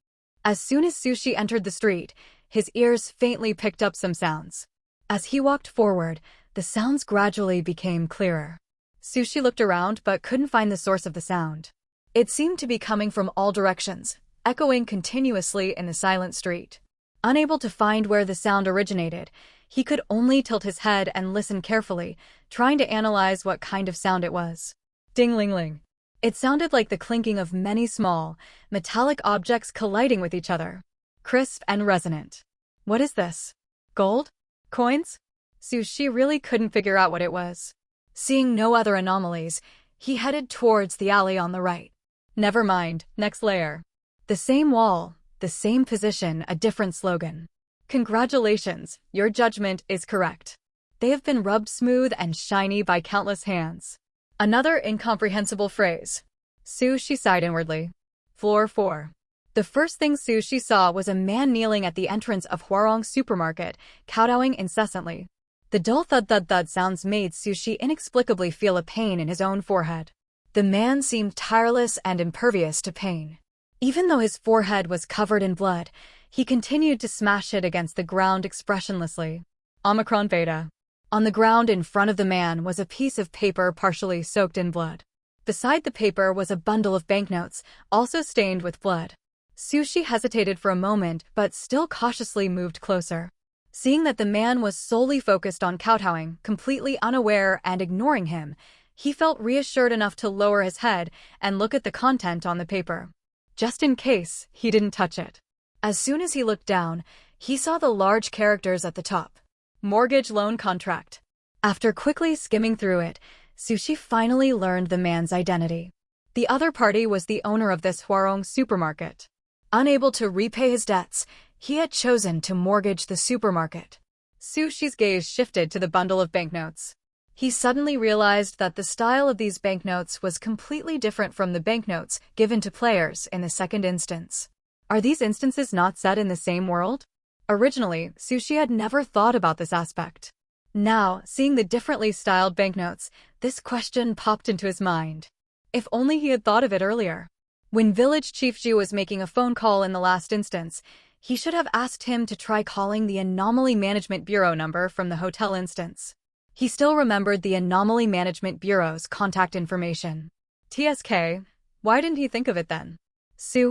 As soon as Sushi entered the street, his ears faintly picked up some sounds. As he walked forward, the sounds gradually became clearer. Sushi looked around but couldn't find the source of the sound. It seemed to be coming from all directions, echoing continuously in the silent street. Unable to find where the sound originated, he could only tilt his head and listen carefully, trying to analyze what kind of sound it was. Ding-ling-ling. It sounded like the clinking of many small, metallic objects colliding with each other. Crisp and resonant. What is this? Gold? Coins? Sushi really couldn't figure out what it was. Seeing no other anomalies, he headed towards the alley on the right. Never mind, next layer. The same wall, the same position, a different slogan. Congratulations, your judgment is correct. They have been rubbed smooth and shiny by countless hands. Another incomprehensible phrase. Sushi sighed inwardly. Floor 4. The first thing Sushi saw was a man kneeling at the entrance of Hwarong Supermarket, kowtowing incessantly. The dull thud-thud-thud sounds made Sushi inexplicably feel a pain in his own forehead. The man seemed tireless and impervious to pain. Even though his forehead was covered in blood, he continued to smash it against the ground expressionlessly. Omicron Beta. On the ground in front of the man was a piece of paper partially soaked in blood. Beside the paper was a bundle of banknotes, also stained with blood. Sushi hesitated for a moment but still cautiously moved closer. Seeing that the man was solely focused on kowtowing, completely unaware and ignoring him, He felt reassured enough to lower his head and look at the content on the paper. Just in case, he didn't touch it. As soon as he looked down, he saw the large characters at the top. Mortgage loan contract. After quickly skimming through it, Sushi finally learned the man's identity. The other party was the owner of this Hwarong supermarket. Unable to repay his debts, he had chosen to mortgage the supermarket. Sushi's gaze shifted to the bundle of banknotes. He suddenly realized that the style of these banknotes was completely different from the banknotes given to players in the second instance. Are these instances not set in the same world? Originally, Sushi had never thought about this aspect. Now, seeing the differently styled banknotes, this question popped into his mind. If only he had thought of it earlier. When Village Chief Ju was making a phone call in the last instance, he should have asked him to try calling the Anomaly Management Bureau number from the hotel instance. He still remembered the Anomaly Management Bureau's contact information. TSK, why didn't he think of it then?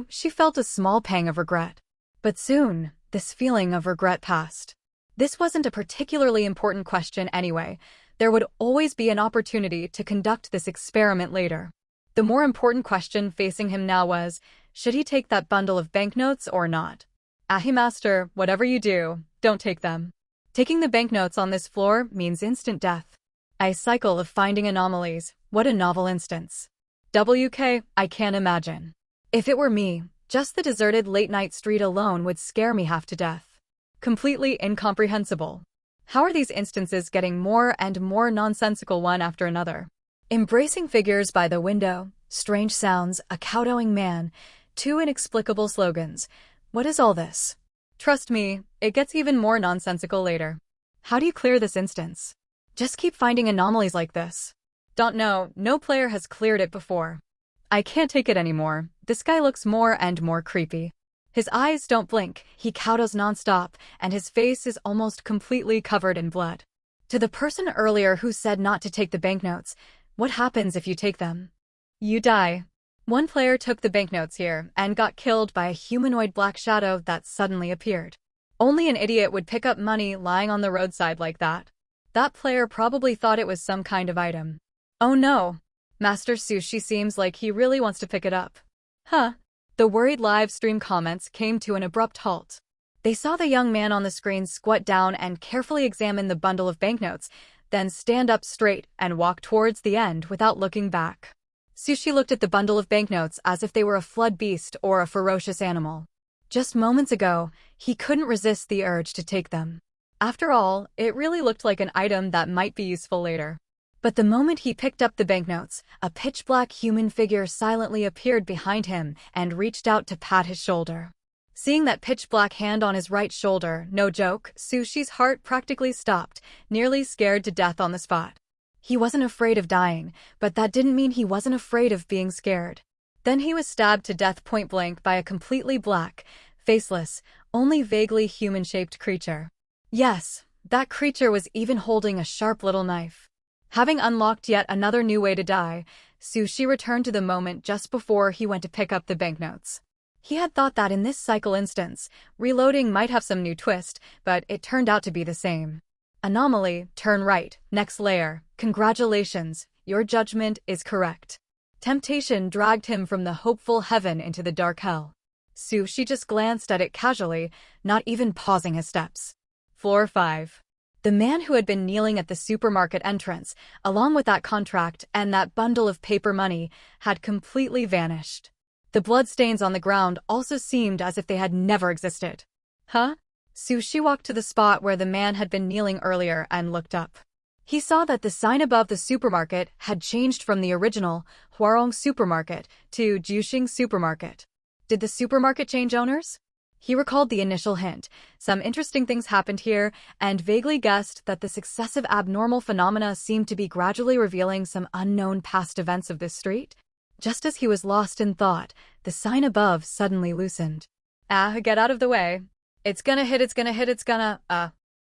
She felt a small pang of regret. But soon, this feeling of regret passed. This wasn't a particularly important question anyway. There would always be an opportunity to conduct this experiment later. The more important question facing him now was, should he take that bundle of banknotes or not? Master, whatever you do, don't take them. Taking the banknotes on this floor means instant death. A cycle of finding anomalies. What a novel instance. I can't imagine. If it were me, just the deserted late-night street alone would scare me half to death. Completely incomprehensible. How are these instances getting more and more nonsensical one after another? Embracing figures by the window, strange sounds, a kowtowing man, two inexplicable slogans. What is all this? Trust me, it gets even more nonsensical later. How do you clear this instance? Just keep finding anomalies like this. Don't know, no player has cleared it before. I can't take it anymore. This guy looks more and more creepy. His eyes don't blink, he kowtows nonstop, and his face is almost completely covered in blood. To the person earlier who said not to take the banknotes, what happens if you take them? You die. One player took the banknotes here and got killed by a humanoid black shadow that suddenly appeared. Only an idiot would pick up money lying on the roadside like that. That player probably thought it was some kind of item. Oh no! Master Sushi seems like he really wants to pick it up. Huh? The worried live stream comments came to an abrupt halt. They saw the young man on the screen squat down and carefully examine the bundle of banknotes, then stand up straight and walk towards the end without looking back. Sushi looked at the bundle of banknotes as if they were a flood beast or a ferocious animal. Just moments ago, he couldn't resist the urge to take them. After all, it really looked like an item that might be useful later. But the moment he picked up the banknotes, a pitch-black human figure silently appeared behind him and reached out to pat his shoulder. Seeing that pitch-black hand on his right shoulder, no joke, Sushi's heart practically stopped, nearly scared to death on the spot. He wasn't afraid of dying, but that didn't mean he wasn't afraid of being scared. Then he was stabbed to death point-blank by a completely black, faceless, only vaguely human-shaped creature. Yes, that creature was even holding a sharp little knife. Having unlocked yet another new way to die, Sushi returned to the moment just before he went to pick up the banknotes. He had thought that in this cycle instance, reloading might have some new twist, but it turned out to be the same. Anomaly, turn right, next layer. Congratulations, your judgment is correct. Temptation dragged him from the hopeful heaven into the dark hell. Sushi just glanced at it casually, not even pausing his steps. Floor 5. The man who had been kneeling at the supermarket entrance, along with that contract and that bundle of paper money, had completely vanished. The bloodstains on the ground also seemed as if they had never existed. Huh? Sushi walked to the spot where the man had been kneeling earlier and looked up. He saw that the sign above the supermarket had changed from the original Hwarong Supermarket to Juxing Supermarket. Did the supermarket change owners? He recalled the initial hint. Some interesting things happened here, and vaguely guessed that the successive abnormal phenomena seemed to be gradually revealing some unknown past events of this street. Just as he was lost in thought, the sign above suddenly loosened. Get out of the way. It's gonna hit,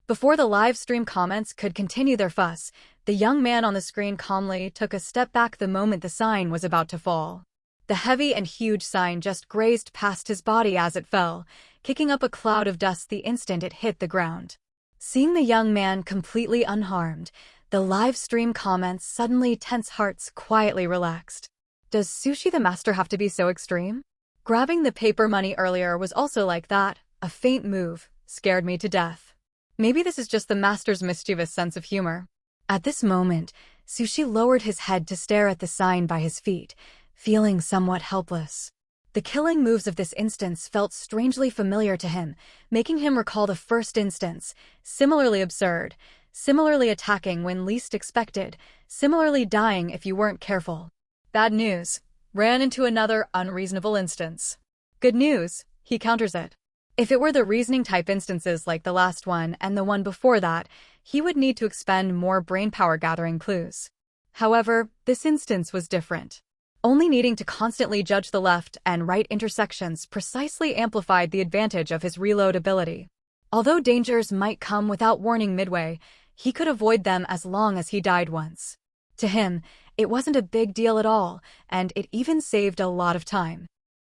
Before the live stream comments could continue their fuss, the young man on the screen calmly took a step back the moment the sign was about to fall. The heavy and huge sign just grazed past his body as it fell, kicking up a cloud of dust the instant it hit the ground. Seeing the young man completely unharmed, The live stream comments suddenly tense hearts quietly relaxed. Does Sushi the Master have to be so extreme? Grabbing the paper money earlier was also like that. A faint move scared me to death. Maybe this is just the Master's mischievous sense of humor. At this moment, Sushi lowered his head to stare at the sign by his feet, feeling somewhat helpless. The killing moves of this instance felt strangely familiar to him, making him recall the first instance, similarly absurd, similarly attacking when least expected, similarly dying if you weren't careful. Bad news. Ran into another unreasonable instance. Good news. He counters it. If it were the reasoning-type instances like the last one and the one before that, he would need to expend more brainpower gathering clues. However, this instance was different. Only needing to constantly judge the left and right intersections precisely amplified the advantage of his reload ability. Although dangers might come without warning midway, he could avoid them as long as he died once. To him, it wasn't a big deal at all, and it even saved a lot of time.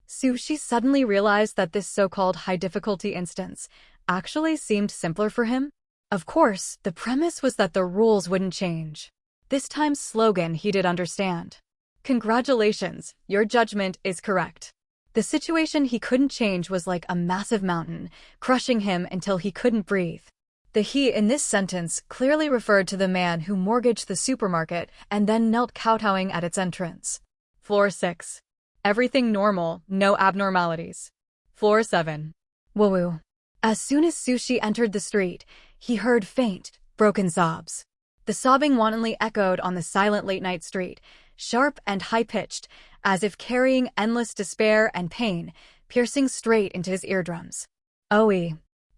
Sushi suddenly realized that this so-called high-difficulty instance actually seemed simpler for him. Of course, the premise was that the rules wouldn't change. This time's slogan he did understand. Congratulations, your judgment is correct. The situation he couldn't change was like a massive mountain, crushing him until he couldn't breathe. The he in this sentence clearly referred to the man who mortgaged the supermarket and then knelt kowtowing at its entrance. Floor 6. Everything normal, no abnormalities. Floor 7. Woo-woo. As soon as Sushi entered the street, he heard faint, broken sobs. The sobbing wantonly echoed on the silent late-night street, sharp and high-pitched, as if carrying endless despair and pain, piercing straight into his eardrums.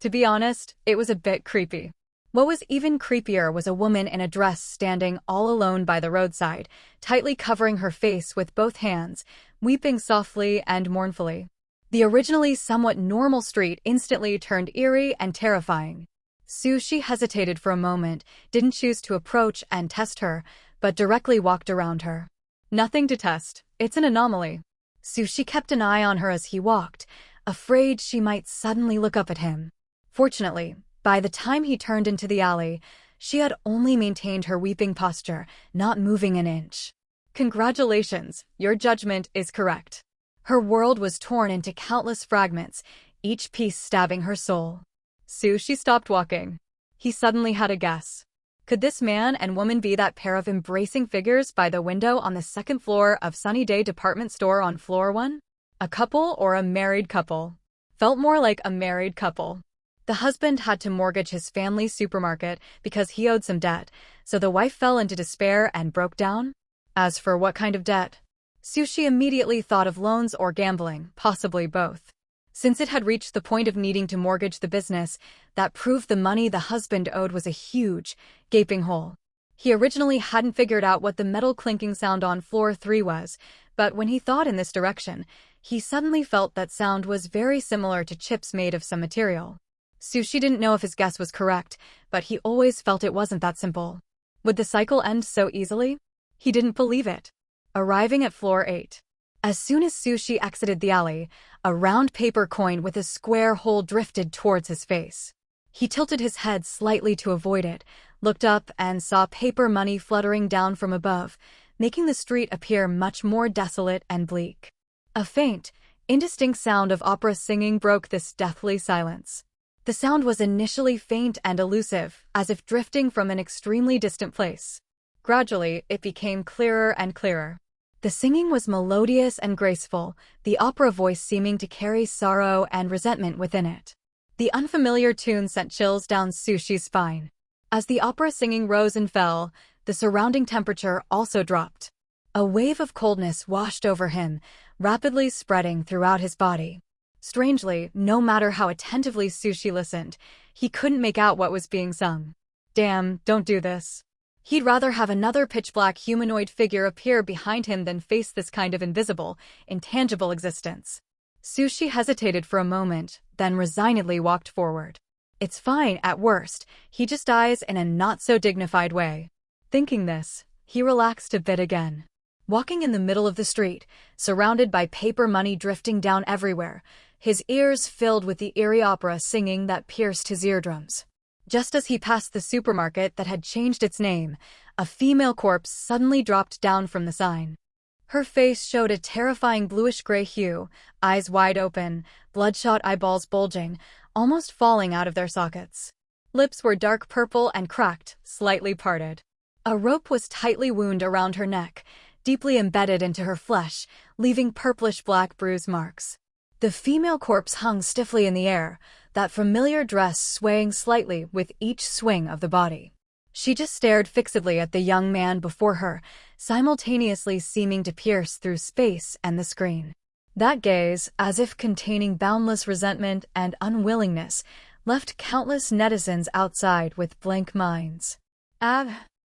To be honest, it was a bit creepy. What was even creepier was a woman in a dress standing all alone by the roadside, tightly covering her face with both hands, weeping softly and mournfully. The originally somewhat normal street instantly turned eerie and terrifying. Sushi hesitated for a moment, didn't choose to approach and test her, but directly walked around her. Nothing to test, it's an anomaly. Sushi kept an eye on her as he walked, afraid she might suddenly look up at him. Fortunately, by the time he turned into the alley, she had only maintained her weeping posture, not moving an inch. Congratulations, your judgment is correct. Her world was torn into countless fragments, each piece stabbing her soul. Sushi stopped walking. He suddenly had a guess. Could this man and woman be that pair of embracing figures by the window on the second floor of Sunny Day Department Store on floor 1? A couple or a married couple? Felt more like a married couple. The husband had to mortgage his family's supermarket because he owed some debt, so the wife fell into despair and broke down. As for what kind of debt, Sushi immediately thought of loans or gambling, possibly both. Since it had reached the point of needing to mortgage the business, that proved the money the husband owed was a huge, gaping hole. He originally hadn't figured out what the metal clinking sound on floor 3 was, but when he thought in this direction, he suddenly felt that sound was very similar to chips made of some material. Sushi didn't know if his guess was correct, but he always felt it wasn't that simple. Would the cycle end so easily? He didn't believe it. Arriving at floor 8. As soon as Sushi exited the alley, a round paper coin with a square hole drifted towards his face. He tilted his head slightly to avoid it, looked up and saw paper money fluttering down from above, making the street appear much more desolate and bleak. A faint, indistinct sound of opera singing broke this deathly silence. The sound was initially faint and elusive, as if drifting from an extremely distant place. Gradually, it became clearer and clearer. The singing was melodious and graceful, the opera voice seeming to carry sorrow and resentment within it. The unfamiliar tune sent chills down Sushi's spine. As the opera singing rose and fell, the surrounding temperature also dropped. A wave of coldness washed over him, rapidly spreading throughout his body. Strangely, no matter how attentively Sushi listened, he couldn't make out what was being sung. Damn, don't do this. He'd rather have another pitch-black humanoid figure appear behind him than face this kind of invisible, intangible existence. Sushi hesitated for a moment, then resignedly walked forward. It's fine, at worst, he just dies in a not-so-dignified way. Thinking this, he relaxed a bit again. Walking in the middle of the street, surrounded by paper money drifting down everywhere, his ears filled with the eerie opera singing that pierced his eardrums. Just as he passed the supermarket that had changed its name, a female corpse suddenly dropped down from the sign. Her face showed a terrifying bluish-gray hue, eyes wide open, bloodshot eyeballs bulging, almost falling out of their sockets. Lips were dark purple and cracked, slightly parted. A rope was tightly wound around her neck, deeply embedded into her flesh, leaving purplish-black bruise marks. The female corpse hung stiffly in the air, that familiar dress swaying slightly with each swing of the body. She just stared fixedly at the young man before her, simultaneously seeming to pierce through space and the screen. That gaze, as if containing boundless resentment and unwillingness, left countless netizens outside with blank minds.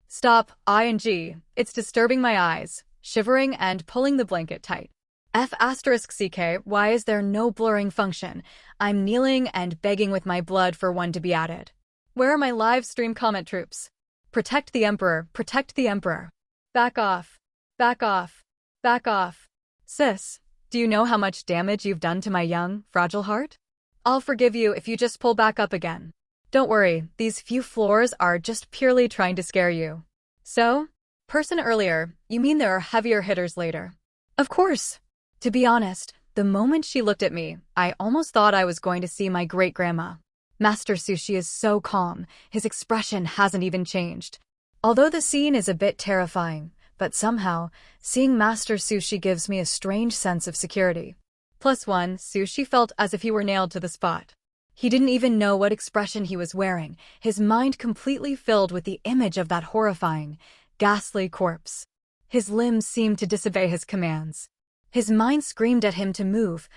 Stop, it's disturbing my eyes, shivering and pulling the blanket tight. F***CK, why is there no blurring function? I'm kneeling and begging with my blood for one to be added. Where are my live stream comment troops? Protect the Emperor, protect the Emperor. Back off, back off, back off. Sis, do you know how much damage you've done to my young, fragile heart? I'll forgive you if you just pull back up again. Don't worry, these few floors are just purely trying to scare you. So? Person earlier, you mean there are heavier hitters later? Of course. To be honest, the moment she looked at me, I almost thought I was going to see my great-grandma. Master Sushi is so calm, his expression hasn't even changed. Although the scene is a bit terrifying, but somehow, seeing Master Sushi gives me a strange sense of security. +1, Sushi felt as if he were nailed to the spot. He didn't even know what expression he was wearing, his mind completely filled with the image of that horrifying, ghastly corpse. His limbs seemed to disobey his commands. His mind screamed at him to move,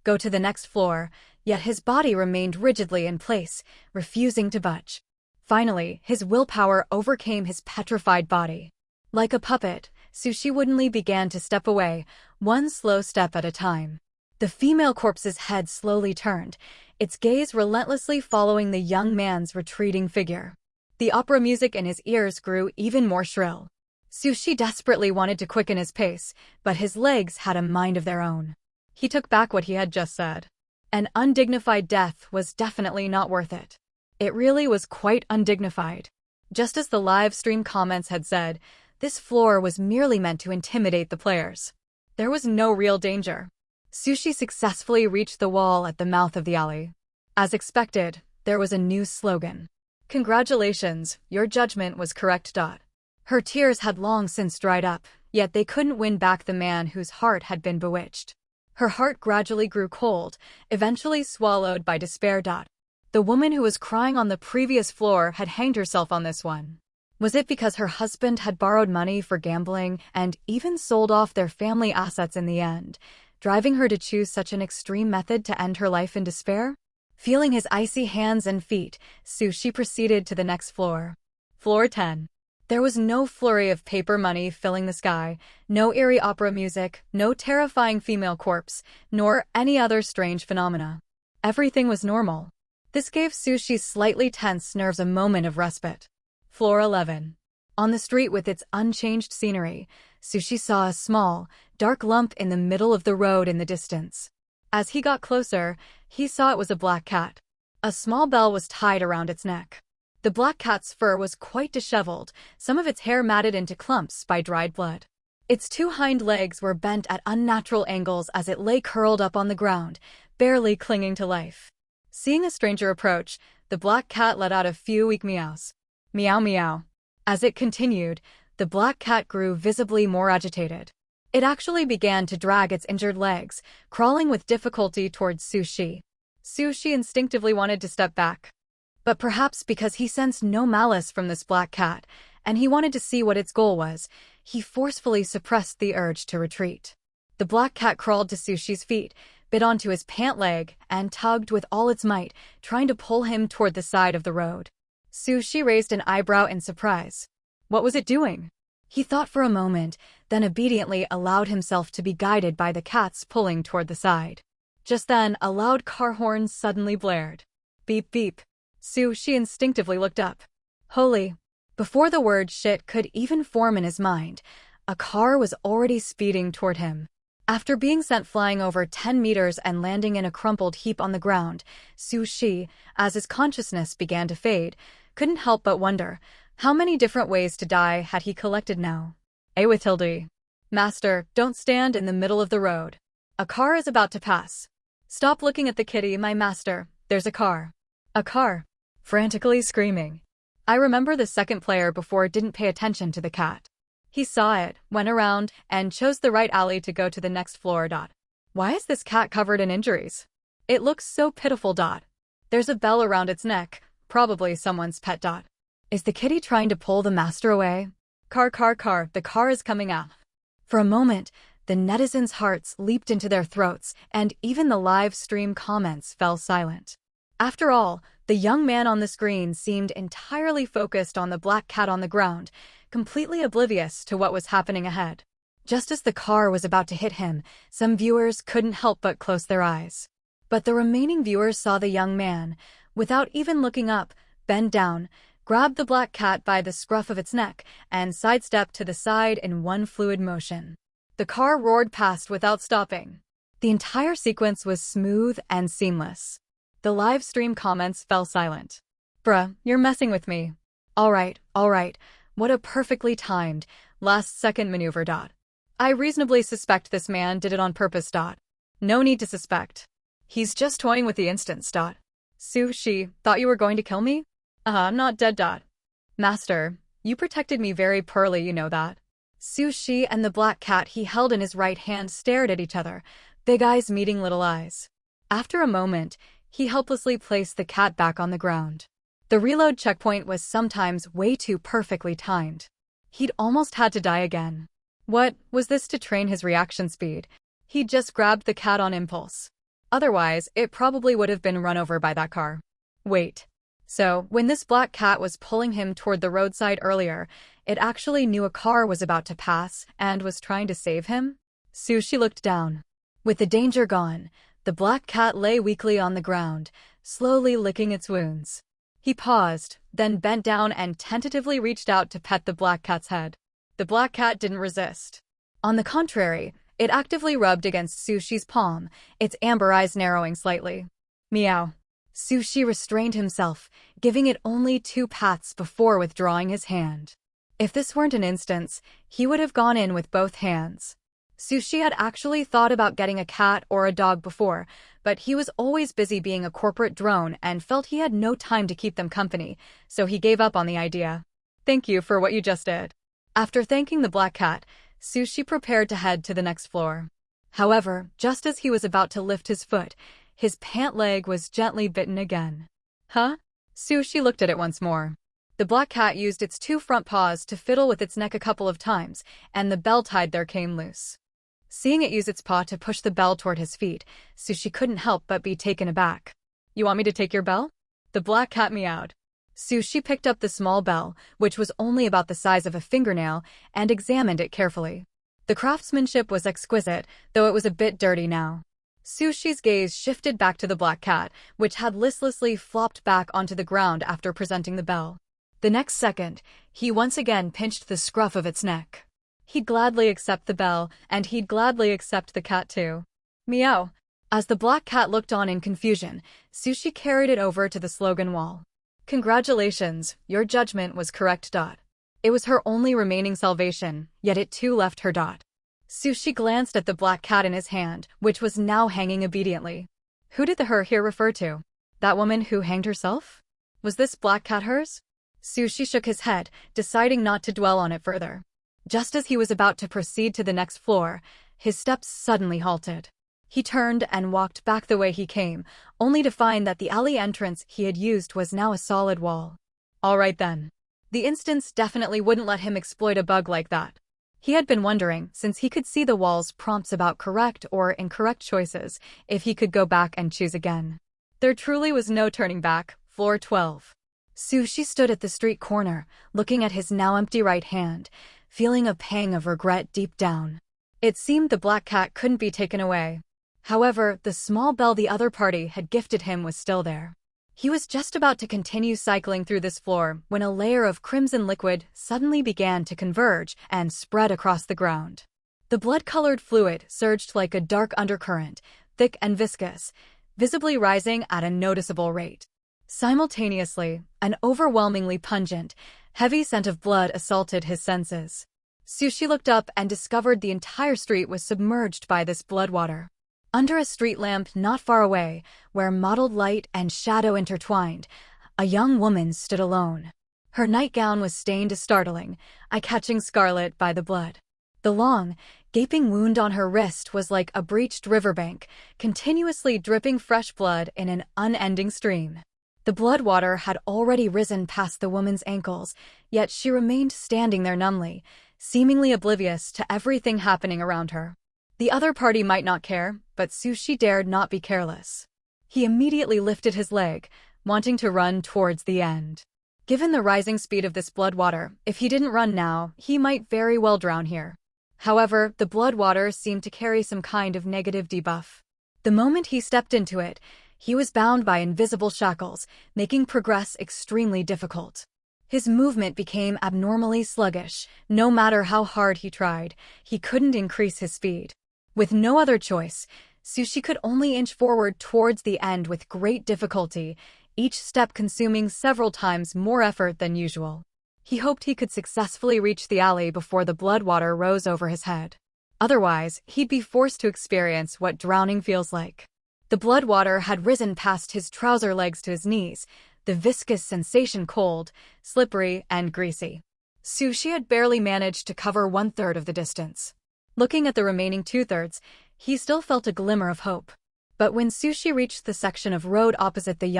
go to the next floor, yet his body remained rigidly in place, refusing to budge. Finally, his willpower overcame his petrified body. Like a puppet, Sushi woodenly began to step away, one slow step at a time. The female corpse's head slowly turned, its gaze relentlessly following the young man's retreating figure. The opera music in his ears grew even more shrill. Sushi desperately wanted to quicken his pace, but his legs had a mind of their own. He took back what he had just said. An undignified death was definitely not worth it. It really was quite undignified. Just as the live stream comments had said, this floor was merely meant to intimidate the players. There was no real danger. Sushi successfully reached the wall at the mouth of the alley. As expected, there was a new slogan. Congratulations, your judgment was correct. Her tears had long since dried up, yet they couldn't win back the man whose heart had been bewitched. Her heart gradually grew cold, eventually swallowed by despair. The woman who was crying on the previous floor had hanged herself on this one. Was it because her husband had borrowed money for gambling and even sold off their family assets in the end, driving her to choose such an extreme method to end her life in despair? Feeling his icy hands and feet, Sushi proceeded to the next floor. Floor 10. There was no flurry of paper money filling the sky, no eerie opera music, no terrifying female corpse, nor any other strange phenomena. Everything was normal. This gave Sushi's slightly tense nerves a moment of respite. Floor 11. On the street with its unchanged scenery, Sushi saw a small, dark lump in the middle of the road in the distance. As he got closer, he saw it was a black cat. A small bell was tied around its neck. The black cat's fur was quite disheveled, some of its hair matted into clumps by dried blood. Its two hind legs were bent at unnatural angles as it lay curled up on the ground, barely clinging to life. Seeing a stranger approach, the black cat let out a few weak meows. Meow meow. As it continued, the black cat grew visibly more agitated. It actually began to drag its injured legs, crawling with difficulty towards Sushi. Sushi instinctively wanted to step back. But perhaps because he sensed no malice from this black cat, and he wanted to see what its goal was, he forcefully suppressed the urge to retreat. The black cat crawled to Sushi's feet, bit onto his pant leg, and tugged with all its might, trying to pull him toward the side of the road. Sushi raised an eyebrow in surprise. What was it doing? He thought for a moment, then obediently allowed himself to be guided by the cat's pulling toward the side. Just then, a loud car horn suddenly blared. Beep beep. Sushi instinctively looked up. Holy! Before the word shit could even form in his mind, a car was already speeding toward him. After being sent flying over 10 meters and landing in a crumpled heap on the ground, Su Shi, as his consciousness began to fade, couldn't help but wonder how many different ways to die had he collected now. A with Hildy. Master, don't stand in the middle of the road. A car is about to pass. Stop looking at the kitty, my master. There's a car. A car. Frantically screaming. I remember the second player before didn't pay attention to the cat. He saw it, went around, and chose the right alley to go to the next floor. Why is this cat covered in injuries? It looks so pitiful. There's a bell around its neck, probably someone's pet. Is the kitty trying to pull the master away? Car, the car is coming out. For a moment, the netizens' hearts leaped into their throats, and even the live stream comments fell silent. After all, the young man on the screen seemed entirely focused on the black cat on the ground, completely oblivious to what was happening ahead. Just as the car was about to hit him, some viewers couldn't help but close their eyes. But the remaining viewers saw the young man, without even looking up, bend down, grab the black cat by the scruff of its neck, and sidestep to the side in one fluid motion. The car roared past without stopping. The entire sequence was smooth and seamless. The live stream comments fell silent. Bruh, you're messing with me. All right. What a perfectly timed, last-second maneuver. I reasonably suspect this man did it on purpose. No need to suspect. He's just toying with the instance. Su Shi, thought you were going to kill me? I'm not dead. Master, you protected me very poorly, you know that. Su Shi and the black cat he held in his right hand stared at each other, big eyes meeting little eyes. After a moment, he helplessly placed the cat back on the ground. The reload checkpoint was sometimes way too perfectly timed. He'd almost had to die again. What was this to train his reaction speed? He'd just grabbed the cat on impulse. Otherwise, it probably would have been run over by that car. Wait. So, when this black cat was pulling him toward the roadside earlier, it actually knew a car was about to pass and was trying to save him? Su Shi looked down. With the danger gone, the black cat lay weakly on the ground, slowly licking its wounds. He paused, then bent down and tentatively reached out to pet the black cat's head. The black cat didn't resist. On the contrary, it actively rubbed against Su Shi's palm, its amber eyes narrowing slightly. Meow. Su Shi restrained himself, giving it only 2 pats before withdrawing his hand. If this weren't an instance, he would have gone in with both hands. Su Shi had actually thought about getting a cat or a dog before, but he was always busy being a corporate drone and felt he had no time to keep them company, so he gave up on the idea. Thank you for what you just did. After thanking the black cat, Su Shi prepared to head to the next floor. However, just as he was about to lift his foot, his pant leg was gently bitten again. Huh? Su Shi looked at it once more. The black cat used its 2 front paws to fiddle with its neck a couple of times, and the bell tied there came loose. Seeing it use its paw to push the bell toward his feet, Su Shi couldn't help but be taken aback. You want me to take your bell? The black cat meowed. Su Shi picked up the small bell, which was only about the size of a fingernail, and examined it carefully. The craftsmanship was exquisite, though it was a bit dirty now. Su Shi's gaze shifted back to the black cat, which had listlessly flopped back onto the ground after presenting the bell. The next second, he once again pinched the scruff of its neck. He'd gladly accept the bell, and he'd gladly accept the cat too. Meow. As the black cat looked on in confusion, Su Shi carried it over to the slogan wall. Congratulations, your judgment was correct. It was her only remaining salvation, yet it too left her. Su Shi glanced at the black cat in his hand, which was now hanging obediently. Who did the her here refer to? That woman who hanged herself? Was this black cat hers? Su Shi shook his head, deciding not to dwell on it further. Just as he was about to proceed to the next floor, his steps suddenly halted. He turned and walked back the way he came, only to find that the alley entrance he had used was now a solid wall. All right then. The instance definitely wouldn't let him exploit a bug like that. He had been wondering, since he could see the wall's prompts about correct or incorrect choices, if he could go back and choose again. There truly was no turning back. Floor 12. Su Shi stood at the street corner, looking at his now empty right hand, feeling a pang of regret deep down. It seemed the black cat couldn't be taken away. However, the small bell the other party had gifted him was still there. He was just about to continue cycling through this floor when a layer of crimson liquid suddenly began to converge and spread across the ground. The blood-colored fluid surged like a dark undercurrent, thick and viscous, visibly rising at a noticeable rate. Simultaneously, an overwhelmingly pungent, heavy scent of blood assaulted his senses. Sushi looked up and discovered the entire street was submerged by this blood water. Under a street lamp not far away, where mottled light and shadow intertwined, a young woman stood alone. Her nightgown was stained startling, eye-catching scarlet by the blood. The long, gaping wound on her wrist was like a breached riverbank, continuously dripping fresh blood in an unending stream. The blood water had already risen past the woman's ankles, yet she remained standing there numbly, seemingly oblivious to everything happening around her. The other party might not care, but Sushi dared not be careless. He immediately lifted his leg, wanting to run towards the end. Given the rising speed of this blood water, if he didn't run now, he might very well drown here. However, the blood water seemed to carry some kind of negative debuff. The moment he stepped into it, he was bound by invisible shackles, making progress extremely difficult. His movement became abnormally sluggish. No matter how hard he tried, he couldn't increase his speed. With no other choice, Sushi could only inch forward towards the end with great difficulty, each step consuming several times more effort than usual. He hoped he could successfully reach the alley before the blood water rose over his head. Otherwise, he'd be forced to experience what drowning feels like. The blood water had risen past his trouser legs to his knees, the viscous sensation cold, slippery, and greasy. Sushi had barely managed to cover 1/3 of the distance. Looking at the remaining 2/3, he still felt a glimmer of hope. But when Sushi reached the section of road opposite the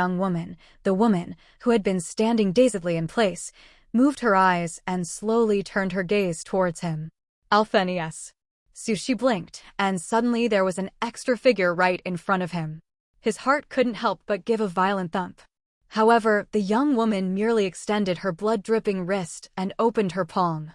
woman, who had been standing dazedly in place, moved her eyes and slowly turned her gaze towards him. Alphenius. Sushi blinked, and suddenly there was an extra figure right in front of him. His heart couldn't help but give a violent thump. However, the young woman merely extended her blood-dripping wrist and opened her palm.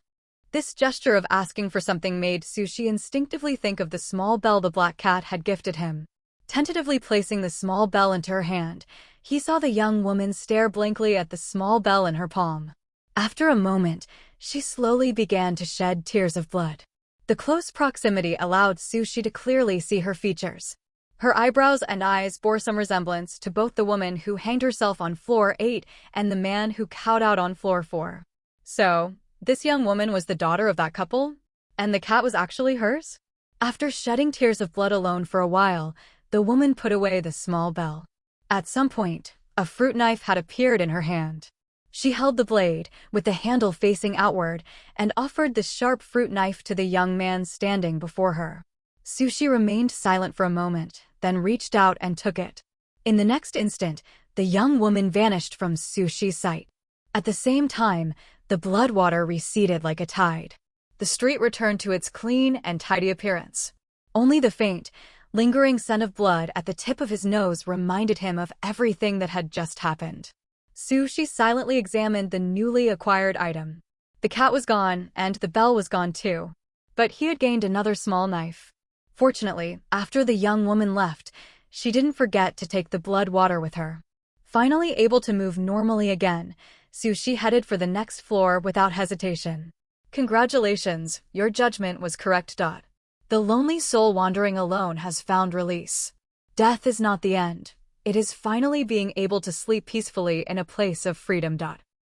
This gesture of asking for something made Sushi instinctively think of the small bell the black cat had gifted him. Tentatively placing the small bell into her hand, he saw the young woman stare blankly at the small bell in her palm. After a moment, she slowly began to shed tears of blood. The close proximity allowed Sushi to clearly see her features. Her eyebrows and eyes bore some resemblance to both the woman who hanged herself on floor 8 and the man who cowed out on floor 4. So, this young woman was the daughter of that couple? And the cat was actually hers? After shedding tears of blood alone for a while, the woman put away the small bell. At some point, a fruit knife had appeared in her hand. She held the blade, with the handle facing outward, and offered the sharp fruit knife to the young man standing before her. Sushi remained silent for a moment, then reached out and took it. In the next instant, the young woman vanished from Sushi's sight. At the same time, the blood water receded like a tide. The street returned to its clean and tidy appearance. Only the faint, lingering scent of blood at the tip of his nose reminded him of everything that had just happened. Sushi silently examined the newly acquired item. The cat was gone, and the bell was gone too. But he had gained another small knife. Fortunately, after the young woman left, she didn't forget to take the blood water with her. Finally able to move normally again, Sushi headed for the next floor without hesitation. Congratulations, your judgment was correct. The lonely soul wandering alone has found release. Death is not the end. It is finally being able to sleep peacefully in a place of freedom.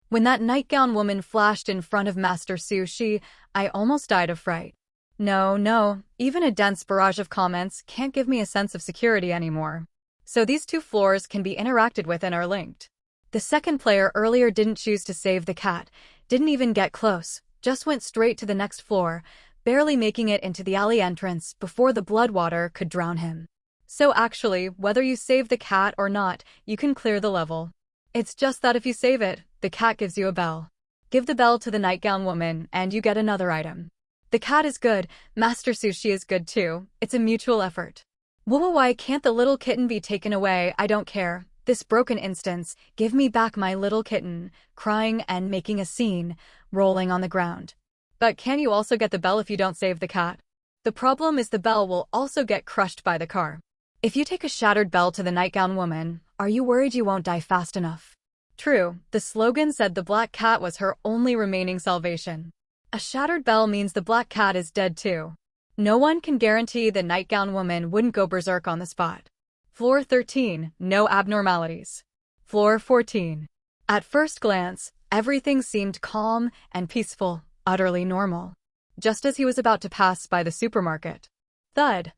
When that nightgown woman flashed in front of Master Sushi, I almost died of fright. No, even a dense barrage of comments can't give me a sense of security anymore. So these 2 floors can be interacted with and are linked. The second player earlier didn't choose to save the cat, didn't even get close, just went straight to the next floor, barely making it into the alley entrance before the blood water could drown him. So actually, whether you save the cat or not, you can clear the level. It's just that if you save it, the cat gives you a bell. Give the bell to the nightgown woman, and you get another item. The cat is good, Master Sushi is good too, it's a mutual effort. Why can't the little kitten be taken away? I don't care. This broken instance, give me back my little kitten, crying and making a scene, rolling on the ground. But can you also get the bell if you don't save the cat? The problem is the bell will also get crushed by the car. If you take a shattered bell to the nightgown woman, are you worried you won't die fast enough? True, the slogan said the black cat was her only remaining salvation. A shattered bell means the black cat is dead too. No one can guarantee the nightgown woman wouldn't go berserk on the spot. Floor 13, no abnormalities. Floor 14. At first glance, everything seemed calm and peaceful, utterly normal. Just as he was about to pass by the supermarket. Thud!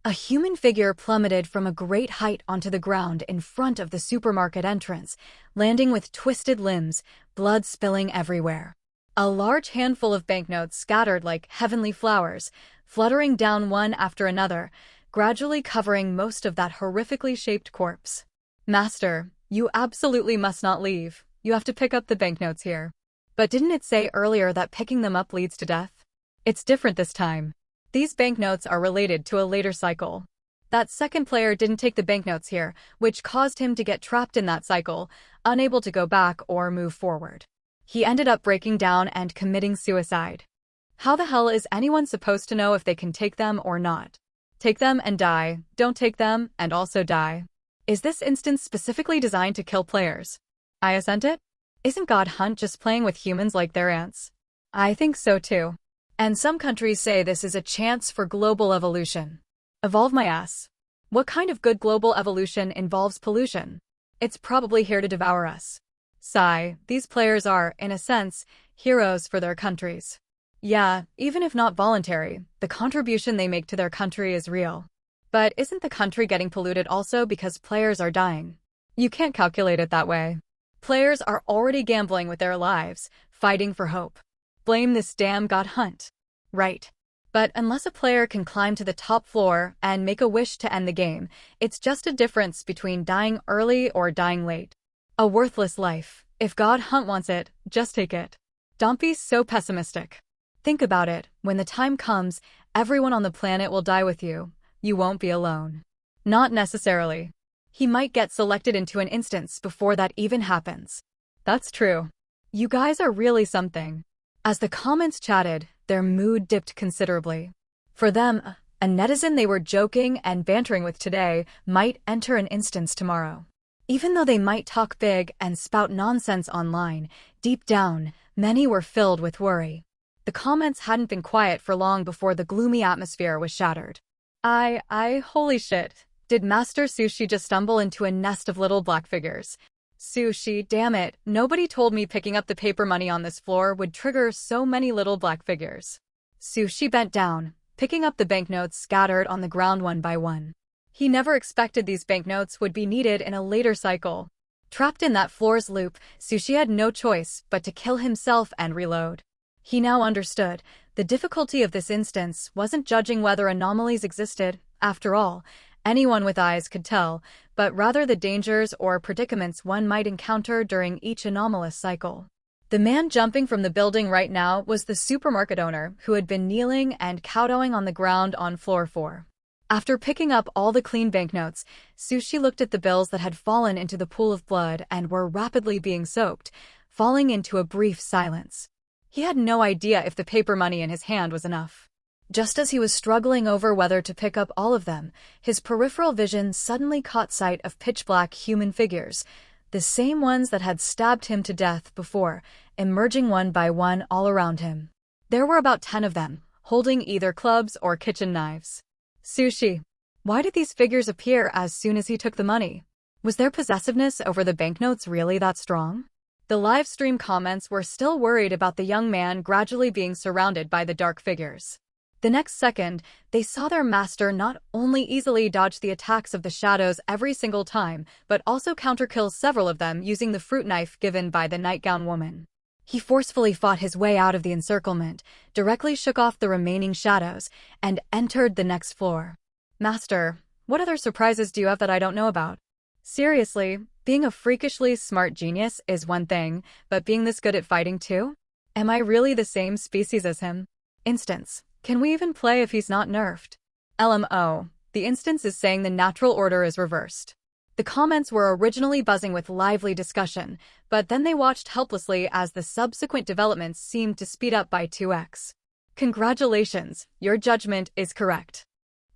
A human figure plummeted from a great height onto the ground in front of the supermarket entrance, landing with twisted limbs, blood spilling everywhere. A large handful of banknotes scattered like heavenly flowers, fluttering down one after another, gradually covering most of that horrifically shaped corpse. Master, you absolutely must not leave. You have to pick up the banknotes here. But didn't it say earlier that picking them up leads to death? It's different this time. These banknotes are related to a later cycle. That second player didn't take the banknotes here, which caused him to get trapped in that cycle, unable to go back or move forward. He ended up breaking down and committing suicide. How the hell is anyone supposed to know if they can take them or not? Take them and die, don't take them and also die. Is this instance specifically designed to kill players? I assent it? Isn't God Hunt just playing with humans like their ants? I think so too. And some countries say this is a chance for global evolution. Evolve my ass. What kind of good global evolution involves pollution? It's probably here to devour us. Sigh, these players are, in a sense, heroes for their countries. Yeah, even if not voluntary, the contribution they make to their country is real. But isn't the country getting polluted also because players are dying? You can't calculate it that way. Players are already gambling with their lives, fighting for hope. Blame this damn God Hunt. Right. But unless a player can climb to the top floor and make a wish to end the game, it's just a difference between dying early or dying late. A worthless life. If God Hunt wants it, just take it. Don't be so pessimistic. Think about it. When the time comes, everyone on the planet will die with you. You won't be alone. Not necessarily. He might get selected into an instance before that even happens. That's true. You guys are really something. As the comments chatted, their mood dipped considerably. For them, a netizen they were joking and bantering with today might enter an instance tomorrow. Even though they might talk big and spout nonsense online, deep down, many were filled with worry. The comments hadn't been quiet for long before the gloomy atmosphere was shattered. Holy shit. Did Master Sushi just stumble into a nest of little black figures? Sushi, damn it, nobody told me picking up the paper money on this floor would trigger so many little black figures. Sushi bent down, picking up the banknotes scattered on the ground one by one. He never expected these banknotes would be needed in a later cycle. Trapped in that floor's loop, Sushi had no choice but to kill himself and reload. He now understood. The difficulty of this instance wasn't judging whether anomalies existed. After all, anyone with eyes could tell, but rather the dangers or predicaments one might encounter during each anomalous cycle. The man jumping from the building right now was the supermarket owner who had been kneeling and kowtowing on the ground on floor 4. After picking up all the clean banknotes, Sushi looked at the bills that had fallen into the pool of blood and were rapidly being soaked, falling into a brief silence. He had no idea if the paper money in his hand was enough. Just as he was struggling over whether to pick up all of them, his peripheral vision suddenly caught sight of pitch-black human figures, the same ones that had stabbed him to death before, emerging one by one all around him. There were about 10 of them, holding either clubs or kitchen knives. Sushi. Why did these figures appear as soon as he took the money? Was their possessiveness over the banknotes really that strong? The live stream comments were still worried about the young man gradually being surrounded by the dark figures. The next second, they saw their master not only easily dodge the attacks of the shadows every single time, but also counterkill several of them using the fruit knife given by the nightgown woman. He forcefully fought his way out of the encirclement, directly shook off the remaining shadows, and entered the next floor. Master, what other surprises do you have that I don't know about? Seriously, being a freakishly smart genius is one thing, but being this good at fighting too? Am I really the same species as him? Instance. Can we even play if he's not nerfed? LMO. The instance is saying the natural order is reversed. The comments were originally buzzing with lively discussion, but then they watched helplessly as the subsequent developments seemed to speed up by 2x. Congratulations, your judgment is correct.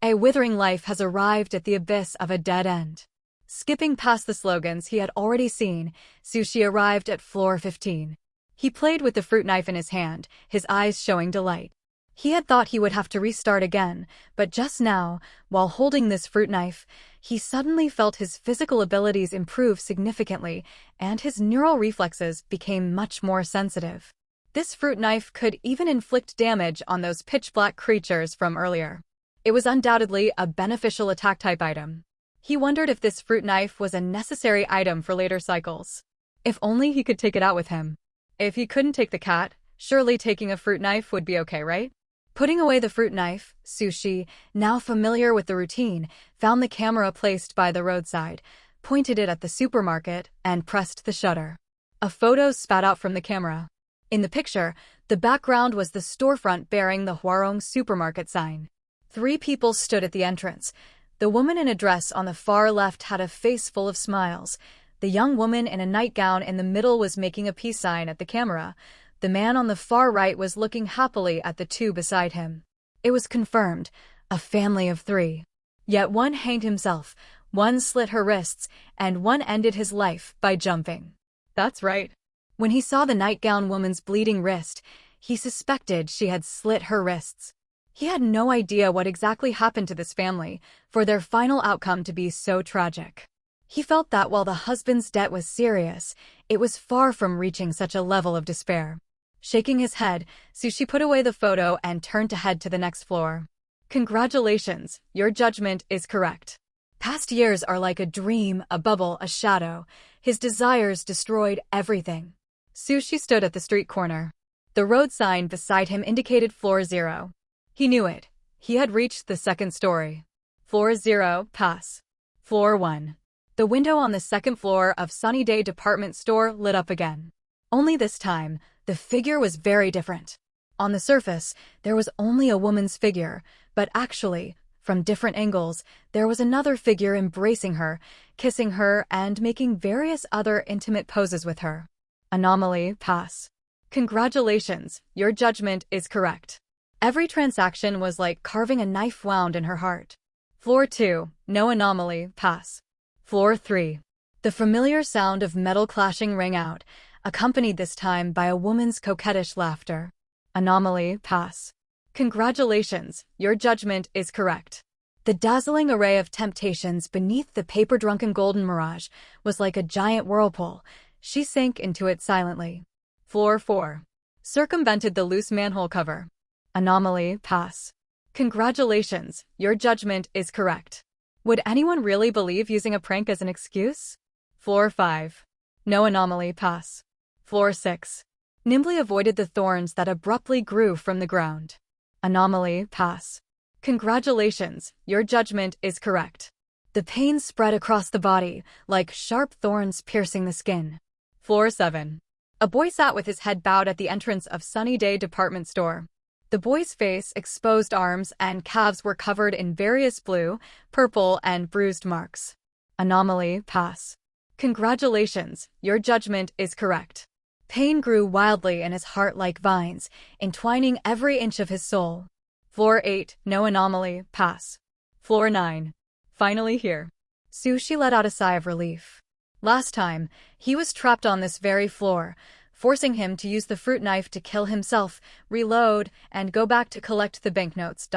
A withering life has arrived at the abyss of a dead end. Skipping past the slogans he had already seen, Sushi arrived at floor 15. He played with the fruit knife in his hand, his eyes showing delight. He had thought he would have to restart again, but just now, while holding this fruit knife, he suddenly felt his physical abilities improve significantly, and his neural reflexes became much more sensitive. This fruit knife could even inflict damage on those pitch-black creatures from earlier. It was undoubtedly a beneficial attack-type item. He wondered if this fruit knife was a necessary item for later cycles. If only he could take it out with him. If he couldn't take the cat, surely taking a fruit knife would be okay, right? Putting away the fruit knife, Sushi, now familiar with the routine, found the camera placed by the roadside, pointed it at the supermarket, and pressed the shutter. A photo spat out from the camera. In the picture, the background was the storefront bearing the Huarong supermarket sign. 3 people stood at the entrance. The woman in a dress on the far left had a face full of smiles. The young woman in a nightgown in the middle was making a peace sign at the camera. The man on the far right was looking happily at the 2 beside him. It was confirmed, a family of 3. Yet one hanged himself, one slit her wrists, and one ended his life by jumping. That's right. When he saw the nightgown woman's bleeding wrist, he suspected she had slit her wrists. He had no idea what exactly happened to this family, for their final outcome to be so tragic. He felt that while the husband's debt was serious, it was far from reaching such a level of despair. Shaking his head, Sushi put away the photo and turned to head to the next floor. Congratulations, your judgment is correct. Past years are like a dream, a bubble, a shadow. His desires destroyed everything. Sushi stood at the street corner. The road sign beside him indicated floor 0. He knew it. He had reached the 2nd story. Floor 0, pass. Floor 1. The window on the 2nd floor of Sunny Day department store lit up again. Only this time, the figure was very different. On the surface, there was only a woman's figure, but actually, from different angles, there was another figure embracing her, kissing her, and making various other intimate poses with her. Anomaly, pass. Congratulations, your judgment is correct. Every transaction was like carving a knife wound in her heart. Floor 2, no anomaly, pass. Floor 3. The familiar sound of metal clashing rang out, accompanied this time by a woman's coquettish laughter. Anomaly, pass. Congratulations, your judgment is correct. The dazzling array of temptations beneath the paper-drunken golden mirage was like a giant whirlpool. She sank into it silently. Floor 4. Circumvented the loose manhole cover. Anomaly, pass. Congratulations, your judgment is correct. Would anyone really believe using a prank as an excuse? Floor 5. No anomaly, pass. Floor 6. Nimbly avoided the thorns that abruptly grew from the ground. Anomaly, pass. Congratulations, your judgment is correct. The pain spread across the body, like sharp thorns piercing the skin. Floor 7. A boy sat with his head bowed at the entrance of Sunny Day department store. The boy's face, exposed arms, and calves were covered in various blue, purple, and bruised marks. Anomaly, pass. Congratulations, your judgment is correct. Pain grew wildly in his heart like vines, entwining every inch of his soul. Floor 8, no anomaly, pass. Floor 9. Finally here. Sushi let out a sigh of relief. Last time, he was trapped on this very floor, forcing him to use the fruit knife to kill himself, reload, and go back to collect the banknotes.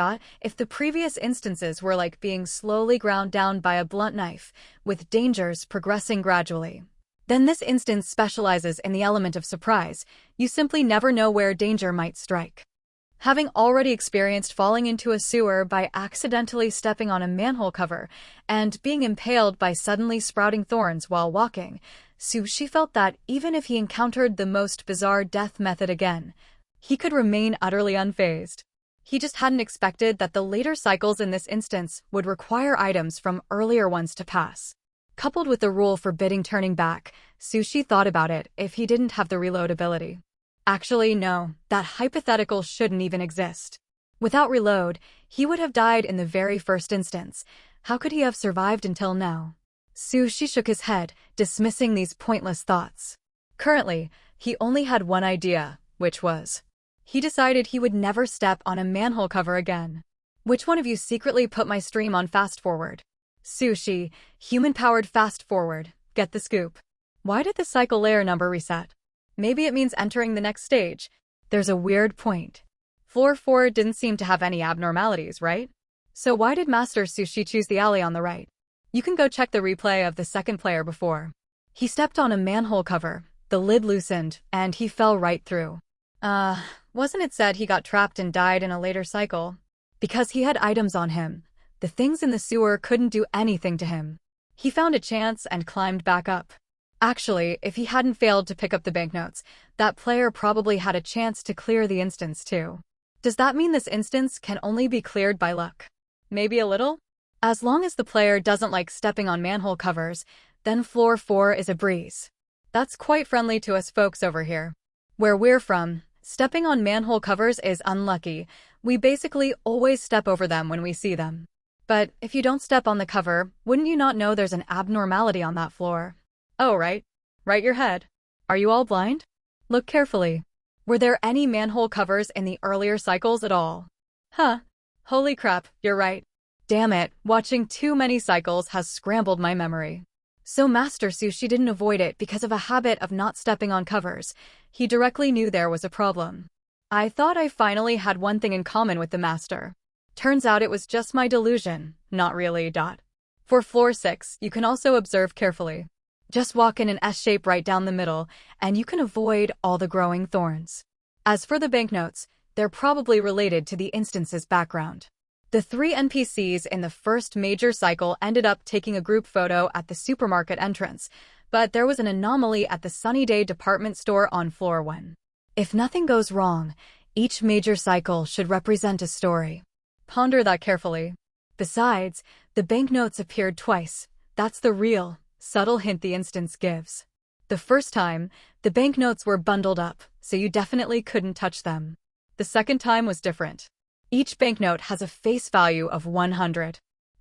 If the previous instances were like being slowly ground down by a blunt knife, with dangers progressing gradually, then this instance specializes in the element of surprise. You simply never know where danger might strike. Having already experienced falling into a sewer by accidentally stepping on a manhole cover and being impaled by suddenly sprouting thorns while walking, Sushi felt that even if he encountered the most bizarre death method again, he could remain utterly unfazed. He just hadn't expected that the later cycles in this instance would require items from earlier ones to pass. Coupled with the rule forbidding turning back, Sushi thought about it if he didn't have the reload ability. Actually, no, that hypothetical shouldn't even exist. Without reload, he would have died in the very first instance. How could he have survived until now? Sushi shook his head, dismissing these pointless thoughts. Currently, he only had one idea, which was, he decided he would never step on a manhole cover again. Which one of you secretly put my stream on fast forward? Sushi, human-powered fast forward, get the scoop. Why did the cycle layer number reset? Maybe it means entering the next stage. There's a weird point. Floor 4 didn't seem to have any abnormalities, right? So why did Master Sushi choose the alley on the right? You can go check the replay of the second player before. He stepped on a manhole cover, the lid loosened, and he fell right through. Wasn't it said he got trapped and died in a later cycle? Because he had items on him, the things in the sewer couldn't do anything to him. He found a chance and climbed back up. Actually, if he hadn't failed to pick up the banknotes, that player probably had a chance to clear the instance too. Does that mean this instance can only be cleared by luck? Maybe a little? As long as the player doesn't like stepping on manhole covers, then floor 4 is a breeze. That's quite friendly to us folks over here. Where we're from, stepping on manhole covers is unlucky. We basically always step over them when we see them. But if you don't step on the cover, wouldn't you not know there's an abnormality on that floor? Oh, right. Right your head. Are you all blind? Look carefully. Were there any manhole covers in the earlier cycles at all? Huh. Holy crap, you're right. Damn it, watching too many cycles has scrambled my memory. So Master Sushi didn't avoid it because of a habit of not stepping on covers. He directly knew there was a problem. I thought I finally had one thing in common with the Master. Turns out it was just my delusion, not really. For floor 6, you can also observe carefully. Just walk in an S shape right down the middle, and you can avoid all the growing thorns. As for the banknotes, they're probably related to the instance's background. The 3 NPCs in the first major cycle ended up taking a group photo at the supermarket entrance, but there was an anomaly at the Sunny Day department store on floor 1. If nothing goes wrong, each major cycle should represent a story. Ponder that carefully. Besides, the banknotes appeared twice. That's the real, subtle hint the instance gives. The first time, the banknotes were bundled up, so you definitely couldn't touch them. The second time was different. Each banknote has a face value of 100.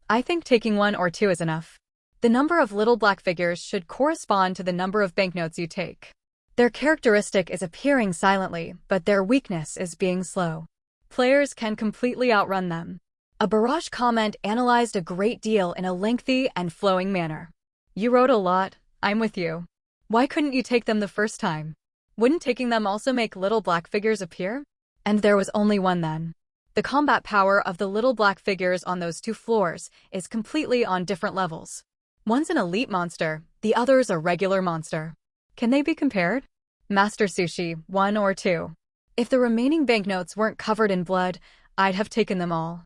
I think taking 1 or 2 is enough. The number of little black figures should correspond to the number of banknotes you take. Their characteristic is appearing silently, but their weakness is being slow. Players can completely outrun them. A barrage comment analyzed a great deal in a lengthy and flowing manner. You wrote a lot, I'm with you. Why couldn't you take them the first time? Wouldn't taking them also make little black figures appear? And there was only one then. The combat power of the little black figures on those 2 floors is completely on different levels. One's an elite monster, the other's a regular monster. Can they be compared? Master Sushi, 1 or 2. If the remaining banknotes weren't covered in blood, I'd have taken them all.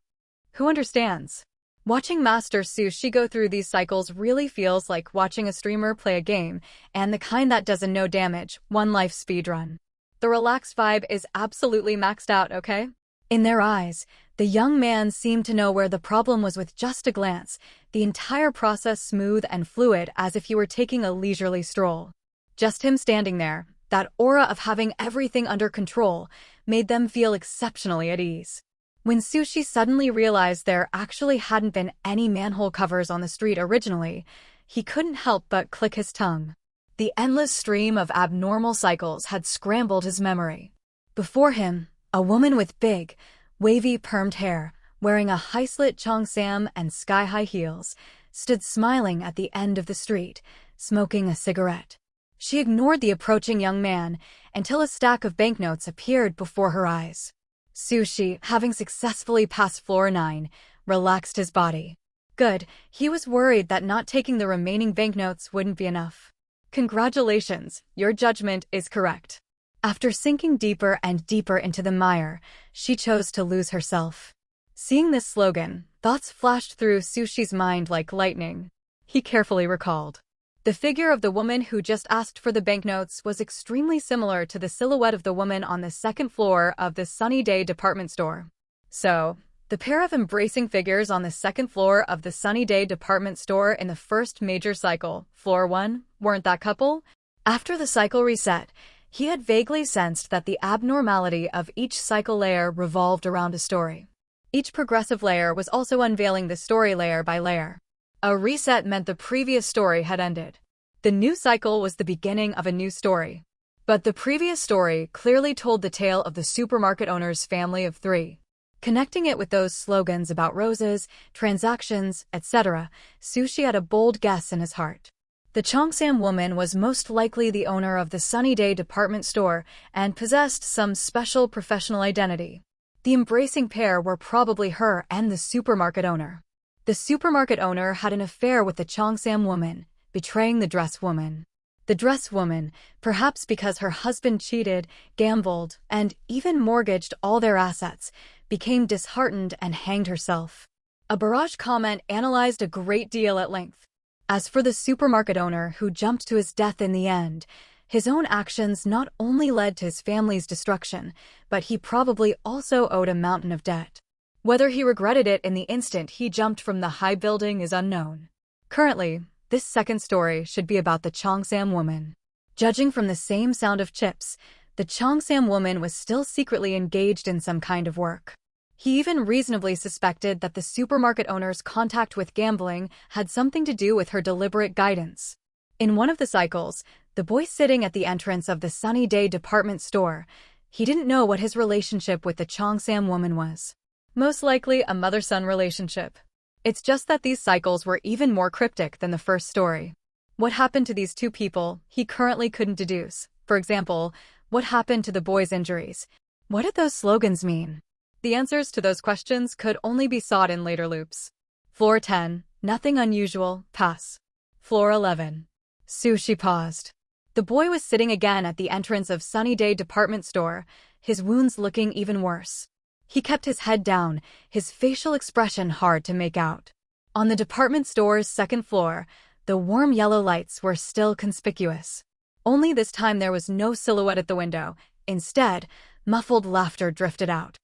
Who understands? Watching Master Sushi go through these cycles really feels like watching a streamer play a game, and the kind that does a no damage, 1 life speedrun. The relaxed vibe is absolutely maxed out, okay? In their eyes, the young man seemed to know where the problem was with just a glance, the entire process smooth and fluid as if he were taking a leisurely stroll. Just him standing there, that aura of having everything under control, made them feel exceptionally at ease. When Sushi suddenly realized there actually hadn't been any manhole covers on the street originally, he couldn't help but click his tongue. The endless stream of abnormal cycles had scrambled his memory. Before him, a woman with big, wavy permed hair, wearing a high-slit cheongsam and sky-high heels, stood smiling at the end of the street, smoking a cigarette. She ignored the approaching young man until a stack of banknotes appeared before her eyes. Sushi, having successfully passed floor 9, relaxed his body. Good, he was worried that not taking the remaining banknotes wouldn't be enough. Congratulations, your judgment is correct. After sinking deeper and deeper into the mire, she chose to lose herself. Seeing this slogan, thoughts flashed through Sushi's mind like lightning. He carefully recalled. The figure of the woman who just asked for the banknotes was extremely similar to the silhouette of the woman on the second floor of the Sunny Day department store. So, the pair of embracing figures on the second floor of the Sunny Day department store in the first major cycle, floor 1, weren't that couple? After the cycle reset, he had vaguely sensed that the abnormality of each cycle layer revolved around a story. Each progressive layer was also unveiling the story layer by layer. A reset meant the previous story had ended. The new cycle was the beginning of a new story. But the previous story clearly told the tale of the supermarket owner's family of 3. Connecting it with those slogans about roses, transactions, etc., Sushi had a bold guess in his heart. The cheongsam woman was most likely the owner of the Sunny Day department store and possessed some special professional identity. The embracing pair were probably her and the supermarket owner. The supermarket owner had an affair with the Cheongsam woman, betraying the dress woman. The dress woman, perhaps because her husband cheated, gambled, and even mortgaged all their assets, became disheartened and hanged herself. A barrage comment analyzed a great deal at length. As for the supermarket owner who jumped to his death in the end, his own actions not only led to his family's destruction, but he probably also owed a mountain of debt. Whether he regretted it in the instant he jumped from the high building is unknown. Currently, this second story should be about the Cheongsam woman. Judging from the same sound of chips, the Cheongsam woman was still secretly engaged in some kind of work. He even reasonably suspected that the supermarket owner's contact with gambling had something to do with her deliberate guidance. In one of the cycles, the boy sitting at the entrance of the Sunny Day department store, he didn't know what his relationship with the Cheongsam woman was. Most likely a mother-son relationship. It's just that these cycles were even more cryptic than the first story. What happened to these two people, he currently couldn't deduce. For example, what happened to the boy's injuries? What did those slogans mean? The answers to those questions could only be sought in later loops. Floor 10, nothing unusual, pass. Floor 11. Sushi paused. The boy was sitting again at the entrance of Sunny Day department store, his wounds looking even worse. He kept his head down, his facial expression hard to make out. On the department store's second floor, the warm yellow lights were still conspicuous. Only this time there was no silhouette at the window. Instead, muffled laughter drifted out.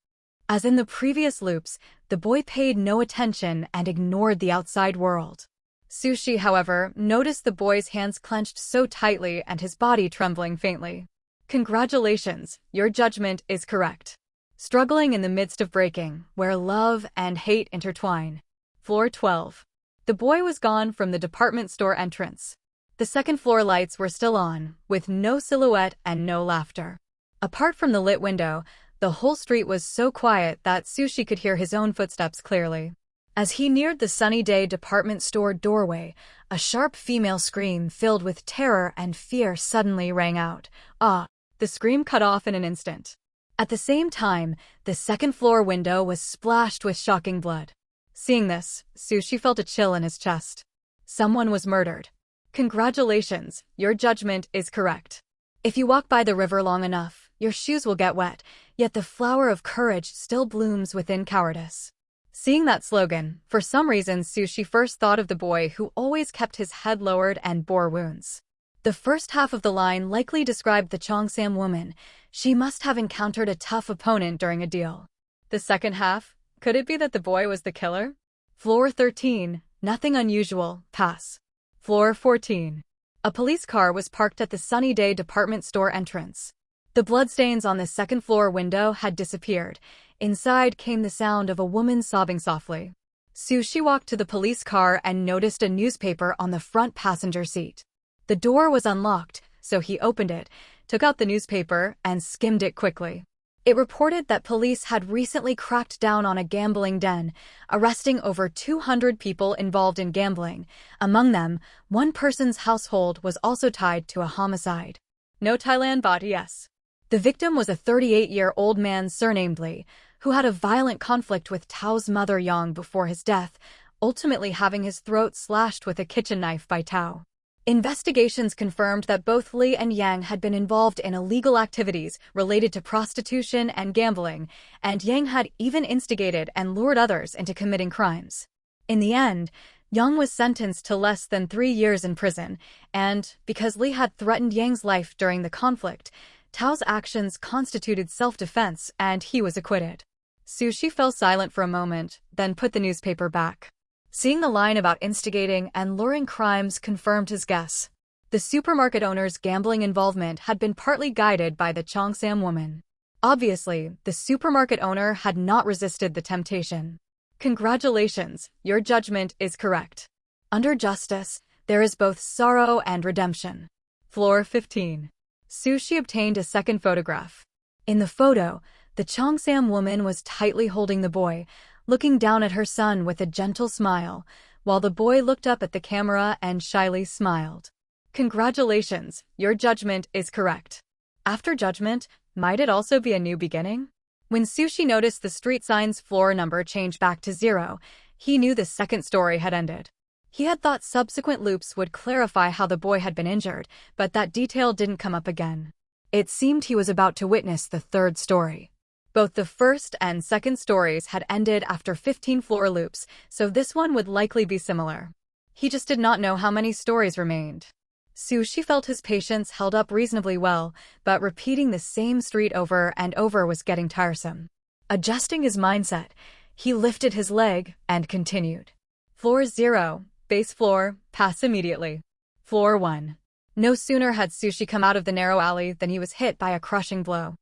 As in the previous loops, the boy paid no attention and ignored the outside world. Sushi, however, noticed the boy's hands clenched so tightly and his body trembling faintly. Congratulations, your judgment is correct. Struggling in the midst of breaking, where love and hate intertwine. Floor 12. The boy was gone from the department store entrance. The second floor lights were still on, with no silhouette and no laughter. Apart from the lit window, the whole street was so quiet that Sushi could hear his own footsteps clearly. As he neared the Sunny Day department store doorway, a sharp female scream filled with terror and fear suddenly rang out. Ah! The scream cut off in an instant. At the same time, the second floor window was splashed with shocking blood. Seeing this, Sushi felt a chill in his chest. Someone was murdered. Congratulations, your judgment is correct. If you walk by the river long enough, your shoes will get wet, yet the flower of courage still blooms within cowardice. Seeing that slogan, for some reason Sushi first thought of the boy who always kept his head lowered and bore wounds. The first half of the line likely described the Cheongsam woman. She must have encountered a tough opponent during a deal. The second half, could it be that the boy was the killer? Floor 13, nothing unusual, pass. Floor 14. A police car was parked at the Sunny Day department store entrance. The bloodstains on the second floor window had disappeared. Inside came the sound of a woman sobbing softly. Sushi walked to the police car and noticed a newspaper on the front passenger seat. The door was unlocked, so he opened it, took out the newspaper, and skimmed it quickly. It reported that police had recently cracked down on a gambling den, arresting over 200 people involved in gambling. Among them, one person's household was also tied to a homicide. No Thailand but yes. The victim was a 38-year-old man surnamed Lee, who had a violent conflict with Tao's mother Yang before his death, ultimately having his throat slashed with a kitchen knife by Tao. Investigations confirmed that both Lee and Yang had been involved in illegal activities related to prostitution and gambling, and Yang had even instigated and lured others into committing crimes. In the end, Yang was sentenced to less than 3 years in prison, and, because Lee had threatened Yang's life during the conflict, Tao's actions constituted self-defense and he was acquitted. Sushi fell silent for a moment, then put the newspaper back. Seeing the line about instigating and luring crimes confirmed his guess. The supermarket owner's gambling involvement had been partly guided by the Cheongsam woman. Obviously, the supermarket owner had not resisted the temptation. Congratulations, your judgment is correct. Under justice, there is both sorrow and redemption. Floor 15. Sushi obtained a second photograph. In the photo, the Cheongsam woman was tightly holding the boy, looking down at her son with a gentle smile, while the boy looked up at the camera and shyly smiled. Congratulations, your judgment is correct. After judgment, might it also be a new beginning? When Sushi noticed the street sign's floor number change back to 0, he knew the second story had ended. He had thought subsequent loops would clarify how the boy had been injured, but that detail didn't come up again. It seemed he was about to witness the third story. Both the first and second stories had ended after 15 floor loops, so this one would likely be similar. He just did not know how many stories remained. Sushi felt his patience held up reasonably well, but repeating the same street over and over was getting tiresome. Adjusting his mindset, he lifted his leg and continued. Floor 0, base floor, pass immediately. Floor 1. No sooner had Sushi come out of the narrow alley than he was hit by a crushing blow.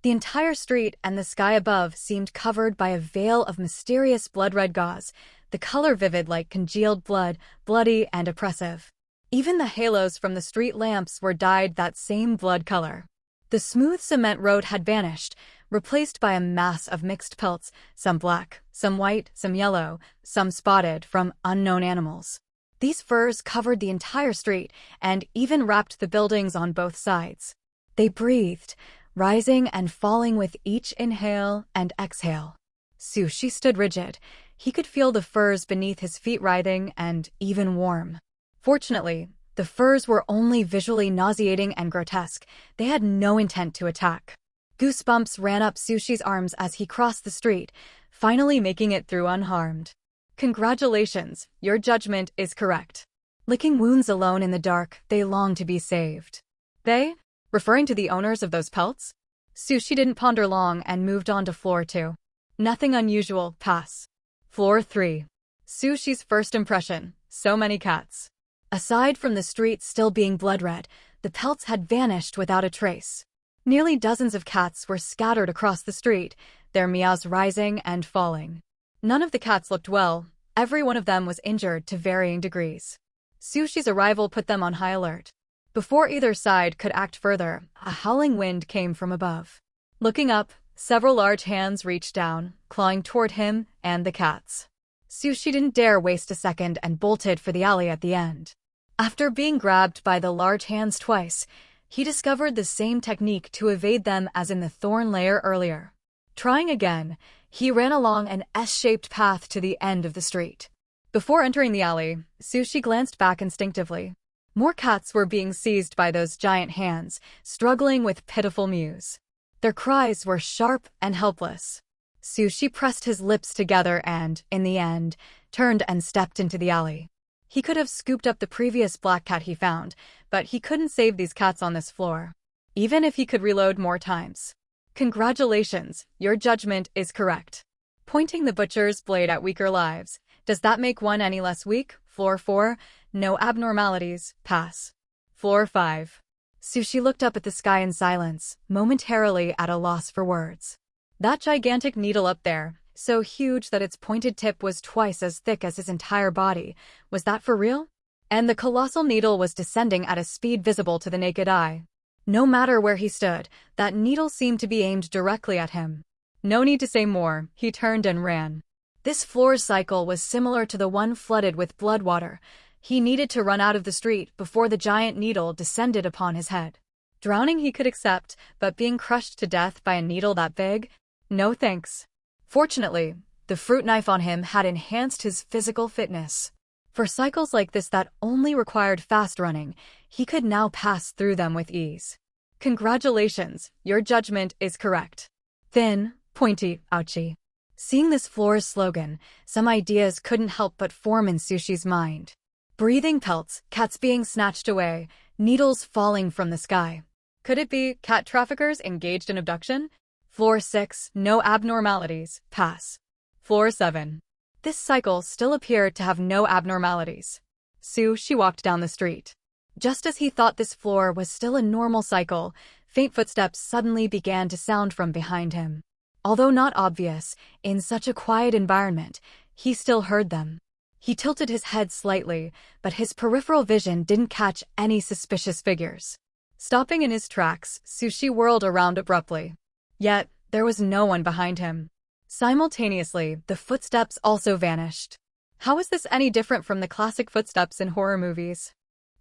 The entire street and the sky above seemed covered by a veil of mysterious blood-red gauze, the color vivid like congealed blood, bloody and oppressive. Even the halos from the street lamps were dyed that same blood color. The smooth cement road had vanished, replaced by a mass of mixed pelts, some black, some white, some yellow, some spotted, from unknown animals. These furs covered the entire street and even wrapped the buildings on both sides. They breathed, rising and falling with each inhale and exhale. Sushi stood rigid. He could feel the furs beneath his feet writhing and even warm. Fortunately, the furs were only visually nauseating and grotesque. They had no intent to attack. Goosebumps ran up Sushi's arms as he crossed the street, finally making it through unharmed. Congratulations, your judgment is correct. Licking wounds alone in the dark, they longed to be saved. They? Referring to the owners of those pelts? Sushi didn't ponder long and moved on to floor 2. Nothing unusual, pass. Floor 3. Sushi's first impression, so many cats. Aside from the street still being blood-red, the pelts had vanished without a trace. Nearly dozens of cats were scattered across the street, their meows rising and falling. None of the cats looked well. Every one of them was injured to varying degrees. Sushi's arrival put them on high alert. Before either side could act further, a howling wind came from above. Looking up, several large hands reached down, clawing toward him and the cats. Sushi didn't dare waste a second and bolted for the alley at the end. After being grabbed by the large hands twice, he discovered the same technique to evade them as in the thorn layer earlier. Trying again, he ran along an S-shaped path to the end of the street. Before entering the alley, Sushi glanced back instinctively. More cats were being seized by those giant hands, struggling with pitiful mews. Their cries were sharp and helpless. Sushi pressed his lips together and, in the end, turned and stepped into the alley. He could have scooped up the previous black cat he found, but he couldn't save these cats on this floor, even if he could reload more times. Congratulations, your judgment is correct. Pointing the butcher's blade at weaker lives. Does that make one any less weak? Floor 4, no abnormalities, pass. Floor 5. Sushi looked up at the sky in silence, momentarily at a loss for words. That gigantic needle up there, so huge that its pointed tip was twice as thick as his entire body, was that for real? And the colossal needle was descending at a speed visible to the naked eye. No matter where he stood, that needle seemed to be aimed directly at him. No need to say more, he turned and ran. This floor's cycle was similar to the one flooded with blood water. He needed to run out of the street before the giant needle descended upon his head. Drowning he could accept, but being crushed to death by a needle that big? No thanks. Fortunately, the fruit knife on him had enhanced his physical fitness. For cycles like this that only required fast running, he could now pass through them with ease. Congratulations, your judgment is correct. Thin, pointy, ouchie. Seeing this floor's slogan, some ideas couldn't help but form in Sushi's mind. Breathing pelts, cats being snatched away, needles falling from the sky. Could it be cat traffickers engaged in abduction? Floor 6, no abnormalities, pass. Floor 7. This cycle still appeared to have no abnormalities. Sushi walked down the street. Just as he thought this floor was still a normal cycle, faint footsteps suddenly began to sound from behind him. Although not obvious, in such a quiet environment, he still heard them. He tilted his head slightly, but his peripheral vision didn't catch any suspicious figures. Stopping in his tracks, Sushi whirled around abruptly. Yet, there was no one behind him. Simultaneously, the footsteps also vanished. How was this any different from the classic footsteps in horror movies?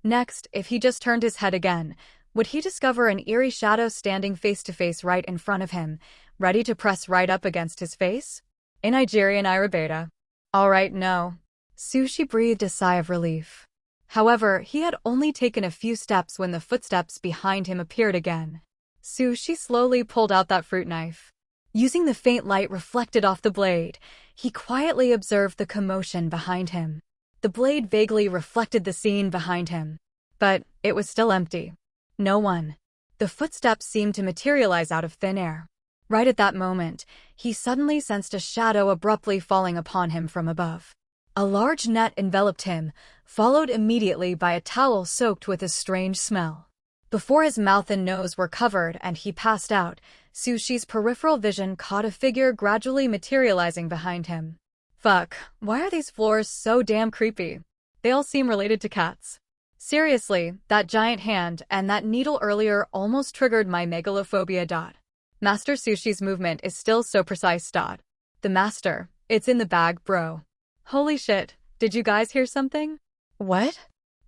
Next, if he just turned his head again, Would he discover an eerie shadow standing face to face right in front of him, ready to press right up against his face? In Nigerian Irabeta. All right, no. Sushi breathed a sigh of relief. However, he had only taken a few steps when the footsteps behind him appeared again. Sushi slowly pulled out that fruit knife. Using the faint light reflected off the blade, he quietly observed the commotion behind him. The blade vaguely reflected the scene behind him. But it was still empty. No one. The footsteps seemed to materialize out of thin air. Right at that moment, he suddenly sensed a shadow abruptly falling upon him from above. A large net enveloped him, followed immediately by a towel soaked with a strange smell. Before his mouth and nose were covered and he passed out, Sushi's peripheral vision caught a figure gradually materializing behind him. Fuck, why are these floors so damn creepy? They all seem related to cats. Seriously, that giant hand and that needle earlier almost triggered my megalophobia. Master Sushi's movement is still so precise. The master, it's in the bag, bro. Holy shit, did you guys hear something? What?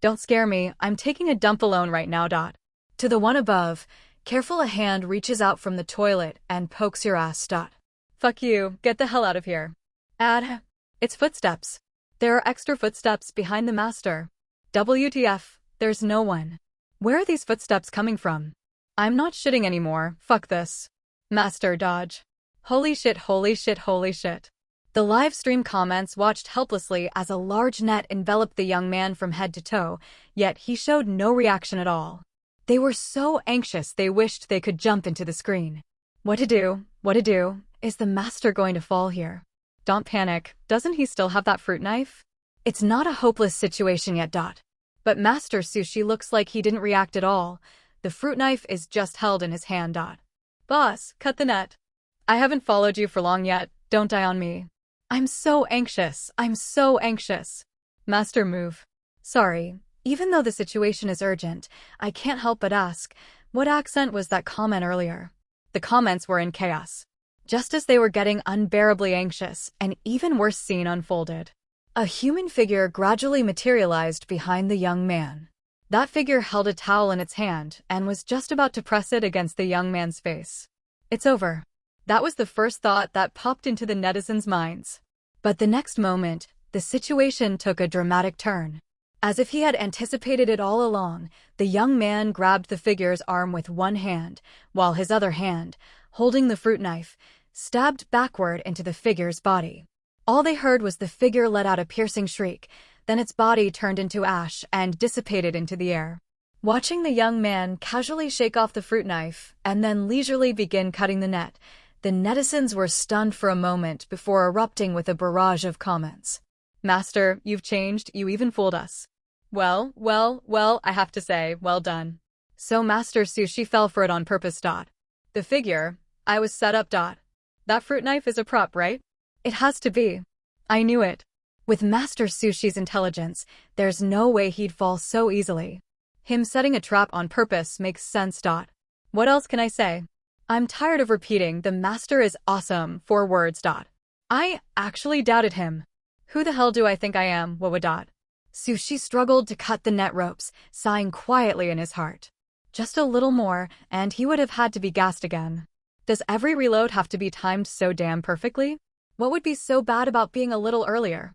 Don't scare me, I'm taking a dump alone right now. To the one above, careful, a hand reaches out from the toilet and pokes your ass. Fuck you, get the hell out of here. It's footsteps. There are extra footsteps behind the master. WTF, there's no one. Where are these footsteps coming from? I'm not shitting anymore, fuck this. Master dodge. Holy shit, holy shit, holy shit. The live stream comments watched helplessly as a large net enveloped the young man from head to toe, yet he showed no reaction at all. They were so anxious they wished they could jump into the screen. What to do? What to do? Is the master going to fall here? Don't panic, doesn't he still have that fruit knife? It's not a hopeless situation yet. But Master Sushi looks like he didn't react at all. The fruit knife is just held in his hand. Boss, cut the net. I haven't followed you for long yet, don't die on me. I'm so anxious, I'm so anxious. Master, move. Sorry, even though the situation is urgent, I can't help but ask, what accent was that comment earlier? The comments were in chaos. Just as they were getting unbearably anxious, an even worse scene unfolded. A human figure gradually materialized behind the young man. That figure held a towel in its hand and was just about to press it against the young man's face. It's over. That was the first thought that popped into the netizens' minds. But the next moment, the situation took a dramatic turn. As if he had anticipated it all along, the young man grabbed the figure's arm with one hand, while his other hand, holding the fruit knife, stabbed backward into the figure's body. All they heard was the figure let out a piercing shriek, then its body turned into ash and dissipated into the air. Watching the young man casually shake off the fruit knife and then leisurely begin cutting the net, the netizens were stunned for a moment before erupting with a barrage of comments. Master, you've changed, you even fooled us. Well, I have to say, well done. So Master Sushi fell for it on purpose. The figure, I was set up. That fruit knife is a prop, right? It has to be. I knew it. With Master Sushi's intelligence, there's no way he'd fall so easily. Him setting a trap on purpose makes sense. What else can I say? I'm tired of repeating the master is awesome 4 words. I actually doubted him. Who the hell do I think I am, Wawa? Sushi struggled to cut the net ropes, sighing quietly in his heart. Just a little more, and he would have had to be gassed again. Does every reload have to be timed so damn perfectly? What would be so bad about being a little earlier?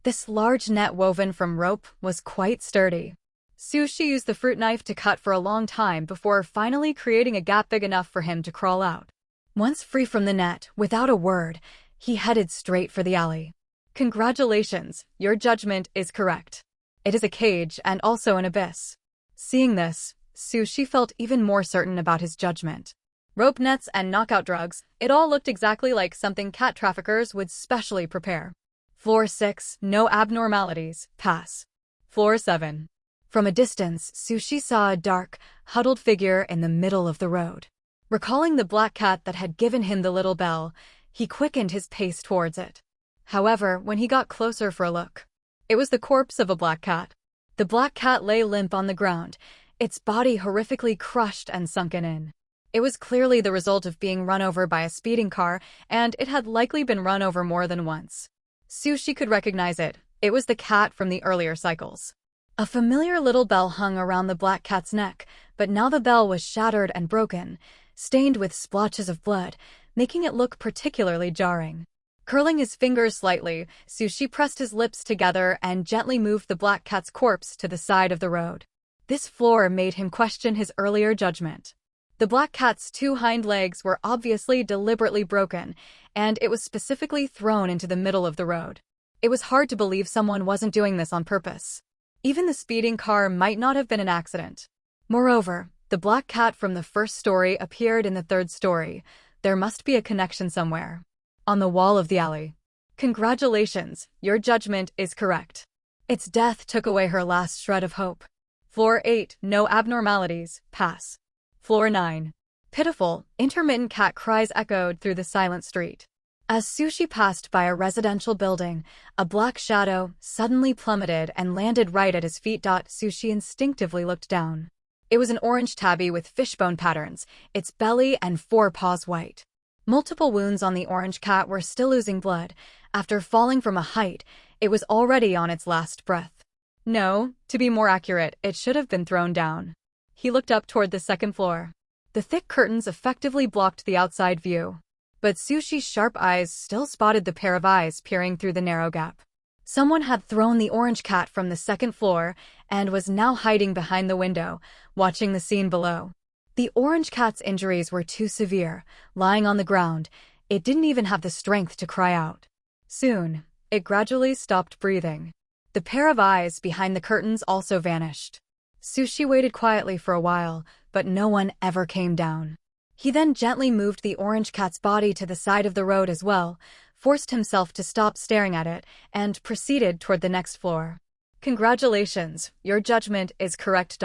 This large net woven from rope was quite sturdy. Sushi used the fruit knife to cut for a long time before finally creating a gap big enough for him to crawl out. Once free from the net, without a word, he headed straight for the alley. Congratulations, your judgment is correct. It is a cage and also an abyss. Seeing this, Sushi felt even more certain about his judgment. Rope nets and knockout drugs, it all looked exactly like something cat traffickers would specially prepare. Floor 6, no abnormalities, pass. Floor 7. From a distance, Sushi saw a dark, huddled figure in the middle of the road. Recalling the black cat that had given him the little bell, he quickened his pace towards it. However, when he got closer for a look, it was the corpse of a black cat. The black cat lay limp on the ground, its body horrifically crushed and sunken in. It was clearly the result of being run over by a speeding car, and it had likely been run over more than once. Sushi could recognize it. It was the cat from the earlier cycles. A familiar little bell hung around the black cat's neck, but now the bell was shattered and broken, stained with splotches of blood, making it look particularly jarring. Curling his fingers slightly, Sushi pressed his lips together and gently moved the black cat's corpse to the side of the road. This floor made him question his earlier judgment. The black cat's two hind legs were obviously deliberately broken, and it was specifically thrown into the middle of the road. It was hard to believe someone wasn't doing this on purpose. Even the speeding car might not have been an accident. Moreover, the black cat from the first story appeared in the third story. There must be a connection somewhere. On the wall of the alley. Congratulations, your judgment is correct. Its death took away her last shred of hope. Floor 8, no abnormalities, pass. Floor 9. Pitiful, intermittent cat cries echoed through the silent street. As Sushi passed by a residential building, a black shadow suddenly plummeted and landed right at his feet. Sushi instinctively looked down. It was an orange tabby with fishbone patterns, its belly and forepaws white. Multiple wounds on the orange cat were still oozing blood. After falling from a height, it was already on its last breath. No, to be more accurate, it should have been thrown down. He looked up toward the second floor. The thick curtains effectively blocked the outside view. But Sushi's sharp eyes still spotted the pair of eyes peering through the narrow gap. Someone had thrown the orange cat from the second floor and was now hiding behind the window, watching the scene below. The orange cat's injuries were too severe. Lying on the ground, it didn't even have the strength to cry out. Soon, it gradually stopped breathing. The pair of eyes behind the curtains also vanished. Sushi waited quietly for a while, but no one ever came down. He then gently moved the orange cat's body to the side of the road as well, forced himself to stop staring at it, and proceeded toward the next floor. Congratulations, your judgment is correct.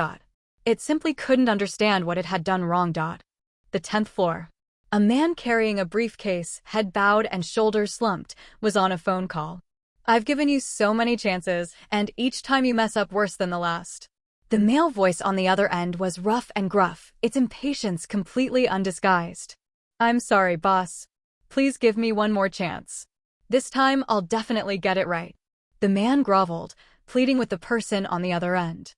It simply couldn't understand what it had done wrong. The 10th floor. A man carrying a briefcase, head bowed and shoulders slumped, was on a phone call. I've given you so many chances, and each time you mess up worse than the last. The male voice on the other end was rough and gruff, its impatience completely undisguised. I'm sorry, boss. Please give me one more chance. This time I'll definitely get it right. The man groveled, pleading with the person on the other end.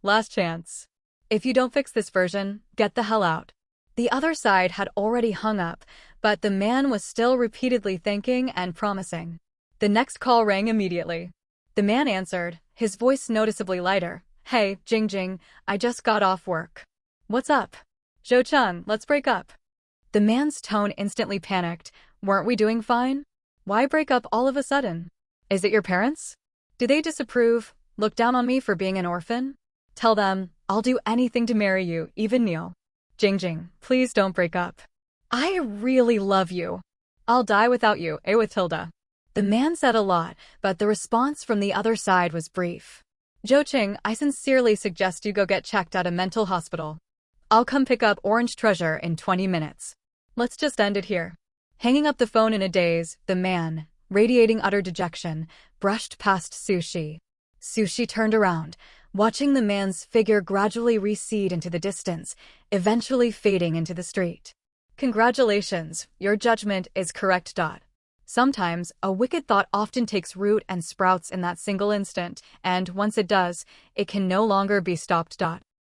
Last chance. If you don't fix this version, get the hell out. The other side had already hung up, but the man was still repeatedly thanking and promising. The next call rang immediately. The man answered, his voice noticeably lighter. Hey, Jing, I just got off work. What's up? Zhou-chan, let's break up. The man's tone instantly panicked. Weren't we doing fine? Why break up all of a sudden? Is it your parents? Do they disapprove, look down on me for being an orphan? Tell them, I'll do anything to marry you, even Neil. Jing, please don't break up. I really love you. I'll die without you, with Hilda. The man said a lot, but the response from the other side was brief. Zhou-Ching, I sincerely suggest you go get checked at a mental hospital. I'll come pick up Orange Treasure in 20 minutes. Let's just end it here. Hanging up the phone in a daze, the man, radiating utter dejection, brushed past Sushi. Sushi turned around, watching the man's figure gradually recede into the distance, eventually fading into the street. Congratulations, your judgment is correct. Sometimes, a wicked thought often takes root and sprouts in that single instant, and once it does, it can no longer be stopped.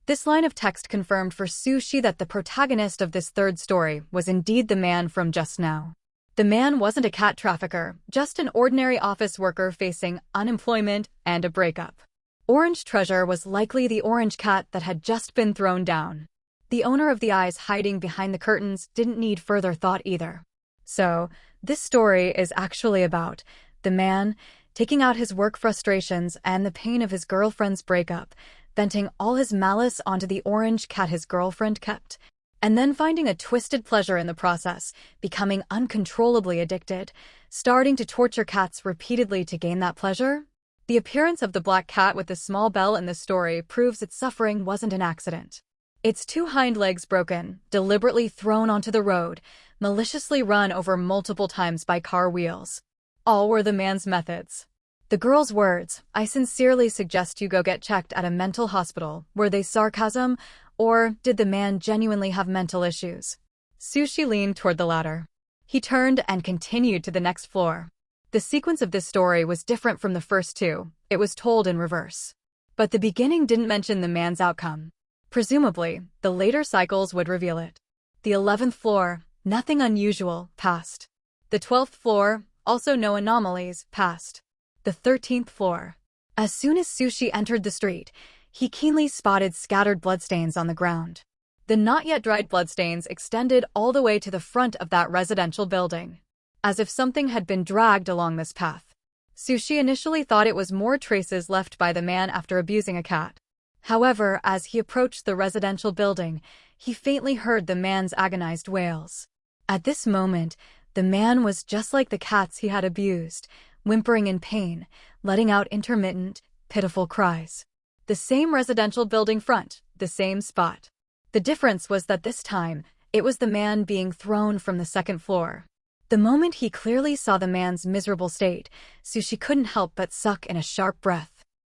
This line of text confirmed for Sushi that the protagonist of this third story was indeed the man from just now. The man wasn't a cat trafficker, just an ordinary office worker facing unemployment and a breakup. Orange Treasure was likely the orange cat that had just been thrown down. The owner of the eyes hiding behind the curtains didn't need further thought either. So, this story is actually about the man taking out his work frustrations and the pain of his girlfriend's breakup, venting all his malice onto the orange cat his girlfriend kept, and then finding a twisted pleasure in the process, becoming uncontrollably addicted, starting to torture cats repeatedly to gain that pleasure. The appearance of the black cat with the small bell in the story proves its suffering wasn't an accident. Its two hind legs broken, deliberately thrown onto the road, maliciously run over multiple times by car wheels. All were the man's methods. The girl's words, I sincerely suggest you go get checked at a mental hospital, were they sarcasm, or did the man genuinely have mental issues? Sushi leaned toward the latter. He turned and continued to the next floor. The sequence of this story was different from the first two. It was told in reverse. But the beginning didn't mention the man's outcome. Presumably, the later cycles would reveal it. The 11th floor, nothing unusual, passed. The 12th floor, also no anomalies, passed. The 13th floor. As soon as Sushi entered the street, he keenly spotted scattered bloodstains on the ground. The not-yet-dried bloodstains extended all the way to the front of that residential building, as if something had been dragged along this path. Sushi initially thought it was more traces left by the man after abusing a cat. However, as he approached the residential building, he faintly heard the man's agonized wails. At this moment, the man was just like the cats he had abused, whimpering in pain, letting out intermittent, pitiful cries. The same residential building front, the same spot. The difference was that this time, it was the man being thrown from the second floor. The moment he clearly saw the man's miserable state, Sushi couldn't help but suck in a sharp breath.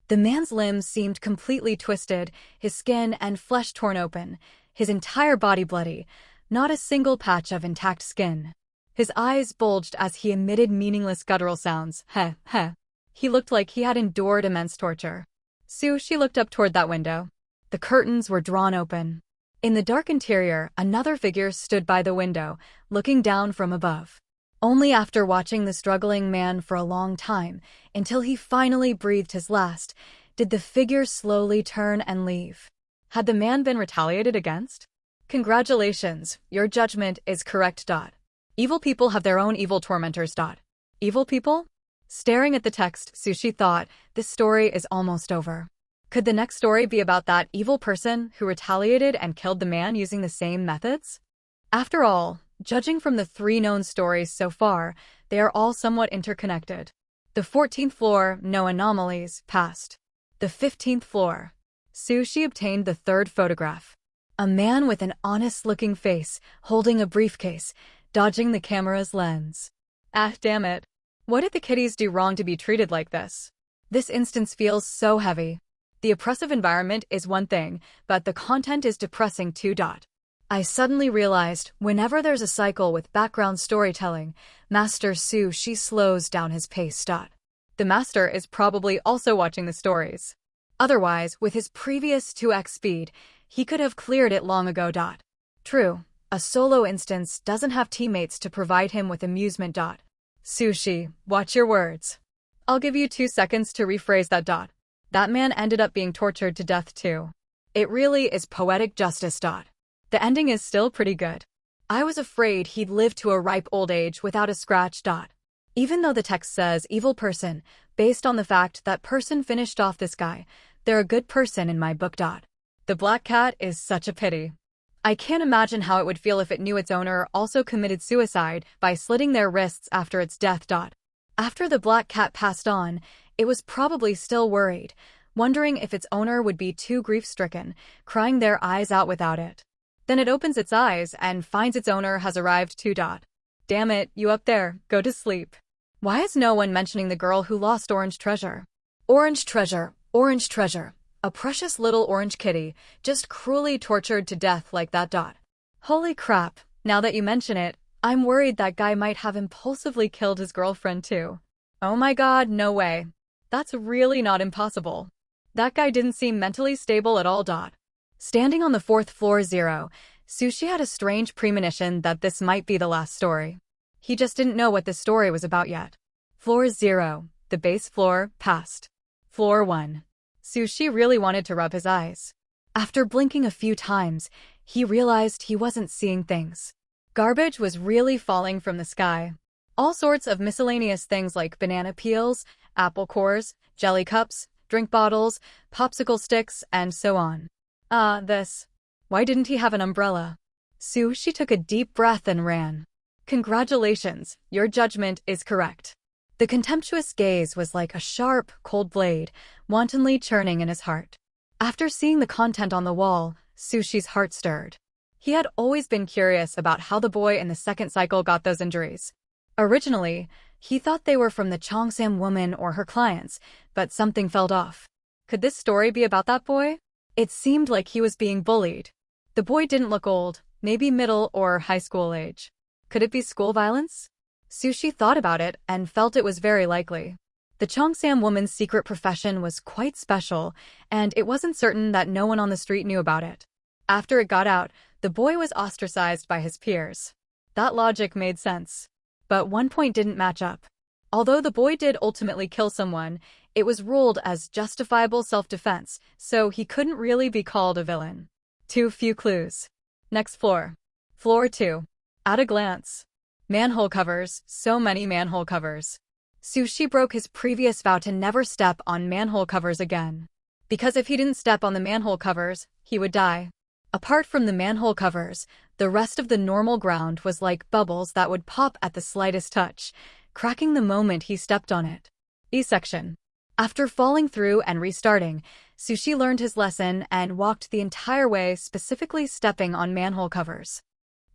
The man's limbs seemed completely twisted, his skin and flesh torn open, his entire body bloody, not a single patch of intact skin. His eyes bulged as he emitted meaningless guttural sounds. Heh, heh. He looked like he had endured immense torture. Sushi looked up toward that window. The curtains were drawn open. In the dark interior, another figure stood by the window, looking down from above. Only after watching the struggling man for a long time, until he finally breathed his last, did the figure slowly turn and leave. Had the man been retaliated against? Congratulations, your judgment is correct. Evil people have their own evil tormentors. Evil people? Staring at the text, Sushi thought, this story is almost over. Could the next story be about that evil person who retaliated and killed the man using the same methods? After all, judging from the 3 known stories so far, they are all somewhat interconnected. The 14th floor, no anomalies, passed. The 15th floor. Sushi obtained the 3rd photograph. A man with an honest-looking face, holding a briefcase, dodging the camera's lens. Ah, damn it. What did the kiddies do wrong to be treated like this? This instance feels so heavy. The oppressive environment is one thing, but the content is depressing too. I suddenly realized, whenever there's a cycle with background storytelling, Master Sushi slows down his pace. The master is probably also watching the stories. Otherwise, with his previous 2x speed, he could have cleared it long ago. True, a solo instance doesn't have teammates to provide him with amusement. Sushi, watch your words. I'll give you 2 seconds to rephrase that. That man ended up being tortured to death too. It really is poetic justice. The ending is still pretty good. I was afraid he'd live to a ripe old age without a scratch. Even though the text says evil person, based on the fact that person finished off this guy, they're a good person in my book. The black cat is such a pity. I can't imagine how it would feel if it knew its owner also committed suicide by slitting their wrists after its death. After the black cat passed on, it was probably still worried, wondering if its owner would be too grief-stricken, crying their eyes out without it. Then it opens its eyes and finds its owner has arrived too. Damn it, you up there, go to sleep. Why is no one mentioning the girl who lost Orange Treasure? Orange Treasure, Orange Treasure. A precious little orange kitty, just cruelly tortured to death like that. Holy crap, now that you mention it, I'm worried that guy might have impulsively killed his girlfriend too. Oh my god, no way. That's really not impossible. That guy didn't seem mentally stable at all. Standing on the 4th floor 0, Sushi had a strange premonition that this might be the last story. He just didn't know what the story was about yet. Floor 0, the base floor, passed. Floor 1. Sushi really wanted to rub his eyes. After blinking a few times, he realized he wasn't seeing things. Garbage was really falling from the sky. All sorts of miscellaneous things like banana peels, apple cores, jelly cups, drink bottles, popsicle sticks, and so on. This. Why didn't he have an umbrella? Sushi took a deep breath and ran. Congratulations, your judgment is correct. The contemptuous gaze was like a sharp, cold blade, wantonly churning in his heart. After seeing the content on the wall, Sushi's heart stirred. He had always been curious about how the boy in the second cycle got those injuries. Originally, he thought they were from the Cheongsam woman or her clients, but something felt off. Could this story be about that boy? It seemed like he was being bullied. The boy didn't look old, maybe middle or high school age. Could it be school violence? Sushi thought about it and felt it was very likely. The The Cheongsam woman's secret profession was quite special, and it wasn't certain that no one on the street knew about it. After it got out, the boy was ostracized by his peers. That logic made sense. But one point didn't match up. Although the boy did ultimately kill someone, it was ruled as justifiable self-defense, so he couldn't really be called a villain. Too few clues. Next floor. Floor 2. At a glance. Manhole covers, so many manhole covers. Sushi broke his previous vow to never step on manhole covers again. Because if he didn't step on the manhole covers, he would die. Apart from the manhole covers, the rest of the normal ground was like bubbles that would pop at the slightest touch, cracking the moment he stepped on it. E-section. After falling through and restarting, Sushi learned his lesson and walked the entire way, specifically stepping on manhole covers.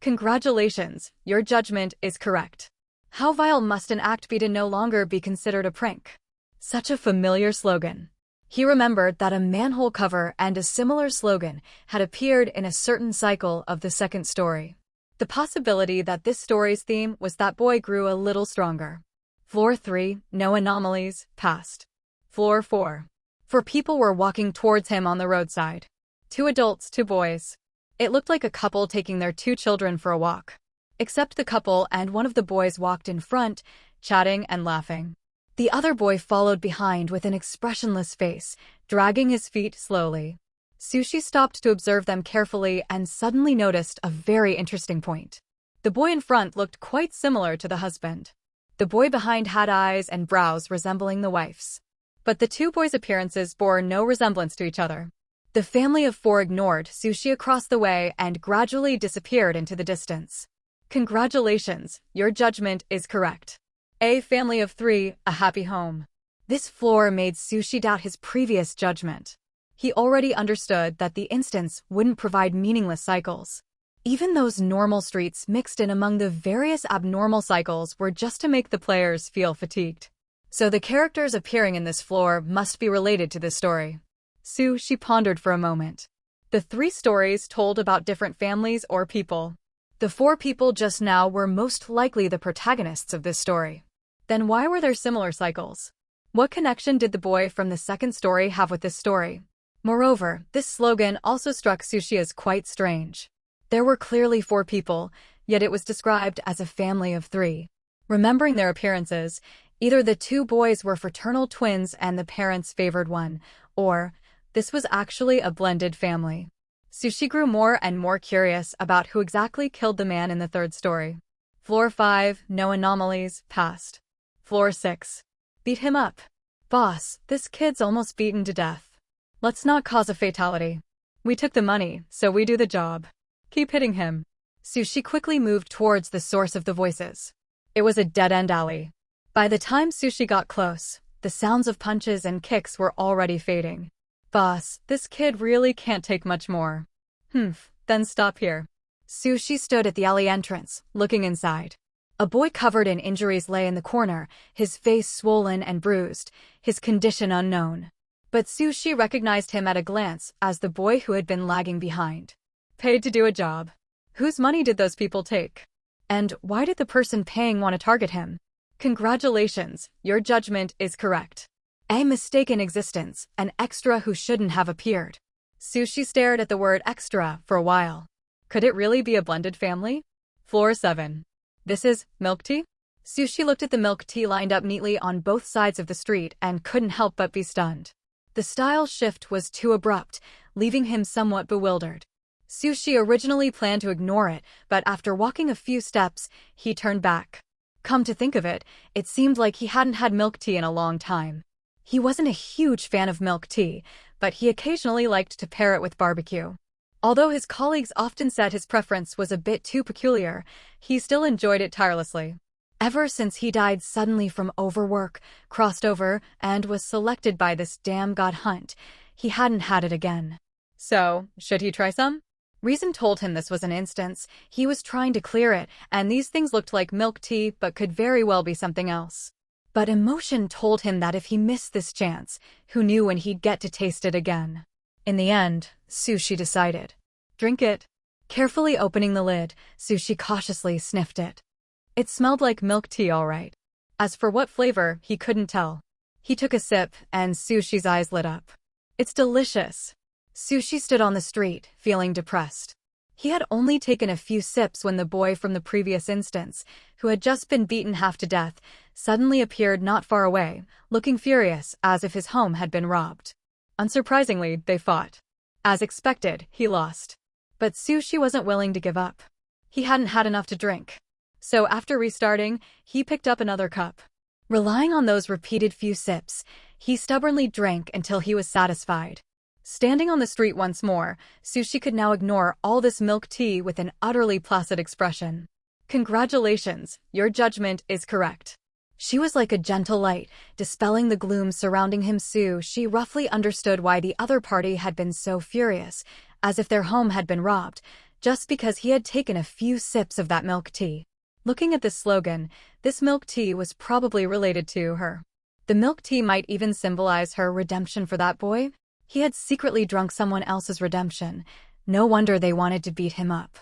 Congratulations, your judgment is correct. How vile must an act be to no longer be considered a prank? Such a familiar slogan. He remembered that a manhole cover and a similar slogan had appeared in a certain cycle of the second story. The possibility that this story's theme was that boy grew a little stronger. Floor 3, no anomalies, passed. Floor 4. 4 people were walking towards him on the roadside. 2 adults, 2 boys. It looked like a couple taking their 2 children for a walk. Except the couple and one of the boys walked in front, chatting and laughing. The other boy followed behind with an expressionless face, dragging his feet slowly. Sushi stopped to observe them carefully and suddenly noticed a very interesting point. The boy in front looked quite similar to the husband. The boy behind had eyes and brows resembling the wife's. But the 2 boys' appearances bore no resemblance to each other. The family of 4 ignored Sushi across the way and gradually disappeared into the distance. Congratulations, your judgment is correct. A family of 3, a happy home. This floor made Sushi doubt his previous judgment. He already understood that the instance wouldn't provide meaningless cycles. Even those normal streets mixed in among the various abnormal cycles were just to make the players feel fatigued. So the characters appearing in this floor must be related to this story. Sushi pondered for a moment. The 3 stories told about different families or people. The 4 people just now were most likely the protagonists of this story. Then why were there similar cycles? What connection did the boy from the second story have with this story? Moreover, this slogan also struck Sushi as quite strange. There were clearly 4 people, yet it was described as a family of 3. Remembering their appearances, either the 2 boys were fraternal twins and the parents favored one, or this was actually a blended family. Sushi grew more and more curious about who exactly killed the man in the 3rd story. Floor 5, no anomalies, passed. Floor 6. Beat him up. Boss, this kid's almost beaten to death. Let's not cause a fatality. We took the money, so we do the job. Keep hitting him. Sushi quickly moved towards the source of the voices. It was a dead-end alley. By the time Sushi got close, the sounds of punches and kicks were already fading. Boss, this kid really can't take much more. Then stop here. Sushi stood at the alley entrance, looking inside. A boy covered in injuries lay in the corner, his face swollen and bruised, his condition unknown. But Sushi recognized him at a glance as the boy who had been lagging behind. Paid to do a job. Whose money did those people take? And why did the person paying want to target him? Congratulations, your judgment is correct. A mistaken existence, an extra who shouldn't have appeared. Sushi stared at the word extra for a while. Could it really be a blended family? Floor 7. This is milk tea? Sushi looked at the milk tea lined up neatly on both sides of the street and couldn't help but be stunned. The style shift was too abrupt, leaving him somewhat bewildered. Sushi originally planned to ignore it, but after walking a few steps, he turned back. Come to think of it, it seemed like he hadn't had milk tea in a long time. He wasn't a huge fan of milk tea, but he occasionally liked to pair it with barbecue. Although his colleagues often said his preference was a bit too peculiar, he still enjoyed it tirelessly. Ever since he died suddenly from overwork, crossed over, and was selected by this damn god hunt, he hadn't had it again. So, should he try some? Reason told him this was an instance, he was trying to clear it, and these things looked like milk tea but could very well be something else. But emotion told him that if he missed this chance, who knew when he'd get to taste it again. In the end, Sushi decided. Drink it. Carefully opening the lid, Sushi cautiously sniffed it. It smelled like milk tea all right. As for what flavor, he couldn't tell. He took a sip, and Sushi's eyes lit up. It's delicious. Sushi stood on the street, feeling depressed. He had only taken a few sips when the boy from the previous instance, who had just been beaten half to death, suddenly appeared not far away, looking furious as if his home had been robbed. Unsurprisingly, they fought. As expected, he lost. But Sushi wasn't willing to give up. He hadn't had enough to drink. So after restarting, he picked up another cup. Relying on those repeated few sips, he stubbornly drank until he was satisfied. Standing on the street once more, Sushi could now ignore all this milk tea with an utterly placid expression. Congratulations, your judgment is correct. She was like a gentle light, dispelling the gloom surrounding him. She roughly understood why the other party had been so furious, as if their home had been robbed, just because he had taken a few sips of that milk tea. Looking at this slogan, this milk tea was probably related to her. The milk tea might even symbolize her redemption for that boy. He had secretly drunk someone else's redemption. No wonder they wanted to beat him up.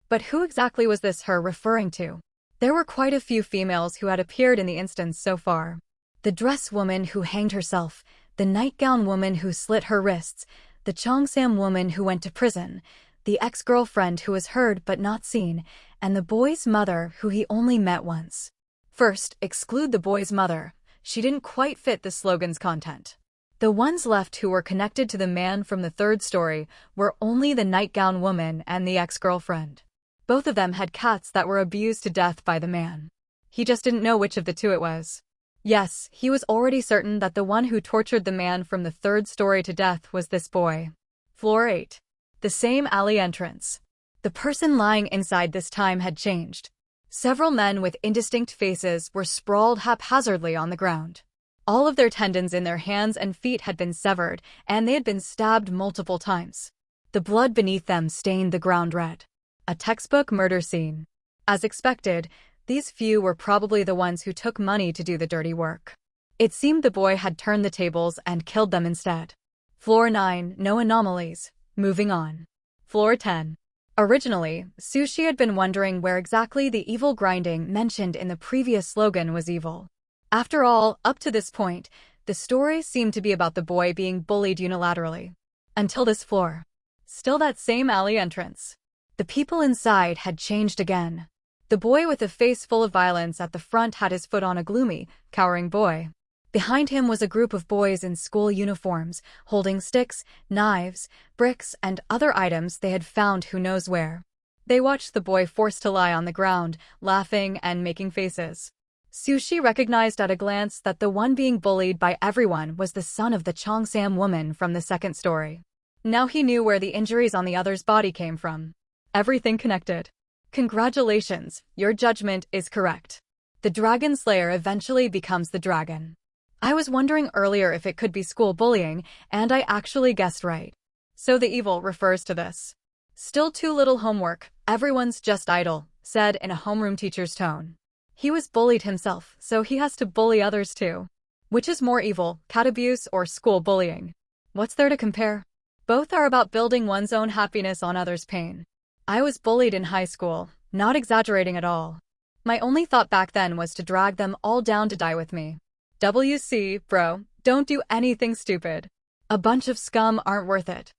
But who exactly was this her referring to? There were quite a few females who had appeared in the instance so far. The dress woman who hanged herself, the nightgown woman who slit her wrists, the Cheongsam woman who went to prison, the ex-girlfriend who was heard but not seen, and the boy's mother who he only met once. First, exclude the boy's mother. She didn't quite fit the slogan's content. The ones left who were connected to the man from the third story were only the nightgown woman and the ex-girlfriend. Both of them had cats that were abused to death by the man. He just didn't know which of the two it was. Yes, he was already certain that the one who tortured the man from the third story to death was this boy. Floor 8. The same alley entrance. The person lying inside this time had changed. Several men with indistinct faces were sprawled haphazardly on the ground. All of their tendons in their hands and feet had been severed, and they had been stabbed multiple times. The blood beneath them stained the ground red. A textbook murder scene. As expected, these few were probably the ones who took money to do the dirty work. It seemed the boy had turned the tables and killed them instead. Floor 9, no anomalies. Moving on. Floor 10. Originally, Sushi had been wondering where exactly the evil grinding mentioned in the previous slogan was evil. After all, up to this point, the story seemed to be about the boy being bullied unilaterally. Until this floor. Still that same alley entrance. The people inside had changed again. The boy with a face full of violence at the front had his foot on a gloomy, cowering boy. Behind him was a group of boys in school uniforms, holding sticks, knives, bricks, and other items they had found who knows where. They watched the boy forced to lie on the ground, laughing and making faces. Sushi recognized at a glance that the one being bullied by everyone was the son of the Cheongsam woman from the second story. Now he knew where the injuries on the other's body came from. Everything connected. Congratulations, your judgment is correct. The Dragon Slayer eventually becomes the dragon. I was wondering earlier if it could be school bullying, and I actually guessed right. So the evil refers to this. Still too little homework, everyone's just idle, said in a homeroom teacher's tone. He was bullied himself, so he has to bully others too. Which is more evil, cat abuse or school bullying? What's there to compare? Both are about building one's own happiness on others' pain. I was bullied in high school, not exaggerating at all. My only thought back then was to drag them all down to die with me. WC, bro, don't do anything stupid. A bunch of scum aren't worth it.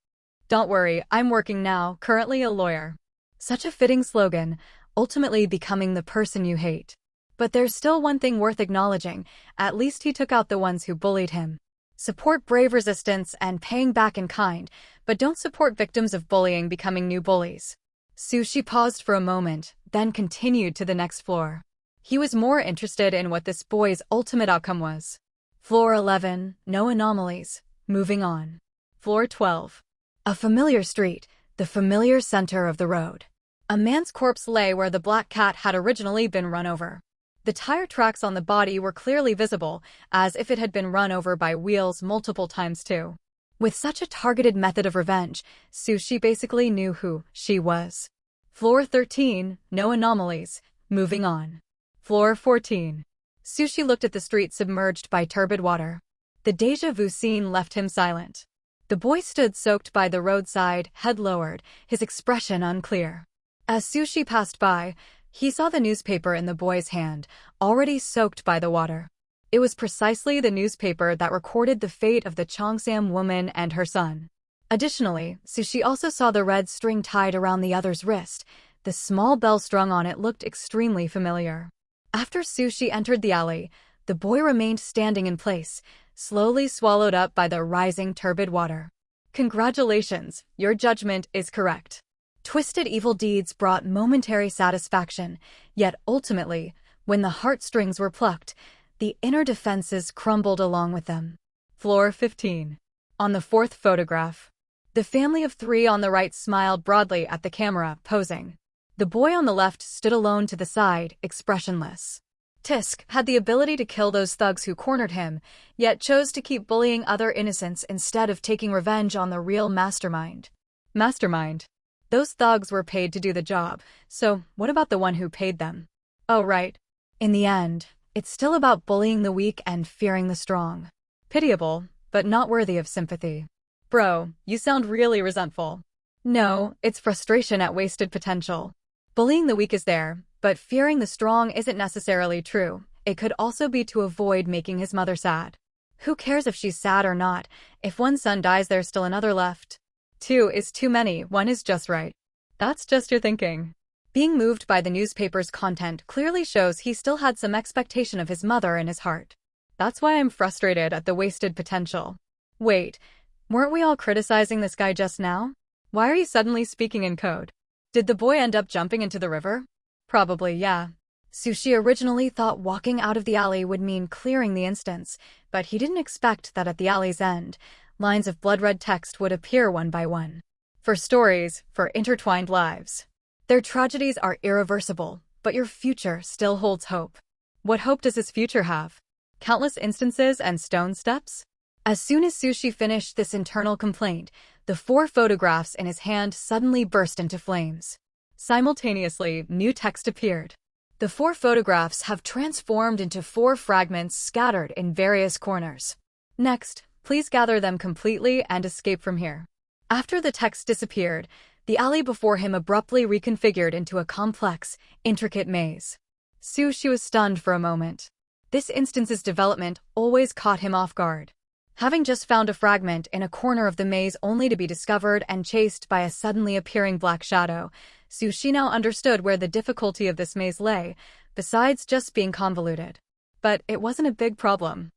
Don't worry, I'm working now, currently a lawyer. Such a fitting slogan, ultimately becoming the person you hate. But there's still one thing worth acknowledging, at least he took out the ones who bullied him. Support brave resistance and paying back in kind, but don't support victims of bullying becoming new bullies. Sushi paused for a moment, then continued to the next floor. He was more interested in what this boy's ultimate outcome was. Floor 11, no anomalies. Moving on. Floor 12. A familiar street, the familiar center of the road. A man's corpse lay where the black cat had originally been run over. The tire tracks on the body were clearly visible, as if it had been run over by wheels multiple times too. With such a targeted method of revenge, Sushi basically knew who she was. Floor 13, no anomalies. Moving on. Floor 14. Sushi looked at the street submerged by turbid water. The déjà vu scene left him silent. The boy stood soaked by the roadside, head lowered, his expression unclear. As Sushi passed by, he saw the newspaper in the boy's hand, already soaked by the water. It was precisely the newspaper that recorded the fate of the Chongsam woman and her son. Additionally, Sushi also saw the red string tied around the other's wrist. The small bell strung on it looked extremely familiar. After Sushi entered the alley, the boy remained standing in place, slowly swallowed up by the rising turbid water. Congratulations, your judgment is correct. Twisted evil deeds brought momentary satisfaction, yet ultimately, when the heartstrings were plucked, the inner defenses crumbled along with them. Floor 15. On the fourth photograph, the family of 3 on the right smiled broadly at the camera, posing. The boy on the left stood alone to the side, expressionless. Tisk had the ability to kill those thugs who cornered him, yet chose to keep bullying other innocents instead of taking revenge on the real mastermind. Mastermind. Those thugs were paid to do the job, so what about the one who paid them? Oh right. In the end, it's still about bullying the weak and fearing the strong. Pitiable, but not worthy of sympathy. Bro, you sound really resentful. No, it's frustration at wasted potential. Bullying the weak is there, but fearing the strong isn't necessarily true. It could also be to avoid making his mother sad. Who cares if she's sad or not? If one son dies, there's still another left. 2 is too many, 1 is just right. That's just your thinking. Being moved by the newspaper's content clearly shows he still had some expectation of his mother in his heart. That's why I'm frustrated at the wasted potential. Wait, weren't we all criticizing this guy just now? Why are you suddenly speaking in code? Did the boy end up jumping into the river? Probably, yeah. Sushi originally thought walking out of the alley would mean clearing the instance, but he didn't expect that at the alley's end, lines of blood-red text would appear one by one. For stories, for intertwined lives. Their tragedies are irreversible, but your future still holds hope. What hope does his future have? Countless instances and stone steps? As soon as Sushi finished this internal complaint, the 4 photographs in his hand suddenly burst into flames. Simultaneously, new text appeared. The 4 photographs have transformed into 4 fragments scattered in various corners. Next, please gather them completely and escape from here. After the text disappeared, the alley before him abruptly reconfigured into a complex, intricate maze. Sushi was stunned for a moment. This instance's development always caught him off guard. Having just found a fragment in a corner of the maze only to be discovered and chased by a suddenly appearing black shadow, Sushi now understood where the difficulty of this maze lay, besides just being convoluted. But it wasn't a big problem.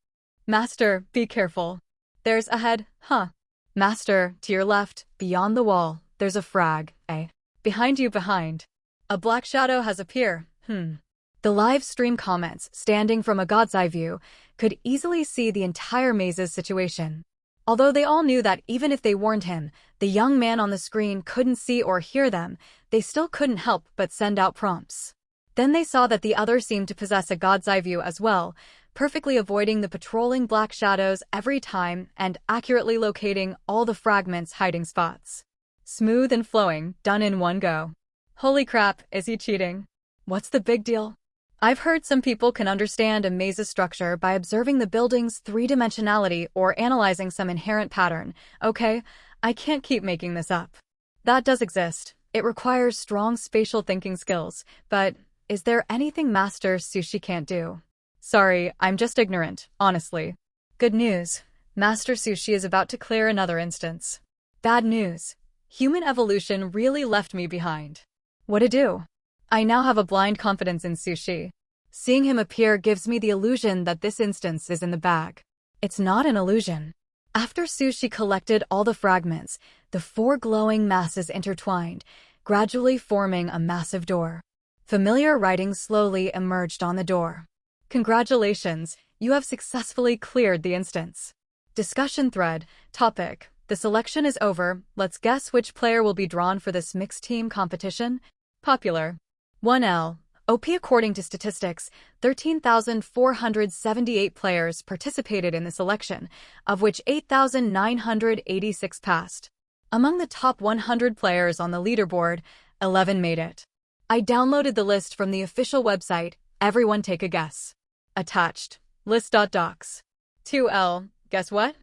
Master, be careful. There's a head, huh? Master, to your left, beyond the wall, there's a frag, eh? Behind you, behind. A black shadow has appeared, The live stream comments, standing from a god's eye view, could easily see the entire maze's situation. Although they all knew that even if they warned him, the young man on the screen couldn't see or hear them, they still couldn't help but send out prompts. Then they saw that the other seemed to possess a god's eye view as well, perfectly avoiding the patrolling black shadows every time and accurately locating all the fragments' hiding spots. Smooth and flowing, done in one go. Holy crap, is he cheating? What's the big deal? I've heard some people can understand a maze's structure by observing the building's 3-dimensionality or analyzing some inherent pattern. Okay, I can't keep making this up. That does exist. It requires strong spatial thinking skills, but is there anything Master Sushi can't do? Sorry, I'm just ignorant, honestly. Good news. Master Sushi is about to clear another instance. Bad news. Human evolution really left me behind. What to do? I now have a blind confidence in Sushi. Seeing him appear gives me the illusion that this instance is in the bag. It's not an illusion. After Sushi collected all the fragments, the 4 glowing masses intertwined, gradually forming a massive door. Familiar writing slowly emerged on the door. Congratulations, you have successfully cleared the instance. Discussion thread, topic. The selection is over, let's guess which player will be drawn for this mixed team competition. Popular. 1L. OP. According to statistics, 13,478 players participated in the selection, of which 8,986 passed. Among the top 100 players on the leaderboard, 11 made it. I downloaded the list from the official website, everyone take a guess. Attached. List.docs. 2L. Guess what?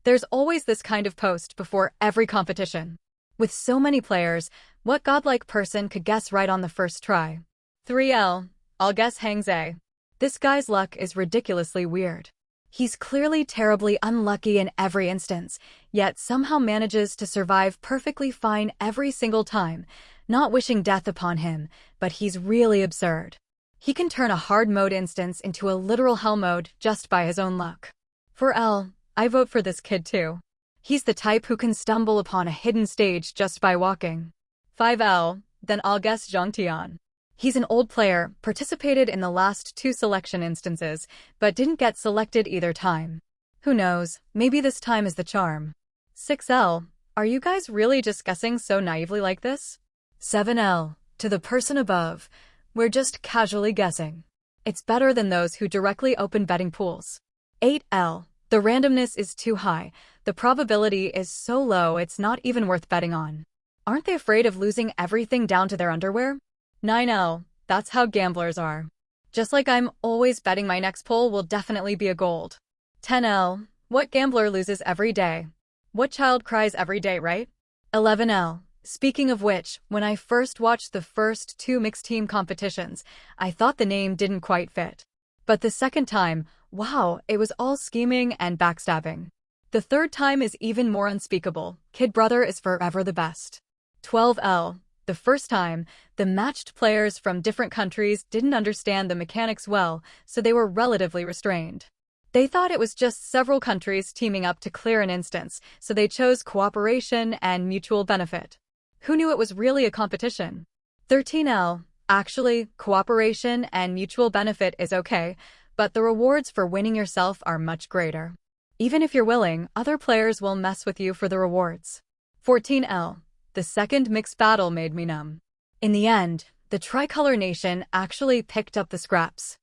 There's always this kind of post before every competition. With so many players, what godlike person could guess right on the first try? 3L. I'll guess Hangzhe. This guy's luck is ridiculously weird. He's clearly terribly unlucky in every instance, yet somehow manages to survive perfectly fine every single time, not wishing death upon him, but he's really absurd. He can turn a hard mode instance into a literal hell mode just by his own luck. For L, I vote for this kid too. He's the type who can stumble upon a hidden stage just by walking. 5L, then I'll guess Zhangtian. He's an old player, participated in the last 2 selection instances, but didn't get selected either time. Who knows, maybe this time is the charm. 6L, are you guys really just guessing so naively like this? 7L, to the person above, we're just casually guessing. It's better than those who directly open betting pools. 8L, the randomness is too high, the probability is so low it's not even worth betting on. Aren't they afraid of losing everything down to their underwear? 9L, that's how gamblers are. Just like I'm always betting my next pull will definitely be a gold. 10L, what gambler loses every day? What child cries every day, right? 11L, speaking of which, when I first watched the first 2 mixed team competitions, I thought the name didn't quite fit. But the second time, wow, it was all scheming and backstabbing. The third time is even more unspeakable. Kid Brother is forever the best. 12L, the first time, the matched players from different countries didn't understand the mechanics well, so they were relatively restrained. They thought it was just several countries teaming up to clear an instance, so they chose cooperation and mutual benefit. Who knew it was really a competition? 13L, actually, cooperation and mutual benefit is okay, but the rewards for winning yourself are much greater. Even if you're willing, other players will mess with you for the rewards. 14L, the second mixed battle made me numb. In the end, the Tricolor Nation actually picked up the scraps.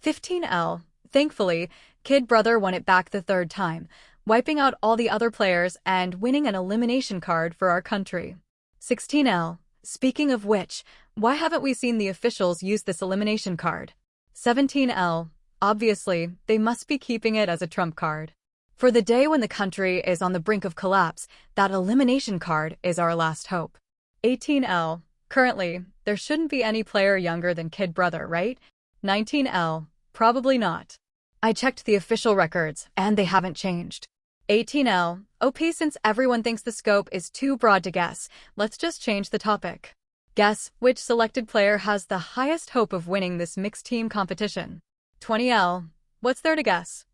15L, thankfully, Kid Brother won it back the third time, wiping out all the other players and winning an elimination card for our country. 16L, speaking of which, why haven't we seen the officials use this elimination card? 17L, obviously, they must be keeping it as a trump card. For the day when the country is on the brink of collapse, that elimination card is our last hope. 18L, currently, there shouldn't be any player younger than Kid Brother, right? 19L, probably not. I checked the official records, and they haven't changed. 18L, OP, since everyone thinks the scope is too broad to guess, let's just change the topic. Guess which selected player has the highest hope of winning this mixed team competition. 20L, what's there to guess?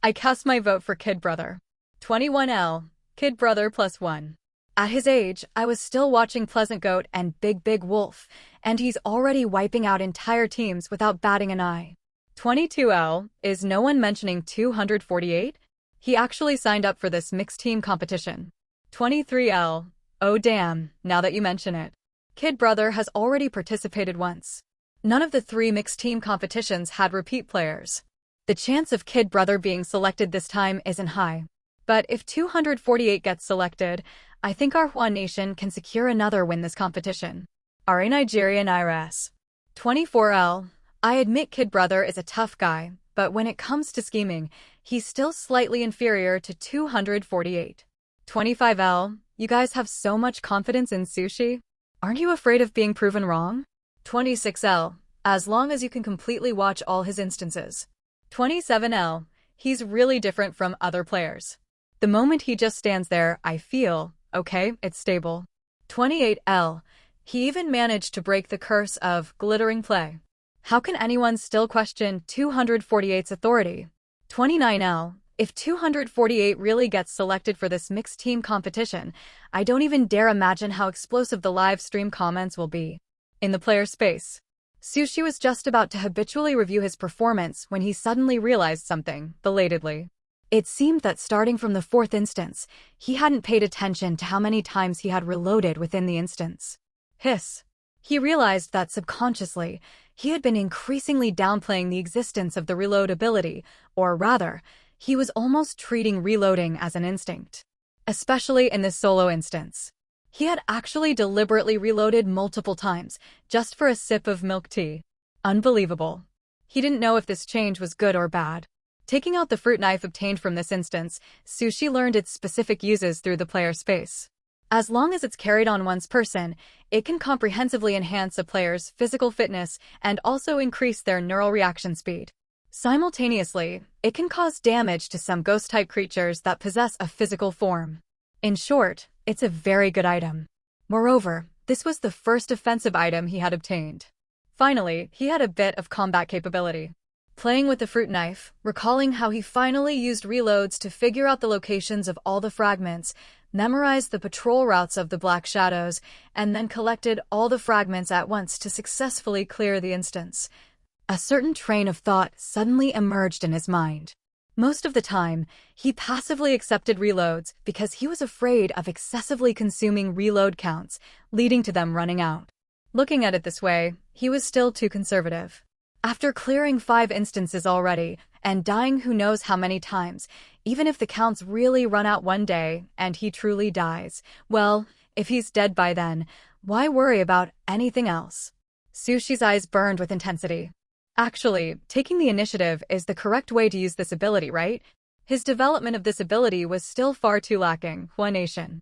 I cast my vote for Kid Brother. 21L, Kid Brother +1. At his age, I was still watching Pleasant Goat and Big Big Wolf, and he's already wiping out entire teams without batting an eye. 22L, is no one mentioning 248? He actually signed up for this mixed team competition. 23L, oh damn, now that you mention it. Kid Brother has already participated once. None of the 3 mixed team competitions had repeat players. The chance of Kid Brother being selected this time isn't high. But if 248 gets selected, I think our One Nation can secure another win this competition. Are Nigerian IRS. 24L, I admit Kid Brother is a tough guy, but when it comes to scheming, he's still slightly inferior to 248. 25L, you guys have so much confidence in sushi? Aren't you afraid of being proven wrong? 26L, as long as you can completely watch all his instances. 27L, he's really different from other players. The moment he just stands there, I feel, okay, it's stable. 28L, he even managed to break the curse of glittering play. How can anyone still question 248's authority? 29L, if 248 really gets selected for this mixed team competition, I don't even dare imagine how explosive the live stream comments will be. In the player space, Sushi was just about to habitually review his performance when he suddenly realized something, belatedly. It seemed that starting from the 4th instance, he hadn't paid attention to how many times he had reloaded within the instance. Hiss. He realized that subconsciously, he had been increasingly downplaying the existence of the reload ability, or rather, he was almost treating reloading as an instinct. Especially in this solo instance. He had actually deliberately reloaded multiple times, just for a sip of milk tea. Unbelievable. He didn't know if this change was good or bad. Taking out the fruit knife obtained from this instance, Sushi learned its specific uses through the player space. As long as it's carried on one's person, it can comprehensively enhance a player's physical fitness and also increase their neural reaction speed. Simultaneously, it can cause damage to some ghost-type creatures that possess a physical form. In short, it's a very good item. Moreover, this was the first offensive item he had obtained. Finally, he had a bit of combat capability. Playing with the fruit knife, recalling how he finally used reloads to figure out the locations of all the fragments, memorized the patrol routes of the Black Shadows, and then collected all the fragments at once to successfully clear the instance. A certain train of thought suddenly emerged in his mind. Most of the time, he passively accepted reloads because he was afraid of excessively consuming reload counts, leading to them running out. Looking at it this way, he was still too conservative. After clearing 5 instances already, and dying who knows how many times, even if the counts really run out one day and he truly dies, well, if he's dead by then, why worry about anything else? Sushi's eyes burned with intensity. Actually, taking the initiative is the correct way to use this ability, right? His development of this ability was still far too lacking. One nation.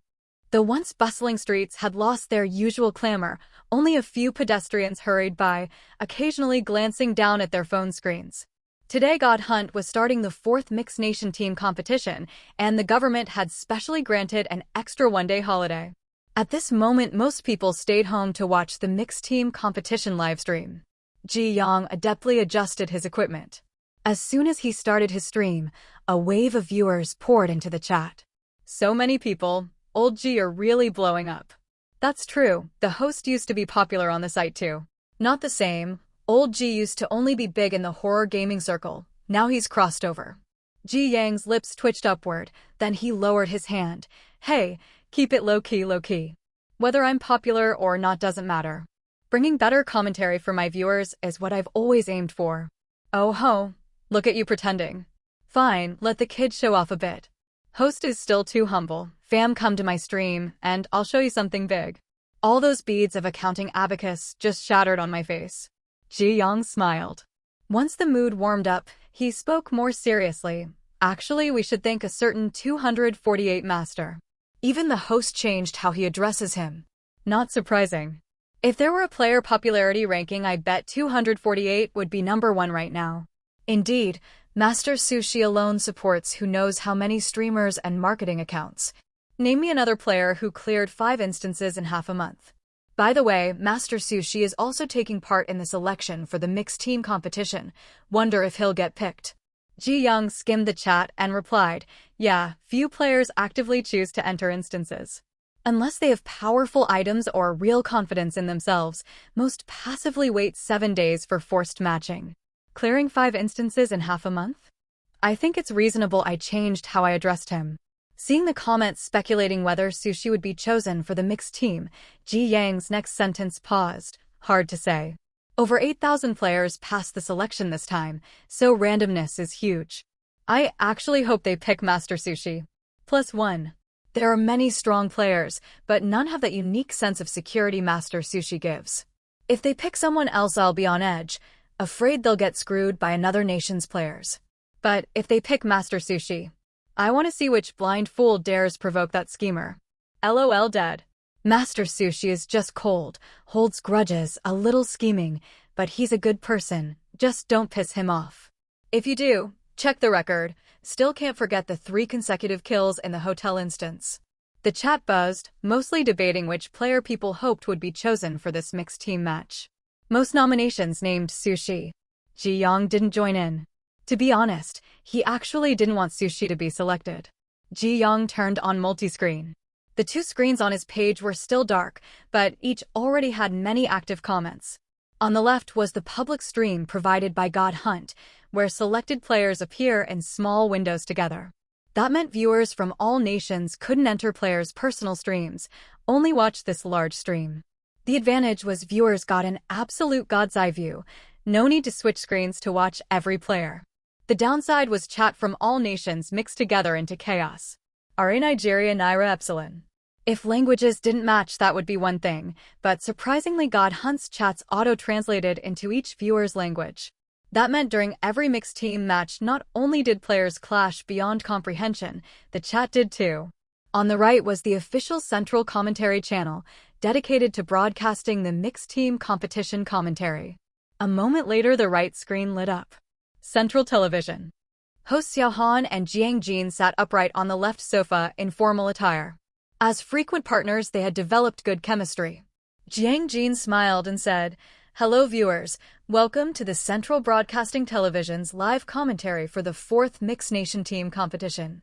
The once bustling streets had lost their usual clamor, only a few pedestrians hurried by, occasionally glancing down at their phone screens. Today God Hunt was starting the 4th Mixed Nation Team competition, and the government had specially granted an extra one-day holiday. At this moment, most people stayed home to watch the Mixed Team competition livestream. Ji Yang adeptly adjusted his equipment. As soon as he started his stream, a wave of viewers poured into the chat. So many people, old Ji are really blowing up. That's true, the host used to be popular on the site too. Not the same, old Ji used to only be big in the horror gaming circle, now he's crossed over. Ji Yang's lips twitched upward, then he lowered his hand. Hey, keep it low-key, low-key. Whether I'm popular or not doesn't matter. Bringing better commentary for my viewers is what I've always aimed for. Oh ho, look at you pretending. Fine, let the kid show off a bit. Host is still too humble. Fam, come to my stream, and I'll show you something big. All those beads of accounting abacus just shattered on my face. Ji Yang smiled. Once the mood warmed up, he spoke more seriously. Actually, we should thank a certain 248 master. Even the host changed how he addresses him. Not surprising. If there were a player popularity ranking, I bet 248 would be number 1 right now. Indeed, Master Sushi alone supports who knows how many streamers and marketing accounts. Name me another player who cleared 5 instances in half a month. By the way, Master Sushi is also taking part in the selection for the mixed team competition. Wonder if he'll get picked. Ji Young skimmed the chat and replied, yeah, few players actively choose to enter instances. Unless they have powerful items or real confidence in themselves, most passively wait 7 days for forced matching. Clearing 5 instances in half a month? I think it's reasonable I changed how I addressed him. Seeing the comments speculating whether Sushi would be chosen for the mixed team, Ji Yang's next sentence paused. Hard to say. Over 8,000 players passed the selection this time, so randomness is huge. I actually hope they pick Master Sushi. +1. There are many strong players, but none have that unique sense of security Master Sushi gives. If they pick someone else, I'll be on edge, afraid they'll get screwed by another nation's players. But if they pick Master Sushi, I want to see which blind fool dares provoke that schemer. LOL dead. Master Sushi is just cold, holds grudges, a little scheming, but he's a good person, just don't piss him off. If you do, check the record. Still can't forget the 3 consecutive kills in the hotel instance. The chat buzzed, mostly debating which player people hoped would be chosen for this mixed team match. Most nominations named Sushi. Ji Yang didn't join in. To be honest, he actually didn't want Sushi to be selected. Ji Yang turned on multi-screen. The 2 screens on his page were still dark, but each already had many active comments. On the left was the public stream provided by God Hunt, where selected players appear in small windows together. That meant viewers from all nations couldn't enter players' personal streams, only watch this large stream. The advantage was viewers got an absolute god's eye view, no need to switch screens to watch every player. The downside was chat from all nations mixed together into chaos. Are Nigeria Naira Epsilon? If languages didn't match, that would be one thing, but surprisingly God Hunt's chats auto-translated into each viewer's language. That meant during every mixed team match, not only did players clash beyond comprehension, the chat did too. On the right was the official central commentary channel, dedicated to broadcasting the mixed team competition commentary. A moment later, the right screen lit up. Central television. Hosts Xiao Han and Jiang Jin sat upright on the left sofa in formal attire. As frequent partners, they had developed good chemistry. Jiang Jin smiled and said, "Hello viewers, welcome to the Central Broadcasting Television's live commentary for the 4th Mixed Nation Team competition.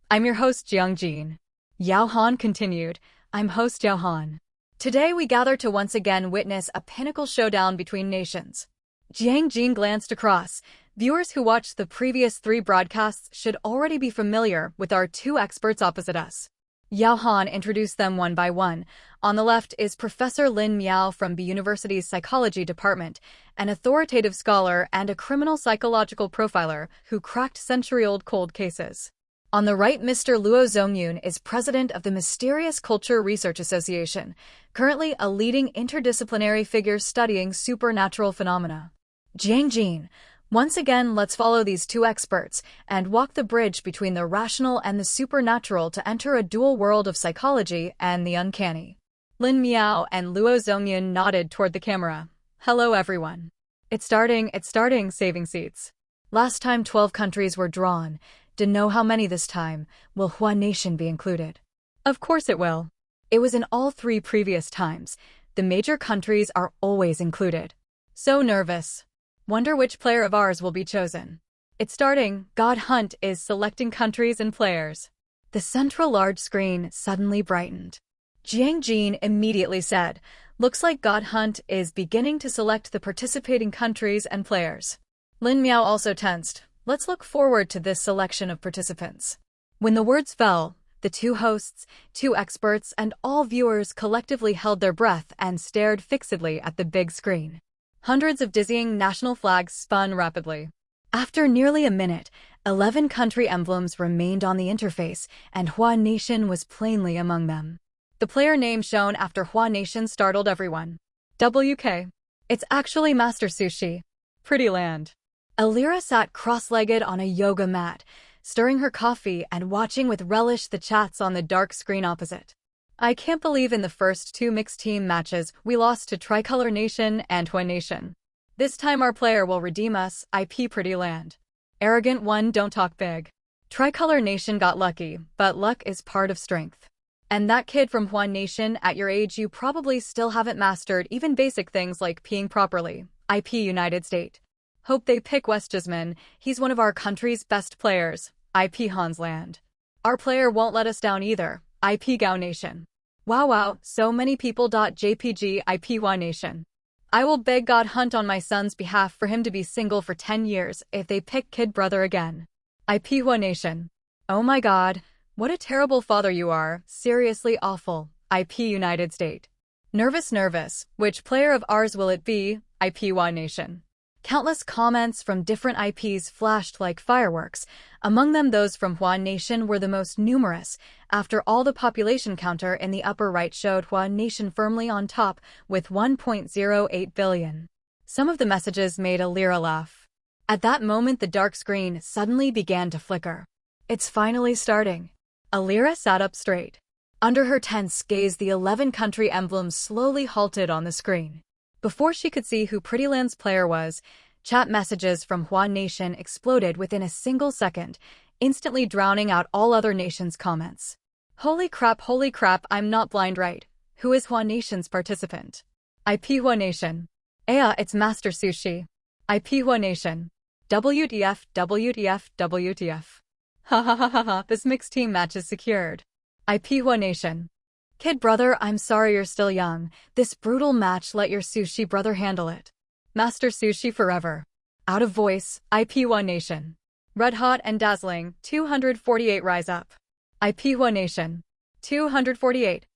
I'm your host Jiang Jin." Yao Han continued, "I'm host Yao Han. Today we gather to once again witness a pinnacle showdown between nations." Jiang Jin glanced across. Viewers who watched the previous 3 broadcasts should already be familiar with our 2 experts opposite us. Yao Han introduced them one by one. On the left is Professor Lin Miao from the university's psychology department, an authoritative scholar and a criminal psychological profiler who cracked century-old cold cases. On the right, Mr. Luo Zongyun is president of the Mysterious Culture Research Association, currently a leading interdisciplinary figure studying supernatural phenomena. Jiang Jin, once again, let's follow these 2 experts and walk the bridge between the rational and the supernatural to enter a dual world of psychology and the uncanny. Lin Miao and Luo Zongyun nodded toward the camera. "Hello everyone. It's starting, saving seats. Last time 12 countries were drawn. Didn't know how many this time. Will Huan Nation be included?" Of course it will. It was in all 3 previous times. The major countries are always included. So nervous. Wonder which player of ours will be chosen. It's starting. God Hunt is selecting countries and players. The central large screen suddenly brightened. Jiang Jin immediately said, "Looks like God Hunt is beginning to select the participating countries and players." Lin Miao also tensed. "Let's look forward to this selection of participants." When the words fell, the 2 hosts, 2 experts, and all viewers collectively held their breath and stared fixedly at the big screen. Hundreds of dizzying national flags spun rapidly. After nearly a minute, 11 country emblems remained on the interface, and Huan Nation was plainly among them. The player name shown after Huan Nation startled everyone. WK. It's actually Master Sushi. Pretty land. Alira sat cross-legged on a yoga mat, stirring her coffee and watching with relish the chats on the dark screen opposite. "I can't believe in the first 2 mixed team matches we lost to Tricolor Nation and Huan Nation. This time our player will redeem us, IP Pretty Land. Arrogant one, don't talk big. Tricolor Nation got lucky, but luck is part of strength. And that kid from Huan Nation, at your age you probably still haven't mastered even basic things like peeing properly, IP United States. Hope they pick West Jasmine, he's one of our country's best players, IP Hans Land. Our player won't let us down either, IP Gao Nation. Wow, so many people. JPG IP Huan Nation. I will beg God Hunt on my son's behalf for him to be single for 10 years if they pick Kid Brother again. IP Huan Nation. Oh my God, what a terrible father you are, seriously awful, IP United States. Nervous, which player of ours will it be, IP Huan Nation. Countless comments from different IPs flashed like fireworks. Among them, those from Huan Nation were the most numerous. After all, the population counter in the upper right showed Huan Nation firmly on top with 1.08 billion. Some of the messages made Alira laugh. At that moment, the dark screen suddenly began to flicker. It's finally starting. Alira sat up straight. Under her tense gaze, the 11 country emblems slowly halted on the screen. Before she could see who Pretty Land's player was, chat messages from Huan Nation exploded within a single second, instantly drowning out all other nations' comments. Holy crap, I'm not blind, right? Who is Huan Nation's participant? IP Huan Nation. It's Master Sushi. IP Huan Nation. WTF. Ha, this mixed team match is secured. IP Huan Nation. Kid Brother, I'm sorry you're still young. This brutal match, let your Sushi brother handle it. Master Sushi forever. Out of voice, IP Huan Nation. Red hot and dazzling, 248 rise up. IP Huan Nation. 248.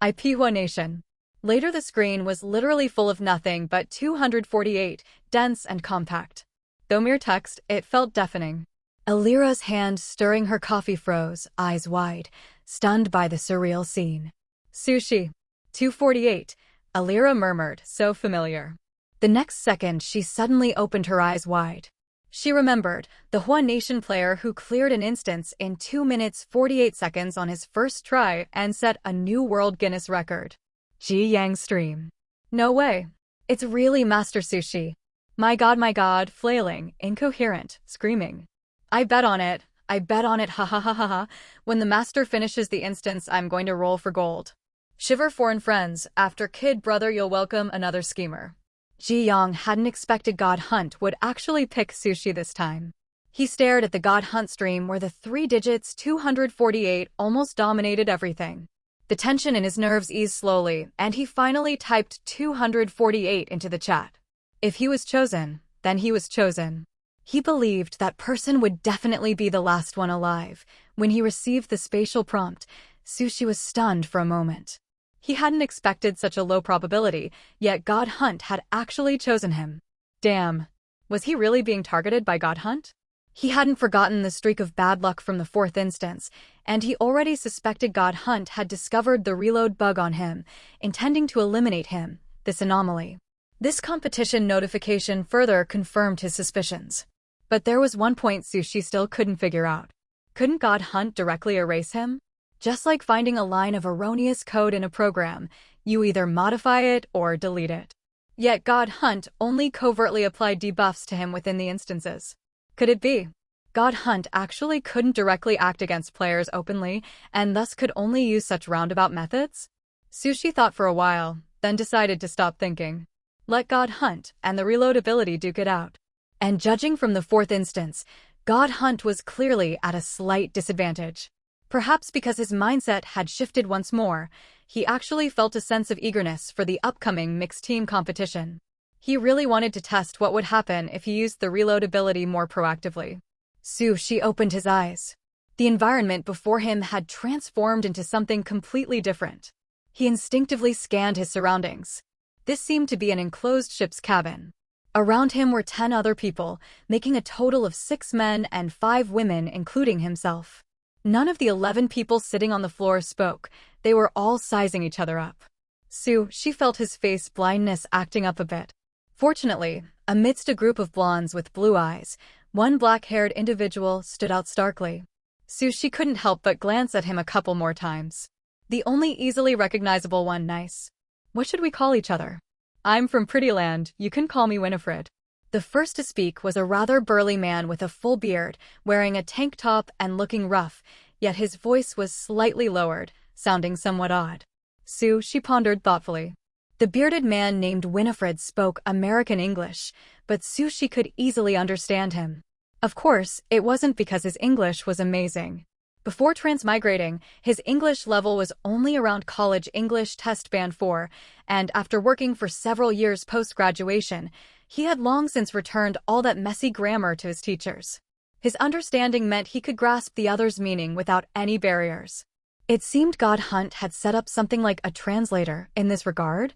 IP Huan Nation. Later the screen was literally full of nothing but 248, dense and compact. Though mere text, it felt deafening. Alira's hand stirring her coffee froze, eyes wide, stunned by the surreal scene. Sushi. 248, Alira murmured, so familiar. The next second, she suddenly opened her eyes wide. She remembered the Huan Nation player who cleared an instance in 2 minutes 48 seconds on his first try and set a new World Guinness record. Ji Yang stream. No way. It's really Master Sushi. My god, flailing, incoherent, screaming. I bet on it, ha ha ha ha ha. When the master finishes the instance, I'm going to roll for gold. Shiver foreign friends, after kid brother you'll welcome another schemer. Ji Yang hadn't expected God Hunt would actually pick Sushi this time. He stared at the God Hunt stream where the 3 digits 248 almost dominated everything. The tension in his nerves eased slowly, and he finally typed 248 into the chat. If he was chosen, then he was chosen. He believed that person would definitely be the last one alive. When he received the spatial prompt, Sushi was stunned for a moment. He hadn't expected such a low probability, yet God Hunt had actually chosen him. Damn. Was he really being targeted by God Hunt? He hadn't forgotten the streak of bad luck from the 4th instance, and he already suspected God Hunt had discovered the reload bug on him, intending to eliminate him, this anomaly. This competition notification further confirmed his suspicions. But there was one point Sushi still couldn't figure out. Couldn't God Hunt directly erase him? Just like finding a line of erroneous code in a program, you either modify it or delete it. Yet God Hunt only covertly applied debuffs to him within the instances. Could it be? God Hunt actually couldn't directly act against players openly, and thus could only use such roundabout methods? Sushi thought for a while, then decided to stop thinking. Let God Hunt and the reload ability duke it out. And judging from the 4th instance, God Hunt was clearly at a slight disadvantage. Perhaps because his mindset had shifted once more, he actually felt a sense of eagerness for the upcoming mixed-team competition. He really wanted to test what would happen if he used the reload ability more proactively. Sushi opened his eyes. The environment before him had transformed into something completely different. He instinctively scanned his surroundings. This seemed to be an enclosed ship's cabin. Around him were 10 other people, making a total of 6 men and 5 women, including himself. None of the 11 people sitting on the floor spoke. They were all sizing each other up. She felt his face blindness acting up a bit. Fortunately, amidst a group of blondes with blue eyes, one black-haired individual stood out starkly. She couldn't help but glance at him a couple more times. The only easily recognizable one. Nice. What should we call each other? I'm from Prettyland, you can call me Winifred. The first to speak was a rather burly man with a full beard, wearing a tank top and looking rough, yet his voice was slightly lowered, sounding somewhat odd. She pondered thoughtfully. The bearded man named Winifred spoke American English, but Sushi could easily understand him. Of course, it wasn't because his English was amazing. Before transmigrating, his English level was only around college English test band 4, and after working for several years post-graduation, he had long since returned all that messy grammar to his teachers. His understanding meant he could grasp the other's meaning without any barriers. It seemed God Hunt had set up something like a translator in this regard.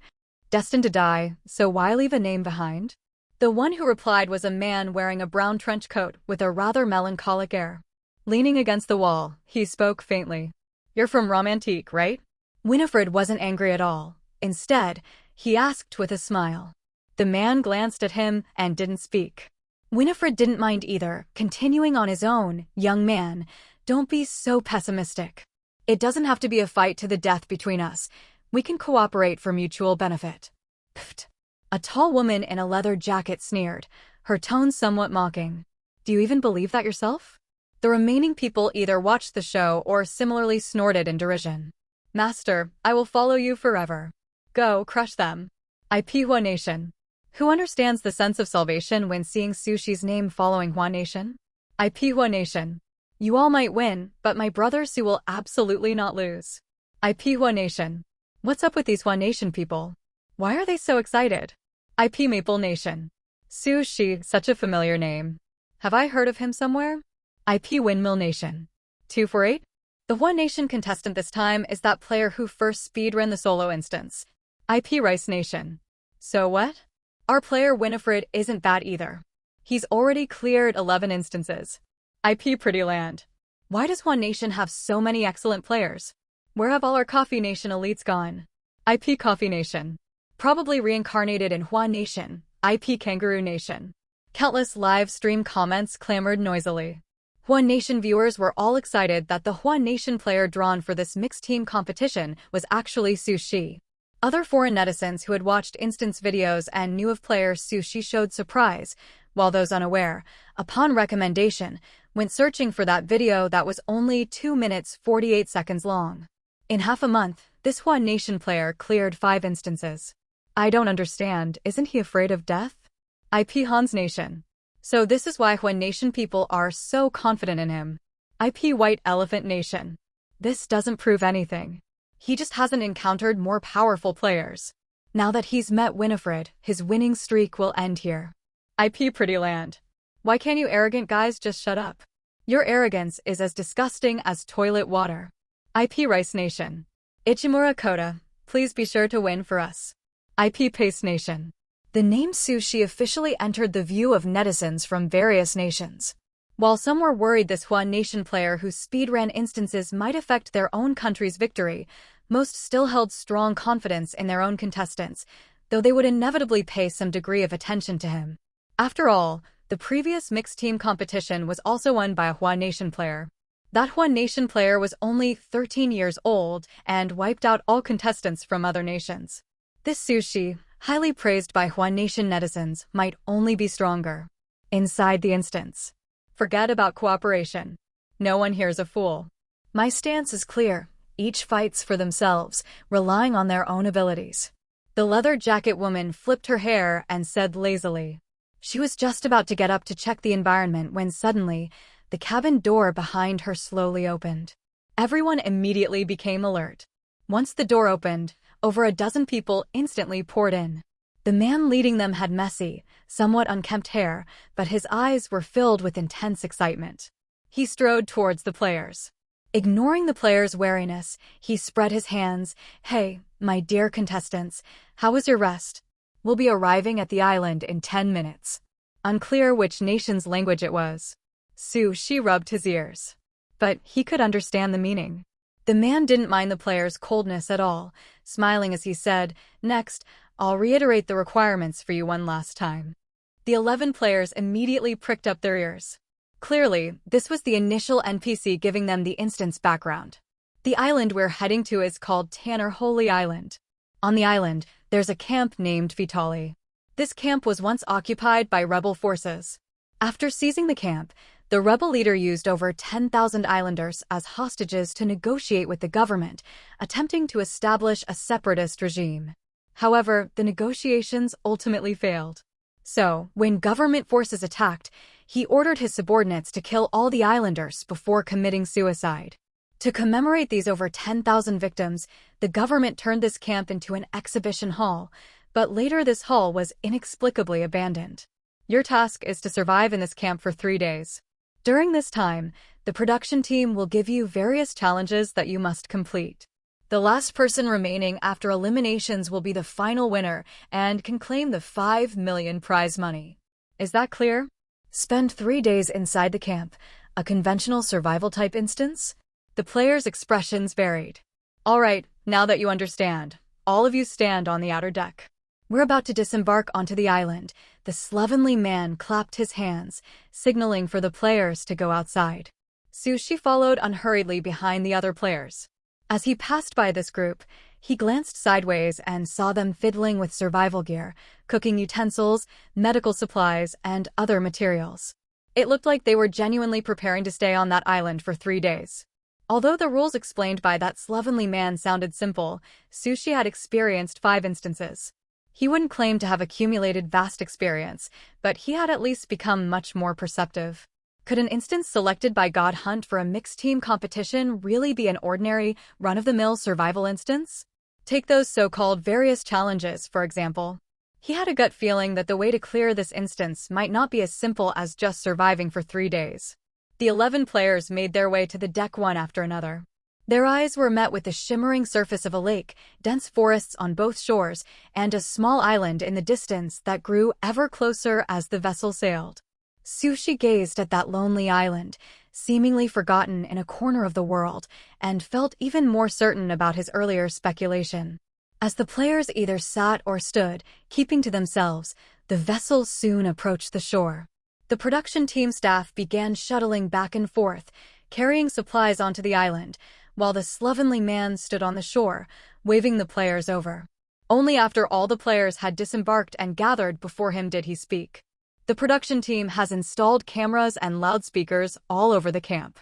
Destined to die, so why leave a name behind? The one who replied was a man wearing a brown trench coat with a rather melancholic air. Leaning against the wall, he spoke faintly. You're from Romantique, right? Winifred wasn't angry at all. Instead, he asked with a smile. The man glanced at him and didn't speak. Winifred didn't mind either, continuing on his own. Young man, don't be so pessimistic. It doesn't have to be a fight to the death between us. We can cooperate for mutual benefit. Pfft. A tall woman in a leather jacket sneered, her tone somewhat mocking. Do you even believe that yourself? The remaining people either watched the show or similarly snorted in derision. Master, I will follow you forever. Go, crush them. Ipihua Nation. Who understands the sense of salvation when seeing Sushi's name following Hua Nation? Ipihua Nation. You all might win, but my brother Su will absolutely not lose. Ipihua Nation. What's up with these Hua Nation people? Why are they so excited? IP Maple Nation. Sushi, such a familiar name. Have I heard of him somewhere? IP Windmill Nation. 248? The Hua Nation contestant this time is that player who first speedran the solo instance. IP Rice Nation. So what? Our player Winifred isn't bad either. He's already cleared 11 instances. IP Prettyland. Why does Hua Nation have so many excellent players? Where have all our Coffee Nation elites gone? IP Coffee Nation. Probably reincarnated in Hua Nation. IP Kangaroo Nation. Countless live stream comments clamored noisily. Hua Nation viewers were all excited that the Hua Nation player drawn for this mixed team competition was actually Sushi. Other foreign netizens who had watched instance videos and knew of player Sushi showed surprise, while those unaware, upon recommendation, went searching for that video that was only 2 minutes 48 seconds long. In half a month, this One Nation player cleared 5 instances. I don't understand, isn't he afraid of death? IP Hans Nation. So this is why One Nation people are so confident in him. IP White Elephant Nation. This doesn't prove anything. He just hasn't encountered more powerful players. Now that he's met Winifred, his winning streak will end here. IP Pretty Land. Why can't you arrogant guys just shut up? Your arrogance is as disgusting as toilet water. IP Rice Nation. Ichimura Koda, please be sure to win for us. IP Pace Nation. The name Sushi officially entered the view of netizens from various nations. While some were worried this One Nation player whose speedrun instances might affect their own country's victory, most still held strong confidence in their own contestants, though they would inevitably pay some degree of attention to him. After all, the previous mixed team competition was also won by a One Nation player. That One Nation player was only 13 years old and wiped out all contestants from other nations. This Sushi, highly praised by One Nation netizens, might only be stronger. Inside the instance. Forget about cooperation. No one here's a fool. My stance is clear. Each fights for themselves, relying on their own abilities. The leather jacket woman flipped her hair and said lazily. She was just about to get up to check the environment when suddenly, the cabin door behind her slowly opened. Everyone immediately became alert. Once the door opened, over a dozen people instantly poured in. The man leading them had messy, somewhat unkempt hair, but his eyes were filled with intense excitement. He strode towards the players. Ignoring the players' wariness, he spread his hands. Hey, my dear contestants, how was your rest? We'll be arriving at the island in 10 minutes. Unclear which nation's language it was. She rubbed his ears. But he could understand the meaning. The man didn't mind the players' coldness at all, smiling as he said, Next, I'll reiterate the requirements for you one last time. The 11 players immediately pricked up their ears. Clearly, this was the initial NPC giving them the instance background. The island we're heading to is called Tanner Holy Island. On the island, there's a camp named Vitali. This camp was once occupied by rebel forces. After seizing the camp, the rebel leader used over 10,000 islanders as hostages to negotiate with the government, attempting to establish a separatist regime. However, the negotiations ultimately failed. So, when government forces attacked, he ordered his subordinates to kill all the islanders before committing suicide. To commemorate these over 10,000 victims, the government turned this camp into an exhibition hall, but later this hall was inexplicably abandoned. Your task is to survive in this camp for 3 days. During this time, the production team will give you various challenges that you must complete. The last person remaining after eliminations will be the final winner and can claim the 5 million prize money. Is that clear? Spend 3 days inside the camp, a conventional survival-type instance? The players' expressions varied. All right, now that you understand, all of you stand on the outer deck. We're about to disembark onto the island. The slovenly man clapped his hands, signaling for the players to go outside. Sushi followed unhurriedly behind the other players. As he passed by this group, he glanced sideways and saw them fiddling with survival gear, cooking utensils, medical supplies, and other materials. It looked like they were genuinely preparing to stay on that island for 3 days. Although the rules explained by that slovenly man sounded simple, Sushi had experienced 5 instances. He wouldn't claim to have accumulated vast experience, but he had at least become much more perceptive. Could an instance selected by God Hunt for a mixed-team competition really be an ordinary, run-of-the-mill survival instance? Take those so-called various challenges, for example. He had a gut feeling that the way to clear this instance might not be as simple as just surviving for 3 days. The 11 players made their way to the deck one after another. Their eyes were met with the shimmering surface of a lake, dense forests on both shores, and a small island in the distance that grew ever closer as the vessel sailed. Sushi gazed at that lonely island, seemingly forgotten in a corner of the world, and felt even more certain about his earlier speculation. As the players either sat or stood, keeping to themselves, the vessel soon approached the shore. The production team staff began shuttling back and forth, carrying supplies onto the island, while the slovenly man stood on the shore, waving the players over. Only after all the players had disembarked and gathered before him did he speak. The production team has installed cameras and loudspeakers all over the camp.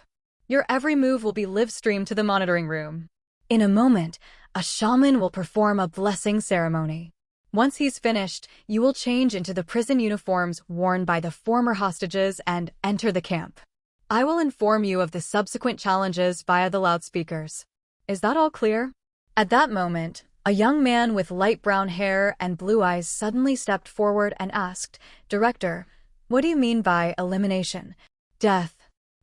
Your every move will be live-streamed to the monitoring room. In a moment, a shaman will perform a blessing ceremony. Once he's finished, you will change into the prison uniforms worn by the former hostages and enter the camp. I will inform you of the subsequent challenges via the loudspeakers. Is that all clear? At that moment, a young man with light brown hair and blue eyes suddenly stepped forward and asked, "Director, what do you mean by elimination? Death?"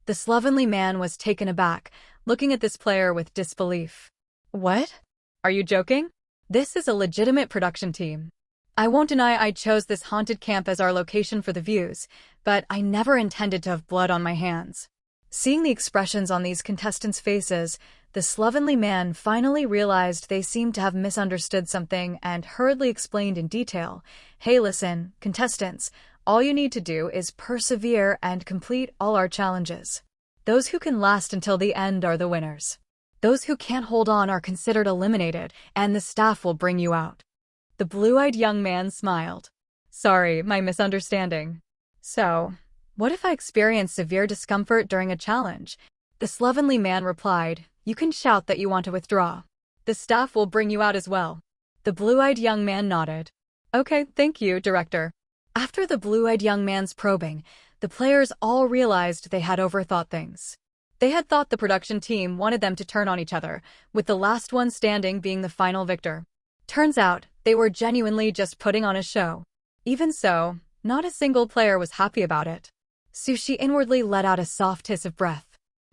The slovenly man was taken aback, looking at this player with disbelief. "What? Are you joking? This is a legitimate production team. I won't deny I chose this haunted camp as our location for the views, but I never intended to have blood on my hands." Seeing the expressions on these contestants' faces, the slovenly man finally realized they seemed to have misunderstood something and hurriedly explained in detail, "Hey, listen, contestants, all you need to do is persevere and complete all our challenges. Those who can last until the end are the winners. Those who can't hold on are considered eliminated, and the staff will bring you out." The blue-eyed young man smiled. "Sorry, my misunderstanding. So, what if I experience severe discomfort during a challenge?" The slovenly man replied, "You can shout that you want to withdraw. The staff will bring you out as well." The blue-eyed young man nodded. "Okay, thank you, Director." After the blue-eyed young man's probing, the players all realized they had overthought things. They had thought the production team wanted them to turn on each other, with the last one standing being the final victor. Turns out, they were genuinely just putting on a show. Even so, not a single player was happy about it. Sushi inwardly let out a soft hiss of breath.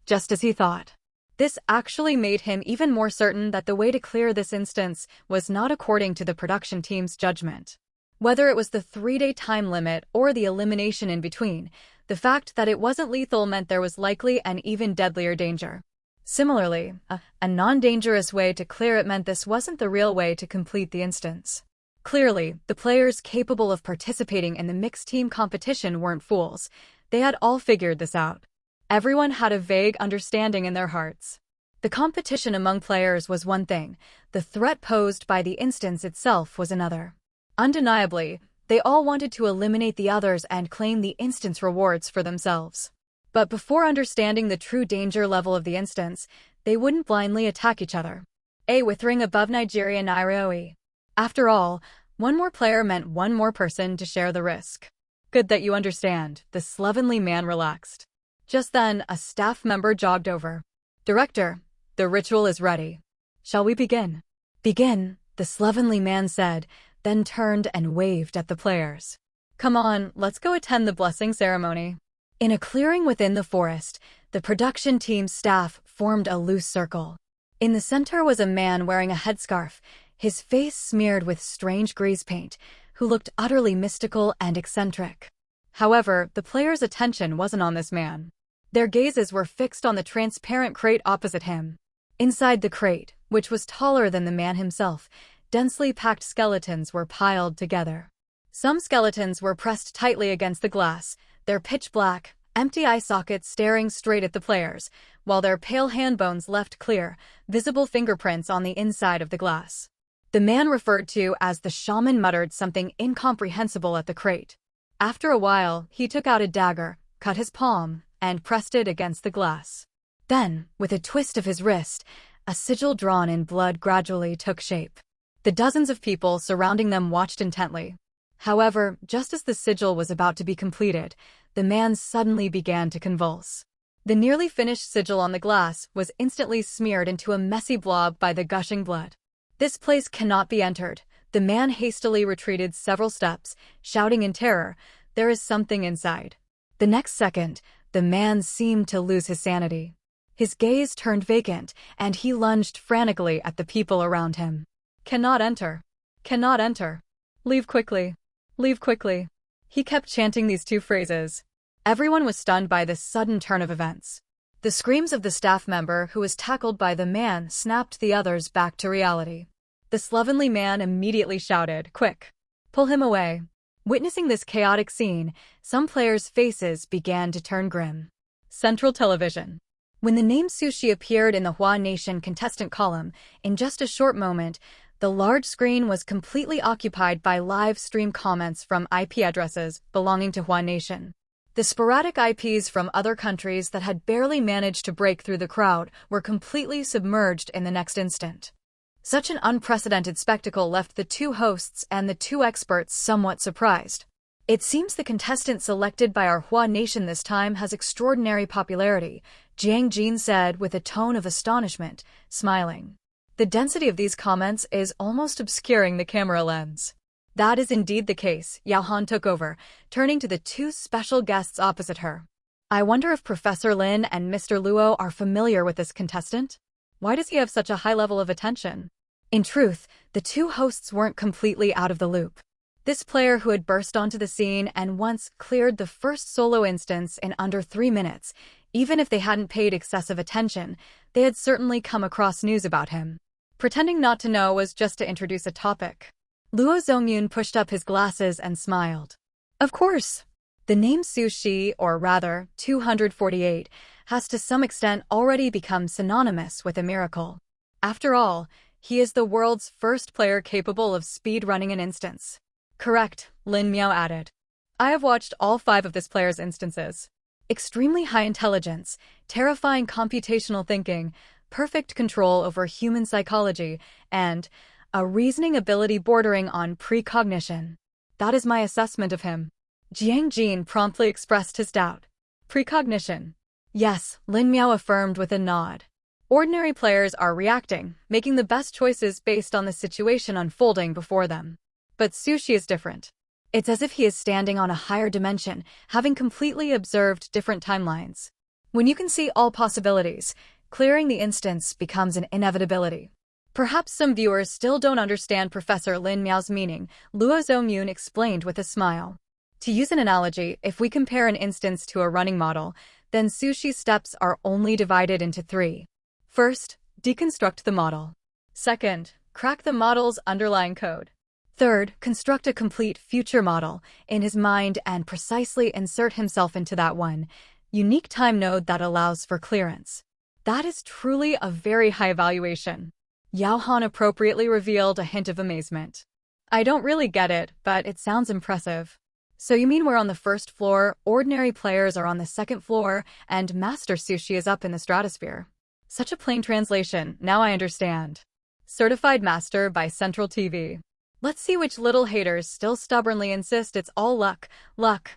Just as he thought. This actually made him even more certain that the way to clear this instance was not according to the production team's judgment. Whether it was the 3-day time limit or the elimination in between, the fact that it wasn't lethal meant there was likely an even deadlier danger. Similarly, a non-dangerous way to clear it meant this wasn't the real way to complete the instance. Clearly, the players capable of participating in the mixed team competition weren't fools. They had all figured this out. Everyone had a vague understanding in their hearts. The competition among players was one thing, the threat posed by the instance itself was another. Undeniably, they all wanted to eliminate the others and claim the instance rewards for themselves. But before understanding the true danger level of the instance, they wouldn't blindly attack each other. Withering above Nigeria Nairobi. After all, one more player meant one more person to share the risk. "Good that you understand," the slovenly man relaxed. Just then, a staff member jogged over. "Director, the ritual is ready. Shall we begin?" "Begin," the slovenly man said, then turned and waved at the players. "Come on, let's go attend the blessing ceremony." In a clearing within the forest, the production team's staff formed a loose circle. In the center was a man wearing a headscarf, his face smeared with strange grease paint, who looked utterly mystical and eccentric. However, the players' attention wasn't on this man. Their gazes were fixed on the transparent crate opposite him. Inside the crate, which was taller than the man himself, densely packed skeletons were piled together. Some skeletons were pressed tightly against the glass, their pitch black, empty eye sockets staring straight at the players, while their pale hand bones left clear, visible fingerprints on the inside of the glass. The man referred to as the shaman muttered something incomprehensible at the crate. After a while, he took out a dagger, cut his palm, and pressed it against the glass. Then, with a twist of his wrist, a sigil drawn in blood gradually took shape. The dozens of people surrounding them watched intently. However, just as the sigil was about to be completed, the man suddenly began to convulse. The nearly finished sigil on the glass was instantly smeared into a messy blob by the gushing blood. "This place cannot be entered." The man hastily retreated several steps, shouting in terror, "There is something inside." The next second, the man seemed to lose his sanity. His gaze turned vacant, and he lunged frantically at the people around him. "Cannot enter. Cannot enter. Leave quickly. Leave quickly." He kept chanting these two phrases. Everyone was stunned by this sudden turn of events. The screams of the staff member who was tackled by the man snapped the others back to reality. The slovenly man immediately shouted, "Quick! Pull him away." Witnessing this chaotic scene, some players' faces began to turn grim. Central Television. When the name Sushi appeared in the Hua Nation contestant column, in just a short moment, The large screen was completely occupied by live stream comments from IP addresses belonging to Hua Nation. The sporadic IPs from other countries that had barely managed to break through the crowd were completely submerged in the next instant. Such an unprecedented spectacle left the two hosts and the two experts somewhat surprised. It seems the contestant selected by our Hua Nation this time has extraordinary popularity, Jiang Jin said with a tone of astonishment, smiling. The density of these comments is almost obscuring the camera lens. That is indeed the case, Yao Han took over, turning to the two special guests opposite her. I wonder if Professor Lin and Mr. Luo are familiar with this contestant? Why does he have such a high level of attention? In truth, the two hosts weren't completely out of the loop. This player who had burst onto the scene and once cleared the first solo instance in under 3 minutes, even if they hadn't paid excessive attention, they had certainly come across news about him. Pretending not to know was just to introduce a topic. Luo Zongyun pushed up his glasses and smiled. Of course. The name Sushi, or rather, 248, has to some extent already become synonymous with a miracle. After all, he is the world's first player capable of speed-running an instance. Correct, Lin Miao added. I have watched all 5 of this player's instances. Extremely high intelligence, terrifying computational thinking, perfect control over human psychology, and a reasoning ability bordering on precognition. That is my assessment of him. Jiang Jin promptly expressed his doubt. Precognition. Yes, Lin Miao affirmed with a nod. Ordinary players are reacting, making the best choices based on the situation unfolding before them. But Sushi is different. It's as if he is standing on a higher dimension, having completely observed different timelines. When you can see all possibilities, clearing the instance becomes an inevitability. Perhaps some viewers still don't understand Professor Lin Miao's meaning, Luo Zongyun explained with a smile. To use an analogy, if we compare an instance to a running model, then Sushi's steps are only divided into 3. First, deconstruct the model. Second, crack the model's underlying code. Third, construct a complete future model in his mind and precisely insert himself into that one unique time node that allows for clearance. That is truly a very high evaluation. Yao Han appropriately revealed a hint of amazement. I don't really get it, but it sounds impressive. So you mean we're on the first floor, ordinary players are on the second floor, and Master Sushi is up in the stratosphere. Such a plain translation, now I understand. Certified Master by Central TV. Let's see which little haters still stubbornly insist it's all luck,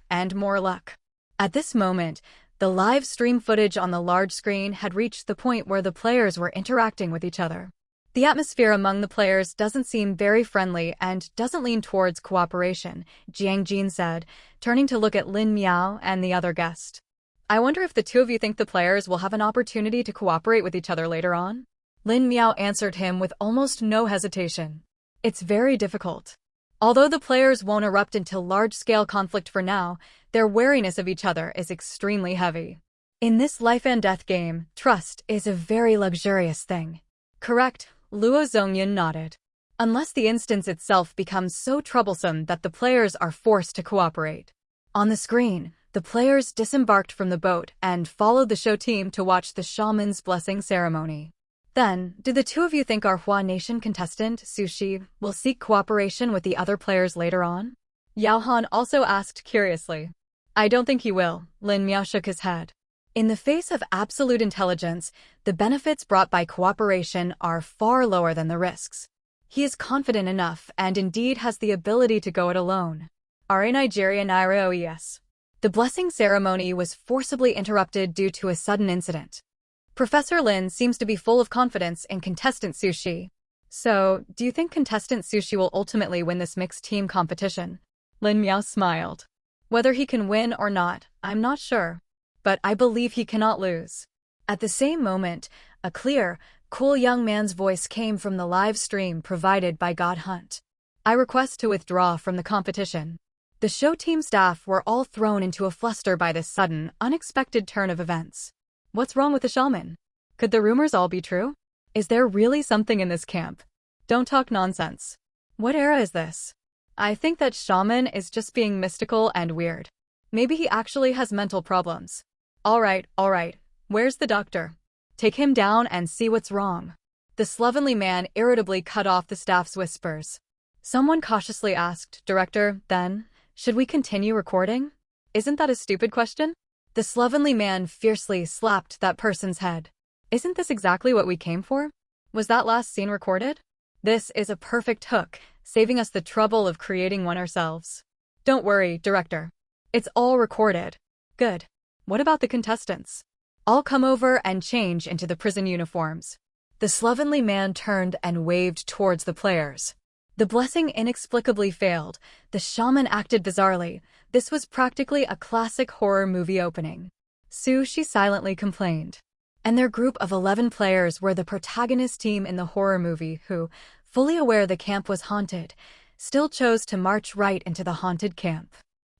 and more luck. At this moment, the live stream footage on the large screen had reached the point where the players were interacting with each other. The atmosphere among the players doesn't seem very friendly and doesn't lean towards cooperation, Jiang Jin said, turning to look at Lin Miao and the other guest. I wonder if the two of you think the players will have an opportunity to cooperate with each other later on? Lin Miao answered him with almost no hesitation. It's very difficult. Although the players won't erupt into large-scale conflict for now, their wariness of each other is extremely heavy. In this life-and-death game, trust is a very luxurious thing. Correct, Luo Zongyun nodded. Unless the instance itself becomes so troublesome that the players are forced to cooperate. On the screen, the players disembarked from the boat and followed the show team to watch the shaman's blessing ceremony. Then, do the two of you think our Hua Nation contestant, Sushi, will seek cooperation with the other players later on? Yao Han also asked curiously. I don't think he will, Lin Miao shook his head. In the face of absolute intelligence, the benefits brought by cooperation are far lower than the risks. He is confident enough and indeed has the ability to go it alone. Are Nigeria Naira OES. The blessing ceremony was forcibly interrupted due to a sudden incident. Professor Lin seems to be full of confidence in contestant Sushi. So, do you think contestant Sushi will ultimately win this mixed team competition? Lin Miao smiled. Whether he can win or not, I'm not sure. But I believe he cannot lose. At the same moment, a clear, cool young man's voice came from the live stream provided by God Hunt. I request to withdraw from the competition. The show team staff were all thrown into a fluster by this sudden, unexpected turn of events. What's wrong with the shaman? Could the rumors all be true? Is there really something in this camp? Don't talk nonsense. What era is this? I think that shaman is just being mystical and weird. Maybe he actually has mental problems. All right. Where's the doctor? Take him down and see what's wrong. The slovenly man irritably cut off the staff's whispers. Someone cautiously asked, "Director, then, should we continue recording? Isn't that a stupid question?" The slovenly man fiercely slapped that person's head. "Isn't this exactly what we came for? Was that last scene recorded? This is a perfect hook, saving us the trouble of creating one ourselves." "Don't worry, Director. It's all recorded." "Good. What about the contestants? I'll come over and change into the prison uniforms." The slovenly man turned and waved towards the players. The blessing inexplicably failed. The shaman acted bizarrely. This was practically a classic horror movie opening. She silently complained. And their group of 11 players were the protagonist team in the horror movie who, fully aware the camp was haunted, still chose to march right into the haunted camp.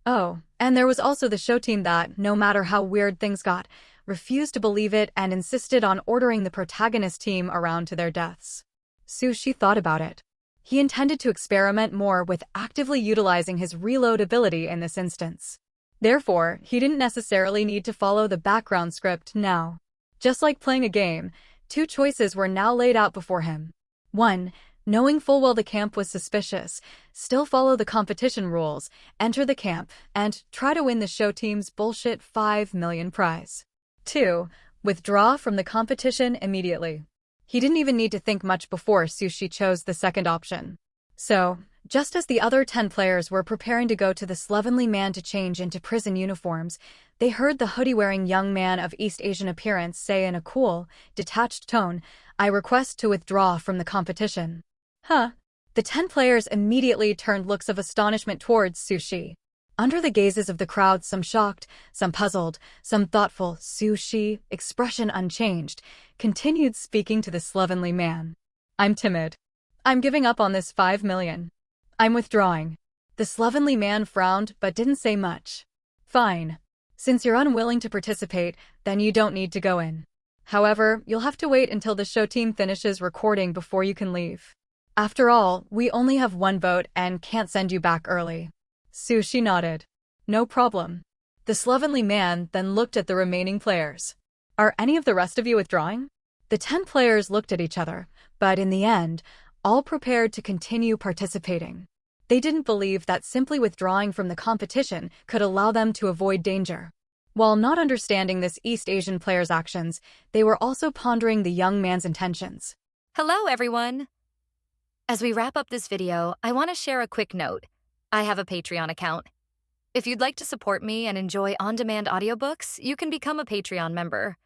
Oh, and there was also the show team that, no matter how weird things got, refused to believe it and insisted on ordering the protagonist team around to their deaths. She thought about it. He intended to experiment more with actively utilizing his reload ability in this instance. Therefore, he didn't necessarily need to follow the background script now. Just like playing a game, 2 choices were now laid out before him. 1. Knowing full well the camp was suspicious, still follow the competition rules, enter the camp, and try to win the show team's bullshit 5 million prize. 2. Withdraw from the competition immediately. He didn't even need to think much before Sushi chose the second option. So, just as the other 10 players were preparing to go to the slovenly man to change into prison uniforms, they heard the hoodie-wearing young man of East Asian appearance say in a cool, detached tone, "I request to withdraw from the competition." Huh? The 10 players immediately turned looks of astonishment towards Sushi. Under the gazes of the crowd, some shocked, some puzzled, some thoughtful, Sushi, expression unchanged, continued speaking to the slovenly man. "I'm timid. I'm giving up on this 5 million. I'm withdrawing." The slovenly man frowned but didn't say much. "Fine. Since you're unwilling to participate, then you don't need to go in. However, you'll have to wait until the show team finishes recording before you can leave. After all, we only have 1 vote and can't send you back early." Sushi nodded. "No problem." The slovenly man then looked at the remaining players. "Are any of the rest of you withdrawing?" The 10 players looked at each other, but in the end, all prepared to continue participating. They didn't believe that simply withdrawing from the competition could allow them to avoid danger. While not understanding this East Asian player's actions, they were also pondering the young man's intentions. Hello, everyone. As we wrap up this video, I want to share a quick note. I have a Patreon account. If you'd like to support me and enjoy on-demand audiobooks, you can become a Patreon member.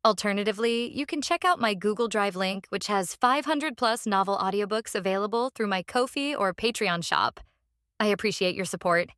Alternatively, you can check out my Google Drive link, which has 500+ novel audiobooks available through my Ko-fi or Patreon shop. I appreciate your support.